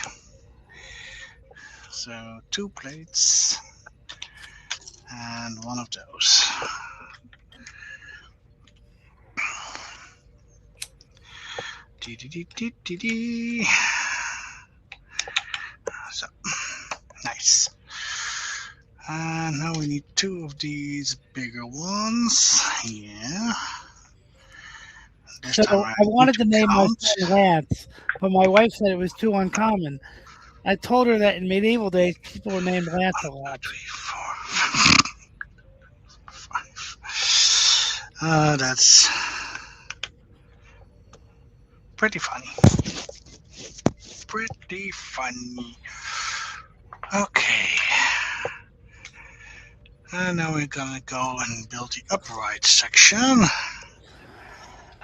So 2 plates and one of those. Dee. So nice. And now we need 2 of these bigger ones. Yeah. This So time I need wanted to name my count. son Lance, but my wife said it was too uncommon. I told her that in medieval days people were named Lance a 1, lot. 2, 3, 4, 5. That's pretty funny. Pretty funny. Okay. And now we're gonna go and build the upright section.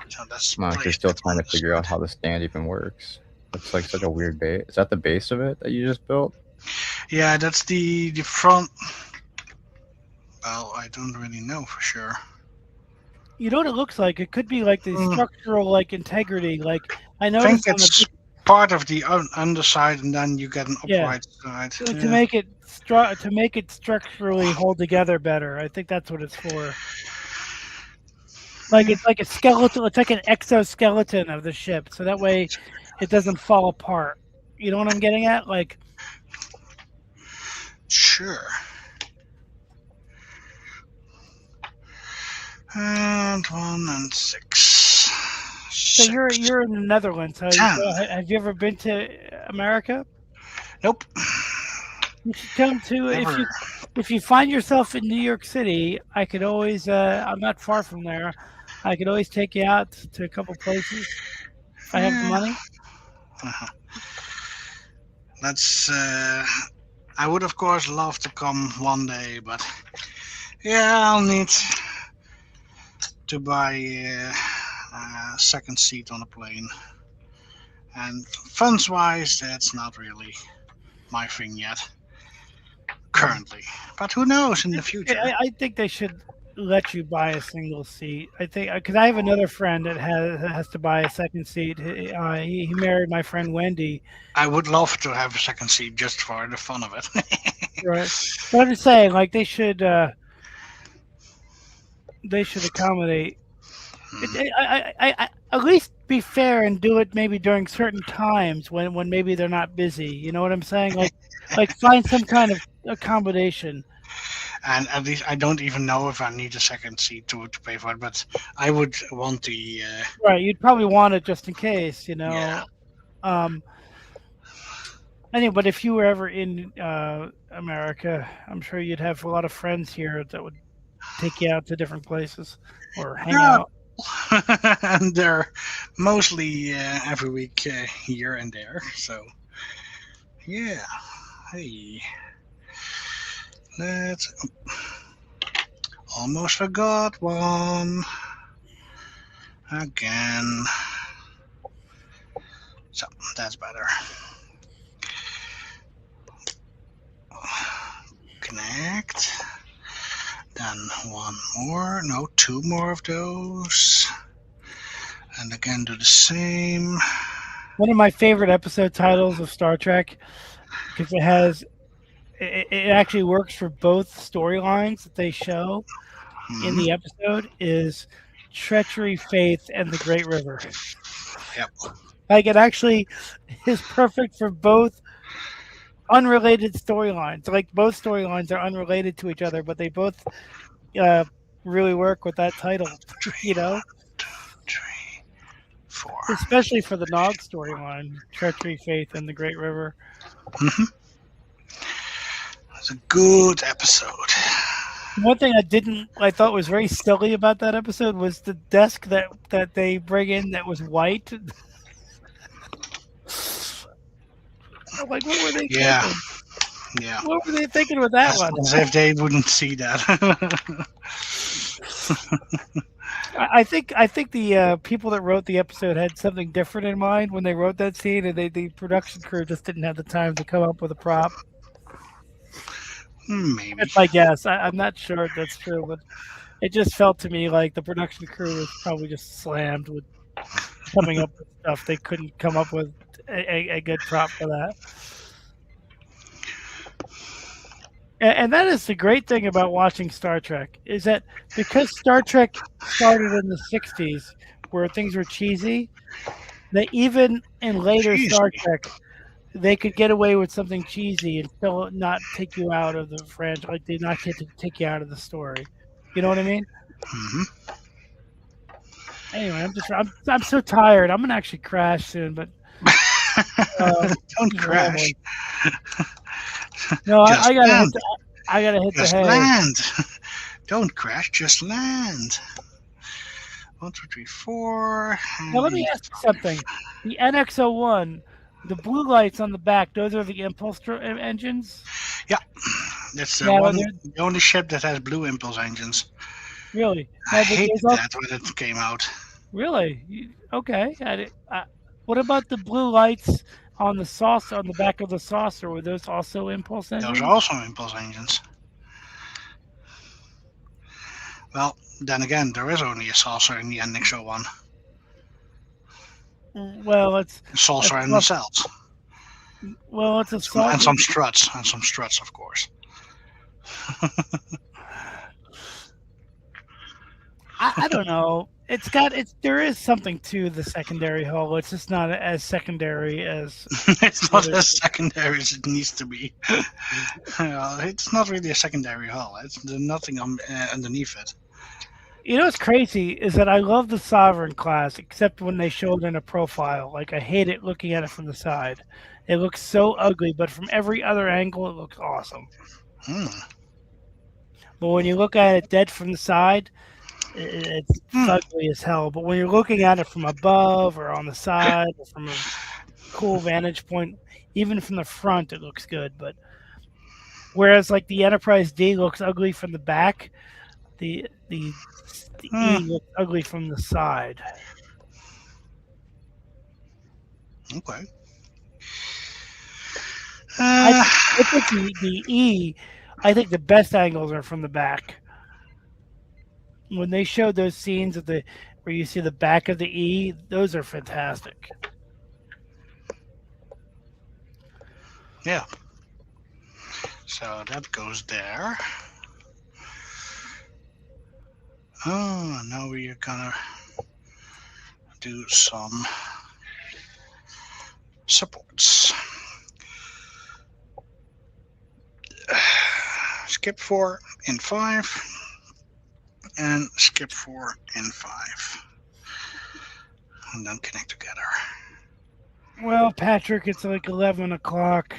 So that's Mark, you're placed still on trying to the figure out side. how the stand even works. Looks like such a weird base. Is that the base of it that you just built? Yeah, that's the front. Well, I don't really know for sure. You know what it looks like? It could be like the Hmm. structural integrity. Like I I think noticed on the it's part of the underside, and then you get an yeah. upright side. To Yeah. make it to make it structurally hold together better. I think that's what it's for. Like it's like a skeletal. It's like an exoskeleton of the ship, so that way it doesn't fall apart. You know what I'm getting at? Like Sure. And 1 and 6. so you're in the Netherlands. So 10. have you ever been to America? Nope. You should come to Never. if you find yourself in New York City. I could always I'm not far from there. I could always take you out to a couple places if I have the Yeah. money. Uh-huh. That's. I would of course love to come one day, but yeah, I'll need to buy a second seat on a plane. And funds wise, that's not really my thing yet. Currently. But who knows in the future? I think they should let you buy a single seat. I think because I have another friend that has to buy a second seat. He married my friend Wendy. I would love to have a second seat just for the fun of it. Right. But I'm just saying, like they should accommodate. I at least be fair and do it maybe during certain times when maybe they're not busy. You know what I'm saying? Like find some kind of accommodation. And at least I don't even know if I need a second seat to pay for it, but I would want the. Right. You'd probably want it just in case. You know. Yeah. Anyway, but if you were ever in America, I'm sure you'd have a lot of friends here that would take you out to different places or hang out. And they're mostly every week here and there. So, yeah. Hey. Let's. Almost forgot one. Again. that's better. Connect. Then one more. No, two more of those. And again, do the same. One of my favorite episode titles of Star Trek, because it actually works for both storylines that they show in the episode, is Treachery, Faith, and the Great River. Yep. Like, it actually is perfect for both unrelated storylines. Like, both storylines are unrelated to each other, but they both really work with that title, you know? 1, 2, 3, 4. Especially for the Nog storyline, Treachery, Faith, and the Great River. It's a good episode. One thing I thought was very silly about that episode was the desk that they bring in that was white. I'm like, what were they thinking? Yeah. What were they thinking with that one? As if they wouldn't see that. I think the people that wrote the episode had something different in mind when they wrote that scene, and the production crew just didn't have the time to come up with a prop. Maybe. That's my guess. I'm not sure if that's true, but it just felt to me like the production crew was probably just slammed with coming up with stuff. They couldn't come up with a good prop for that. And that is the great thing about watching Star Trek, is that because Star Trek started in the 60s where things were cheesy, that even in later Star Trek, they could get away with something cheesy and still not take you out of the franchise. Like, they not get to take you out of the story. You know what I mean? Anyway, I'm so tired. I'm gonna actually crash soon, but don't crash. No, I gotta hit just the hay. Land. Don't crash. Just land. 1, 2, 3, 4. Now let me ask you something. The NX-01. The blue lights on the back, those are the impulse engines? Yeah. That's Now, the only ship that has blue impulse engines. Really? I hated that when it came out. Really? Okay. What about the blue lights on the saucer, on the back of the saucer? Were those also impulse engines? Those are also impulse engines. Well, then again, there is only a saucer in the NX-01. Well, it's a saucer and nacelles. Well, it's a saucer. And some struts, of course. I don't know. There is something to the secondary hull. It's just not as secondary as. It's not as secondary as it needs to be. It's not really a secondary hull. There's nothing underneath it. You know what's crazy is that I love the Sovereign class, except when they show it in a profile. Like, I hate it looking at it from the side. It looks so ugly, but from every other angle, it looks awesome. But when you look at it dead from the side, it's ugly as hell. But when you're looking at it from above or on the side or from a cool vantage point, even from the front, it looks good. But whereas, like, the Enterprise D looks ugly from the back, the E looks ugly from the side. Okay. I think the E, I think the best angles are from the back. When they showed those scenes of where you see the back of the E, those are fantastic. Yeah. So that goes there. Oh, now we're gonna do some supports. Skip 4 in 5 and skip 4 in 5. And then connect together. Well, Patrick, it's like 11 o'clock.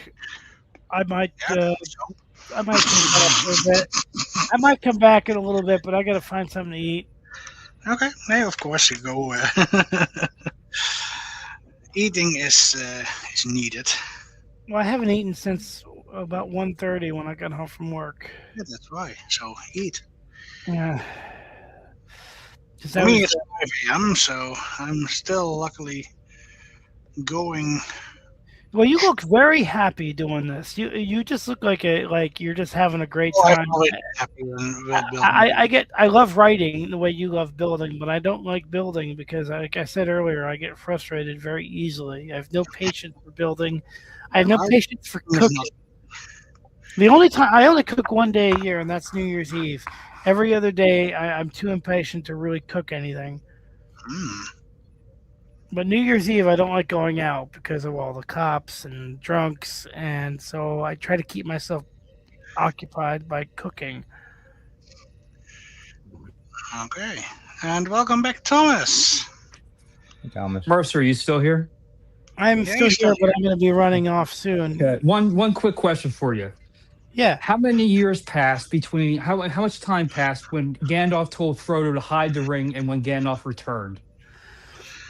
I might take that up for a bit. I might come back in a little bit, but I got to find something to eat. Okay. Yeah, of course you go. Eating is needed. Well, I haven't eaten since about 1:30 when I got home from work. Yeah, that's right. So eat. Yeah. For me, it's 5 a.m., so I'm still luckily going. Well, you look very happy doing this. You just look like you're just having a great Oh, I'm time. always happy with building. I love writing the way you love building, but I don't like building because, like I said earlier, I get frustrated very easily. I have no patience for building. I have no I patience for it's not. cooking. The only time I only cook one day a year, and that's New Year's Eve. Every other day, I'm too impatient to really cook anything. Hmm. But New Year's Eve, I don't like going out because of all the cops and drunks, and so I try to keep myself occupied by cooking. Okay. And welcome back, Thomas. Thomas. Mercer, are you still here? I'm Yeah, still you're still here, but here. I'm going to be running off soon. Okay. One quick question for you. Yeah. How many years passed between how much time passed when Gandalf told Frodo to hide the ring and when Gandalf returned?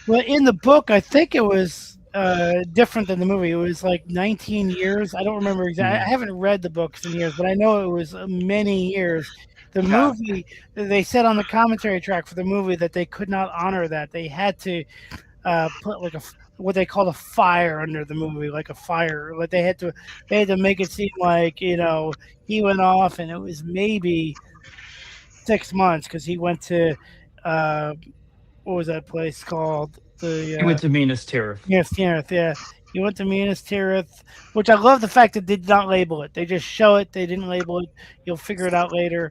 Well, in the book, I think it was different than the movie. It was like 19 years. I don't remember exactly. I haven't read the books in years, but I know it was many years. The Yeah. movie, they said on the commentary track for the movie that they could not honor that. They had to put like what they called a fire under the movie, like a fire. Like they had to make it seem like he went off and it was maybe 6 months because he went to uh, what was that place called? He went to Minas Tirith. Yes, Tirith, yeah. He went to Minas Tirith, which I love the fact that they did not label it. They just show it. They didn't label it. You'll figure it out later.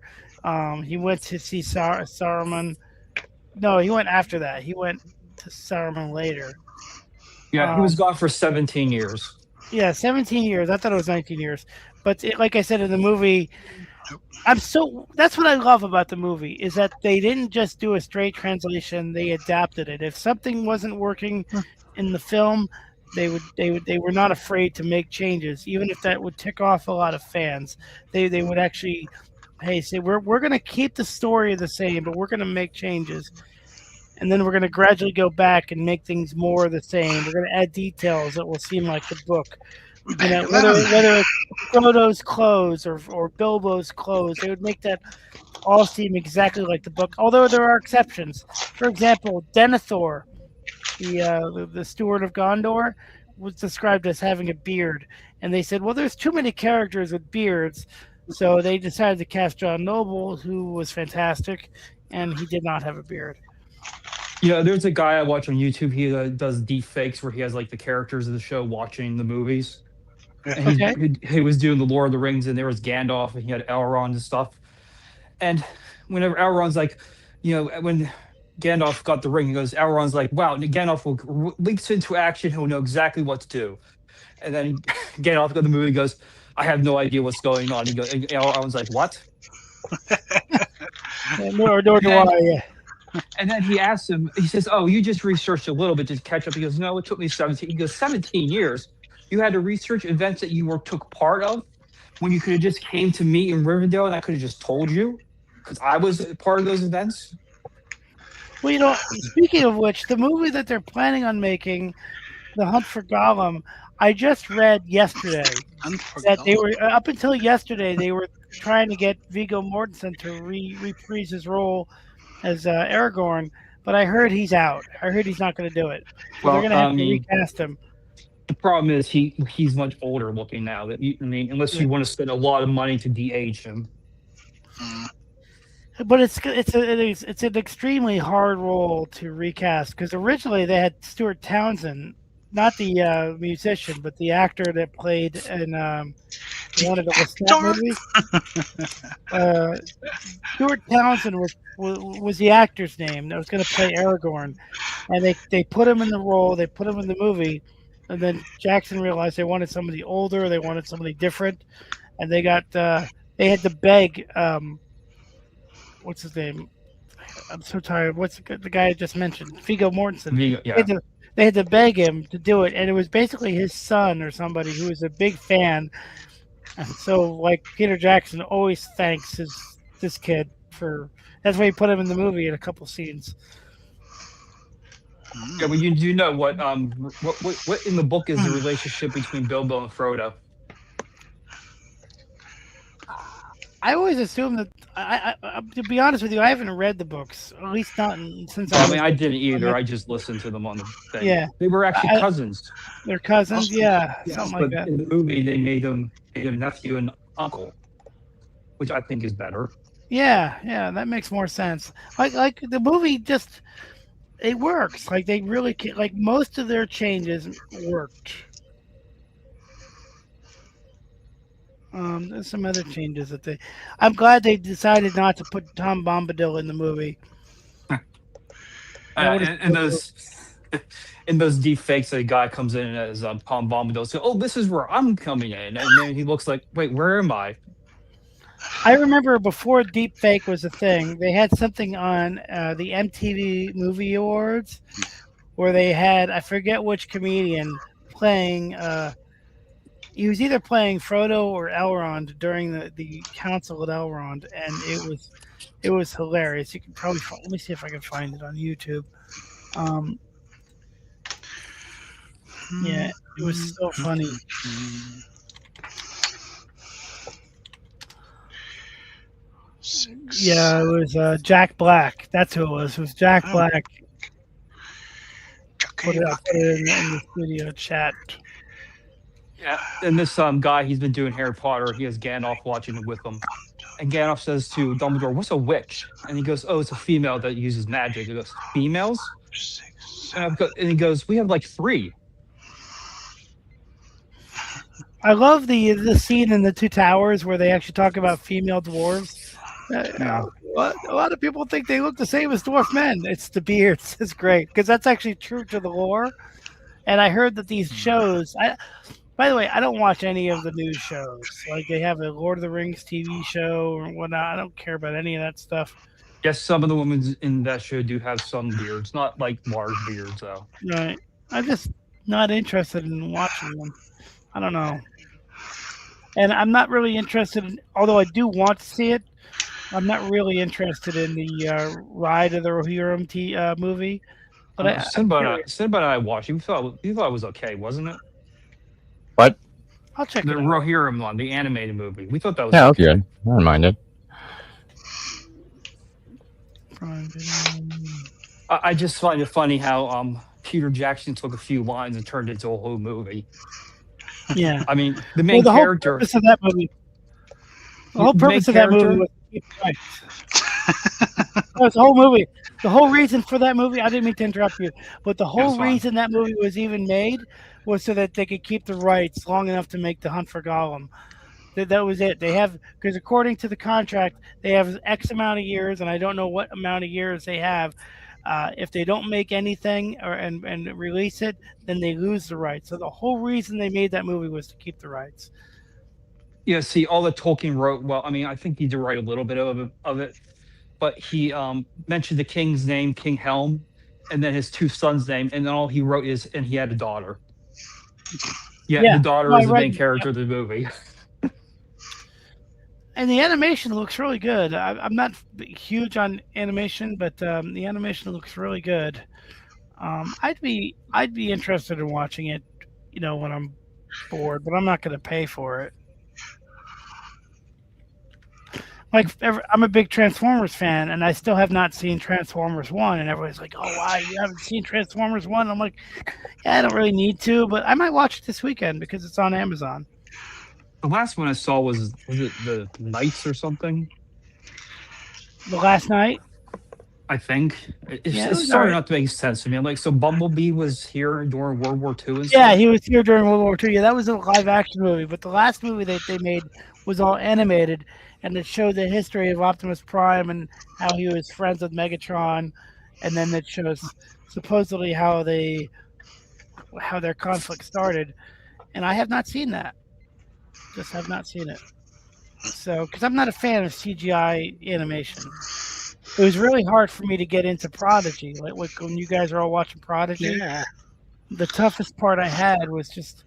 He went to see Saruman. No, he went after that. He went to Saruman later. Yeah, he was gone for 17 years. Yeah, 17 years. I thought it was 19 years. But like I said in the movie, that's what I love about the movie is that they didn't just do a straight translation, they adapted it. If something wasn't working in the film, they were not afraid to make changes, even if that would tick off a lot of fans. They would actually say we're going to keep the story the same, but we're going to make changes. And then we're going to gradually go back and make things more the same. We're going to add details that will seem like the book. Whether it's Frodo's clothes or Bilbo's clothes, they would make that all seem exactly like the book. Although there are exceptions. For example, Denethor, the steward of Gondor, was described as having a beard, and they said, well, there's too many characters with beards, so they decided to cast John Noble, who was fantastic, and he did not have a beard. Yeah, there's a guy I watch on YouTube. He does deep fakes where he has like the characters of the show watching the movies. And he was doing the Lord of the Rings, and there was Gandalf, and he had Elrond and stuff. And whenever Elrond's like, when Gandalf got the ring, he goes, Elrond's like, wow, and Gandalf leaps into action, he'll know exactly what to do. And then Gandalf got the movie, goes, I have no idea what's going on. He goes, and Elrond's like, what? Nor do I. And then he asks him, he says, oh, you just researched a little bit to catch up. He goes, no, it took me 17. He goes, 17 years? You had to research events that you took part of when you could have just came to me in Rivendell and I could have just told you because I was part of those events? Well, speaking of which, the movie that they're planning on making, The Hunt for Gollum, I just read yesterday that they were, up until yesterday, they were trying to get Viggo Mortensen to reprise his role as Aragorn, but I heard he's out. I heard he's not going to do it. So they're going to have to recast him. The problem is he's much older looking now. Unless you want to spend a lot of money to de-age him. But it's an extremely hard role to recast because originally they had Stuart Townsend, not the musician, but the actor that played in one of the Lestat movies. Stuart Townsend was the actor's name that was going to play Aragorn, and they put him in the role. They put him in the movie. And then Jackson realized they wanted somebody older, they wanted somebody different, and they had to beg. What's his name? I'm so tired. What's the guy I just mentioned? Viggo Mortensen. Yeah. They had to beg him to do it, and it was basically his son or somebody who was a big fan. And so, like Peter Jackson always thanks this kid for. That's why he put him in the movie in a couple scenes. Yeah, well, you do know what in the book is the relationship between Bilbo and Frodo? I always assume that. To be honest with you, I haven't read the books, at least not since I Well, I was. mean, I didn't either. I just listened to them on the thing. Yeah, They were actually I, cousins. they're cousins. Yeah, Yes, something like but that. in the movie, they made them nephew and uncle, which I think is better. Yeah, that makes more sense. Like the movie just it works. Like they really like most of their changes worked. There's some other changes that they. I'm glad they decided not to put Tom Bombadil in the movie. That would've And those in those deep fakes, a guy comes in as Tom Bombadil, says, "Oh, this is where I'm coming in," and then he looks like, "Wait, where am I?" I remember before deepfake was a thing, they had something on the MTV Movie Awards where they had I forget which comedian playing. He was either playing Frodo or Elrond during the council at Elrond, and it was hilarious. You can probably let me see if I can find it on YouTube. Um, yeah, it was so funny. Yeah, it was Jack Black. That's who it was. It was Jack Black. Put it in the studio chat. Yeah. And this guy, he's been doing Harry Potter. He has Gandalf watching it with him. And Gandalf says to Dumbledore, "What's a witch?" And he goes, "Oh, it's a female that uses magic." He goes, "Females?" And he goes, "We have like 3." I love the scene in the Two Towers where they actually talk about female dwarves. Yeah. A lot of people think they look the same as dwarf men. It's the beards. It's great because that's actually true to the lore. And I heard that these shows. By the way, I don't watch any of the news shows. Like they have a Lord of the Rings TV show or whatnot. I don't care about any of that stuff. Yes, some of the women in that show do have some beards, not like large beards though. Right. I'm just not interested in watching them. I don't know. And I'm not really interested in, although I do want to see it, I'm not really interested in the Ride of the Rohirrim movie. But Sinbad and I watched. You thought it was okay, wasn't it? What? I'll check The it out. Rohirrim one, the animated movie. We thought that was Yeah, okay. I don't mind it. I just find it funny how Peter Jackson took a few lines and turned it into a whole movie. Yeah. I mean, the main the character. Whole purpose of that movie. The whole purpose of that movie was to keep right. That was the whole movie. The whole reason for that movie, I didn't mean to interrupt you, but the whole reason that movie was even made was so that they could keep the rights long enough to make The Hunt for Gollum. That was it. They have, because according to the contract, they have X amount of years, and I don't know what amount of years they have. If they don't make anything and release it, then they lose the rights. So the whole reason they made that movie was to keep the rights. Yeah, see, all that Tolkien wrote, well, I mean, I think he did write a little bit of it, but he mentioned the king's name, King Helm, and then his 2 sons' name, and then all he wrote is, and he had a daughter. Yeah, the daughter is the main character of the movie. And the animation looks really good. I'm not huge on animation, but the animation looks really good. I'd be interested in watching it, when I'm bored, but I'm not going to pay for it. Like I'm a big Transformers fan, and I still have not seen Transformers 1. And everybody's like, "Oh, wow, you haven't seen Transformers 1?" I'm like, "Yeah, I don't really need to, but I might watch it this weekend because it's on Amazon." The last one I saw was it the Knights or something? The Last Night? I think. It's starting not to make sense to me. I'm like, so Bumblebee was here during World War II and stuff? Yeah, he was here during World War II. Yeah, that was a live action movie. But the last movie that they made was all animated, and it showed the history of Optimus Prime and how he was friends with Megatron, and then it shows supposedly how their conflict started. And I have not seen that. Just have not seen it. So, because I'm not a fan of CGI animation. It was really hard for me to get into Prodigy. Like when you guys are all watching Prodigy, the toughest part I had was just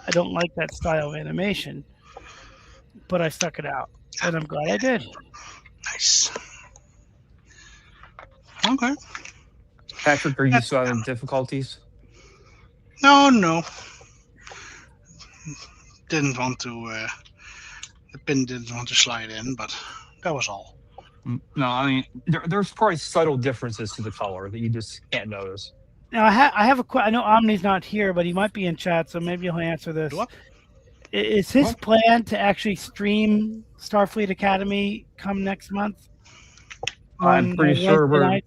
I don't like that style of animation. But I stuck it out, and I'm glad I did. Nice. Okay. Patrick, are you still having difficulties? No. Didn't want to The pin didn't want to slide in, but that was all. No, I mean there's probably subtle differences to the color that you just can't notice. Now I have a I know Omni's not here, but he might be in chat, so maybe he'll answer this. What? Is his plan to actually stream Starfleet Academy come next month? I'm pretty sure we're. I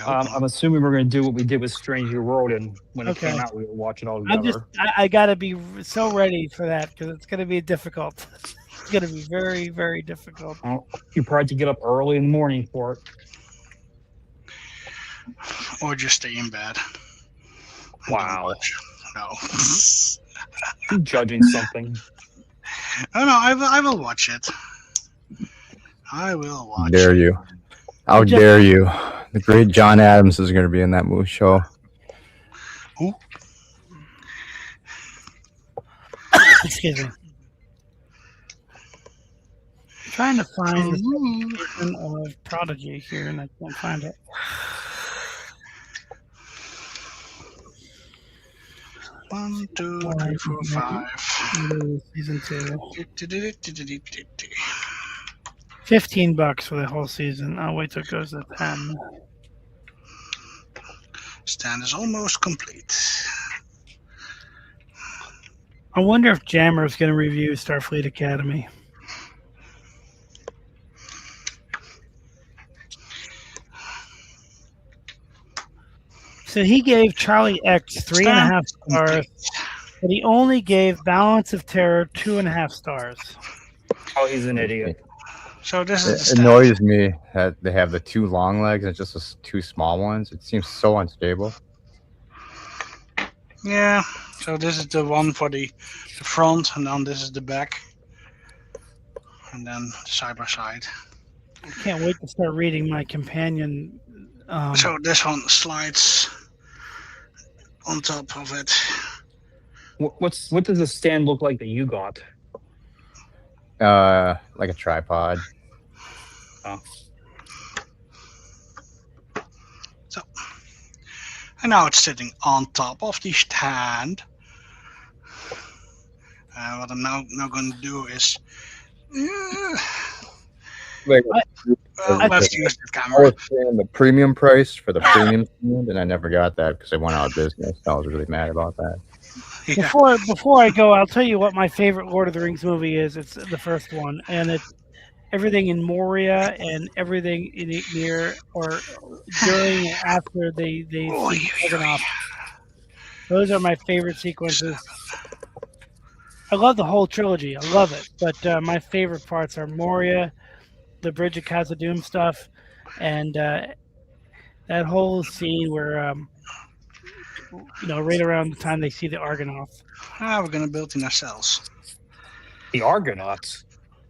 I'm assuming we're going to do what we did with Strange New World, and when it came out, we would watch it all together. I gotta be so ready for that because it's gonna be difficult. It's gonna be very, very difficult. Well, you probably have to get up early in the morning for it. Or just stay in bed. Wow. No. I'm judging something. Oh no, I will watch it. I will watch. Dare you? How dare you? The great John Adams is going to be in that movie show. Who? Excuse me. I'm trying to find the season of Prodigy here, and I can't find it. One, two, three, four, five. Season 2. $15 for the whole season. I'll wait till it goes to 10. Stand is almost complete. I wonder if Jammer's going to review Starfleet Academy. So he gave Charlie X 3.5 stars, but he only gave Balance of Terror 2.5 stars. Oh, he's an idiot. So this is It annoys me that they have the two long legs and just the two small ones. It seems so unstable. Yeah. So this is the one for the front, and then this is the back, and then side by side. I can't wait to start reading my companion. So this one slides on top of it. What does the stand look like that you got? Like a tripod. Oh. So, and now it's sitting on top of the stand. What I'm now going to do is, let's use the I camera. was paying the premium price for the premium stand, and I never got that because they went out of business. I was really mad about that. Yeah. Before I go, I'll tell you what my favorite Lord of the Rings movie is. It's the first one, and it's everything in Moria and everything in it near or during and after they taken off. Those are my favorite sequences. I love the whole trilogy. I love it, but my favorite parts are Moria, the Bridge of Khazad-dûm stuff, and that whole scene where right around the time they see the Argonauts. We're going to build in ourselves. The Argonauts.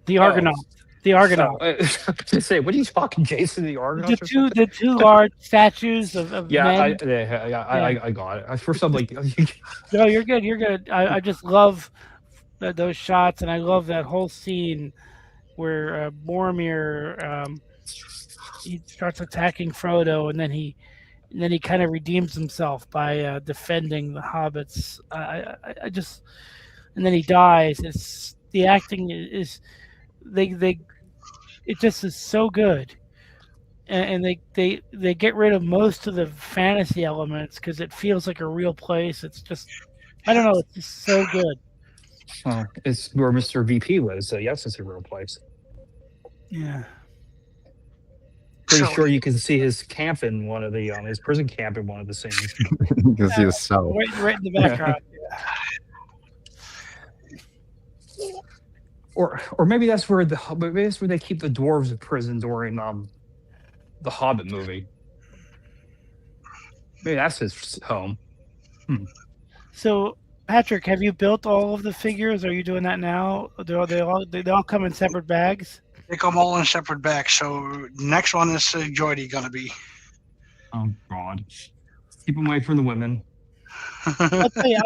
The Argonauts. The Argonauts. I was to say, what are you talking, Jason? The Argonauts? The two large statues of men. I got it. For some like. No, you're good. You're good. I just love those shots, and I love that whole scene where Boromir he starts attacking Frodo, and then he kind of redeems himself by defending the hobbits. I just, and then he dies. It's the acting is it just is so good, and they get rid of most of the fantasy elements because it feels like a real place. It's just, I don't know, it's just so good. It's where Mr. VP lives, so yes, it's a real place. Yeah. Pretty sure you can see his camp in one of the his prison camp in one of the scenes. You can see his cell. Right in the background. Yeah. Or maybe that's where they keep the dwarves in prison during the Hobbit movie. Maybe that's his home. So, Patrick, have you built all of the figures? Are you doing that now? They all come in separate bags? They come all in separate bags. So next one is Jordy gonna be. Oh God! Keep him away from the women. I'll tell you.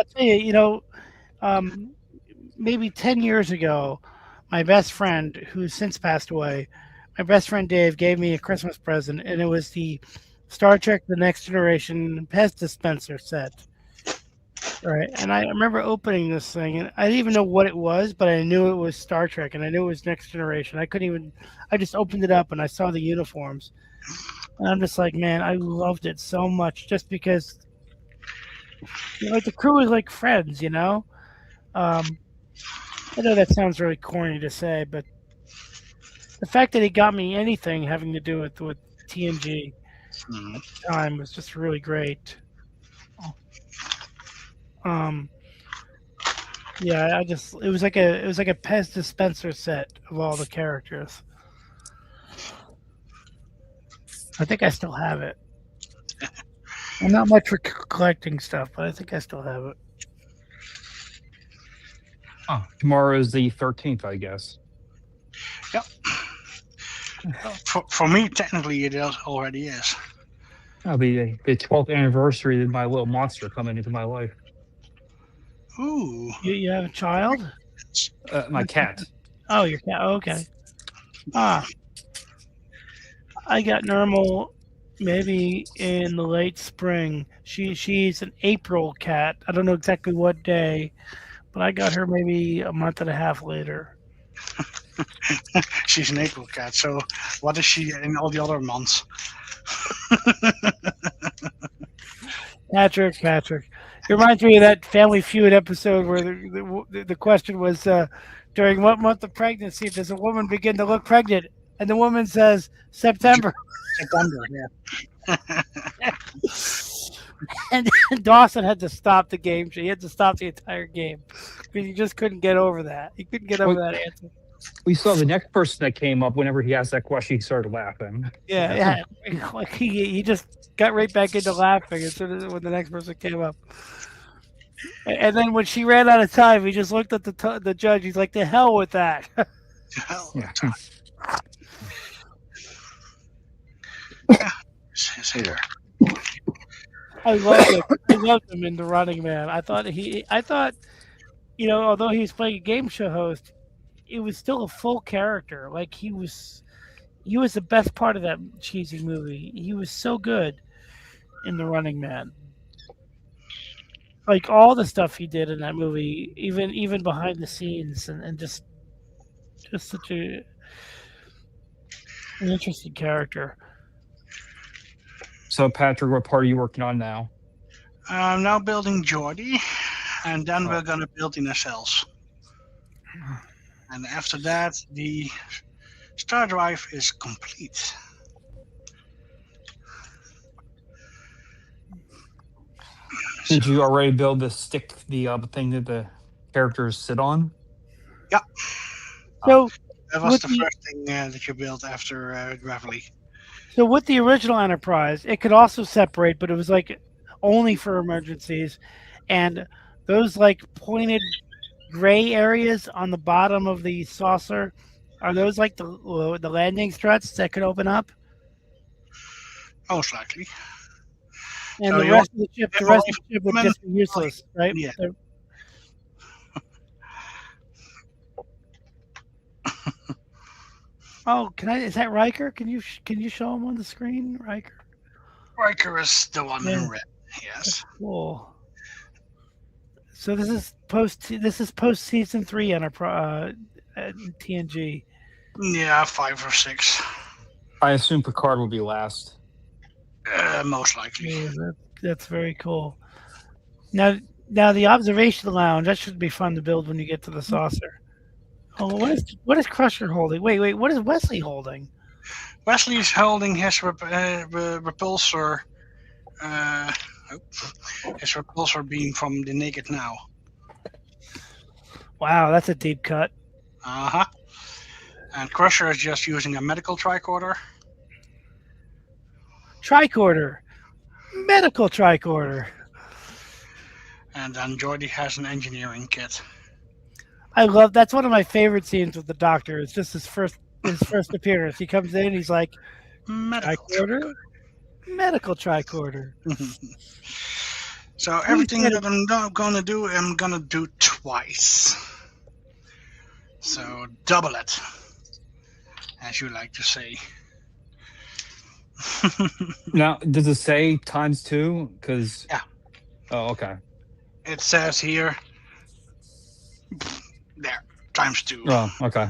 Maybe 10 years ago, my best friend, who's since passed away, my best friend Dave gave me a Christmas present, and it was the Star Trek: The Next Generation Pez dispenser set. Right. And I remember opening this thing, and I didn't even know what it was, but I knew it was Star Trek, and I knew it was Next Generation. I couldn't even. I just opened it up, and I saw the uniforms, and I'm just like, man, I loved it so much, just because, like, the crew is like friends, you know. Um, I know that sounds really corny to say, but the fact that he got me anything having to do with TNG Mhm. at the time was just really great. Um, yeah, it was like a Pez dispenser set of all the characters. I think I still have it. I'm not much for collecting stuff, but I think I still have it. Oh, tomorrow is the 13th, I guess. Yep. For me, technically, it already is. That'll be the 12th anniversary of my little monster coming into my life. Ooh. You have a child? My cat. Oh, your cat. Oh, okay. Ah, I got normal maybe in the late spring. She's an April cat. I don't know exactly what day, but I got her maybe a month and a half later. She's an April cat, so what is she in all the other months? Patrick. It reminds me of that Family Feud episode where the question was during what month of pregnancy does a woman begin to look pregnant? And the woman says September. September, yeah. And Dawson had to stop the game. He had to stop the entire game because he just couldn't get over that. He couldn't get over that answer. We saw the next person that came up. Whenever he asked that question, he started laughing. Yeah. Like he just got right back into laughing as soon as when the next person came up. And then when she ran out of time, he just looked at the judge. He's like, "The hell with that." Hell, Yeah. His hair. I loved him. I loved him in The Running Man. I thought, although he was playing a game show host, it was still a full character. Like he was the best part of that cheesy movie. He was so good in The Running Man. Like all the stuff he did in that movie, even behind the scenes, and just such an interesting character. So, Patrick, what part are you working on now? I'm now building Geordie, and then we're gonna build the nacelles. And after that, the star drive is complete. Did you already build the stick, the thing that the characters sit on? Yeah. So That was with the the first thing that you built after Gravely. so with the original Enterprise, it could also separate, but it was like only for emergencies, and those like pointed gray areas on the bottom of the saucer are those like the landing struts that could open up, Most likely. and So the you rest of the ship, would men- just be useless, right? Yeah. Oh, is that Riker? Can you show him on the screen, Riker? Riker is the one Yeah. in red. Yes. Cool. So this is post season 3 Enterprise TNG. Yeah, 5 or 6. I assume Picard will be last. Most likely. Yeah, that's very cool. Now the observation lounge, that should be fun to build when you get to the saucer. Oh, what is Crusher holding? Wait, what is Wesley holding? Wesley's holding his repulsor. His repulsor beam from the Naked Now. Wow, that's a deep cut. Uh-huh. And Crusher is just using a medical tricorder. Tricorder. Medical tricorder. And then Geordie has an engineering kit. That's one of my favorite scenes with the Doctor. It's just his first appearance. He comes in, he's like, Medical tricorder? Medical tricorder. So everything that I'm gonna do, I'm gonna do twice. So double it, as you like to say. Now, does it say times 2? Because Yeah. Oh, okay. It says here. There, times 2. Oh, okay.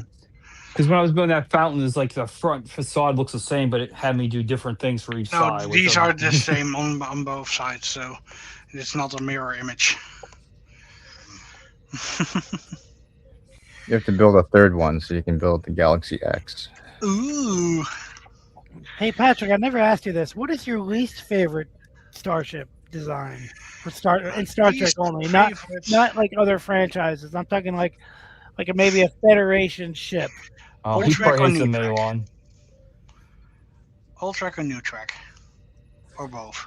Because when I was building that fountain, it's like the front facade looks the same, but it had me do different things for each No, side. these are the same on both sides, so it's not a mirror image. You have to build a third one so you can build the Galaxy X. Ooh. Hey Patrick, I never asked you this. What is your least favorite starship design for Star Trek Least only? favorite- Not like other franchises. I'm talking like maybe a Federation ship. Oh, Old he track probably or hates the new track? Maylon. Old track or new track? Or both?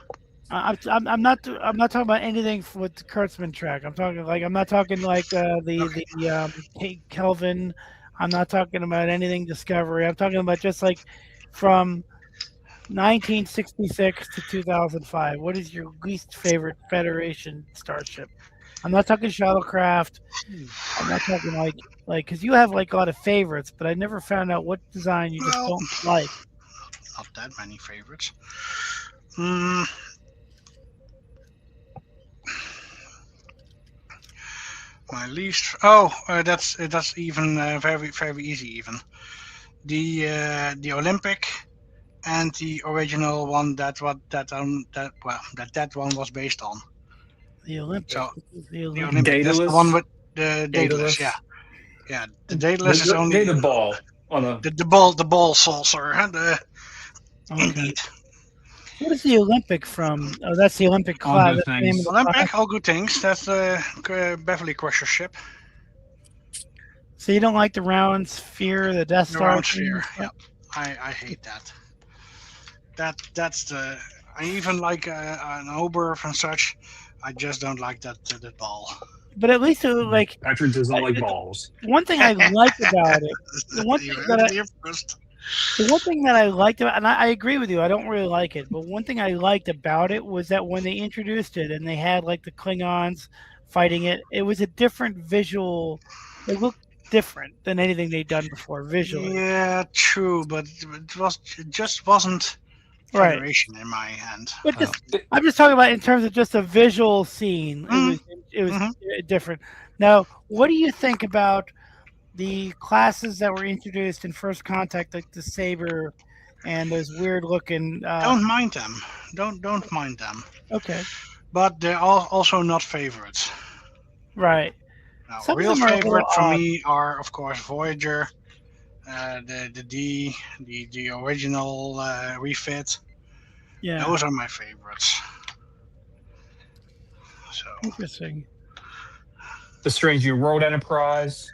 I'm not talking about anything with the Kurtzman track. I'm not talking like the Kelvin. I'm not talking about anything Discovery. I'm talking about just like from 1966 to 2005. What is your least favorite Federation starship? I'm not talking shuttlecraft. I'm not talking like because you have like a lot of favorites, but I never found out what design you just Well, don't like. Not that many favorites. Hmm. My least. Oh, that's even very very easy even. The Olympic and the original one that one was based on. The Olympic. So The the Olympic. Olympic. That's the Daedalus? one with the Daedalus. Yeah, yeah. The Daedalus is only the ball on a. the ball saucer. Huh? Okay. Indeed. What is the Olympic from? Oh, that's the Olympic All class. good That's the name of things. the Olympic, class. all good things. That's the Beverly Crusher ship. So you don't like the round sphere, the Death The Star? round thing and sphere. stuff? Yeah, I hate that. That's the. I even like an Oberth and such. I just don't like that ball. But at least it was like Patrick does not like balls. one thing I liked about it. The one You thing heard that it here first. The one thing that I liked about, and I agree with you, I don't really like it, but one thing I liked about it was that when they introduced it and they had like the Klingons fighting it, it was a different visual. It looked different than anything they'd done before visually. Yeah, true, but it just wasn't Right. Federation in my hand. But I'm just talking about in terms of just a visual scene. Mhm. It was Mhm. different. Now, what do you think about the classes that were introduced in First Contact, like the Saber and those weird looking? Don't mind them. Don't mind them. Okay, But they're also not favorites. right. Now, Some of real them are a little favorite for odd. me are, of course, Voyager, the original refit. Yeah, Those are my favorites. So interesting. The Strange New World Enterprise.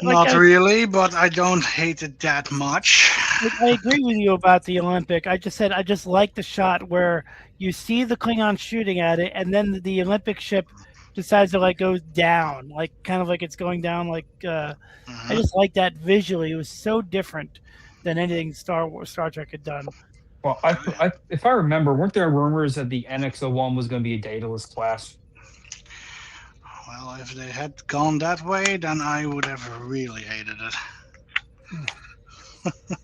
not really, but I don't hate it that much. I agree with you about the Olympic. I just said I just like the shot where you see the Klingon shooting at it, and then the Olympic ship decides to like go down, like kind of like it's going down. Like I just like that visually. It was so different than anything Star Trek had done. Well, if I remember, weren't there rumors that the NX-01 was going to be a Daedalus class? Well, if they had gone that way, then I would have really hated it.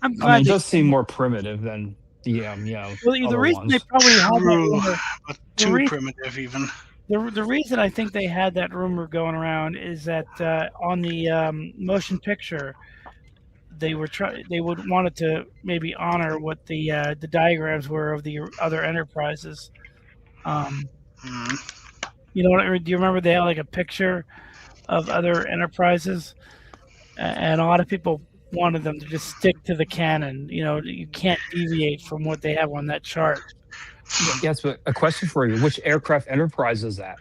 I'm I glad mean, it they- does seem more primitive than the Well, the other reason they ones. probably had that True, rumor, but the too re- primitive even. the reason I think they had that rumor going around is that on the motion picture, they would wanted to maybe honor what the diagrams were of the other enterprises. Mhm. You know what? Do you remember they had like a picture of other enterprises, and a lot of people wanted them to just stick to the canon. You know, you can't deviate from what they have on that chart. Yes, but a question for you: which aircraft enterprise is that?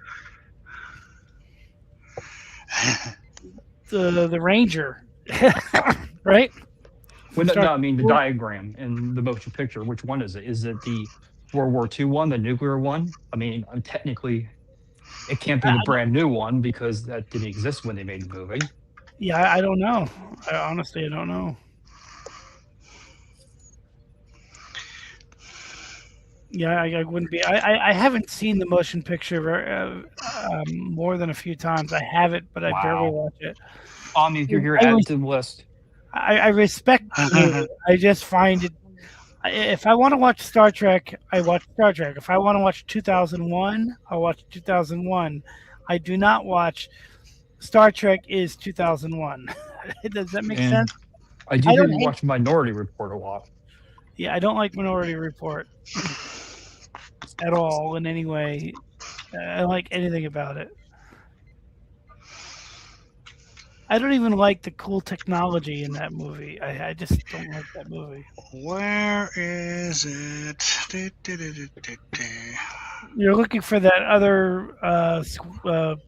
The Ranger, right? Well, no, I mean the diagram in the motion picture. Which one is it? Is it the World War II one, the nuclear one? I mean, technically, it can't be the brand new one because that didn't exist when they made the movie. Yeah, I don't know. I don't know. Yeah, I wouldn't be. I haven't seen the motion picture more than a few times. I have it, but I barely watch it. Omni, if you're here, add it to the list. I respect you. I just find it. If I want to watch Star Trek, I watch Star Trek. If I want to watch 2001, I watch 2001. I do not watch Star Trek is 2001. Does that make And sense? I do I hear don't you hate. watch Minority Report a lot. Yeah, I don't like Minority Report at all in any way. I don't like anything about it. I don't even like the cool technology in that movie. I just don't like that movie. Where is it? You're looking for that other weird.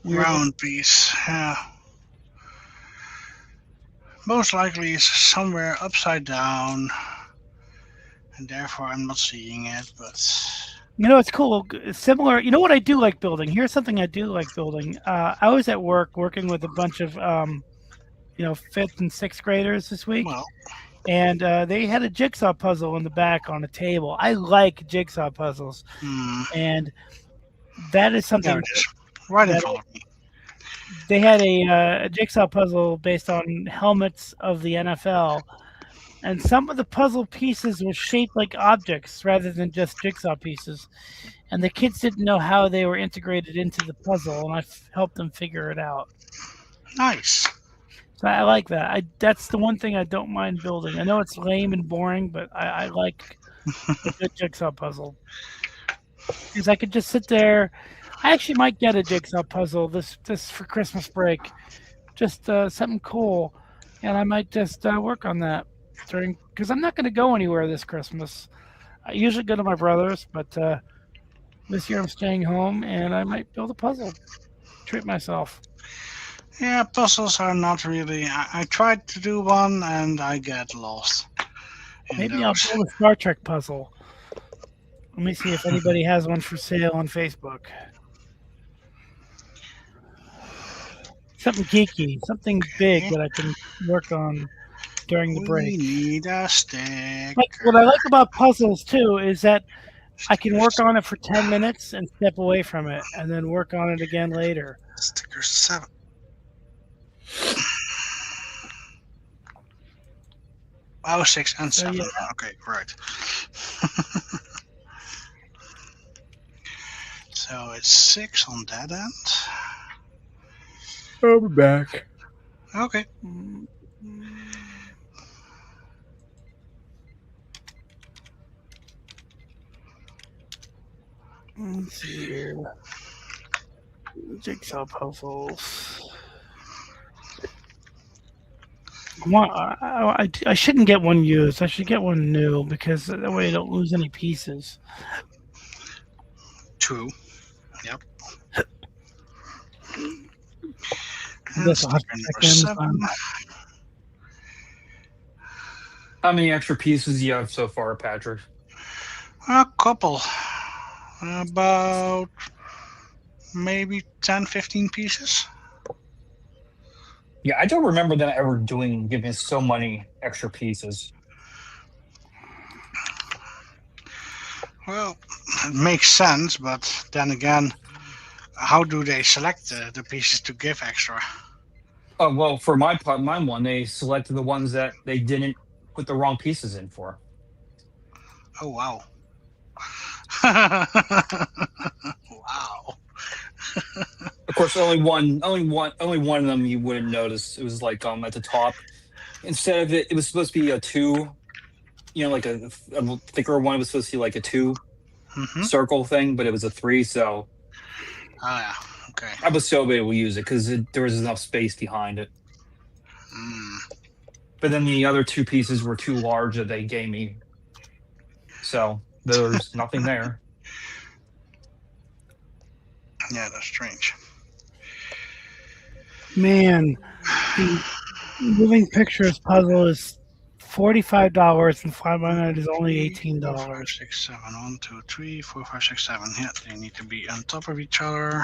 Round piece. Yeah. Most likely it's somewhere upside down, and therefore I'm not seeing it. But It's cool. Similar. You know what I do like building? Here's something I do like building. I was at work working with a bunch of fifth and sixth graders this week, well, and they had a jigsaw puzzle in the back on a table. I like jigsaw puzzles, and that is something. there it is, right in front of me. They had a jigsaw puzzle based on helmets of the NFL, and some of the puzzle pieces were shaped like objects rather than just jigsaw pieces. And the kids didn't know how they were integrated into the puzzle, and I helped them figure it out. Nice. So I like that. That's the one thing I don't mind building. I know it's lame and boring, but I like a good jigsaw puzzle because I could just sit there. I actually might get a jigsaw puzzle this for Christmas break, just something cool, and I might just work on that because I'm not going to go anywhere this Christmas. I usually go to my brother's, but this year I'm staying home, and I might build a puzzle, treat myself. Yeah, puzzles are not really. I tried to do one and I get lost. Maybe I'll build a Star Trek puzzle. Let me see if anybody has one for sale on Facebook. Something geeky, something big that I can work on during the break. We need a stick. What I like about puzzles too is that I can work on it for 10 minutes and step away from it, and then work on it again later. Sticker 7. Oh, 6 and 7. yeah. Okay, right. So it's 6 on that end. I'll be back. Okay. Let's see here. Jigsaw puzzles. I shouldn't get one used. I should get one new because that way I don't lose any pieces. 2. Yep. This will have Sticker to check number in. 7. How many extra pieces do you have so far, Patrick? A couple. About maybe 10, 15 pieces. Yeah, I don't remember them ever giving so many extra pieces. Well, it makes sense, but then again, how do they select the pieces to give extra? Oh, well, for my one, they selected the ones that they didn't put the wrong pieces in for. Oh, wow. Wow. Of course, only one of them you wouldn't notice. It was like at the top. Instead of it was supposed to be a 2. Like a thicker one. It was supposed to be like a 2 circle thing, but it was a 3. So, yeah. Okay. I was so able to use it because there was enough space behind it. But then the other 2 pieces were too large that they gave me. So there's nothing there. Yeah, that's strange. Man, the moving pictures puzzle is $45 and 500 is only $18. 4, 5, 6, 7. 1, 2, 3, 4, 5, 6, 7. Yeah, they need to be on top of each other.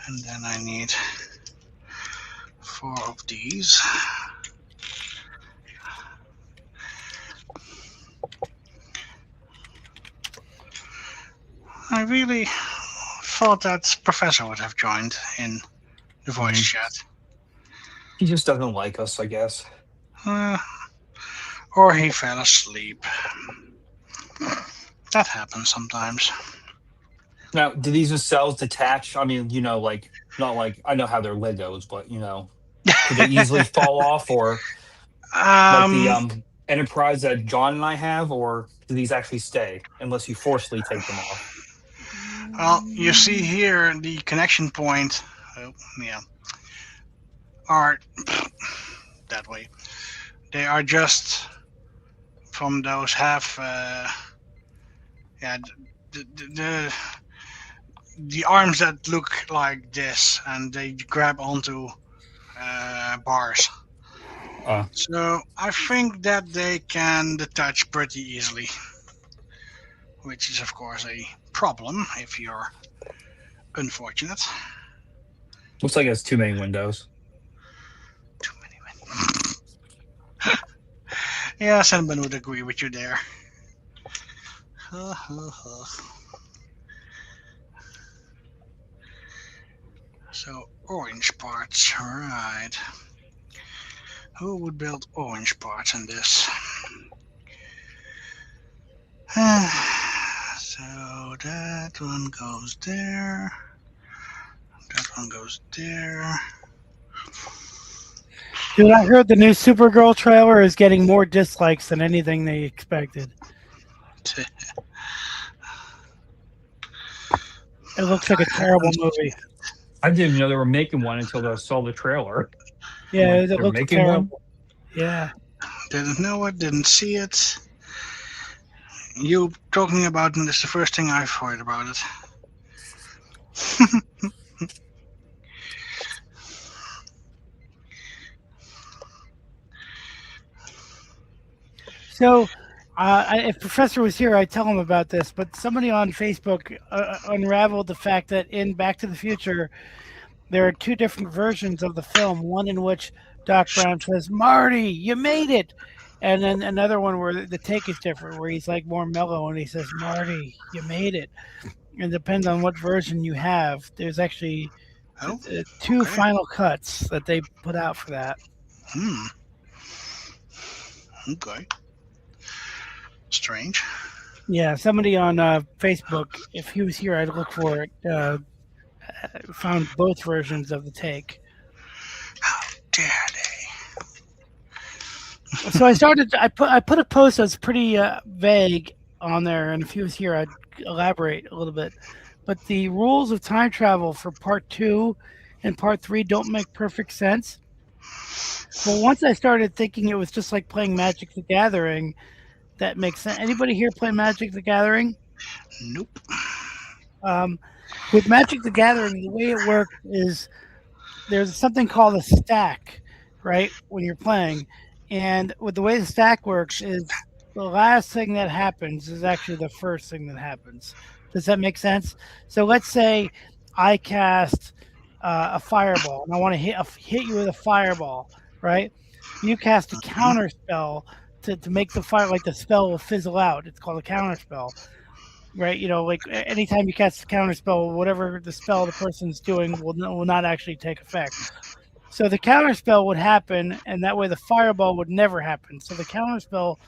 And then I need 4 of these. I really thought that Professor would have joined in the voice chat. He just doesn't like us, I guess. Uh, or he fell asleep. That happens sometimes. Now, do these cells detach? I mean, like not like I know how they're Legos, but could they easily fall off, or like the um, Enterprise that John and I have, or do these actually stay unless you forcefully take them off? well, you see here the connection point. Oh, yeah, are that way. They are just from those half. Yeah, the arms that look like this, and they grab onto bars. Uh, So I think that they can detach pretty easily, which is of course a problem if you're unfortunate. Looks like it has too many windows. Too many. Yeah, Sandman would agree with you there. So orange parts, right? Who would build orange parts in this? So that one goes there. That one goes there. Dude, I heard the new Supergirl trailer is getting more dislikes than anything they expected. It looks like a terrible movie. I didn't even know they were making one until I saw the trailer. Yeah, Like, it they're looks making terrible. one? Yeah. Didn't know it, didn't see it. You talking about it is the first thing I've heard about it. So, if Professor was here, I'd tell him about this. But somebody on Facebook unraveled the fact that in Back to the Future, there are two different versions of the film. One in which Doc Brown says, "Marty, you made it," and then another one where the take is different, where he's like more mellow and he says, "Marty, you made it." It depends on what version you have. There's actually two okay. final cuts that they put out for that. Okay. Strange. Yeah, somebody on Facebook, if he was here, I'd look for it. Found both versions of the take. How dare they? So I put a post that's pretty vague on there, and if he was here, I'd elaborate a little bit. But the rules of time travel for part 2 and part 3 don't make perfect sense. But once I started thinking it was just like playing Magic the Gathering, that makes sense. Anybody here play Magic the Gathering? Nope. With Magic the Gathering, the way it works is there's something called a stack, right? When you're playing, and with the way the stack works is the last thing that happens is actually the first thing that happens. Does that make sense? So let's say I cast a fireball, and I want to hit you with a fireball, right? You cast a counter spell to make the fire, like the spell will fizzle out. It's called a counter spell. Right, like anytime you cast a counter spell, whatever the spell the person's doing will not actually take effect. So the counter spell would happen, and that way the fireball would never happen. So the counter spell,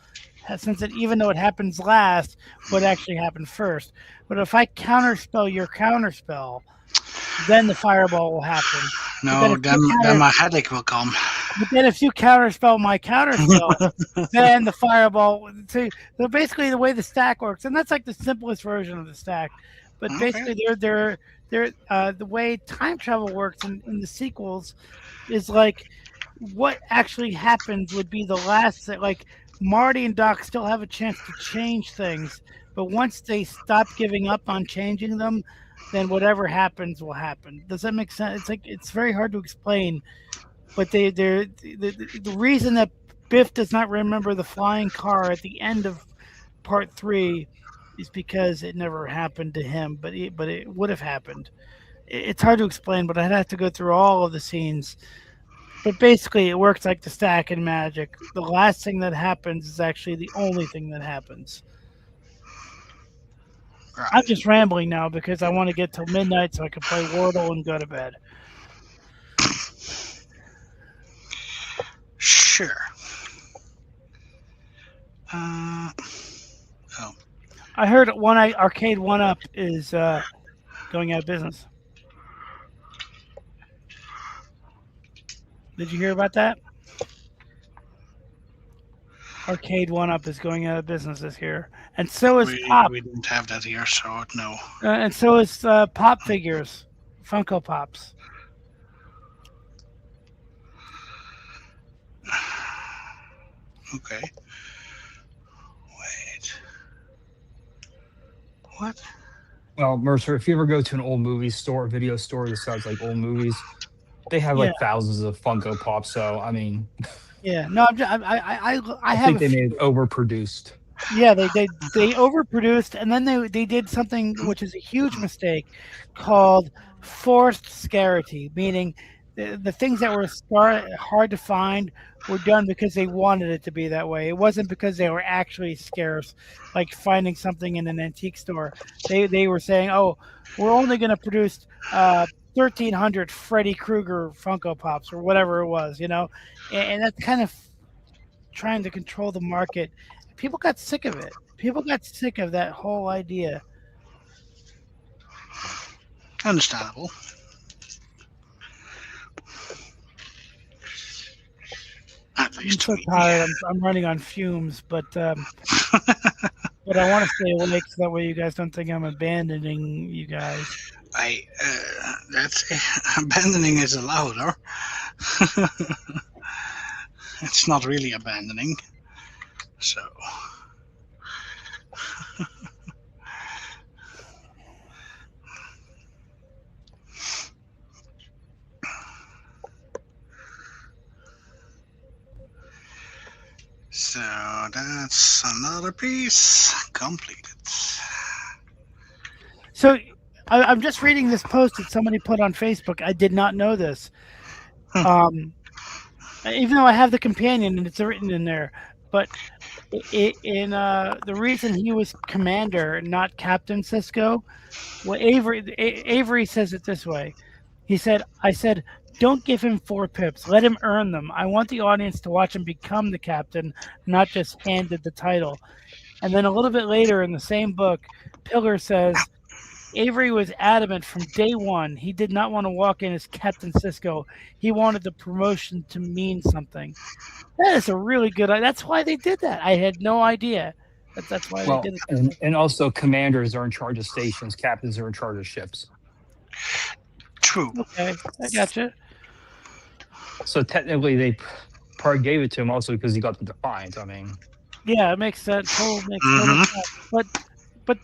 since even though it happens last, would actually happen first. But if I counter spell your counter spell, then the fireball will happen. No, then my headache will come. But then if you counterspell my counterspell, then the fireball. So basically, the way the stack works, and that's like the simplest version of the stack. But basically, they're the way time travel works in the sequels is like what actually happens would be the last thing. Like Marty and Doc still have a chance to change things, but once they stop giving up on changing them, then whatever happens will happen. Does that make sense? It's like it's very hard to explain. But the reason that Biff does not remember the flying car at the end of part 3 is because it never happened to him, but it would have happened. It's hard to explain, but I'd have to go through all of the scenes. But basically, it works like the stack in Magic. The last thing that happens is actually the only thing that happens. Right. I'm just rambling now because I want to get till midnight so I can play Wordle and go to bed. Sure. Oh, I heard Arcade One Up is going out of business. Did you hear about that? Arcade One Up is going out of business this year, and so is Pop, we didn't have that here, so no. and so is Pop figures, Funko Pops. Okay. Wait. What? Well, Mercer, if you ever go to an old movie store, video store that sells like old movies, they have like Yeah. thousands of Funko Pops. So I mean, Yeah, no, I'm just, I I have think a they few. may have overproduced. Yeah, they overproduced, and then they did something which is a huge mistake, called forced scarcity, meaning the things that were hard to find were done because they wanted it to be that way. It wasn't because they were actually scarce, like finding something in an antique store. They were saying, oh, we're only going to produce 1,300 Freddy Krueger Funko Pops or whatever it was, and that's kind of trying to control the market. People got sick of it. People got sick of that whole idea. Understandable. At I'm least to so me. tired. I'm running on fumes, but I want to stay awake so that way you guys don't think I'm abandoning you guys. That's abandoning is allowed, huh? It's not really abandoning. So. So that's another piece completed. So I'm just reading this post that somebody put on Facebook. I did not know this. Even though I have the companion and it's written in there, but the reason he was commander, not Captain Cisco, well, Avery says it this way. I said, don't give him 4 pips. Let him earn them. I want the audience to watch him become the captain, not just handed the title. And then a little bit later in the same book, Pillar says, Avery was adamant from day one. He did not want to walk in as Captain Cisco. He wanted the promotion to mean something. That is a really good. That's why they did that. I had no idea. That's why they did it. And also, commanders are in charge of stations. Captains are in charge of ships. True. Okay, I gotcha. So technically, they probably gave it to him also because he got the Defiant. I mean, yeah, it makes sense. Total sense. But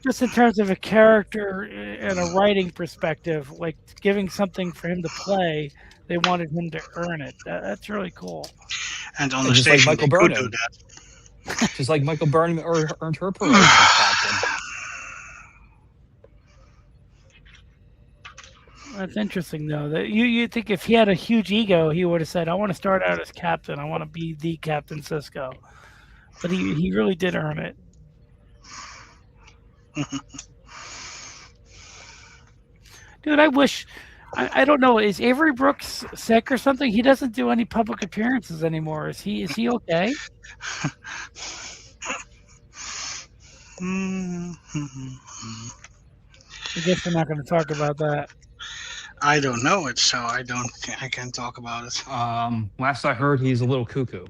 just in terms of a character and a writing perspective, like giving something for him to play, they wanted him to earn it. That's really cool. And on the station, like Michael Burnham, could do that. Just like Michael Burnham earned her promotion as captain. That's interesting, though. That you think if he had a huge ego, he would have said, "I want to start out as captain. I want to be the Captain Cisco." But he really did earn it. Dude, I wish. I don't know. Is Avery Brooks sick or something? He doesn't do any public appearances anymore. Is he okay? I guess we're not going to talk about that. I don't know it, so I can't talk about it. Last I heard, he's a little cuckoo.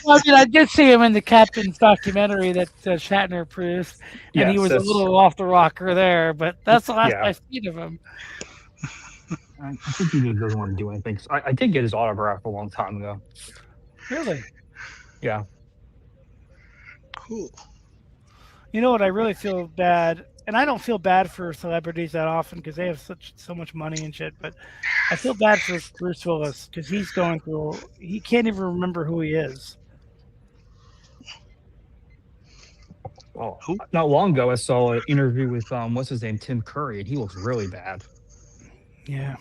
Well, I did see him in the Captain's documentary that Shatner produced, and he was a little off the rocker there. But that's the last I've seen of him. I think he just doesn't want to do anything. I did get his autograph a long time ago. Really? Yeah. Cool. You know what? I really feel bad, and I don't feel bad for celebrities that often because they have so much money and shit. But I feel bad for Bruce Willis because he's going through. He can't even remember who he is. Well, not long ago, I saw an interview with what's his name, Tim Curry, and he looks really bad. Yeah.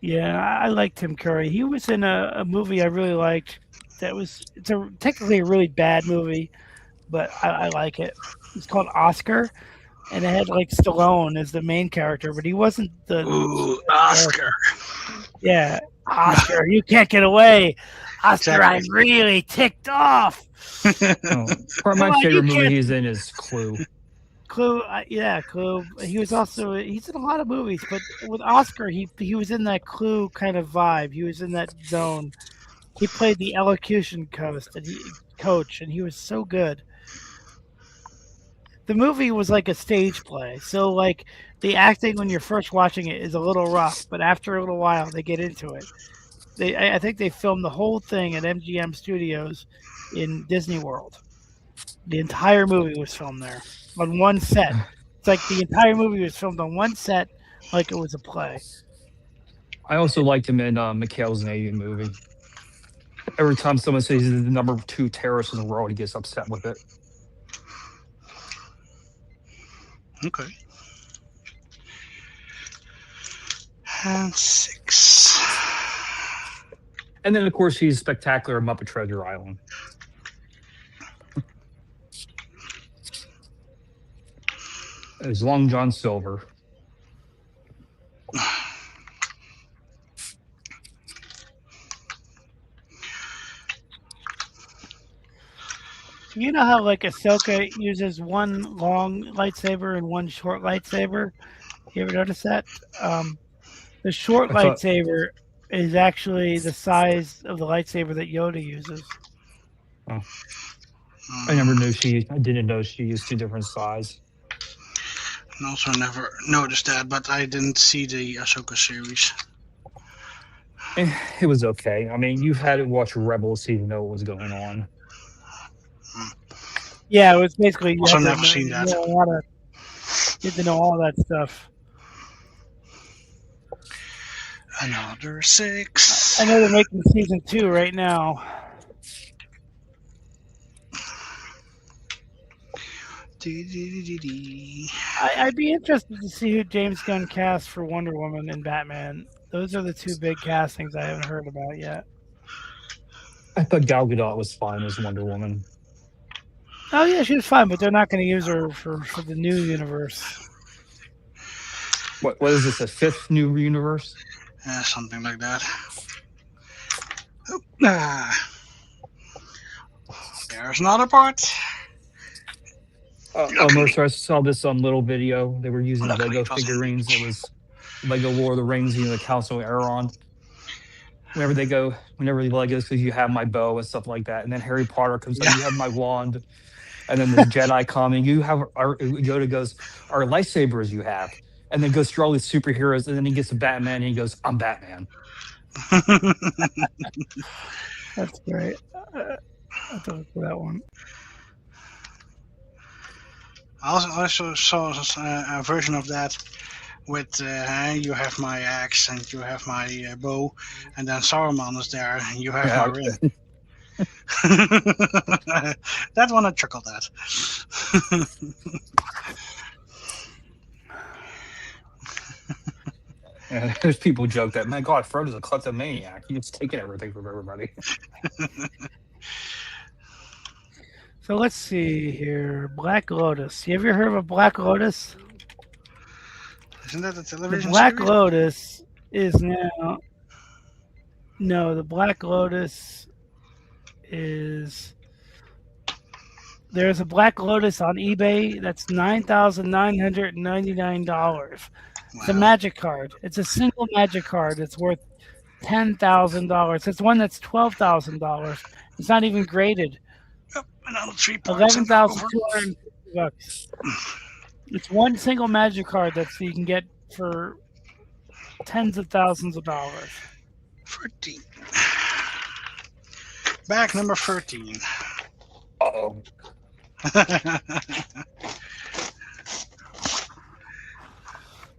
Yeah, I like Tim Curry. He was in a movie I really liked. It's technically a really bad movie, but I like it. It's called Oscar. and it had like Stallone as the main character, but he wasn't the Oscar. Yeah, Oscar, you can't get away. Oscar, Exactly. I'm really ticked off. Part of my favorite movie he's in is Clue. Clue, Clue. He's in a lot of movies, but with Oscar, he was in that Clue kind of vibe. He was in that zone. He played the elocution coach, and he was so good. The movie was like a stage play, so like the acting when you're first watching it is a little rough, but after a little while they get into it. I think they filmed the whole thing at MGM Studios in Disney World. The entire movie was filmed there on one set. It's like the entire movie was filmed on one set, like it was a play. I also liked him in McHale's Navy movie. Every time someone says he's the number 2 terrorist in the world, he gets upset with it. Okay. And 6. And then, of course, he's spectacular in Muppet Treasure Island. As Long John Silver. You know how like Ahsoka uses one long lightsaber and one short lightsaber? You ever notice that? The short lightsaber is actually the size of the lightsaber that Yoda uses. Oh. I didn't know she used 2 different sizes. I also never noticed that, but I didn't see the Ahsoka series. It was okay. I mean, you've had to watch Rebels so you know what was going on. Yeah, it was basically. Also, never seen that. You had to know all that stuff. Another 6. I know they're making season 2 right now. I'd be interested to see who James Gunn cast for Wonder Woman and Batman. Those are the 2 big castings I haven't heard about yet. I thought Gal Gadot was fine as Wonder Woman. Oh yeah, she was fine, but they're not going to use her for the new universe. What is this? A 5th new universe? Something like that. There's another part. Mercer, I saw this on Little Video. They were using Lego figurines. It was Lego Lord of the Rings, the Council of Elrond. Whenever Legos says you have my bow and stuff like that, and then Harry Potter comes out, you have my wand, and then the Jedi coming, Yoda goes, our lightsabers you have, and then goes through all these superheroes, and then he gets to Batman, and he goes, I'm Batman. That's great. I thought for that one. I also saw a version of that with you have my axe and you have my bow, and then Saruman is there and you have my ring. That one I chuckled at. Yeah, there's people joke that, my God, Frodo's a kleptomaniac. He's taking everything from everybody. So let's see here. Black Lotus. You ever heard of a Black Lotus? Isn't that a television The Black series? Lotus is now... No, the Black Lotus is... There's a Black Lotus on eBay that's $9,999. It's a magic card. It's a single magic card. It's worth $10,000. It's one that's $12,000. It's not even graded. Another 3 points. $11,250. It's one single magic card that you can get for tens of thousands of dollars. 13. Bag number 13. Uh-oh.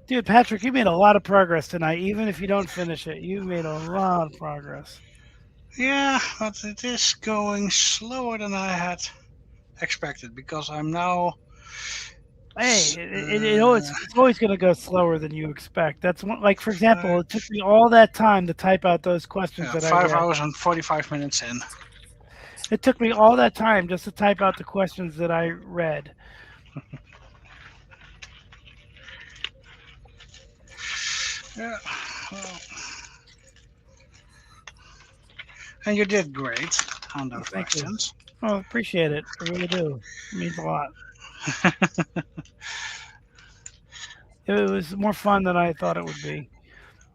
Dude, Patrick, you made a lot of progress tonight. Even if you don't finish it, you made a lot of progress. Yeah, but it is going slower than I had expected because I'm now... Hey, it's always going to go slower than you expect. That's one, like, for example, it took me all that time to type out those questions that I read. 5 hours and 45 minutes in. It took me all that time just to type out the questions that I read. Yeah. Well, and you did great on those Thank you. questions. Oh, appreciate it. I really do. It means a lot. It was more fun than I thought it would be.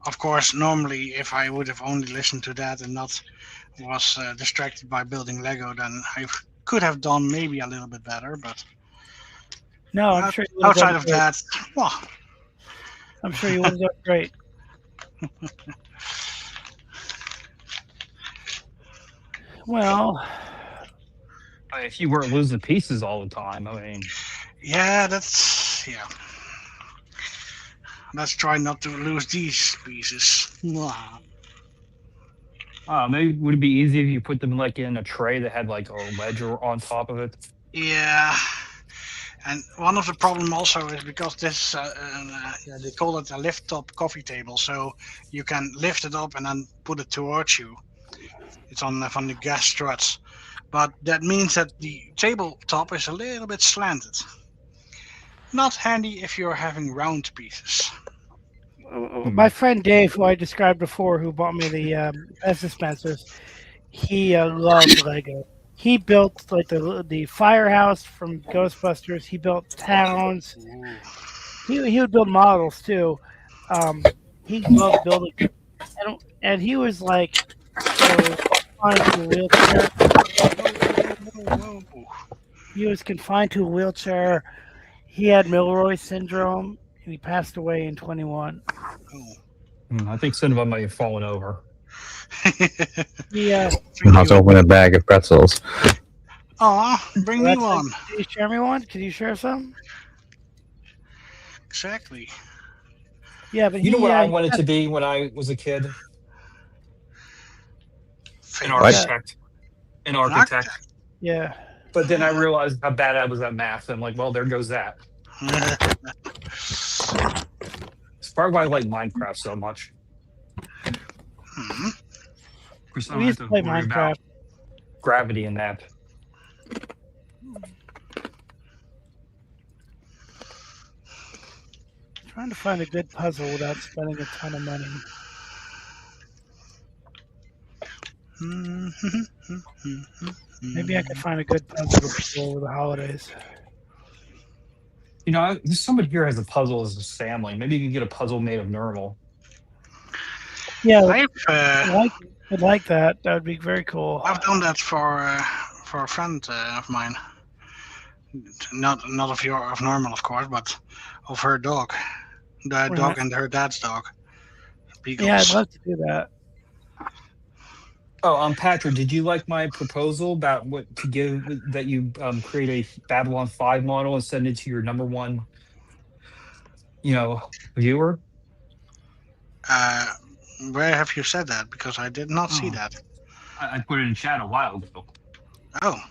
Of course, normally, if I would have only listened to that and not was distracted by building Lego, then I could have done maybe a little bit better. But No, I'm sure you would have outside done of great. that, well, I'm sure you would have done great. Well, If you weren't losing pieces all the time, I mean, yeah, yeah. Let's try not to lose these pieces. Mwah. maybe would it be easy if you put them like in a tray that had like a ledger on top of it? Yeah, and one of the problem also is because this they call it a lift top coffee table, so you can lift it up and then put it towards you. It's on from the gas struts, but that means that the tabletop is a little bit slanted. Not handy if you're having round pieces. my friend Dave, who I described before, who bought me the pest dispensers, he loved Lego. He built like the firehouse from Ghostbusters. He built towns. Ooh. He would build models too. He loved building, and he was like confined to a wheelchair. Whoa. He was confined to a wheelchair. He had Milroy syndrome, and he passed away in 21. Oh. I think some of them might have fallen over. Yeah. I'll have to open a bag of pretzels. Aw, bring me one. Can you share me one? Can you share some? Exactly. Yeah, but You know what I he wanted to be when I was a kid? An Famous. architect. An architect. Yeah. But then I realized how bad I was at math. I'm like, well, there goes that. It's probably why I like Minecraft so much. Hmm. Because I We don't used have to to play worry Minecraft. about gravity in that. Trying to find a good puzzle without spending a ton of money. Maybe I could find a good puzzle before the holidays. You know, there's somebody here has a puzzle as a family. Maybe you can get a puzzle made of normal. Yeah, I've I'd like that. That would be very cool. done that for a friend of mine. Not of normal, of course, but of her dog. The dog and her dad's dog. Beagles. Yeah, I'd love to do that. Oh, Patrick, did you like my proposal about what to give that you create a Babylon 5 model and send it to your number one, viewer? Where have you said that? Because I did not see Oh. that. I put it in chat a while ago. Oh,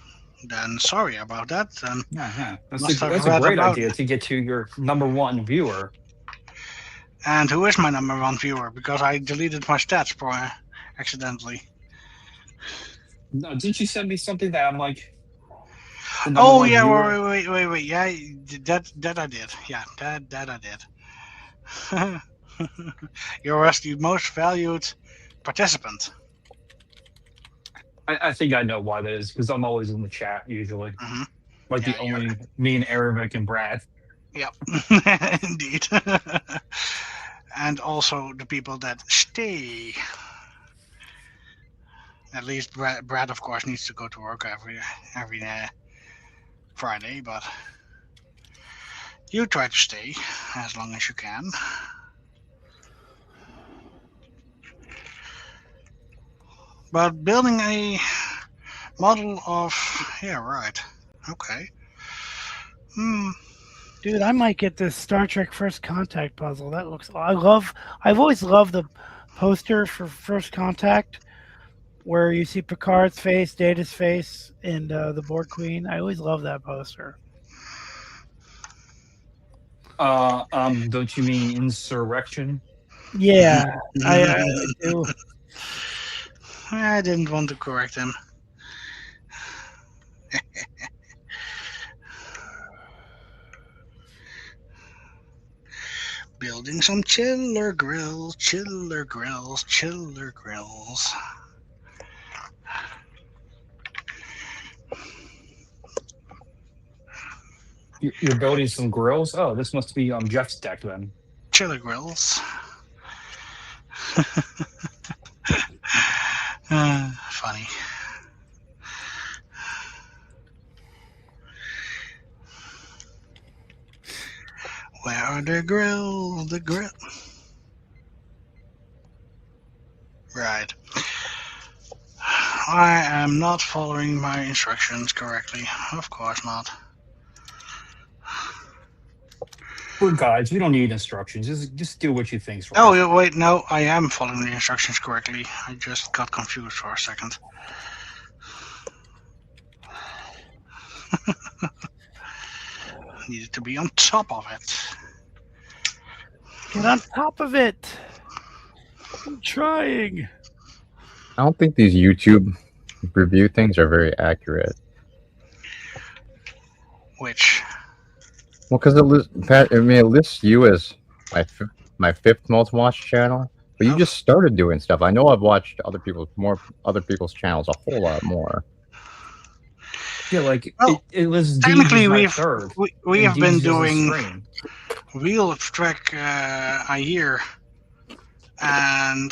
then sorry about that. Yeah. That's Must have a read great about idea it. to get to your number one viewer. And who is my number one viewer? Because I deleted my stats accidentally. No, didn't you send me something that I'm like? Oh yeah, wait. Yeah, that I did. Yeah, that I did. You're the most valued participant. I think I know why that is because I'm always in the chat usually. Mm-hmm. Like Yeah, the only me and Aravic and Brad. Yep, indeed. And also the people that stay. At least Brad, of course, needs to go to work every Friday, but you try to stay as long as you can. But building a model of right. Okay. Dude, I might get this Star Trek First Contact puzzle. That looks. I've always loved the poster for First Contact, where you see Picard's face, Data's face, and the Borg Queen. I always love that poster. Don't you mean Insurrection? Yeah, I do. I didn't want to correct him. Building some chiller grills, chiller grills, chiller grills. You're building some grills. Oh, this must be Jeff's deck then. Chiller grills. Funny. Where are the grills? The grill. Right. I am not following my instructions correctly. Of course not. We're guides. We don't need instructions. Just do what you think's right. Oh, wait, no, I am following the instructions correctly. I just got confused for a second. Needed to be on top of it. Get on top of it. I'm trying. I don't think these YouTube review things are very accurate. Which? Well, because it lists you as my fifth most watched channel, but you just started doing stuff. I know I've watched other people's channels a whole lot more. Yeah, like well, it was technically we have been doing Wheel of Trek a year, and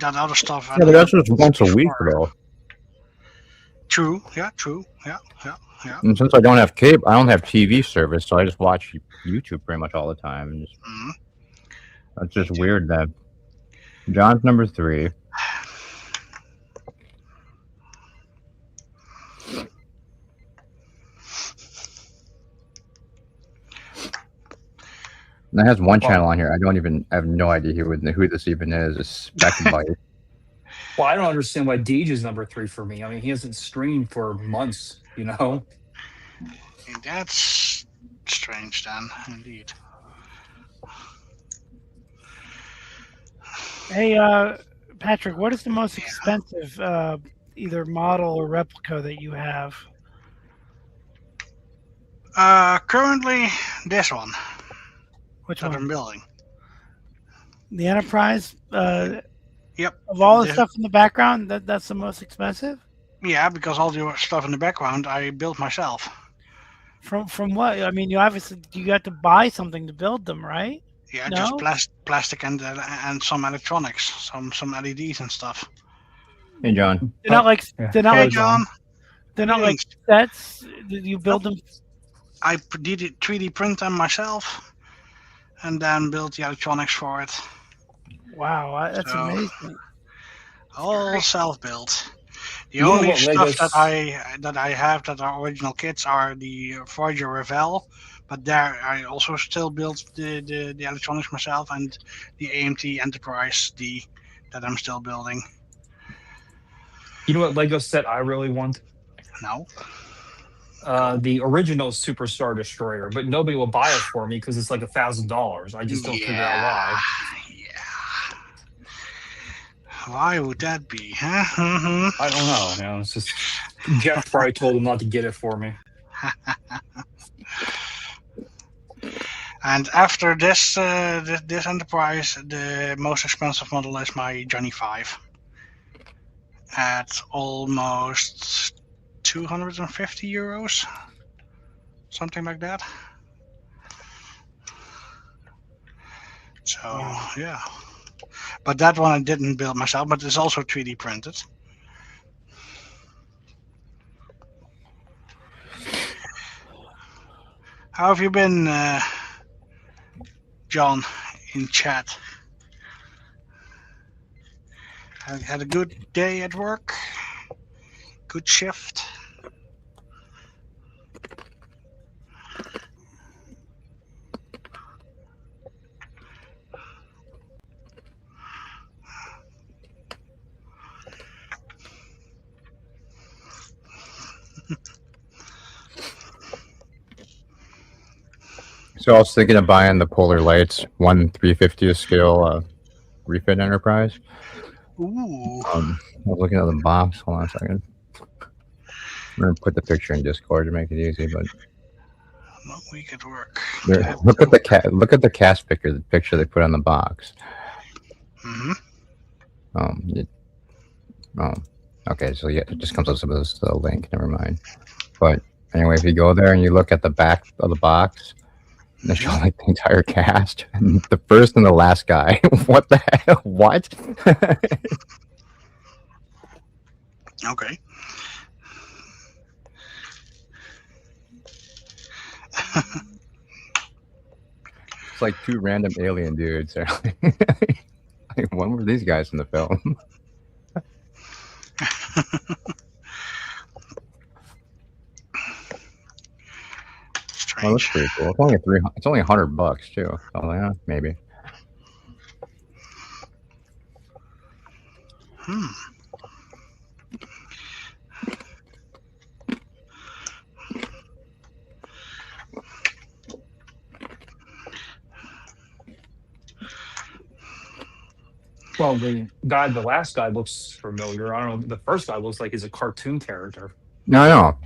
that other stuff. Yeah, but that's just once a week, though. True. Yeah. And since I don't have cable, I don't have TV service, so I just watch YouTube pretty much all the time. And that's just weird that John's number 3. And it has one channel on here. I have no idea who this even is. It's Speckbite. Well, I don't understand why Deej is number 3 for me. I mean, he hasn't streamed for months, you know? That's strange then, indeed. Hey, Patrick, what is the most expensive either model or replica that you have? Currently, this one. Which that one? I'm building. The Enterprise? Yep. Of all the stuff in the background, that's the most expensive? Yeah, because all the stuff in the background I built myself. From what? I mean, you got to buy something to build them, right? Yeah, no? Just plastic and some electronics, some LEDs and stuff. Hey, John. They're not like John. They're not like sets. Did you build them? I did it 3D print them myself, and then built the electronics for it. Wow, that's amazing. All self-built. The only stuff that I have that are original kits are the Voyager Revel, but there I also still built the electronics myself, and the AMT Enterprise D that I'm still building. You know what Lego set I really want? No. The original Superstar Destroyer, but nobody will buy it for me because it's like $1,000. I just don't figure out why. Why would that be, huh? I don't know. You know, it's just Jeff probably told him not to get it for me. And after this Enterprise, the most expensive model is my Johnny 5 at almost 250 euros, something like that. So yeah. But that one I didn't build myself, but it's also 3D printed. How have you been, John, in chat? Had a good day at work? Good shift? So I was thinking of buying the Polar Lights 1/350th scale refit Enterprise. Ooh. I was looking at the box. Hold on a second. I'm gonna put the picture in Discord to make it easy, but Not week at work. Look at the cast picture. The picture they put on the box. Mm-hmm. Okay. So yeah, it just comes up with this link. Never mind. But anyway, if you go there and you look at the back of the box, they show like the entire cast, and the first and the last guy. What the hell? What? Okay. It's like two random alien dudes. When were these guys in the film? Oh, that's Strange. pretty cool. It's only $100 too. So yeah, maybe. Well, the last guy looks familiar. I don't know. The first guy looks like he's a cartoon character. No, I know.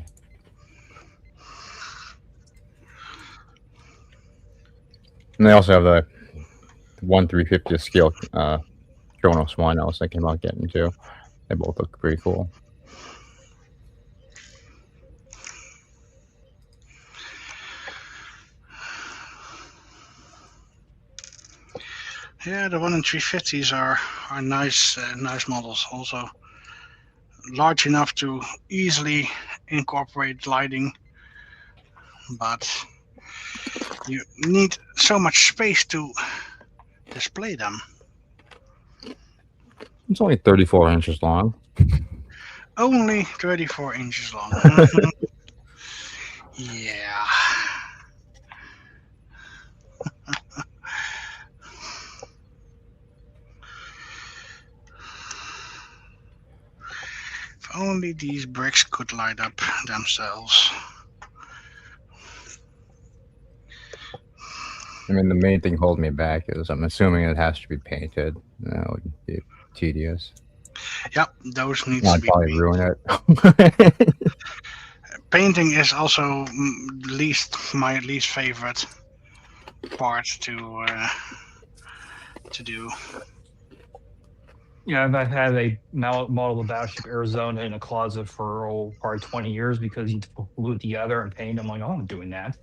And they also have the 1/350th scale Kronos one else that came out getting too. They both look pretty cool. Yeah, the 1 in 350s are nice, nice models. Also large enough to easily incorporate lighting, but you need so much space to display them. It's only 34 inches long. Only 34 inches long. Yeah. If only these bricks could light up themselves. I mean, the main thing holding me back is I'm assuming it has to be painted. That would be tedious. Yep, those need I'd to be probably painted. ruin it. Painting is also my least favorite part to do. Yeah, I've had a model of Battleship Arizona in a closet for probably 20 years because you glue it together and paint. I'm like, oh, I'm doing that.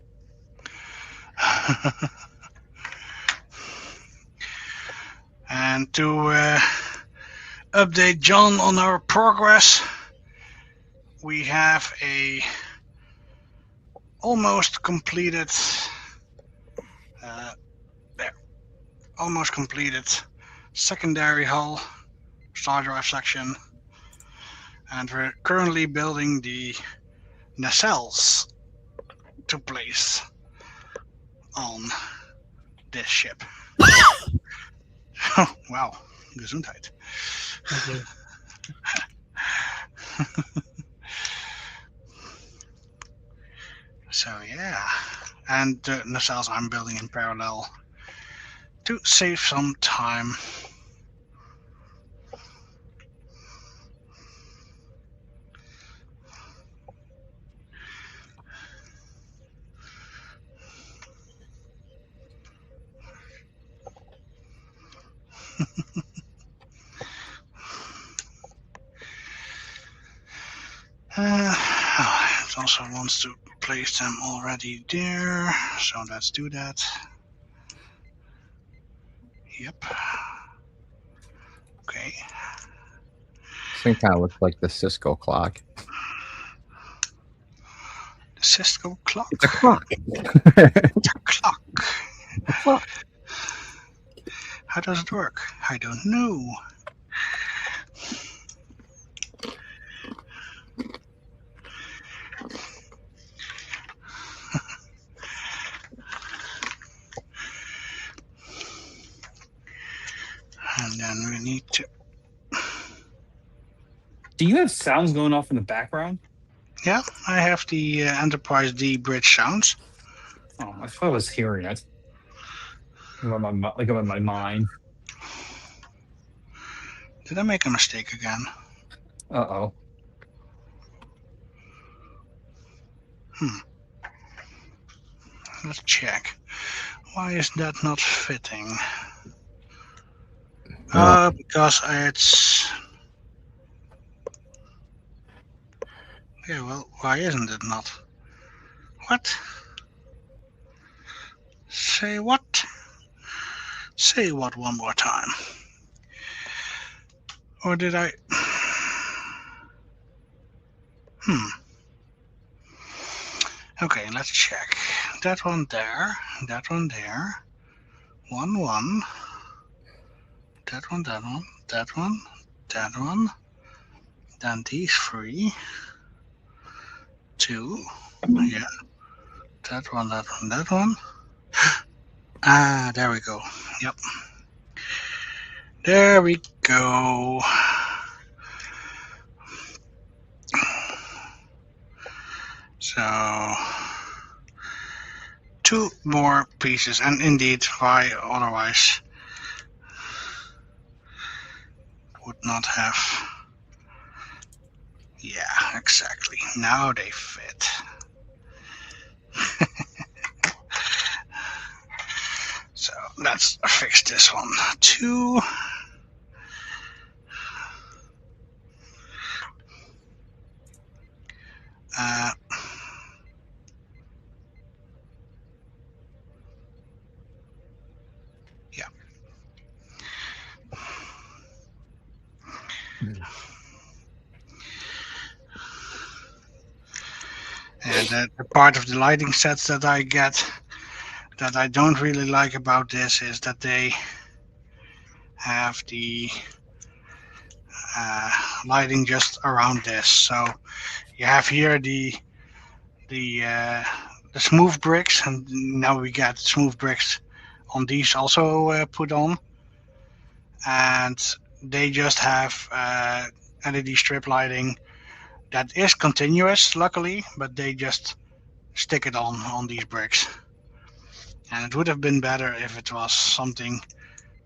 And to update John on our progress, we have a almost completed secondary hull, star drive section, and we're currently building the nacelles to place on this ship. Wow, Gesundheit. So yeah, and the nacelles I'm building in parallel to save some time. It also wants to place them already there, so let's do that. Yep. Okay. This thing kind of looks like the Cisco clock. The Cisco clock. It's a clock. It's a clock. How does it work? I don't know. And then we need to. Do you have sounds going off in the background? Yeah, I have the Enterprise D bridge sounds. Oh, I thought I was hearing it. Like in my mind. Did I make a mistake again? Uh-oh. let's check. Why is that not fitting? Because it's... Yeah, well, why isn't it not? What? Say what? Say what one more time. Or did I... Okay, let's check. That one there, that one there. 1, 1. That one, that one, that one, that one. Then these 3. 2. Yeah. That one, that one, that one. Ah, there we go. Yep. There we go. So 2 more pieces, and indeed, why otherwise would not have. Yeah, exactly. Now they fit. So let's fix this one too. Yeah. And the part of the lighting sets that I get that I don't really like about this is that they have the lighting just around this. So you have here the smooth bricks, and now we get smooth bricks on these also put on, and they just have LED strip lighting that is continuous, luckily, but they just stick it on these bricks. And it would have been better if it was something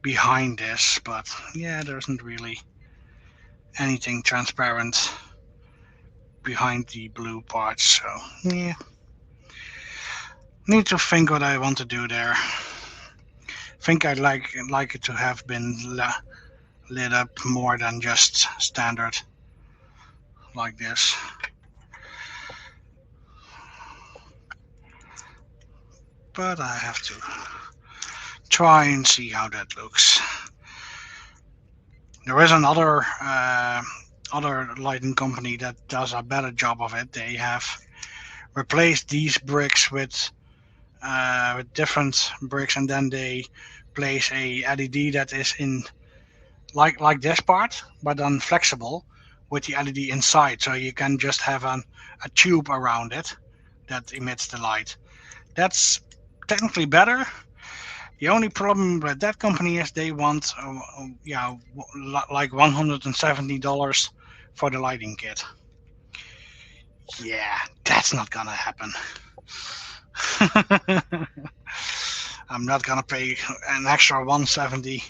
behind this, but yeah, there isn't really anything transparent behind the blue parts, so yeah. Need to think what I want to do there. Think I'd like it to have been lit up more than just standard like this. But I have to try and see how that looks. There is another other lighting company that does a better job of it. They have replaced these bricks with different bricks, and then they place a LED that is in like this part, but then flexible with the LED inside, so you can just have a tube around it that emits the light. That's technically better. The only problem with that company is they want like $170 for the lighting kit. Yeah, that's not gonna happen. I'm not gonna pay an extra 170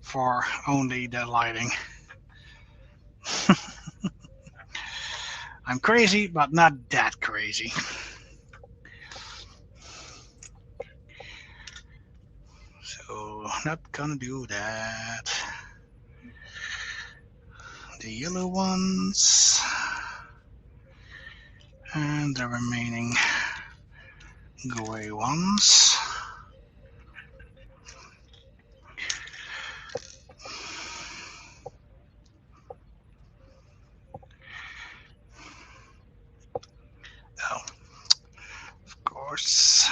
for only the lighting. I'm crazy, but not that crazy. So, not gonna do that. The yellow ones and the remaining gray ones. Oh, of course.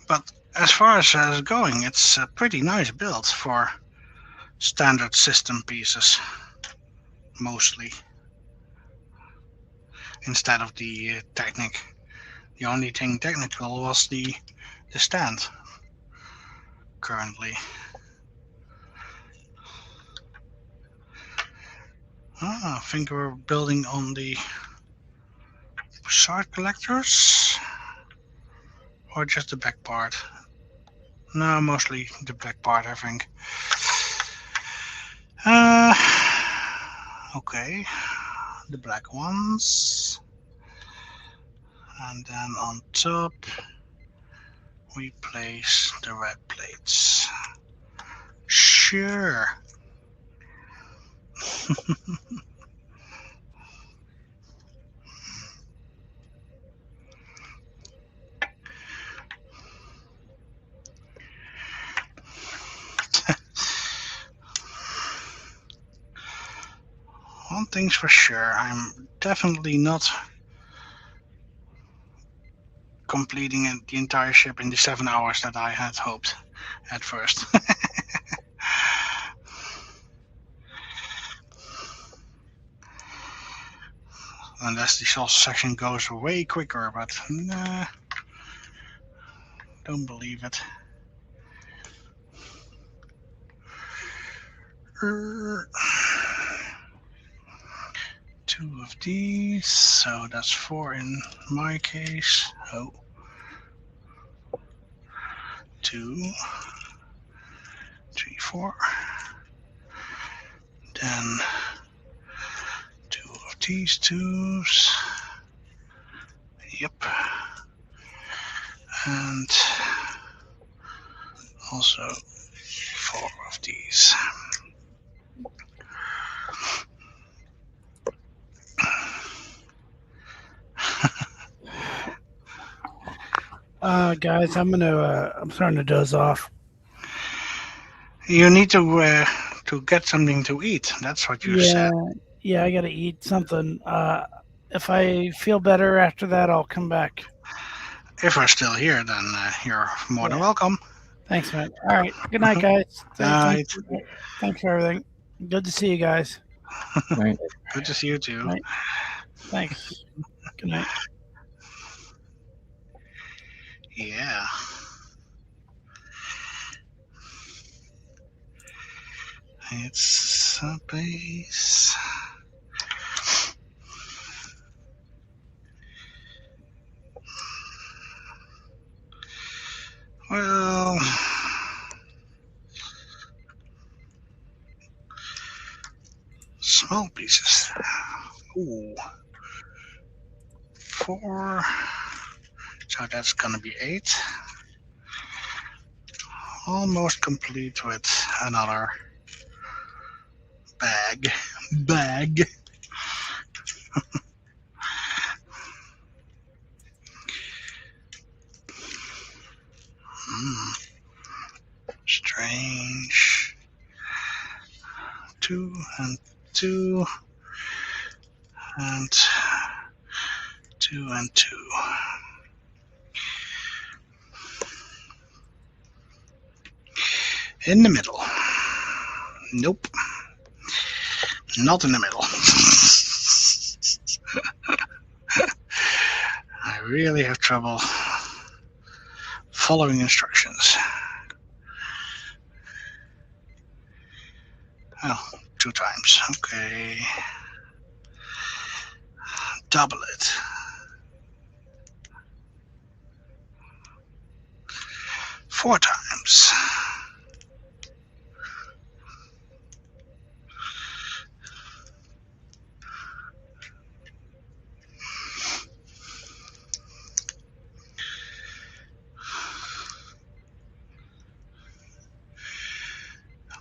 But as far as going, it's a pretty nice build for standard system pieces, mostly, instead of the Technic. The only thing technical was the stand currently. I think we're building on the side collectors. Or just the back part? No, mostly the back part, I think. Okay. The black ones. And then on top, we place the red plates. Sure. One thing's for sure, I'm definitely not completing the entire ship in the 7 hours that I had hoped at first. Unless the sauce section goes way quicker, but nah, don't believe it. Two of these, so that's 4 in my case. Oh. 2, 3, 4. Then 2 of these twos. Yep. And also 4 of these. Guys, I'm starting to doze off. You need to get something to eat. That's what you said. Yeah, I gotta eat something. If I feel better after that, I'll come back. If we're still here, then you're more than welcome. Thanks, man. All right. Good night, guys. Night. Thanks for everything. Good to see you guys. Right. Good to see you too. Right. Thanks. Good night. Yeah. It's a base. Well, small pieces. Ooh. 4. So that's gonna be 8. Almost complete with another bag. Strange. 2 and 2 and 2 and 2. In the middle. Nope. Not in the middle. I really have trouble following instructions. Oh, 2 times. Okay. Double it. 4 times.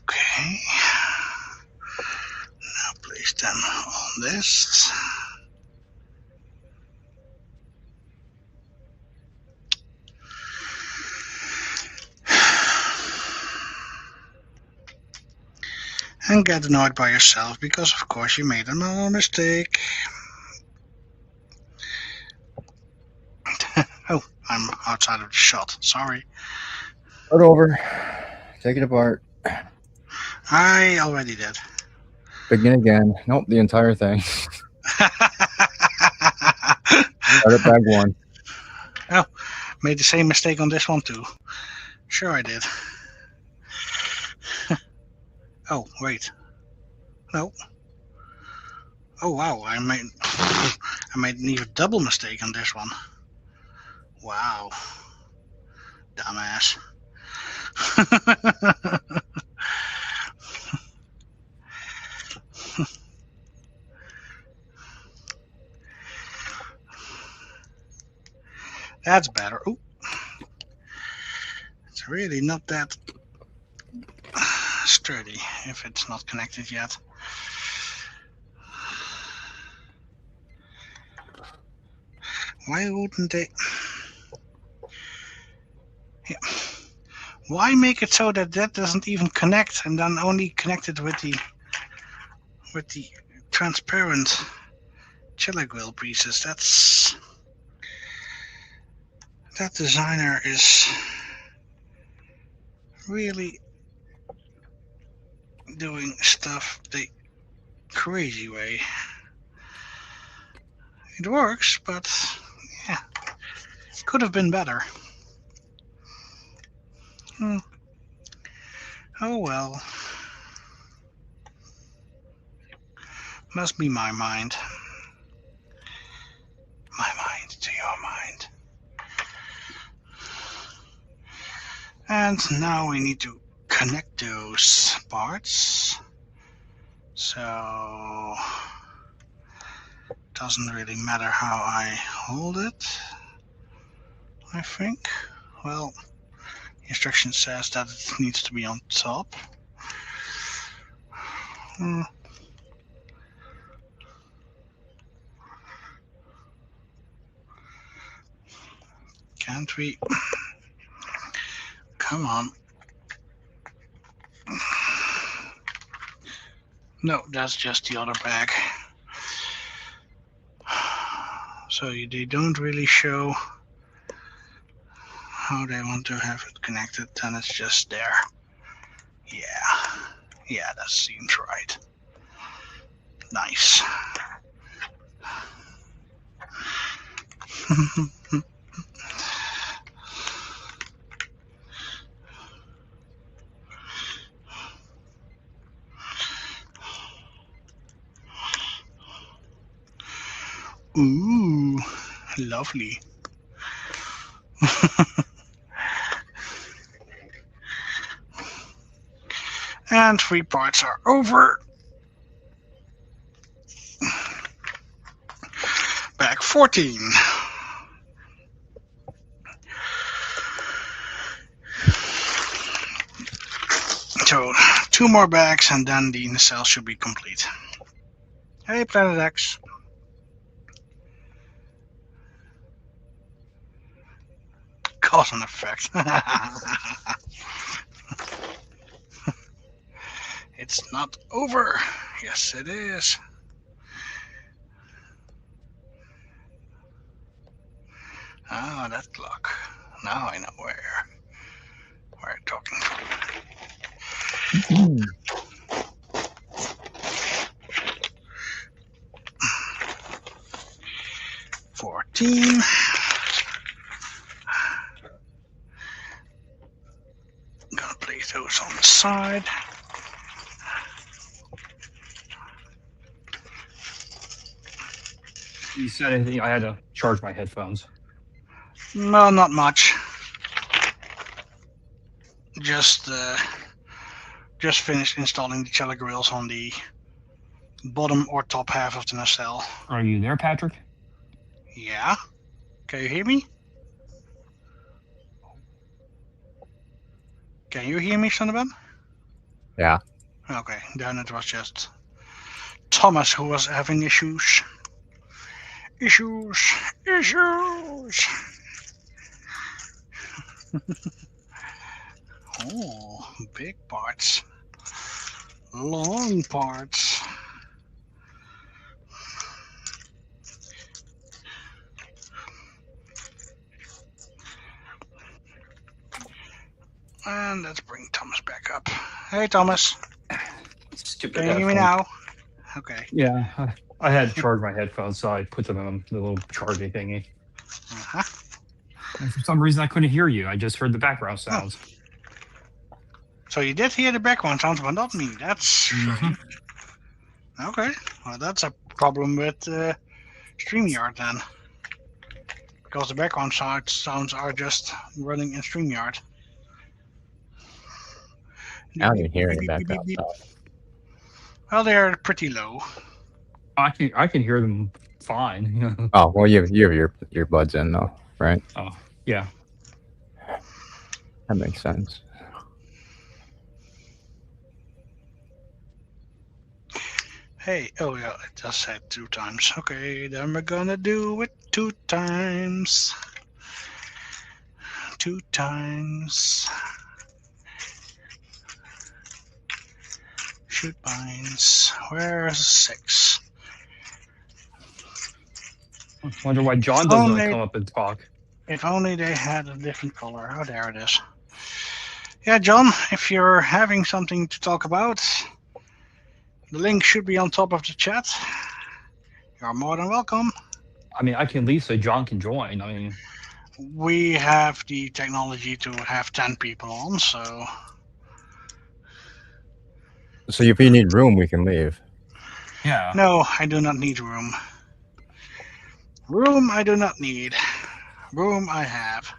Okay. Now place them on this. And get annoyed by yourself because, of course, you made another mistake. Oh, I'm outside of the shot. Sorry. Start over. Take it apart. I already did. Begin again. Nope, the entire thing. Start at bag 1. Oh, made the same mistake on this one too. Sure I did. Oh, wait. No. Oh, wow. I made an even double mistake on this one. Wow. Thomas. That's better. Ooh. It's really not that sturdy if it's not connected yet. Why wouldn't they? Yeah. Why make it so that doesn't even connect and then only connect it with the transparent chiller grill pieces? That designer is really doing stuff the crazy way. It works, but yeah, could have been better. Oh well. Must be my mind. My mind to your mind. And now we need to connect those parts. So doesn't really matter how I hold it, I think. Well, instruction says that it needs to be on top. Can't we? Come on. No, that's just the other bag. So they don't really show how they want to have it connected, then it's just there. Yeah, that seems right. Nice. Ooh, lovely. And 3 parts are over. Bag 14. So 2 more bags and then the nacelle should be complete. Hey, Planet X. Cause and effect. It's not over. Yes, it is. Ah, that clock. Now I know where we're talking from. 14. I'm gonna place those on the side. You said anything? I had to charge my headphones. No, not much. Just finished installing the chiller grills on the bottom or top half of the nacelle. Are you there, Patrick? Yeah. Can you hear me? Can you hear me, Sonderban? Yeah. Okay, then it was just Thomas who was having issues. Issues. Oh, big parts. Long parts. And let's bring Thomas back up. Hey, Thomas. Stupid Can you hear me headphones. now? Okay. Yeah, I had to charge my headphones, so I put them on the little charging thingy. Uh-huh. And for some reason, I couldn't hear you. I just heard the background sounds. So you did hear the background sounds, but not me. That's strange. Okay. Well, that's a problem with StreamYard then. Because the background sounds are just running in StreamYard. I don't even hear any background beep. stuff. Well, they're pretty low. I can hear them fine. You know. Oh, well, you have your earbuds in though, right? Oh yeah. That makes sense. Hey, oh yeah, it just said 2 times. Okay, then we're gonna do it 2 times. 2 times. Shoot binds. Where's 6? Wonder why John doesn't want to come up and talk. If only they had a different color. Oh, there it is. Yeah, John, if you're having something to talk about, the link should be on top of the chat. You're more than welcome. I mean, I can leave so John can join. I mean, We have the technology to have 10 people on, so... So if you need room, we can leave. yeah. No, I do not need room. Room I do not need. Room I have.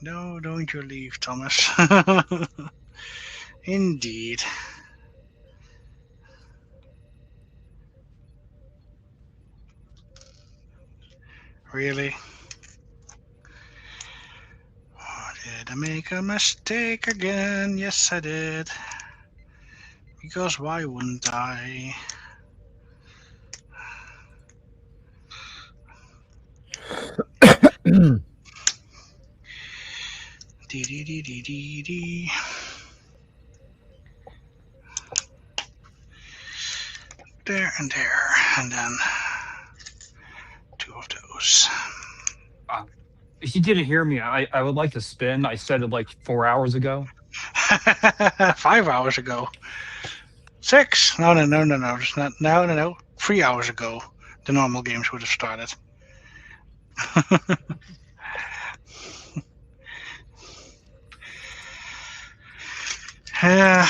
No, don't you leave, Thomas. Indeed. Really? Oh, did I make a mistake again? Yes, I did. Because why wouldn't I? Dee dee dee dee dee dee. There and there, and then 2 of those. If you didn't hear me, I would like to spin. I said it like 4 hours ago. 5 hours ago. 6? No. It's not. No. 3 hours ago, the normal games would have started. Yeah.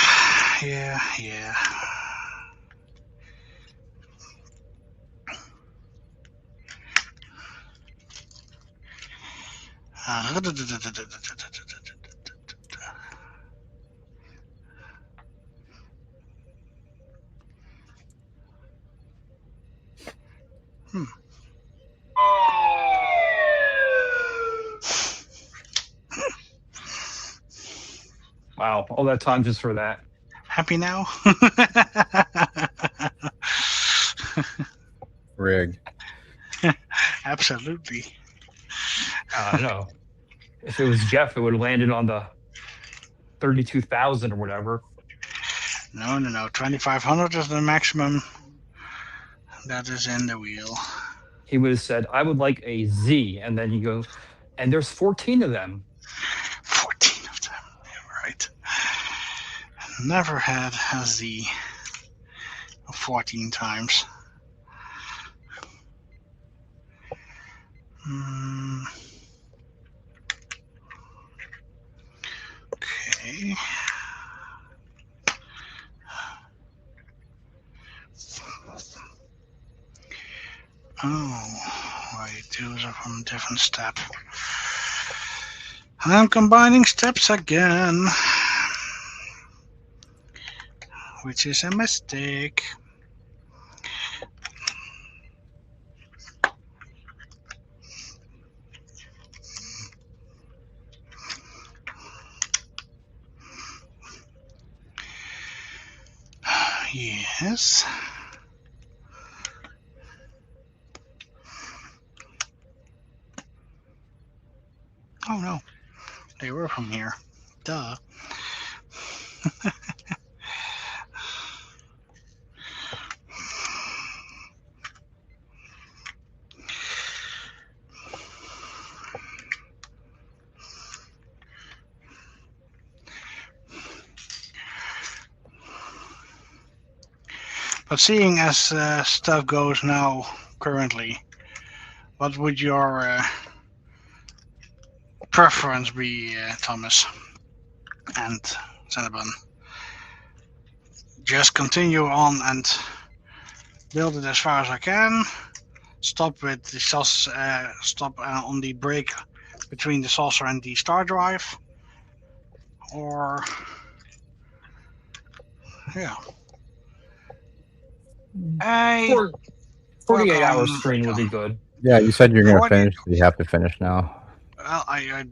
Wow, all that time just for that. Happy now? Rig. Absolutely. I know. If it was Jeff, it would have landed on the 32,000 or whatever. No. 2,500 is the maximum that is in the wheel. He would have said, I would like a Z. And then you go, and there's 14 of them. 14 of them. Yeah, right. Never had a Z 14 times. Okay. Oh, right. Those are from a different step. I'm combining steps again, which is a mistake. Yes. Oh no, they were from here. Duh. But seeing as stuff goes now currently, what would your preference be, Thomas and Cinnabon? Just continue on and build it as far as I can. Stop with the stop on the break between the saucer and the star drive, or yeah. Hey, 48 hour welcome, stream would John. be good. Yeah, you said you're gonna 48 finish. So you have to finish now. Well, I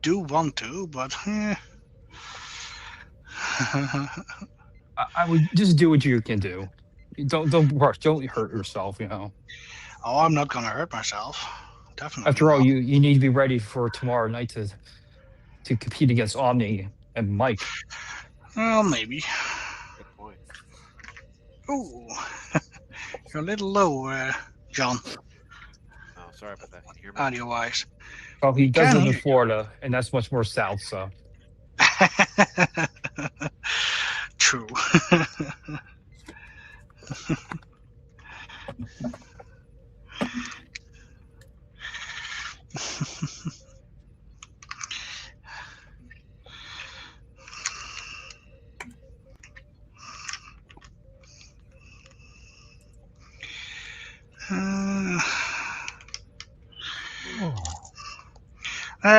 do want to, but I would just do what you can do. Don't rush. Don't hurt yourself. You know. oh, I'm not gonna hurt myself. Definitely After all, not. you need to be ready for tomorrow night to compete against Omni and Mike. Well, maybe. Good point. Ooh, you're a little low, John, Oh, sorry about that. Can you hear me? audio-wise. Well, he does Can live in hear you. Florida, and that's much more south. So True.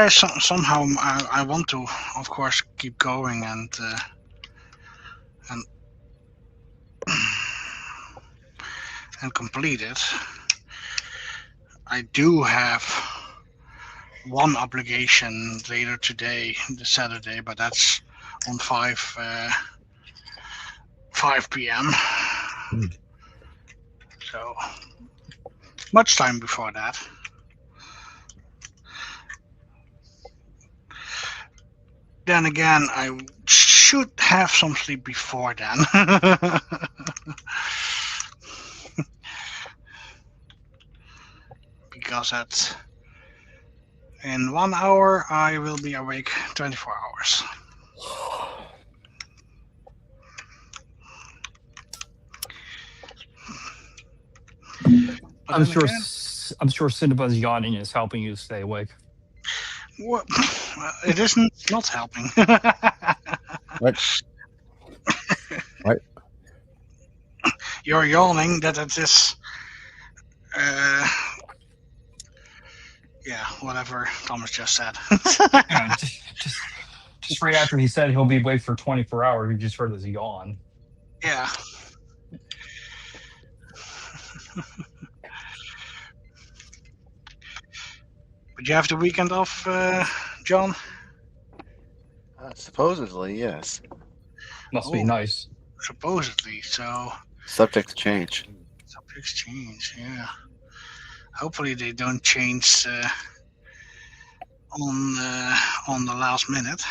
Somehow I want to, of course, keep going and and complete it. I do have one obligation later today, the Saturday, but that's on 5 p.m. So much time before that. Then again, I should have some sleep before then. Because in 1 hour I will be awake 24 hours. But I'm then sure again, I'm sure Cinnabon's yawning is helping you stay awake. well, it isn't not helping. What? What? You're yawning that it is yeah, whatever Thomas just said. Yeah, just right after he said he'll be awake for 24 hours, you just heard this yawn. Yeah. But you have the weekend off, John? Supposedly, yes. Must be Oh. nice. Supposedly, so Subject to change. subjects change, yeah. Hopefully they don't change on the last minute.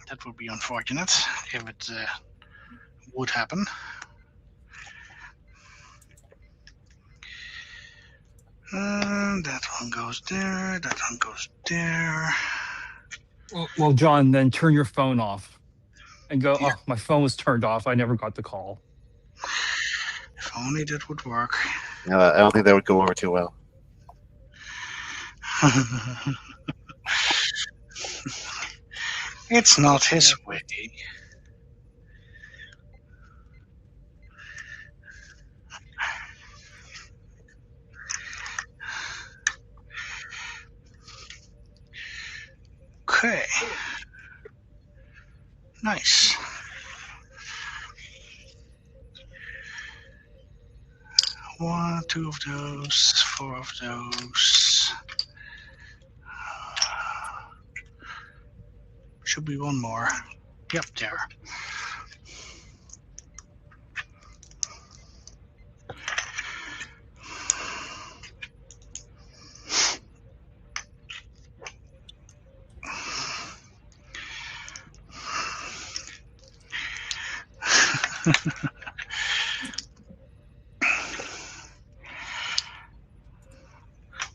That would be unfortunate if it would happen. That one goes there, that one goes there. Well, John, then turn your phone off and go, Yeah. oh, my phone was turned off. I never got the call. If only that would work. I don't think that would go over too well. It's not his way. Okay. Nice. One, two of those, 4 of those. Should be one more. Yep, there.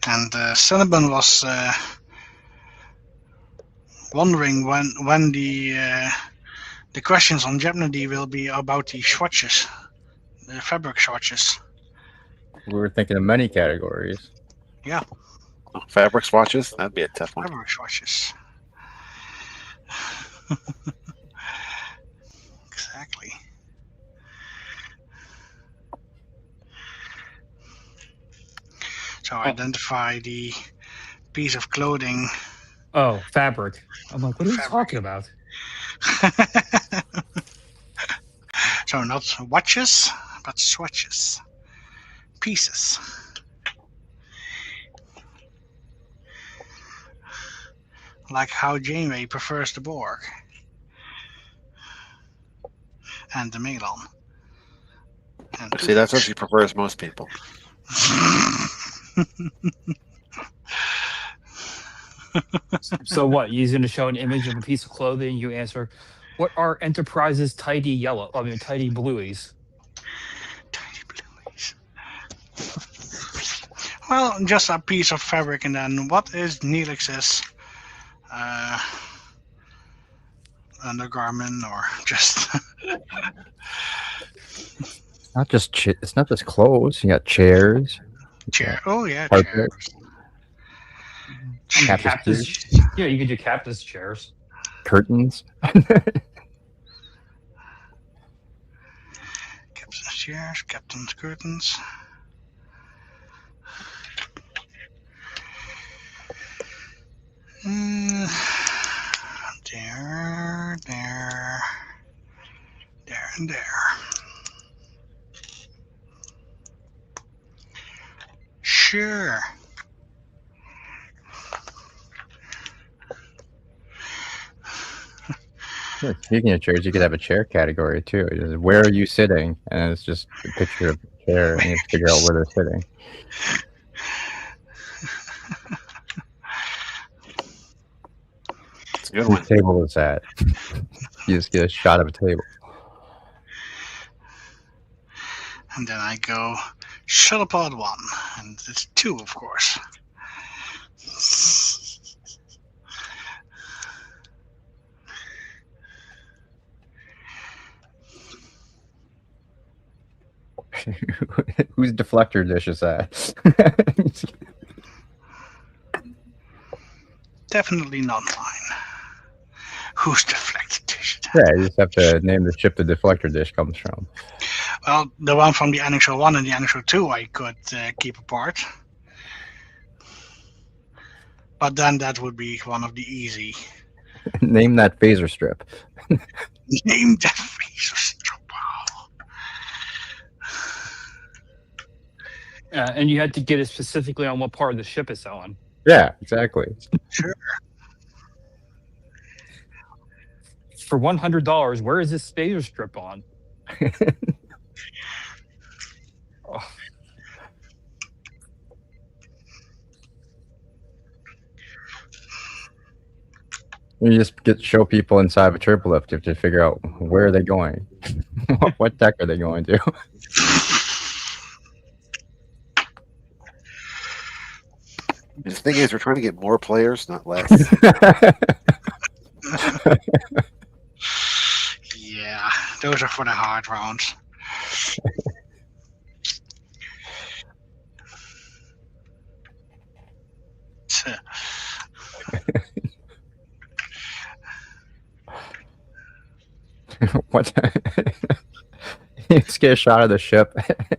And Cinnabon was wondering when the questions on Jeopardy will be about the swatches, the fabric swatches. We were thinking of many categories. Yeah, Fabric swatches? That'd be a tough one. fabric swatches. Exactly. So identify the piece of clothing. Oh, fabric. I'm like, what are you Fabric. talking about? So not watches, but swatches. Pieces. Like how Janeway prefers the Borg. And the Melon. And See, that's what she prefers most people. So what? He's going to show an image of a piece of clothing. You answer, what are Enterprise's tidy tidy blueies? Tiny blueies. Well, just a piece of fabric, and then what is Neelix's undergarment, or just It's not just clothes. You got chairs. chair? Oh yeah, Carpet. chairs. Tapestries. Yeah, you could do cactus chairs. Curtains. Captain's chairs, captain's curtains. There, and there. Sure. Speaking of chairs, you could have a chair category too. It's just, where are you sitting? And it's just a picture of a chair, and you have to figure out where they're sitting. It's a good What one. table is that? You just get a shot of a table. And then I go shuttlepod 1, and it's 2, of course. Whose deflector dish is that? Definitely not mine. Who's deflected dish? Yeah, you just have to name the ship the deflector dish comes from. Well, the one from the Annexure 1 and the Annexure 2 I could keep apart. But then that would be one of the easy. Name that phaser strip. Name that phaser strip. Wow. And you had to get it specifically on what part of the ship it's on. Yeah, exactly. Sure. For $100, where is this phaser strip on? Oh. You just show people inside of a turbo lift. You have to figure out where are they going. What deck are they going to? The thing is, we're trying to get more players, not less. Yeah, those are for the hard rounds. What? You just get a shot of the ship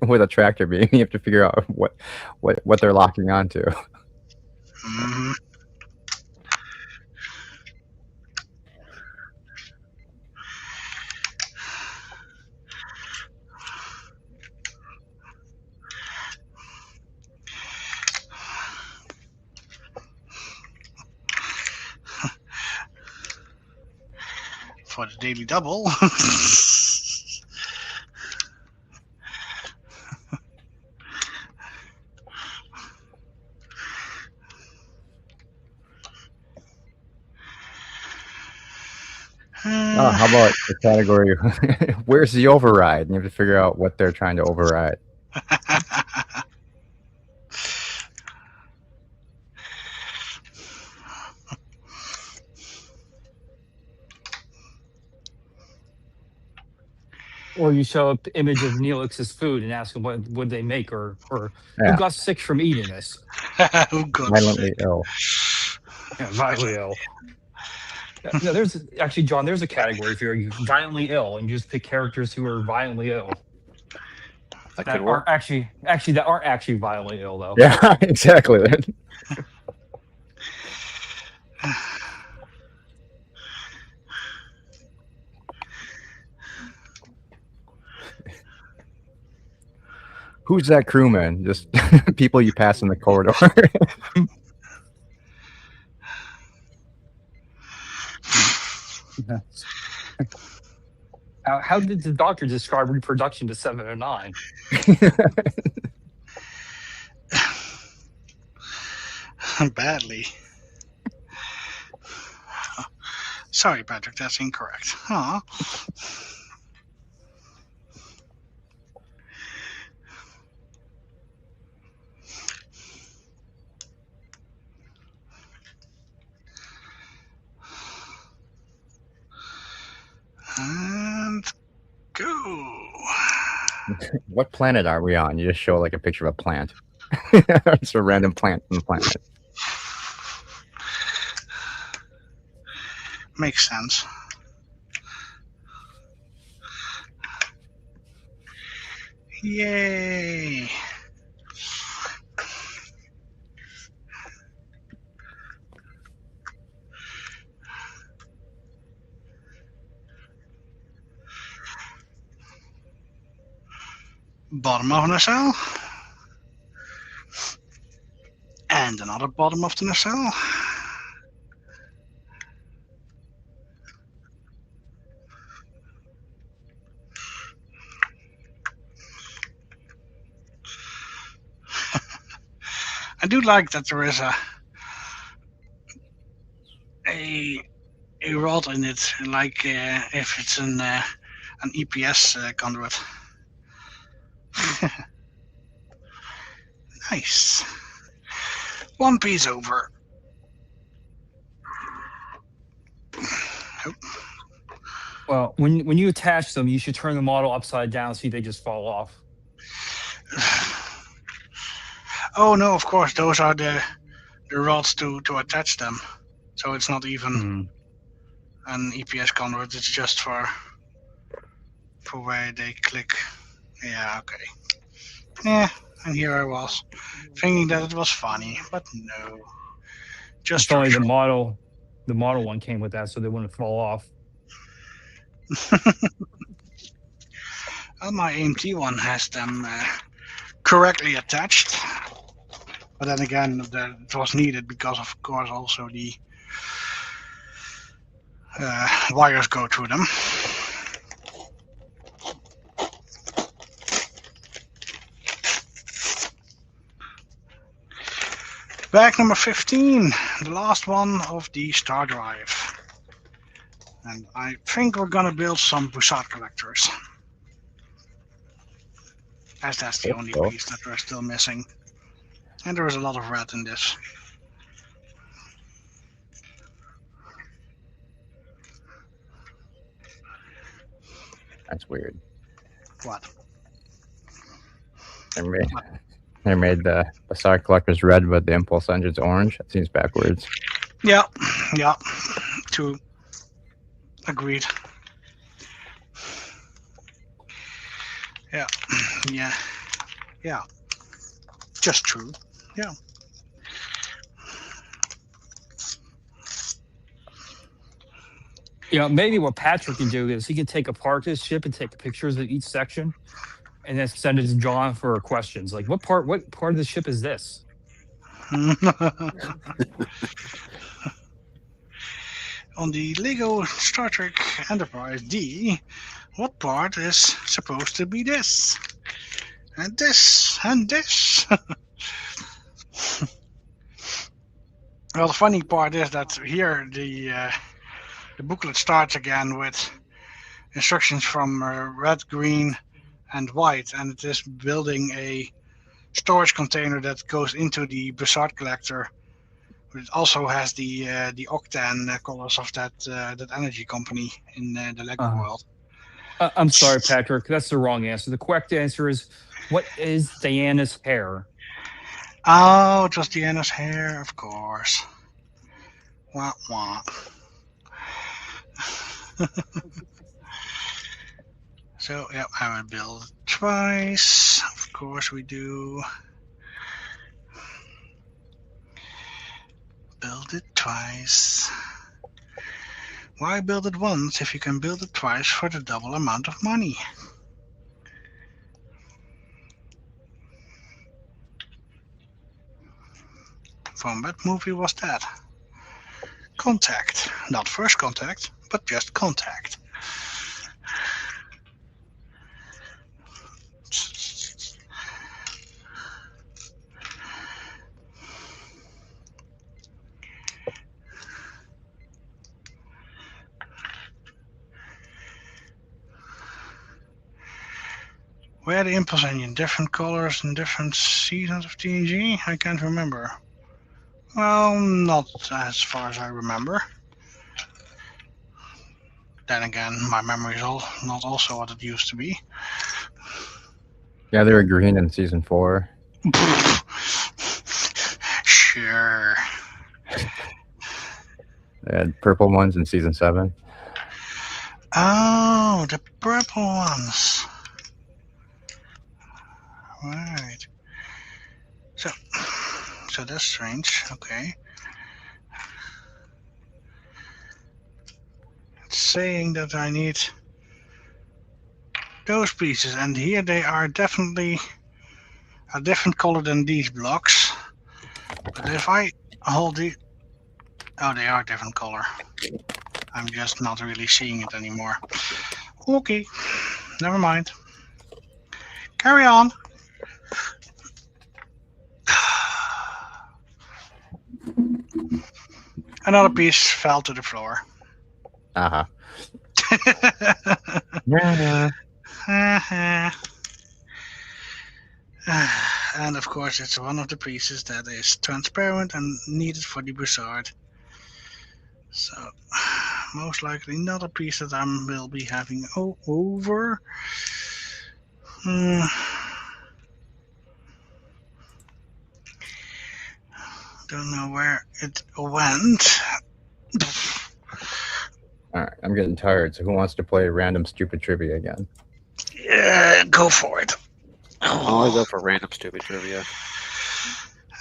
with a tractor beam. You have to figure out what they're locking onto. Mm-hmm. For the daily double. Oh, how about the category? Where's the override? And you have to figure out what they're trying to override. Or you show an image of Neelix's food and ask them what would they make, or Yeah. who got sick from eating this? Who got Violently ill. Yeah, violently ill. No, there's actually, John, there's a category for you violently ill, and you just pick characters who are violently ill. That that could work. aren't actually violently ill though. Yeah, exactly. Who's that crewman? Just people you pass in the corridor. How did the doctor describe reproduction to 709? Badly. Sorry, Patrick, that's incorrect. Aw. And go. What planet are we on? You just show like a picture of a plant. It's a random plant from the planet. Makes sense. Yay! Bottom of the nacelle. And another bottom of the nacelle. I do like that there is a rod in it, like if it's an EPS conduit. Nice. One piece over. Oh. Well, when you attach them, you should turn the model upside down so they just fall off. Oh no, of course, those are the rods to attach them. So it's not even an EPS conduit, it's just for where they click. Yeah, okay. Yeah, and here I was, thinking that it was funny, but no. Just only the model one came with that, so they wouldn't fall off. Well, my AMT one has them correctly attached. But then again, it was needed because, of course, also the wires go through them. Bag number 15, the last one of the star drive. And I think we're gonna build some Bussard collectors. As that's the only piece that we're still missing. And there is a lot of red in this. That's weird. What? They made the Bussard collectors red, but the impulse engine's orange. That seems backwards. Yeah, true. Agreed. Yeah. Just true. Yeah. Maybe what Patrick can do is he can take apart his ship and take pictures of each section, and then send it to John for questions. Like, what part of the ship is this? On the Lego Star Trek Enterprise D, what part is supposed to be this? And this, and this. Well, the funny part is that here the booklet starts again with instructions from red, green, and white, and it is building a storage container that goes into the Bussard collector. It also has the octane colors of that energy company in the Lego world. I'm sorry, Patrick. That's the wrong answer. The correct answer is, what is Diana's hair? Oh, it was Diana's hair, of course. Wah, wah. So, yeah, I will build it twice. Of course we do. Build it twice. Why build it once if you can build it twice for the double amount of money? From what movie was that? Contact. Not First Contact, but just Contact. Where the Impulse Engine? Different colors in different seasons of TNG? I can't remember. Well, not as far as I remember. Then again, my memory is not also what it used to be. Yeah, they were green in season 4. Sure. They had purple ones in season 7. Oh, the purple ones. Right. So that's strange. Okay. It's saying that I need those pieces, and here they are definitely a different color than these blocks. But if I hold the... Oh, they are different color. I'm just not really seeing it anymore. Okay, never mind. Carry on. Another piece fell to the floor. Uh-huh. Yeah. And of course it's one of the pieces that is transparent and needed for the bussard. So most likely not a piece that I will be having over. Don't know where it went. Alright, I'm getting tired, so who wants to play random stupid trivia again? Yeah, go for it. I'll go for random stupid trivia.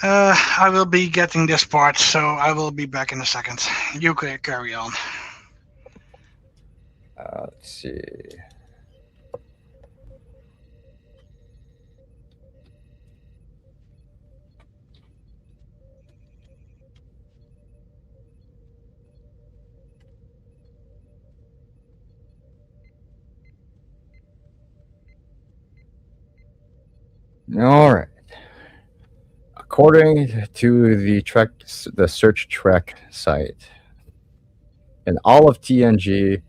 I will be getting this part, so I will be back in a second. You can carry on. Let's see. All right. According to the Search Trek site, in all of TNG,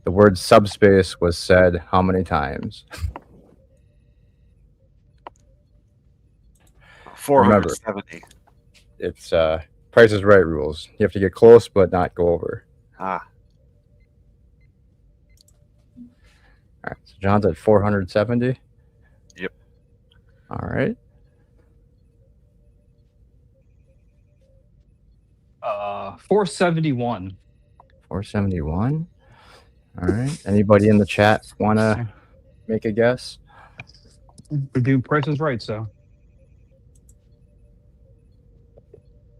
the word subspace was said how many times? 470. It's Price is Right rules. You have to get close but not go over. Ah. All right, so John's at 470. Yep. All right. 471. 471. All right. Anybody in the chat want to make a guess? We're doing Price is Right, so.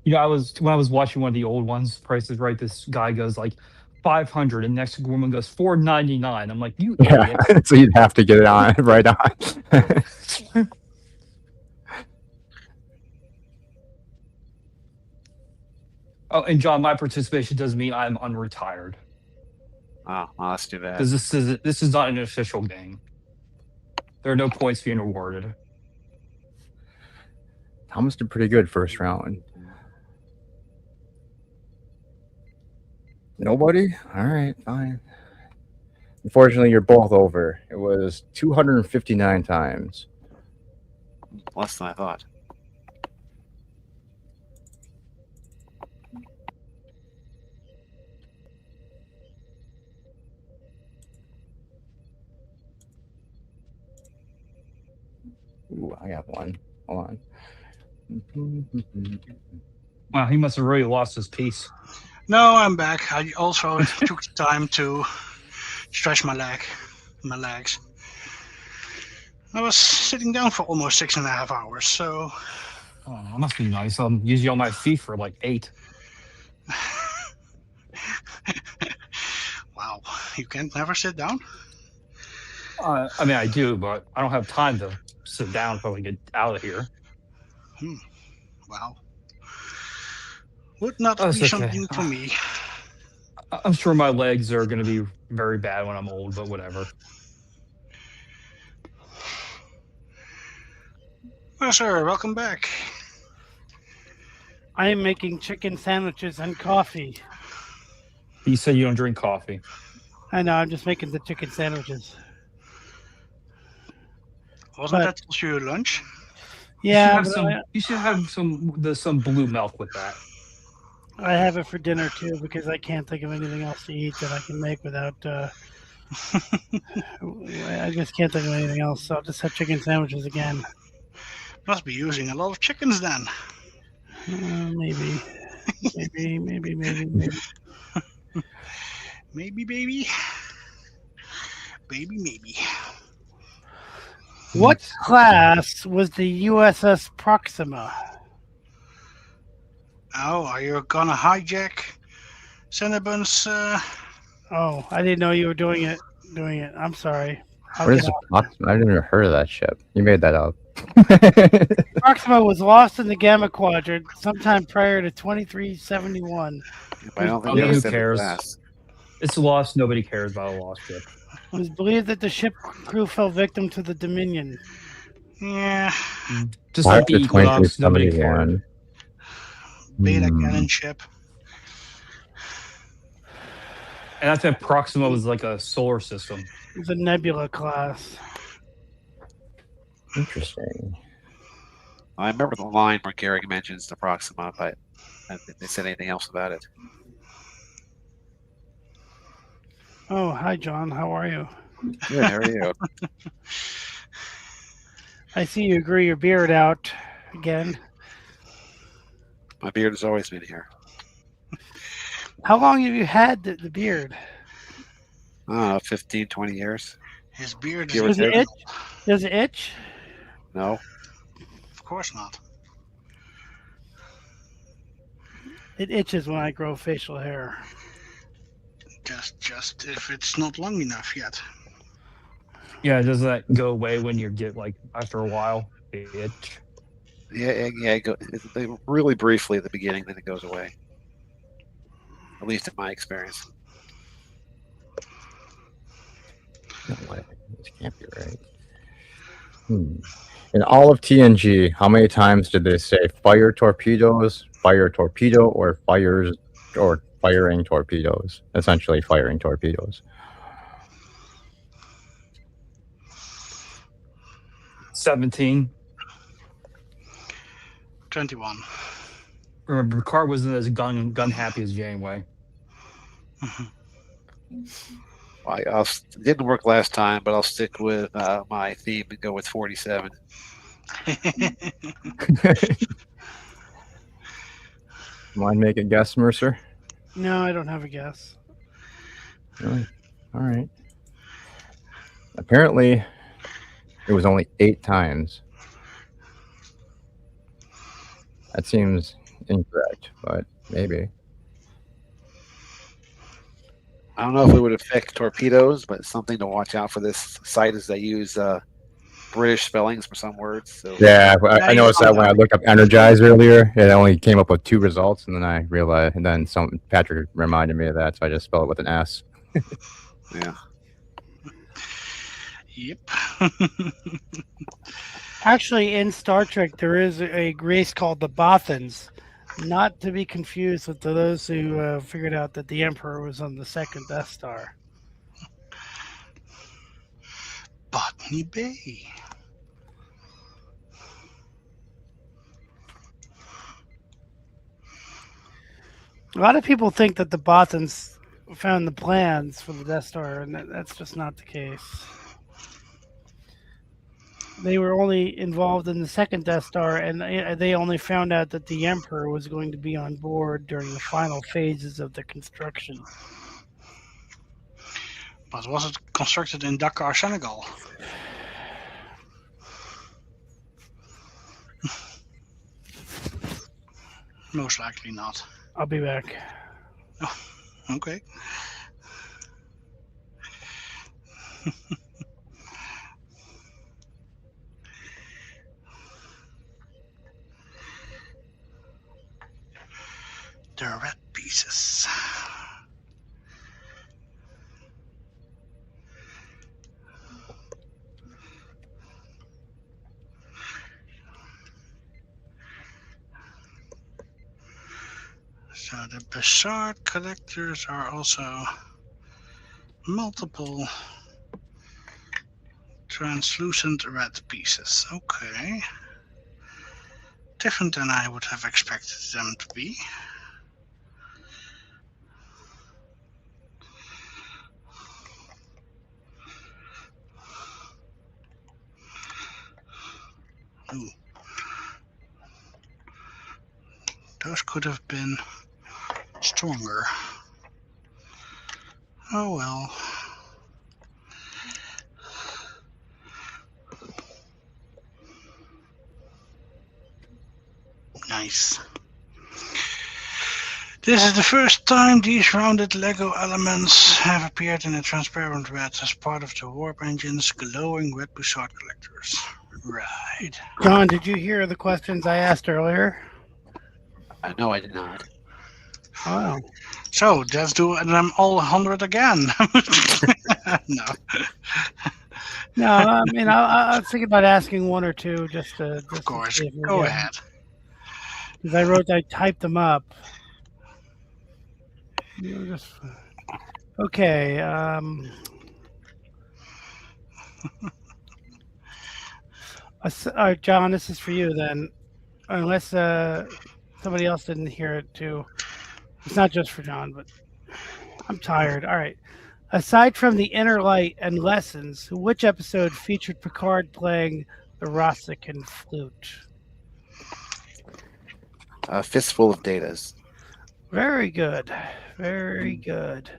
You know, when I was watching one of the old ones, Price is Right, this guy goes like 500, and next woman goes 499. I'm like, you idiot. So you'd have to get it on right on. Oh, and John, my participation doesn't mean I'm unretired. Oh, well, that's too bad. Because this is not an official game. There are no points being awarded. Thomas did pretty good first round. Nobody? All right, fine. Unfortunately, you're both over. It was 259 times. Less than I thought. Ooh, I got one. Hold on. Wow, he must have really lost his piece. No, I'm back. I also took time to stretch my leg. my legs. I was sitting down for almost 6.5 hours, so Oh, that must be nice. I'm usually on my feet for like 8. wow, you can't never sit down? I mean, I do, but I don't have time to sit down if I want to get out of here. Wow. Would not Oh, be it's okay. something for me. I'm sure my legs are going to be very bad when I'm old, but whatever. Well, sir, welcome back. I am making chicken sandwiches and coffee. You said you don't drink coffee. I know, I'm just making the chicken sandwiches. Wasn't But- that also your lunch? Yeah, you should have some blue milk with that. I have it for dinner too because I can't think of anything else to eat that I can make without. I just can't think of anything else, so I'll just have chicken sandwiches again. Must be using a lot of chickens then. Maybe. Maybe. Maybe, baby. Baby, maybe. What class was the USS Proxima? Oh, are you gonna hijack Cinnabon's? Oh, I didn't know you were doing it. I'm sorry. What is the Proxima? I've never heard of that ship. You made that up. Proxima was lost in the Gamma Quadrant sometime prior to 2371. I don't think Yeah, they who said cares? that. It's lost. Nobody cares about a lost ship. It was believed that the ship crew fell victim to the Dominion. Yeah, Just like the Equinox, nobody cared. 2371. beta Hmm. cannon ship. And I think Proxima was like a solar system. It was a Nebula class. Interesting. I remember the line where Gary mentions the Proxima, but I don't think they said anything else about it. Oh, hi, John. How are you? Good, how are you? I see you grew your beard out again. My beard has always been here. How long have you had the beard? I don't know, 15, 20 years. His beard Give or is. Does it take. itch? Does it itch? No. Of course not. It itches when I grow facial hair. Just if it's not long enough yet. Yeah, does that go away when you get like after a while? The itch. Yeah. Really briefly at the beginning, then it goes away. At least in my experience. No way. This can't be right. In all of TNG, how many times did they say fire torpedoes, fire torpedo, or fires, or firing torpedoes? Essentially, firing torpedoes. 17. 21. Remember, Picard wasn't as gun happy as Janeway. Didn't work last time, but I'll stick with my theme and go with 47. Mind make a guess, Mercer? No, I don't have a guess. Really? All right. Apparently, it was only 8 times. That seems incorrect, but maybe. I don't know if it would affect torpedoes, but something to watch out for this site is they use British spellings for some words. So Yeah, I noticed that when I looked up energize earlier, it only came up with 2 results, and then I realized, and then Patrick reminded me of that, so I just spelled it with an S. yeah. Yep. Actually, in Star Trek, there is a race called the Bothans, not to be confused with those who figured out that the Emperor was on the second Death Star. Botany Bay. A lot of people think that the Bothans found the plans for the Death Star, and that's just not the case. They were only involved in the second Death Star, and they only found out that the Emperor was going to be on board during the final phases of the construction. But was it constructed in Dakar, Senegal? Most likely not. I'll be back. Okay. The red pieces. So the bizarre collectors are also multiple translucent red pieces. Okay. Different than I would have expected them to be. Ooh. Those could have been stronger. Oh well. Nice. This is the first time these rounded Lego elements have appeared in a transparent red as part of the Warp Engine's glowing red Bussard collectors. Right. John, did you hear the questions I asked earlier? No, I did not. Oh. So let's do them all 100 again. No. No, I mean, I was thinking about asking one or two just to. Of course. Go ahead. Because I typed them up. Okay. All right, John, this is for you then. Unless somebody else didn't hear it too. It's not just for John, but I'm tired. All right. Aside from The Inner Light and Lessons, which episode featured Picard playing the Rossican flute? A fistful of datas. Very good. Very good.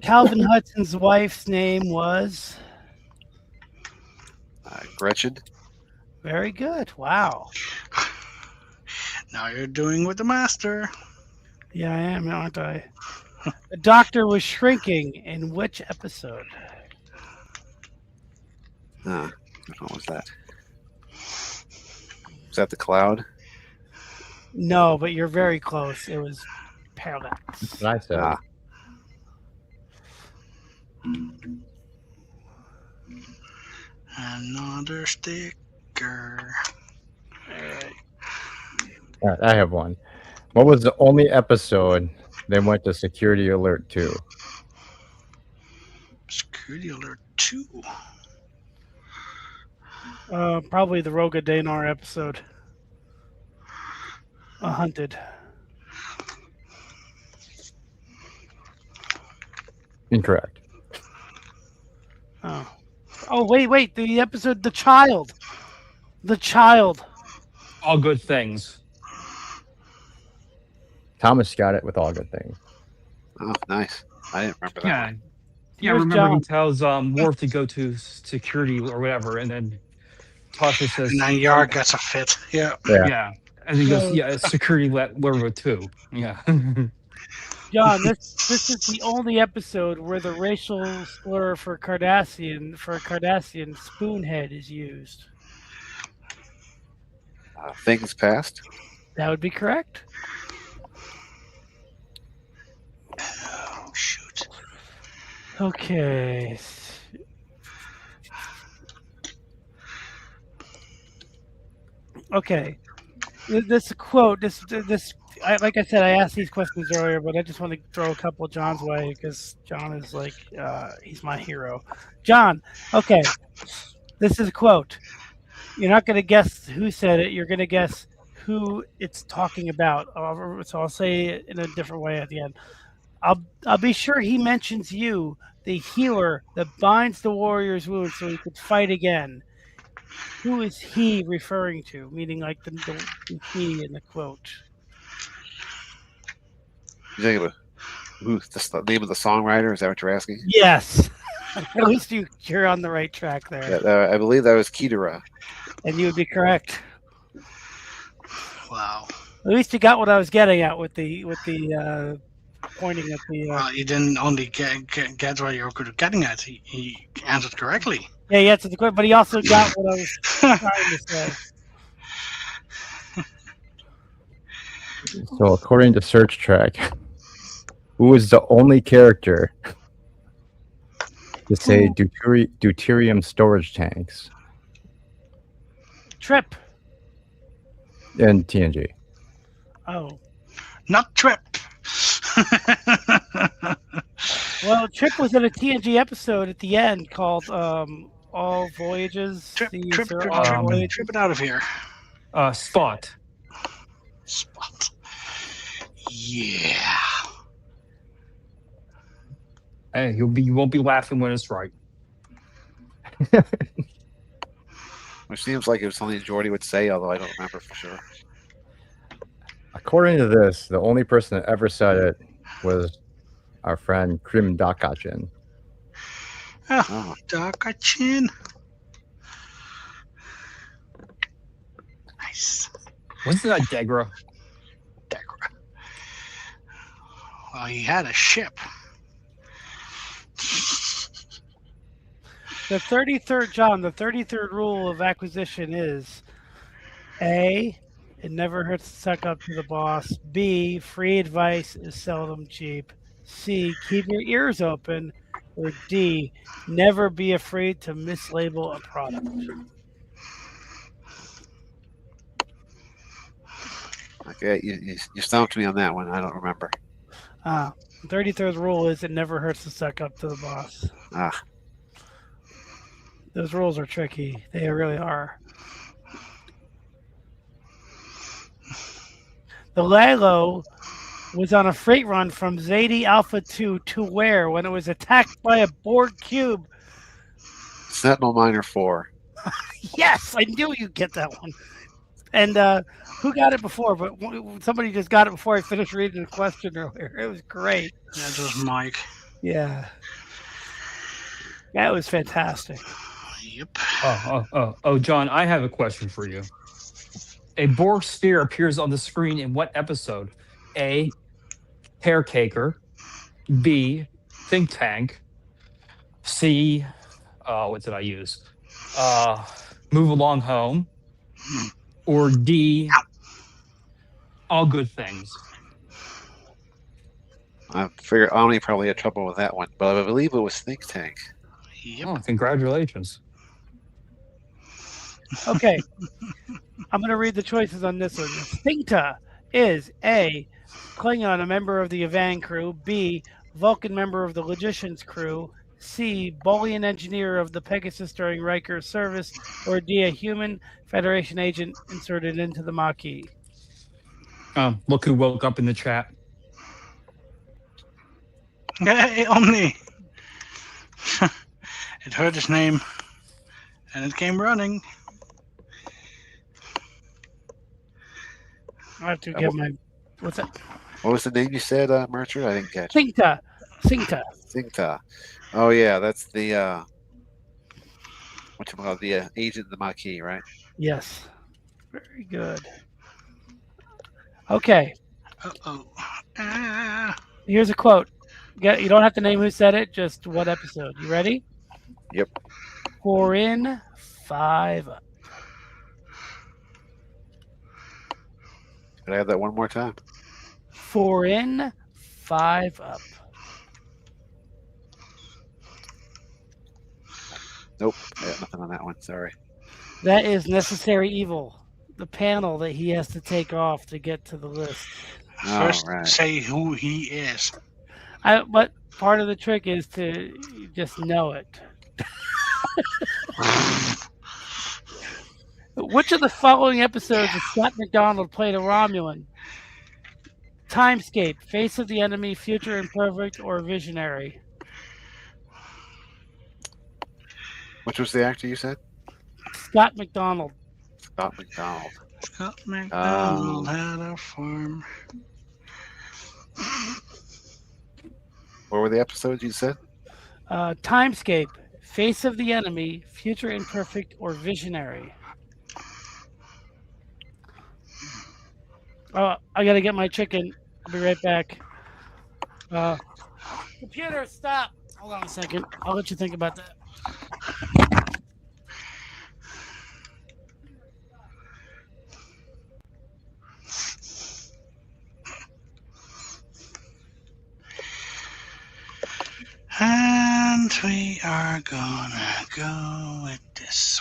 Calvin Hudson's wife's name was? Gretchen. Very good. Wow. Now you're doing with the master. Yeah, I am, aren't I? The Doctor was shrinking in which episode? What was that? Was that the Cloud? No, but you're very close. It was Parallax. That's what I said. Another sticker. All right, I have one. What was the only episode they went to Security Alert 2? Security Alert 2? Probably the Roga Danar episode. Hunted. Incorrect. Oh. Oh, wait. The episode, The Child. The Child. All Good Things. Thomas got it with All Good Things. Oh, nice. I didn't remember that. Yeah. One. Yeah, remember he tells Worf to go to security or whatever, and then Tasha says... And then Yar gets a fit. Yeah. Yeah. And he goes, yeah, security let Lerva too. Yeah. John, this is the only episode where the racial slur for Cardassian spoonhead is used. Things Past. That would be correct. Oh, shoot. Okay. Okay. This quote, like I said, I asked these questions earlier, but I just want to throw a couple John's way because John is like, he's my hero. John, okay. This is a quote. You're not going to guess who said it. You're going to guess who it's talking about. So I'll say it in a different way at the end. I'll be sure he mentions you, the healer that binds the warrior's wounds so he could fight again. Who is he referring to? Meaning like the he in the quote. You think of Who's the name of the songwriter? Is that what you're asking? Yes. At least you're on the right track there. Yeah, I believe that was Kidara. And you would be correct. Wow. At least you got what I was getting at with the pointing at the. Well, you didn't only get what you were getting at. He answered correctly. Yeah, he answered the question, but he also got what I was trying to say. So according to Search Track, who is the only character to say deuterium storage tanks Trip. in TNG? Oh. Not Trip. Well, Trip was in a TNG episode at the end called All Voyages. Trip All Voyages. Trip it out of here. Spot. Spot. Yeah. Hey, you won't be laughing when it's right. Which seems like it was something Jordy would say, although I don't remember for sure. According to this, the only person that ever said it was our friend Krim Dakachin. Oh, Dakachin. Nice. Wasn't that Degra? Degra. Well, he had a ship. The 33rd rule of acquisition is A, it never hurts to suck up to the boss. B, free advice is seldom cheap. C, keep your ears open. Or D, never be afraid to mislabel a product. Okay, you stumped me on that one. I don't remember. 33rd rule is it never hurts to suck up to the boss. Those rules are tricky. They really are. The Lalo was on a freight run from Zadie Alpha 2 to where when it was attacked by a Borg cube? Sentinel Miner 4. Yes, I knew you'd get that one. And who got it before? But somebody just got it before I finished reading the question earlier. It was great. That was Mike. Yeah. That was fantastic. Yep. Oh, John, I have a question for you. A Borg sphere appears on the screen in what episode? A, Caretaker. B, Think Tank. C, what did I use? Move Along Home. Or D, All Good Things. I figure Omni probably had trouble with that one, but I believe it was Think Tank. Yep. Oh, congratulations. Okay. I'm going to read the choices on this one. Stinkta is A, Klingon, a member of the Ivan crew. B, Vulcan, member of the Logician's crew. C, Bolian engineer of the Pegasus during Riker's service. Or D, a human Federation agent inserted into the Maquis. Look who woke up in the chat. Hey, Omni. It heard his name, and it came running. I have to get my... What's that? What was the name you said, Merchant? I didn't catch it. Stinkta. Oh, yeah, that's the... whatchamacallit, the agent of the Maquis, right? Yes. Very good. Okay. Uh-oh. Here's a quote. You don't have to name who said it, just what episode. You ready? Yep. 4 in, 5 up. Could I have that one more time? 4 in, 5 up. Nope, I got nothing on that one. Sorry. That is Necessary Evil, the panel that he has to take off to get to the list. First, right. say who he is. But part of the trick is to just know it. Which of the following episodes of Scott McDonald played a Romulan? Timescape, Face of the Enemy, Future Imperfect, or Visionary? Which was the actor you said? Scott McDonald. Scott McDonald. Scott McDonald had a farm. What were the episodes you said? Timescape, Face of the Enemy, Future Imperfect, or Visionary. Oh, I gotta get my chicken. I'll be right back. Computer, stop. Hold on a second. I'll let you think about that. And we are gonna go with this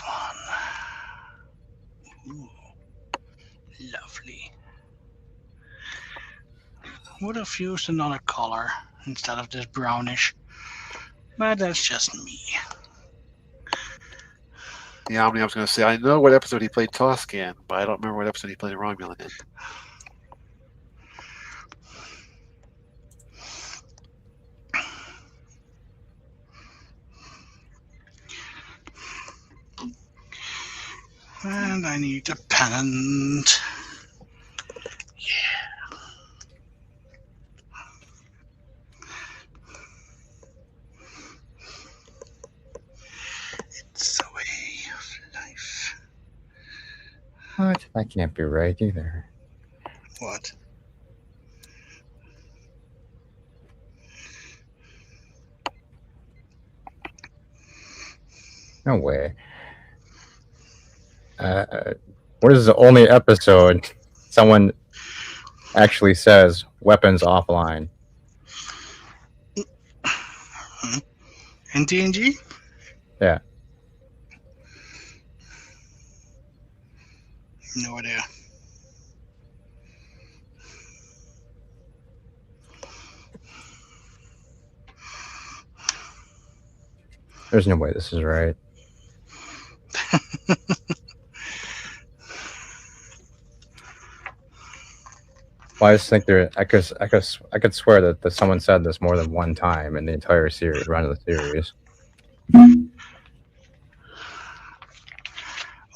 one. Ooh, lovely. Would have used another color instead of this brownish, but that's just me. Yeah, I was going to say, I know what episode he played Tusk in, but I don't remember what episode he played Romulan in. And I need a pennant. It's the way of life. What? That can't be right either. What? No way. What is the only episode someone actually says weapons offline? In TNG? Yeah. No idea. There's no way this is right. Well, I just think I could swear that someone said this more than one time in the entire series, run of the series.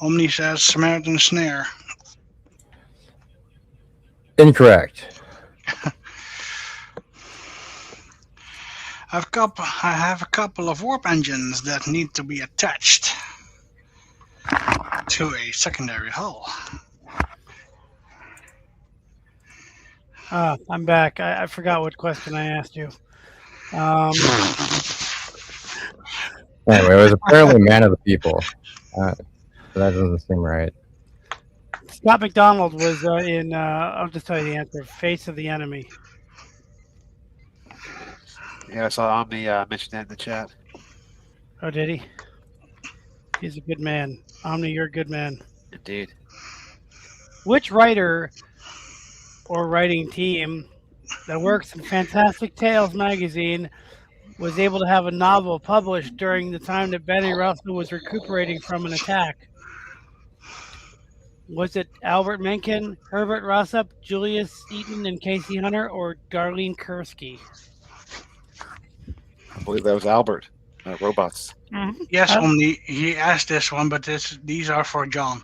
Omni says Samaritan Snare. Incorrect. I have a couple of warp engines that need to be attached to a secondary hull. I'm back. I forgot what question I asked you. Anyway, it was apparently Man of the People. So that doesn't seem right. Scott McDonald was in, I'll just tell you the answer, Face of the Enemy. Yeah, I saw Omni mention that in the chat. Oh, did he? He's a good man. Omni, you're a good man. Indeed. Which writer or writing team that works in Fantastic Tales magazine was able to have a novel published during the time that Benny Russell was recuperating from an attack? Was it Albert Mencken, Herbert Rossop, Julius Eaton, and Casey Hunter, or Darlene Kursky? I believe that was Albert. Robots. Mm-hmm. Yes, Omni, he asked this one, but these are for John.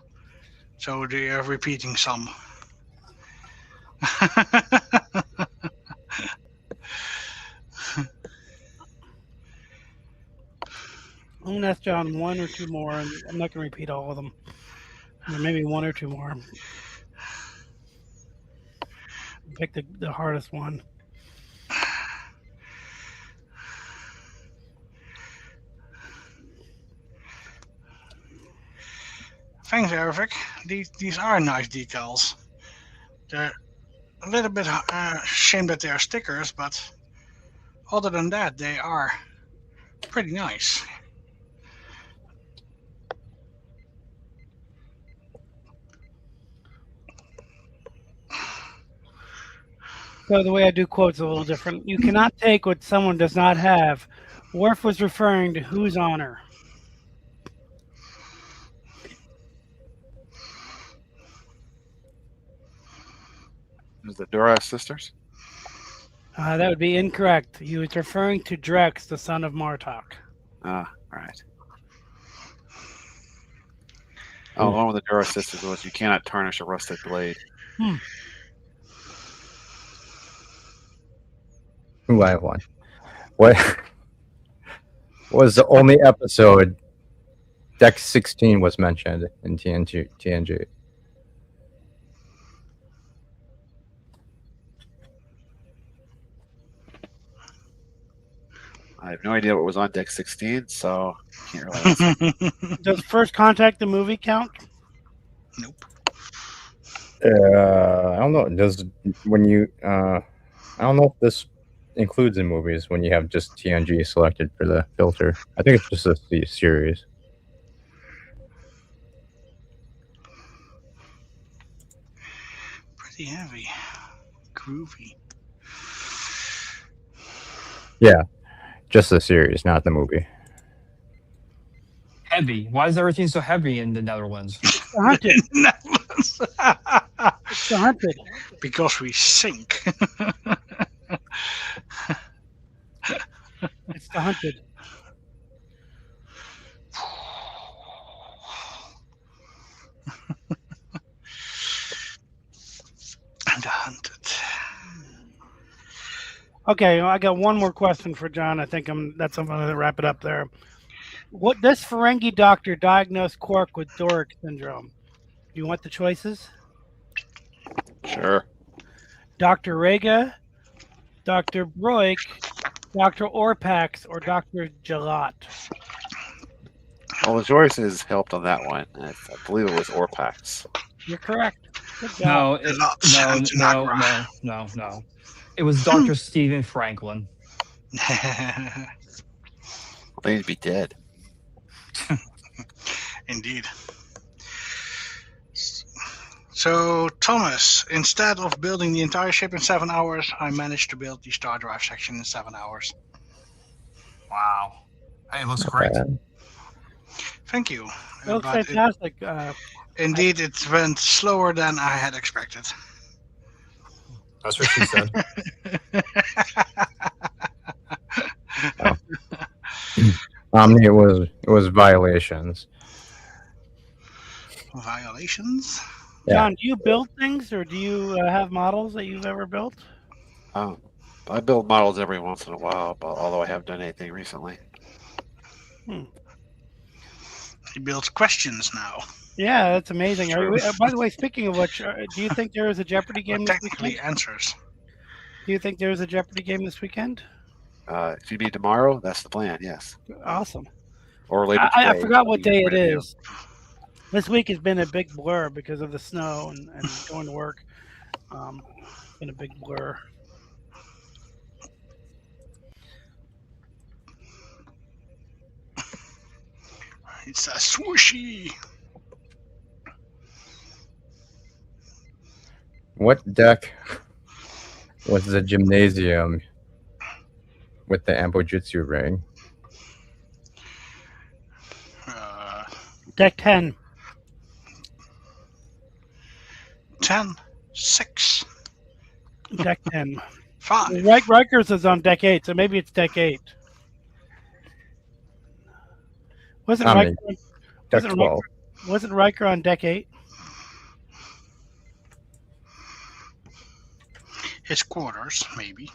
So they are repeating some. I'm going to ask John one or two more, and I'm not going to repeat all of them. Maybe one or two more. Pick the hardest one. Thanks, Ervik. These are nice decals. They're a little bit shame that they are stickers, but other than that, they are pretty nice. So the way I do quotes is a little different. You cannot take what someone does not have. Worf was referring to whose honor? Was the Duras sisters? That would be incorrect. He was referring to Drex, the son of Martok. Ah, right. Oh, the one with the Duras sisters was you cannot tarnish a rusted blade. Ooh, I have one. What was the only episode Deck 16 was mentioned in TNG? I have no idea what was on deck 16, so can't really answer. Does First Contact the movie count? Nope. I don't know. Does when you I don't know if this includes in movies when you have just TNG selected for the filter. I think it's just a series. Pretty heavy. Groovy. Yeah, just the series, not the movie. Heavy. Why is everything so heavy in the Netherlands? The Hunted. Netherlands. It's The Hunted. Because we sink. It's The Hunted. The Hunted. Okay, I got one more question for John. I think I'm going to wrap it up there. What this Ferengi doctor diagnosed Quark with Doric syndrome? Do you want the choices? Sure. Dr. Rega, Dr. Broik, Dr. Orpax, or Dr. Jalat? Well, the choices helped on that one. I believe it was Orpax. You're correct. Good job. No. It was Dr. Stephen Franklin. Well, they'd be dead. Indeed. So, Thomas, instead of building the entire ship in 7 hours, I managed to build the star drive section in 7 hours. Wow. Hey, it looks Not great. bad. Thank you. That looks But fantastic. indeed, it went slower than I had expected. That's what she said. Omni, it was violations. Violations? Yeah. John, do you build things or do you have models that you've ever built? I build models every once in a while, but although I haven't done anything recently. He builds questions now. Yeah, that's amazing. By the way, speaking of which, do you think there is a Jeopardy game Well, this technically weekend? answers. Do you think there is a Jeopardy game this weekend? If you mean tomorrow, that's the plan, yes. Awesome. Or later I today. forgot what day it Right now. is. This week has been a big blur because of the snow and going to work. It's been a big blur. It's a swooshy. What deck was the gymnasium with the Ambojitsu ring? Deck 10. 10, 6, Deck 10. 5. Rikers is on deck 8, so maybe it's deck 8. Wasn't Omni, Riker, deck wasn't 12. wasn't Riker on deck 8? His quarters, maybe.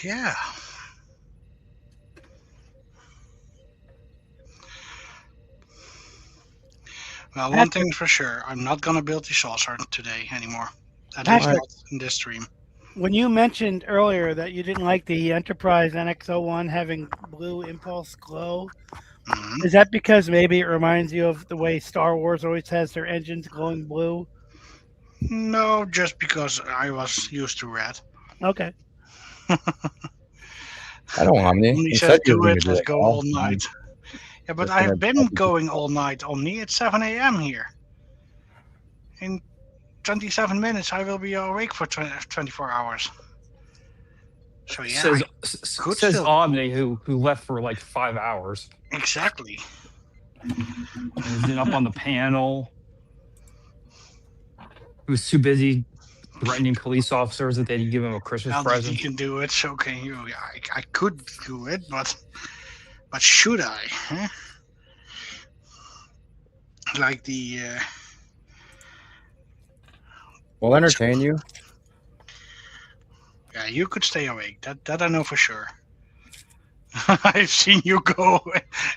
Yeah. Well, one thing's for sure. I'm not going to build the saucer today anymore. At least Patrick, not in this stream. when you mentioned earlier that you didn't like the Enterprise NX-01 having blue impulse glow, is that because maybe it reminds you of the way Star Wars always has their engines glowing blue? No, just because I was used to red. Okay. I don't, Omni. Omni You says said you do were it, gonna do let's it go all night. Yeah, but Just gonna I've been going all night, Omni. It's 7 a.m. here. In 27 minutes, I will be awake for 24 hours. So yeah, Says could says still- Omni, who left for like 5 hours. exactly. He's been up on the panel. He was too busy threatening police officers that they didn't give him a Christmas Now that he present. can do it, so can you. I could do it, but should I? Huh? Like the We'll entertain you. Yeah, you could stay awake. That I know for sure. I've seen you go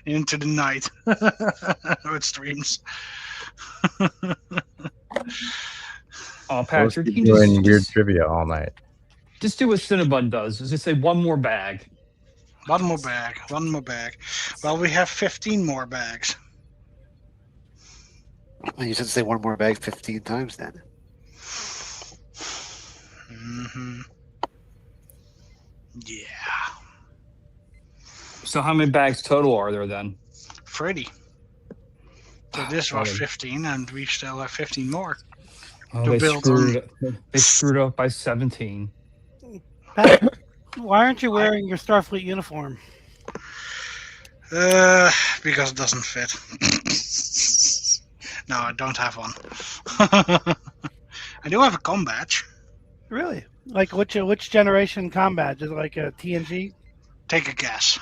into the night with streams. Oh, We'll Patrick, keep you doing weird trivia all night. just do what Cinnabon does. Just say one more bag. One more bag. One more bag. Well, we have 15 more bags. You should say one more bag 15 times then. Mm-hmm. Yeah. So how many bags total are there then? 30. So this was 15, and we still have 15 more. Oh, to they build screwed up by 17. Pat, why aren't you wearing your Starfleet uniform? Because it doesn't fit. No, I don't have one. I do have a com badge. Really? Like which generation combat? Is it like a TNG? Take a guess.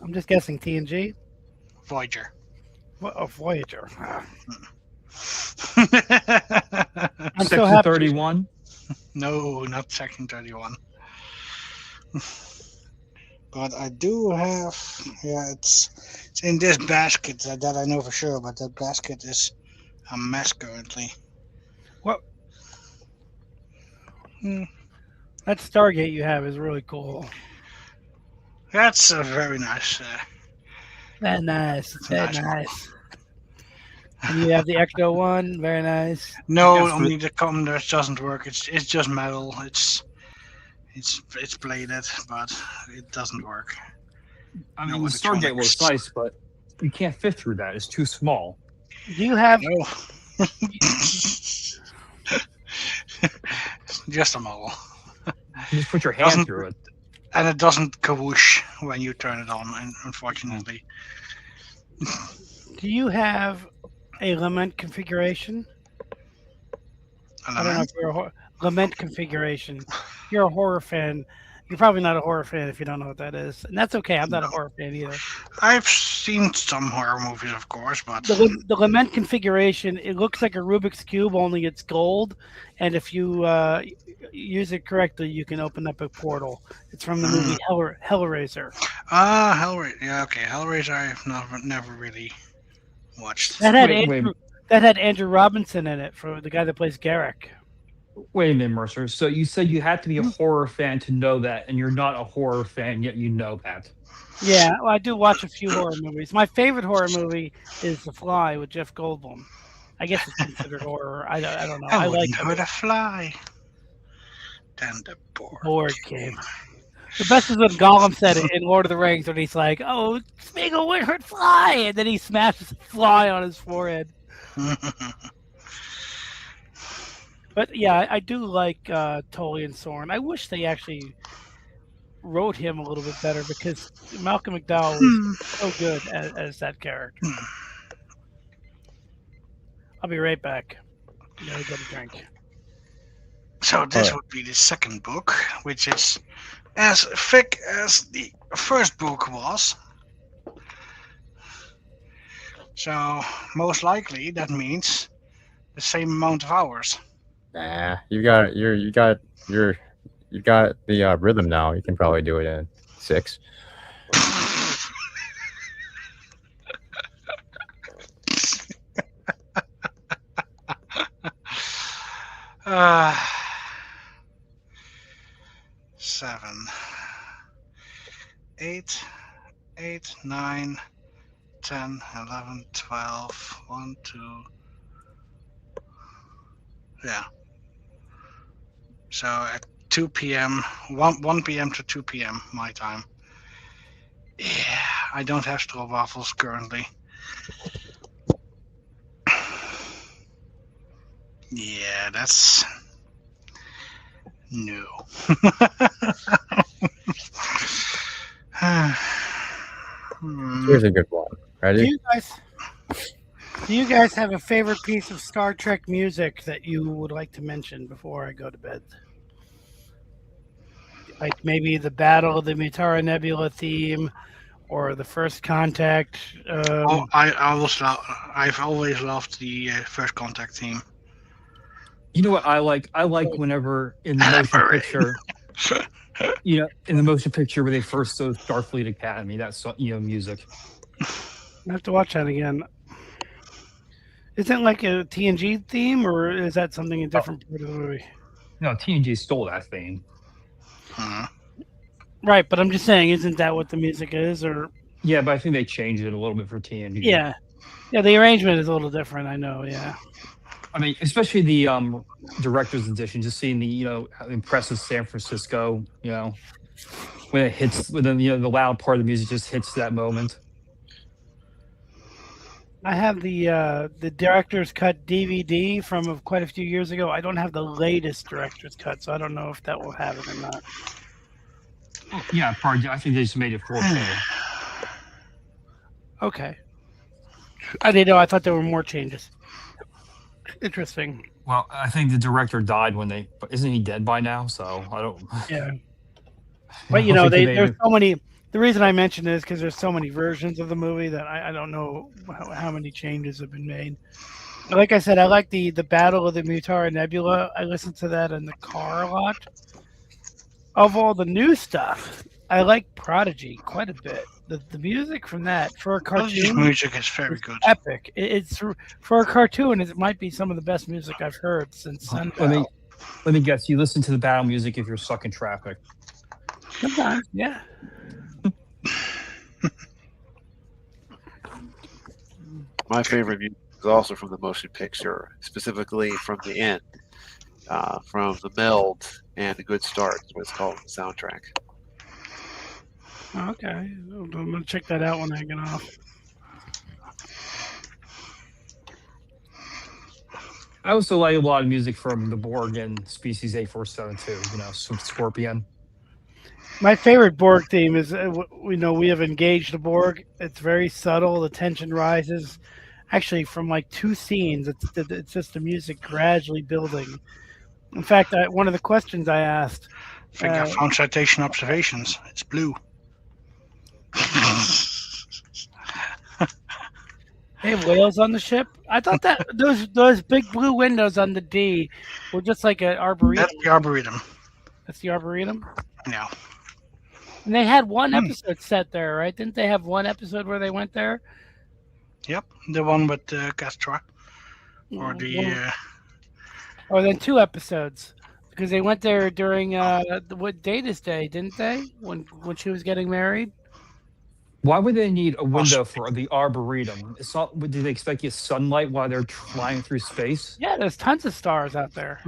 I'm just guessing TNG. Voyager. Voyager. I'm so Section happy. 31. No, not Section 31. But I do have, it's in this basket that I know for sure, but that basket is a mess currently. What? That Stargate you have is really cool. That's a very nice. Very nice. It's Very nice. nice. And you have the Ecto one. Very nice. No, Yes, only the com that doesn't work. It's just metal. It's bladed, but it doesn't work. I No, mean, the with the Stargate was tronics. nice, but you can't fit through that. It's too small. Do you have? No. Just a model. You just put your Doesn't- hand through it. And it doesn't kawoosh when you turn it on, unfortunately. Do you have a lament configuration? I don't know if you're a lament configuration. If you're a horror fan. You're probably not a horror fan if you don't know what that is, and that's okay. I'm not a horror fan either. I've seen some horror movies, of course, but The lament configuration, it looks like a Rubik's cube, only it's gold, and if you use it correctly, you can open up a portal. It's from the movie Hellraiser. Hellraiser. Yeah, okay, Hellraiser. I've never really watched. That had Wait, Andrew, that had Andrew Robinson in it, for the guy that plays Garrick. Wait a minute, Mercer. So you said you had to be a horror fan to know that, and you're not a horror fan, yet you know that. Yeah, well, I do watch a few horror movies. My favorite horror movie is The Fly with Jeff Goldblum. I guess it's considered horror. I don't know. I I like wouldn't hurt a fly. Then the board game. The best is when Gollum said it in Lord of the Rings, when he's like, "Oh, Smeagol wouldn't hurt fly," and then he smashes a fly on his forehead. But yeah, I do like Tully and Soren. I wish they actually wrote him a little bit better, because Malcolm McDowell was so good as that character. I'll be right back. I'm gonna get a drink. So this would be the second book, which is as thick as the first book was. So most likely that means the same amount of hours. Nah, you got the rhythm now. You can probably do it in 6. Uh, 7, 8, 9, 10, 11, 12, 1, 2. Yeah. So at 2 p.m., 1 p.m. to 2 p.m. my time. Yeah, I don't have stroopwafels currently. Yeah, that's no. Here's a good one. Ready? Do you guys have a favorite piece of Star Trek music that you would like to mention before I go to bed? Like maybe the Battle of the Mutara Nebula theme, or the First Contact. I've always loved the First Contact theme. You know what I like? I like whenever in the motion picture, in the motion picture where they first show Starfleet Academy, that's music. I have to watch that again. Is it like a TNG theme, or is that something a different part of the movie? No, TNG stole that theme. Right, but I'm just saying, isn't that what the music is? Or Yeah, but I think they changed it a little bit for TNG. yeah, the arrangement is a little different. I know. Yeah. I mean, especially the director's edition, just seeing the how impressive San Francisco, when it hits, when the loud part of the music just hits that moment. I have the director's cut DVD from quite a few years ago. I don't have the latest director's cut, so I don't know if that will have it or not. Yeah, I think they just made it 4K. Okay. I didn't know. I thought there were more changes. Interesting. Well, I think the director died isn't he dead by now? So I don't. Yeah. But there's so many. The reason I mentioned it is because there's so many versions of the movie that I don't know how many changes have been made. Like I said, I like the Battle of the Mutara Nebula. I listen to that in the car a lot. Of all the new stuff, I like Prodigy quite a bit. The music from that for a cartoon, music is very good. Epic. It's for a cartoon. It might be some of the best music I've heard since Sundial. Let me guess. You listen to the battle music if you're stuck in traffic. Sometimes, yeah. My favorite music is also from the motion picture, specifically from the end, from the meld and the good start, is what it's called, the soundtrack. Okay, I'm gonna check that out when I get off. I also like a lot of music from the Borg and Species A472. Scorpion. My favorite Borg theme is we have engaged the Borg. It's very subtle. The tension rises. Actually, from like two scenes, it's just the music gradually building. In fact, one of the questions I asked. I think I found citation observations. It's blue. They have whales on the ship. I thought that those big blue windows on the D were just like an arboretum. That's the arboretum. That's the arboretum. Yeah. And they had one episode set there, right? Didn't they have one episode where they went there? Yep, the one with Castra, or the. Or then 2 episodes, because they went there during what Data's day, didn't they? When she was getting married. Why would they need a window for the arboretum? It's not. Do they expect you sunlight while they're flying through space? Yeah, there's tons of stars out there.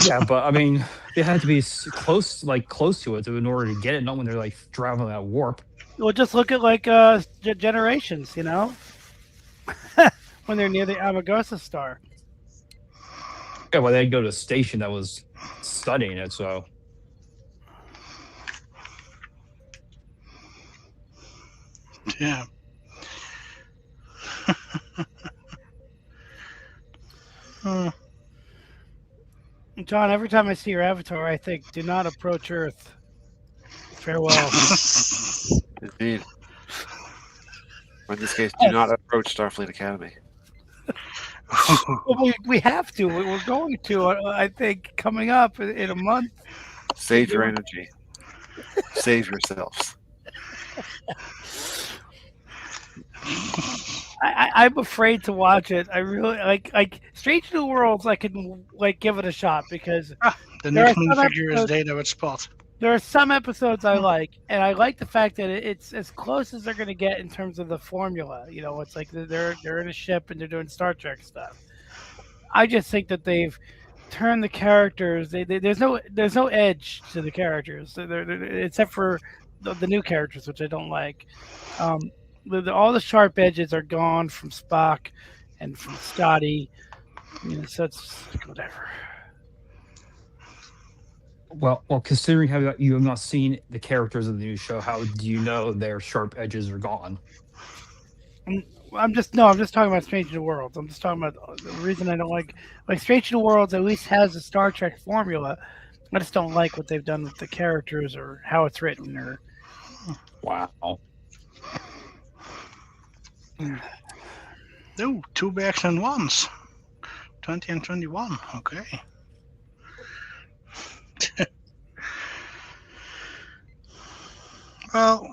Yeah, but I mean, they had to be close to it in order to get it. Not when they're like traveling at warp. Well, just look at like Generations, when they're near the Amagosa star. Yeah, well, they'd go to a station that was studying it, so. Yeah. John, every time I see your avatar, I think, do not approach Earth. Farewell. Indeed. Or in this case, do not approach Starfleet Academy. Well, we have to. We're going to, I think, coming up in a month. Save your energy. Save yourselves. I'm afraid to watch it. I really like Strange New Worlds. I can give it a shot because the new figure is Data with Spot. There are some episodes I like, and I like the fact that it's as close as they're going to get in terms of the formula. It's like they're in a ship and they're doing Star Trek stuff. I just think that they've turned the characters. There's no edge to the characters, except for the new characters, which I don't like. All the sharp edges are gone from Spock and from Scotty. So it's whatever. Well, considering how you have not seen the characters of the new show, how do you know their sharp edges are gone? I'm just talking about Strange New Worlds. I'm just talking about the reason I don't like Strange New Worlds. At least has a Star Trek formula. I just don't like what they've done with the characters or how it's written. Or wow. No, 2 bags and 1s. 20 and 21. Okay. Well,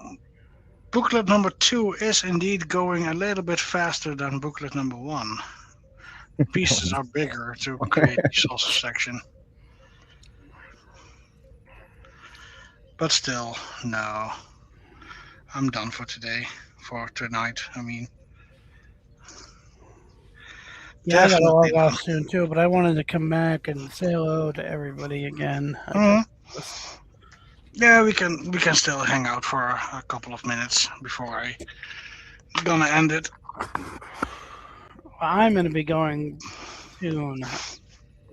booklet number 2 is indeed going a little bit faster than booklet number 1. The pieces are bigger to create the sausage section. But still, no. I'm done for today. For tonight, I mean. Yeah, I got to Definitely log off soon too, but I wanted to come back and say hello to everybody again. Yeah, we can still hang out for a couple of minutes before I gonna end it. I'm going to be going soon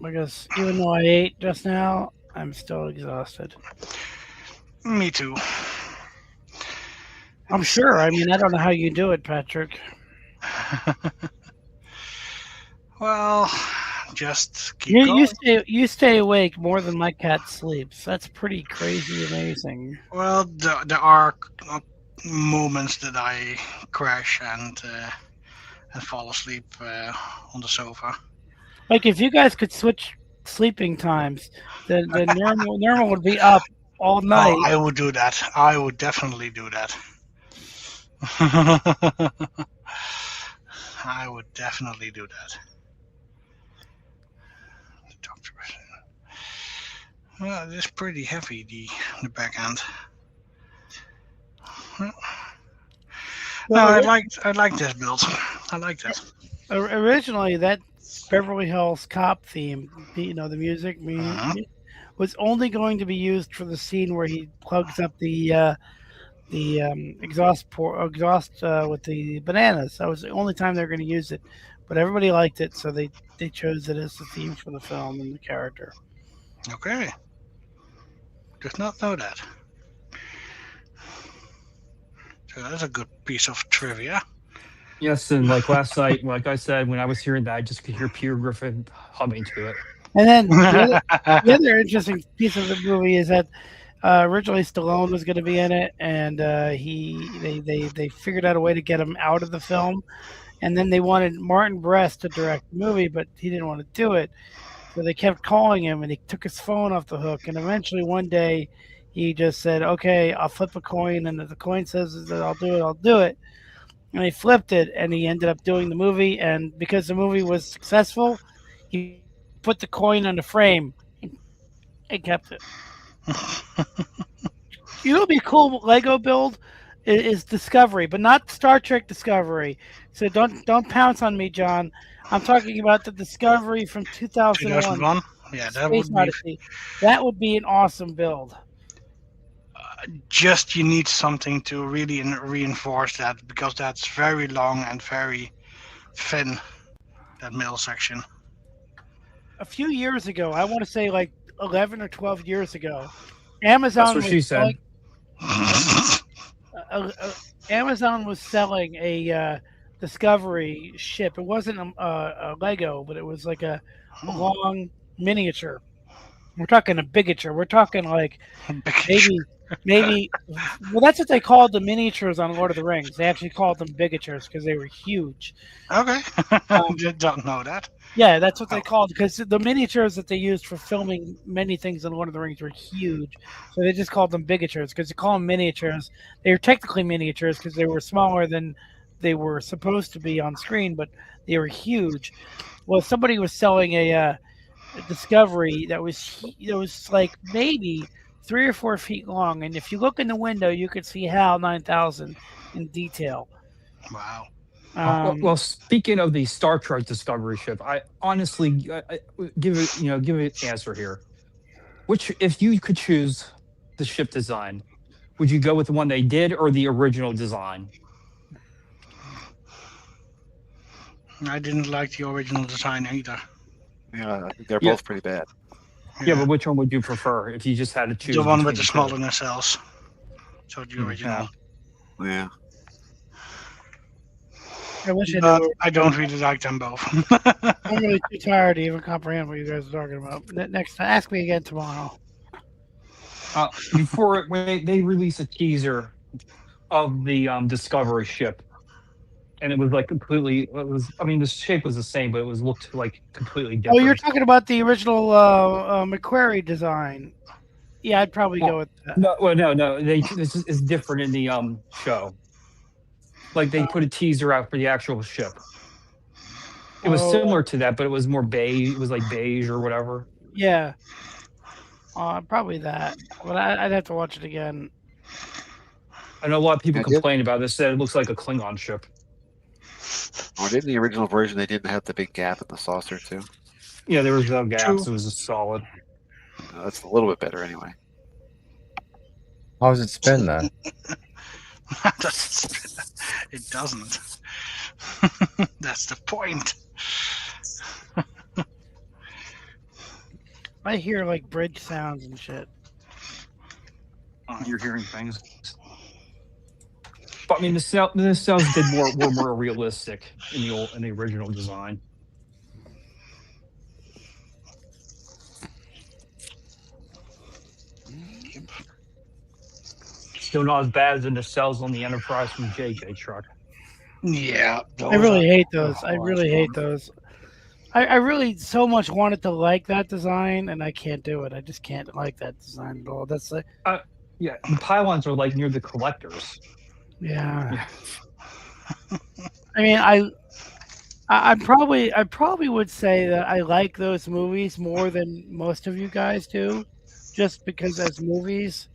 because even though I ate just now, I'm still exhausted. Me too. I'm sure. I mean, I don't know how you do it, Patrick. Well, just keep going. You stay awake more than my cat sleeps. That's pretty crazy amazing. Well, there are moments that I crash and fall asleep on the sofa. Like if you guys could switch sleeping times, the normal would be up all night. Oh, I would do that. I would definitely do that. I would definitely do that. The doctor. Well, it's pretty heavy, the back end. No, I like this build. I like that. Originally, that Beverly Hills Cop theme, the music, was only going to be used for the scene where he plugs up the exhaust with the bananas. That was the only time they were going to use it, but everybody liked it, so they chose it as the theme for the film and the character. Okay, did not know that. So that's a good piece of trivia. Yes, and like last night, like I said, when I was hearing that, I just could hear Peter Griffin humming to it. And then the other interesting piece of the movie is that originally Stallone was going to be in it, and they figured out a way to get him out of the film, and then they wanted Martin Brest to direct the movie, but he didn't want to do it, so they kept calling him, and he took his phone off the hook, and eventually one day he just said, "Okay, I'll flip a coin, and if the coin says that I'll do it." And he flipped it, and he ended up doing the movie, and because the movie was successful, he put the coin on the frame and kept it. You know, what would be a cool Lego build is Discovery, but not Star Trek Discovery. So don't pounce on me, John. I'm talking about the Discovery from 2001. 2001? Yeah, that Space Odyssey. That would be an awesome build. Just you need something to really reinforce that, because that's very long and very thin, that middle section. A few years ago, I want to say like 11 or 12 years ago, Amazon That's what she said. Amazon was selling a Discovery ship. It wasn't a Lego, but it was like a long miniature. We're talking a bigature. We're talking like maybe. Well, that's what they called the miniatures on Lord of the Rings. They actually called them bigatures because they were huge. Okay, don't know that. Yeah, that's what they called, because the miniatures that they used for filming many things in Lord of the Rings were huge. So they just called them bigatures, because they call them miniatures. They were technically miniatures because they were smaller than they were supposed to be on screen, but they were huge. Well, somebody was selling a Discovery that was like maybe 3 or 4 feet long, and if you look in the window, you could see HAL 9000 in detail. Wow. Well, speaking of the Star Trek Discovery ship, I honestly give an answer here. Which, if you could choose the ship design, would you go with the one they did or the original design? I didn't like the original design either. Yeah, I think they're both pretty bad. Yeah, but which one would you prefer if you just had to choose? The one with the smaller nacelles. So the original. Yeah. I wish I knew. I don't really like them both. I'm really too tired to even comprehend what you guys are talking about. Next time, ask me again tomorrow. When they released a teaser of the Discovery ship, and it was like completely. The shape was the same, but it looked like completely different. Oh, you're talking about the original McQuarrie design. Yeah, I'd probably Well, go with that. no. This is different in the show. Like they put a teaser out for the actual ship. It was Oh, similar to that, but it was more beige. It was like beige or whatever. yeah, probably that. But I'd have to watch it again. I know a lot of people Yeah, did, complain about this. That it looks like a Klingon ship. or didn't the original version they didn't have the big gap in the saucer too? Yeah, there was no True. gaps. It was just solid. That's a little bit better anyway. How does it spin then? It doesn't. That's the point. I hear like bridge sounds and shit. You're hearing things. But I mean, the cells did were more realistic in the original design. Still not as bad as in the cells on the Enterprise from JJ truck. Yeah, I really hate those. I really hate those. I really so much wanted to like that design, and I can't do it. I just can't like that design at all. That's like, Yeah, the pylons are like near the collectors. yeah. I mean, I probably would say that I like those movies more than most of you guys do, just because as movies,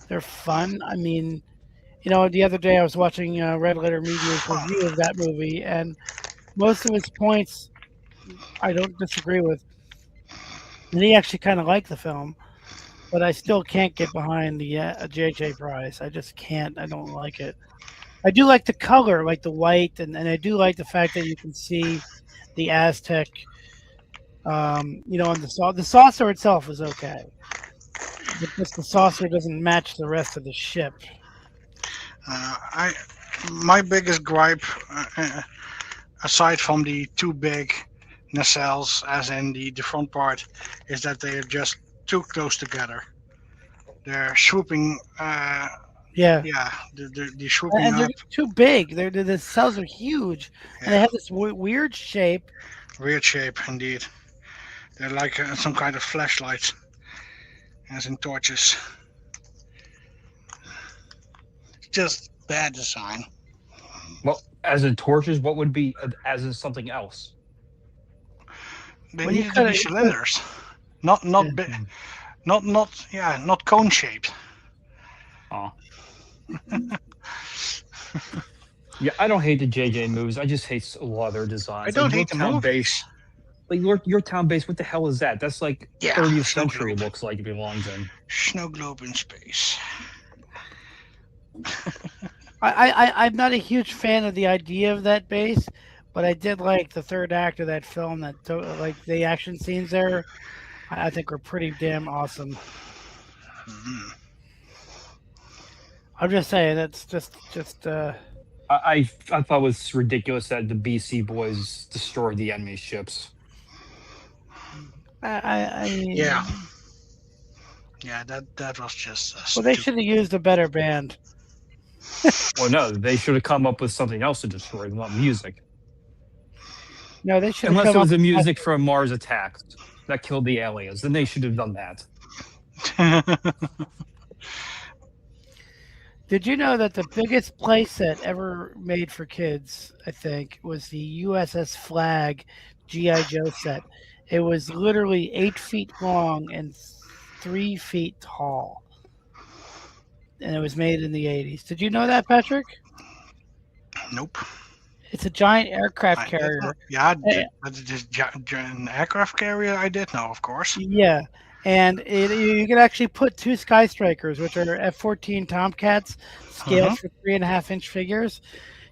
they're fun. I mean, you know, the other day I was watching Red Letter Media's review of that movie, and most of his points I don't disagree with. And he actually kind of liked the film, but I still can't get behind the J.J. Price. I just can't. I don't like it. I do like the color, like the white, and I do like the fact that you can see the Aztec. You know, on the saucer itself is okay, but just the saucer doesn't match the rest of the ship. My biggest gripe, aside from the too big nacelles, as in the front part, is that they are just too close together. They're swooping. Yeah. Yeah, they're swooping And they're up. too big. The cells are huge, and they have this weird shape. Weird shape, indeed. They're like some kind of flashlight, as in torches. Just bad design. Well, as in torches, what would be as in something else? They Well, you needed to be coulda- cylinders, not big, not cone shaped. Oh. Yeah, I don't hate the JJ movies. I just hate a lot of their designs. I don't Like hate the Yorktown movies. Base. Like your town base, what the hell is that? That's like Yeah, 30th snow century globe. looks like it belongs in. Snow globe in space. I'm not a huge fan of the idea of that base, but I did like the third act of that film. Like the action scenes there, I think were pretty damn awesome. Mhm. I'm just saying that's just. I thought it was ridiculous that the BC boys destroyed the enemy ships. Yeah, that was just. Well, they should have used a better band. Well, no, they should have come up with something else to destroy them, not music. No, they should. Unless it was the music from Mars Attacks that killed the aliens, then they should have done that. Did you know that the biggest playset ever made for kids, I think, was the USS Flag GI Joe set? It was literally 8 feet long and 3 feet tall, and it was made in the 80s. Did you know that, Patrick? Nope. It's a giant aircraft I did carrier. know. Yeah, I did. But this an aircraft carrier, I did know, of course. Yeah, and you can actually put 2 Sky Strikers, which are F-14 Tomcats, scaled for 3.5-inch figures.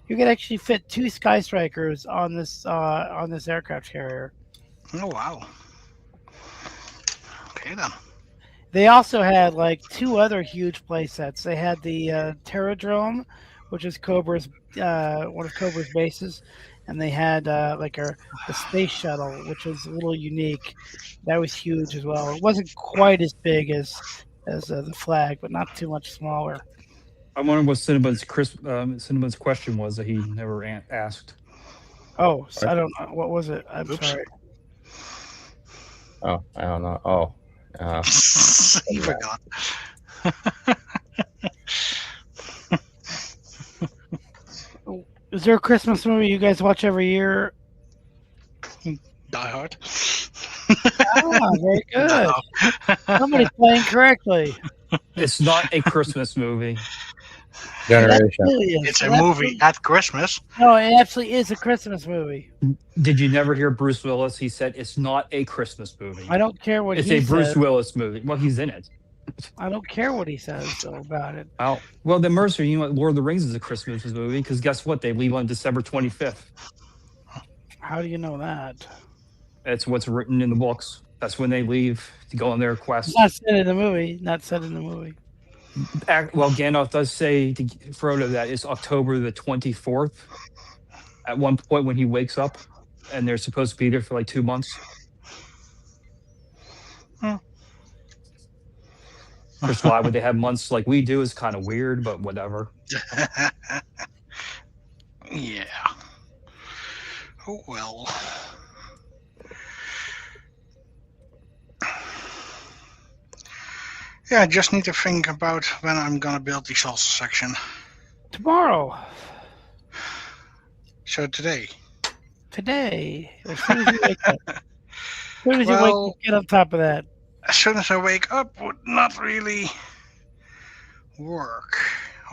You can actually fit 2 Sky Strikers on this aircraft carrier. Oh wow. Okay then. They also had like 2 other huge play sets. They had the Terradrome, which is Cobra's one of Cobra's bases, and they had like the space shuttle, which was a little unique. That was huge as well. It wasn't quite as big as the Flag, but not too much smaller. I wonder what Cinnamon's question was that he never asked. Oh, so I don't know. What was it? I'm Oops. sorry. Oh, I don't know. Oh, Yes, he forgot. Is there a Christmas movie you guys watch every year? Die Hard. Ah, very good. No. Somebody's playing correctly. It's not a Christmas movie. Generation. It's a movie at Christmas. No, it absolutely is a Christmas movie. Did you never hear Bruce Willis? He said it's not a Christmas movie. I don't care what It's he a Bruce says. Willis movie. Well, he's in it. I don't care what he says though about it. Oh, well, then Mercer, you know what? Lord of the Rings is a Christmas movie because guess what? They leave on December 25th. How do you know that? That's what's written in the books. That's when they leave to go on their quest. It's not said in the movie. Not said in the movie. Well, Gandalf does say to Frodo that it's October the 24th at one point when he wakes up, and they're supposed to be there for like 2 months. First, why would they have months like we do is kind of weird, but whatever. Yeah. Oh well. Yeah, I just need to think about when I'm gonna build the salsa section. Tomorrow. So today. Today. As soon as you wake up. As soon as you wake Well, up, get on top of that. as soon as I wake up would not really work.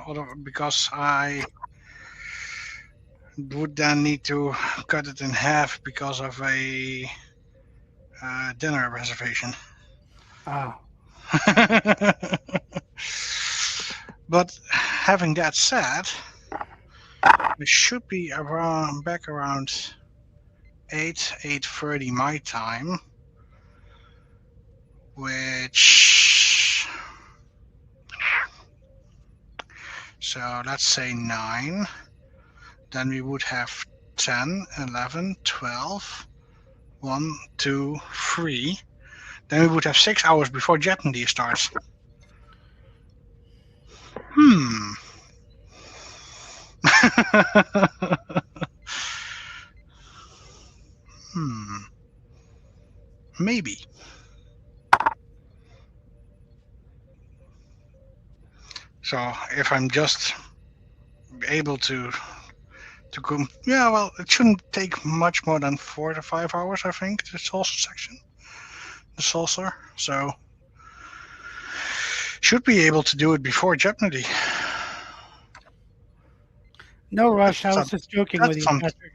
Although, because I would then need to cut it in half because of a dinner reservation. Oh. But having that said, it should be back around 8:30 my time, which, so let's say 9. Then we would have 10, 11, 12, 1, 2, 3. Then we would have 6 hours before Jeopardy starts. Maybe. So if I'm just able to come, yeah, well, it shouldn't take much more than 4 to 5 hours, I think, the salsa section, the salsa. So should be able to do it before Jeopardy. No rush. I That's was just joking with you, some- Patrick.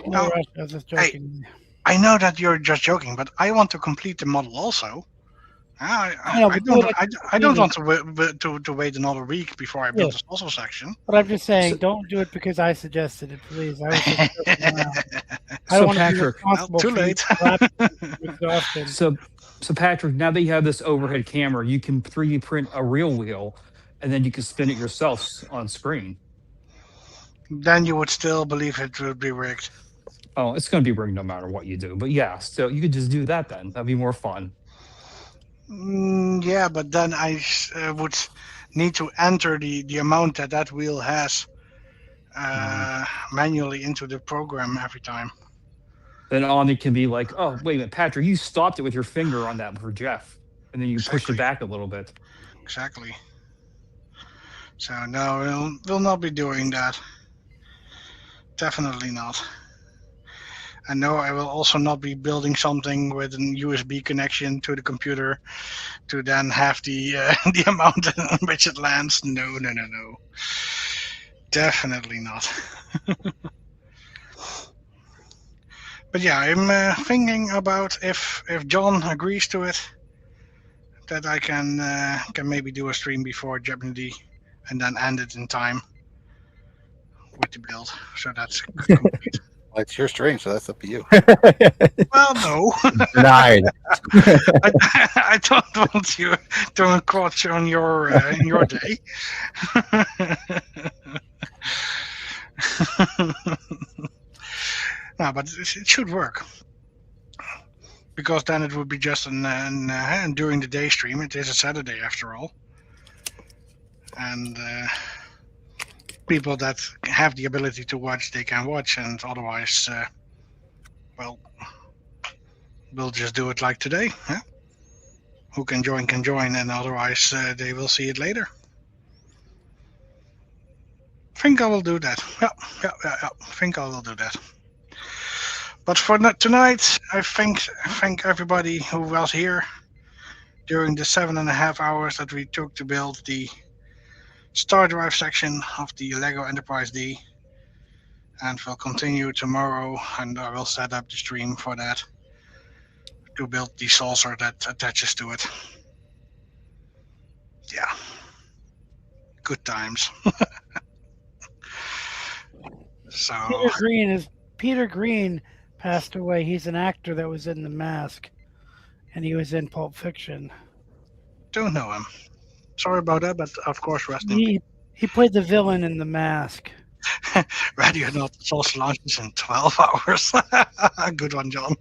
No. No rush. I was just joking. with you. I know that you're just joking, but I want to complete the model also. I know, but do it I don't want to wait another week before I build Yeah. the salsa section. But I'm just saying, So- don't do it because I suggested it, please. I was just joking around. I So, don't want to be Patrick- responsible Too for you late. collapsing exhausted. So Patrick, now that you have this overhead camera, you can 3D print a real wheel, and then you can spin it yourself on screen. Then you would still believe it would be rigged. Oh, it's going to be rigged no matter what you do. But yeah, so you could just do that then. That'd be more fun. Yeah, but then I would need to enter the amount that wheel has manually into the program every time. Then on it can be like, oh, wait a minute, Patrick, you stopped it with your finger on that for Jeff. And then you push Exactly. it back a little bit. Exactly. So no, we'll not be doing that. Definitely not. And no, I will also not be building something with an USB connection to the computer to then have the the amount in which it lands. No. Definitely not. But yeah, I'm thinking about if John agrees to it, that I can maybe do a stream before Jeopardy and then end it in time with the build. So that's complete. Well, it's your stream, so that's up to you. Well, no. Denied. I don't want you to encroach on your in your day. No, but it should work because then it would be just an during the day stream. It is a Saturday after all, and people that have the ability to watch, they can watch, and otherwise, well, we'll just do it like today. Huh? who can join, and otherwise they will see it later. I think I will do that. Yeah. I think I will do that. But for tonight, I thank everybody who was here during the 7.5 hours that we took to build the Star Drive section of the LEGO Enterprise D. And we'll continue tomorrow, and I will set up the stream for that to build the saucer that attaches to it. Yeah, good times. So Peter Green passed away. He's an actor that was in The Mask, and he was in Pulp Fiction. Don't know him. Sorry about that, but of course, rest in peace. He played the villain in The Mask. Ready or Not, the saucer launches in 12 hours. Good one, John.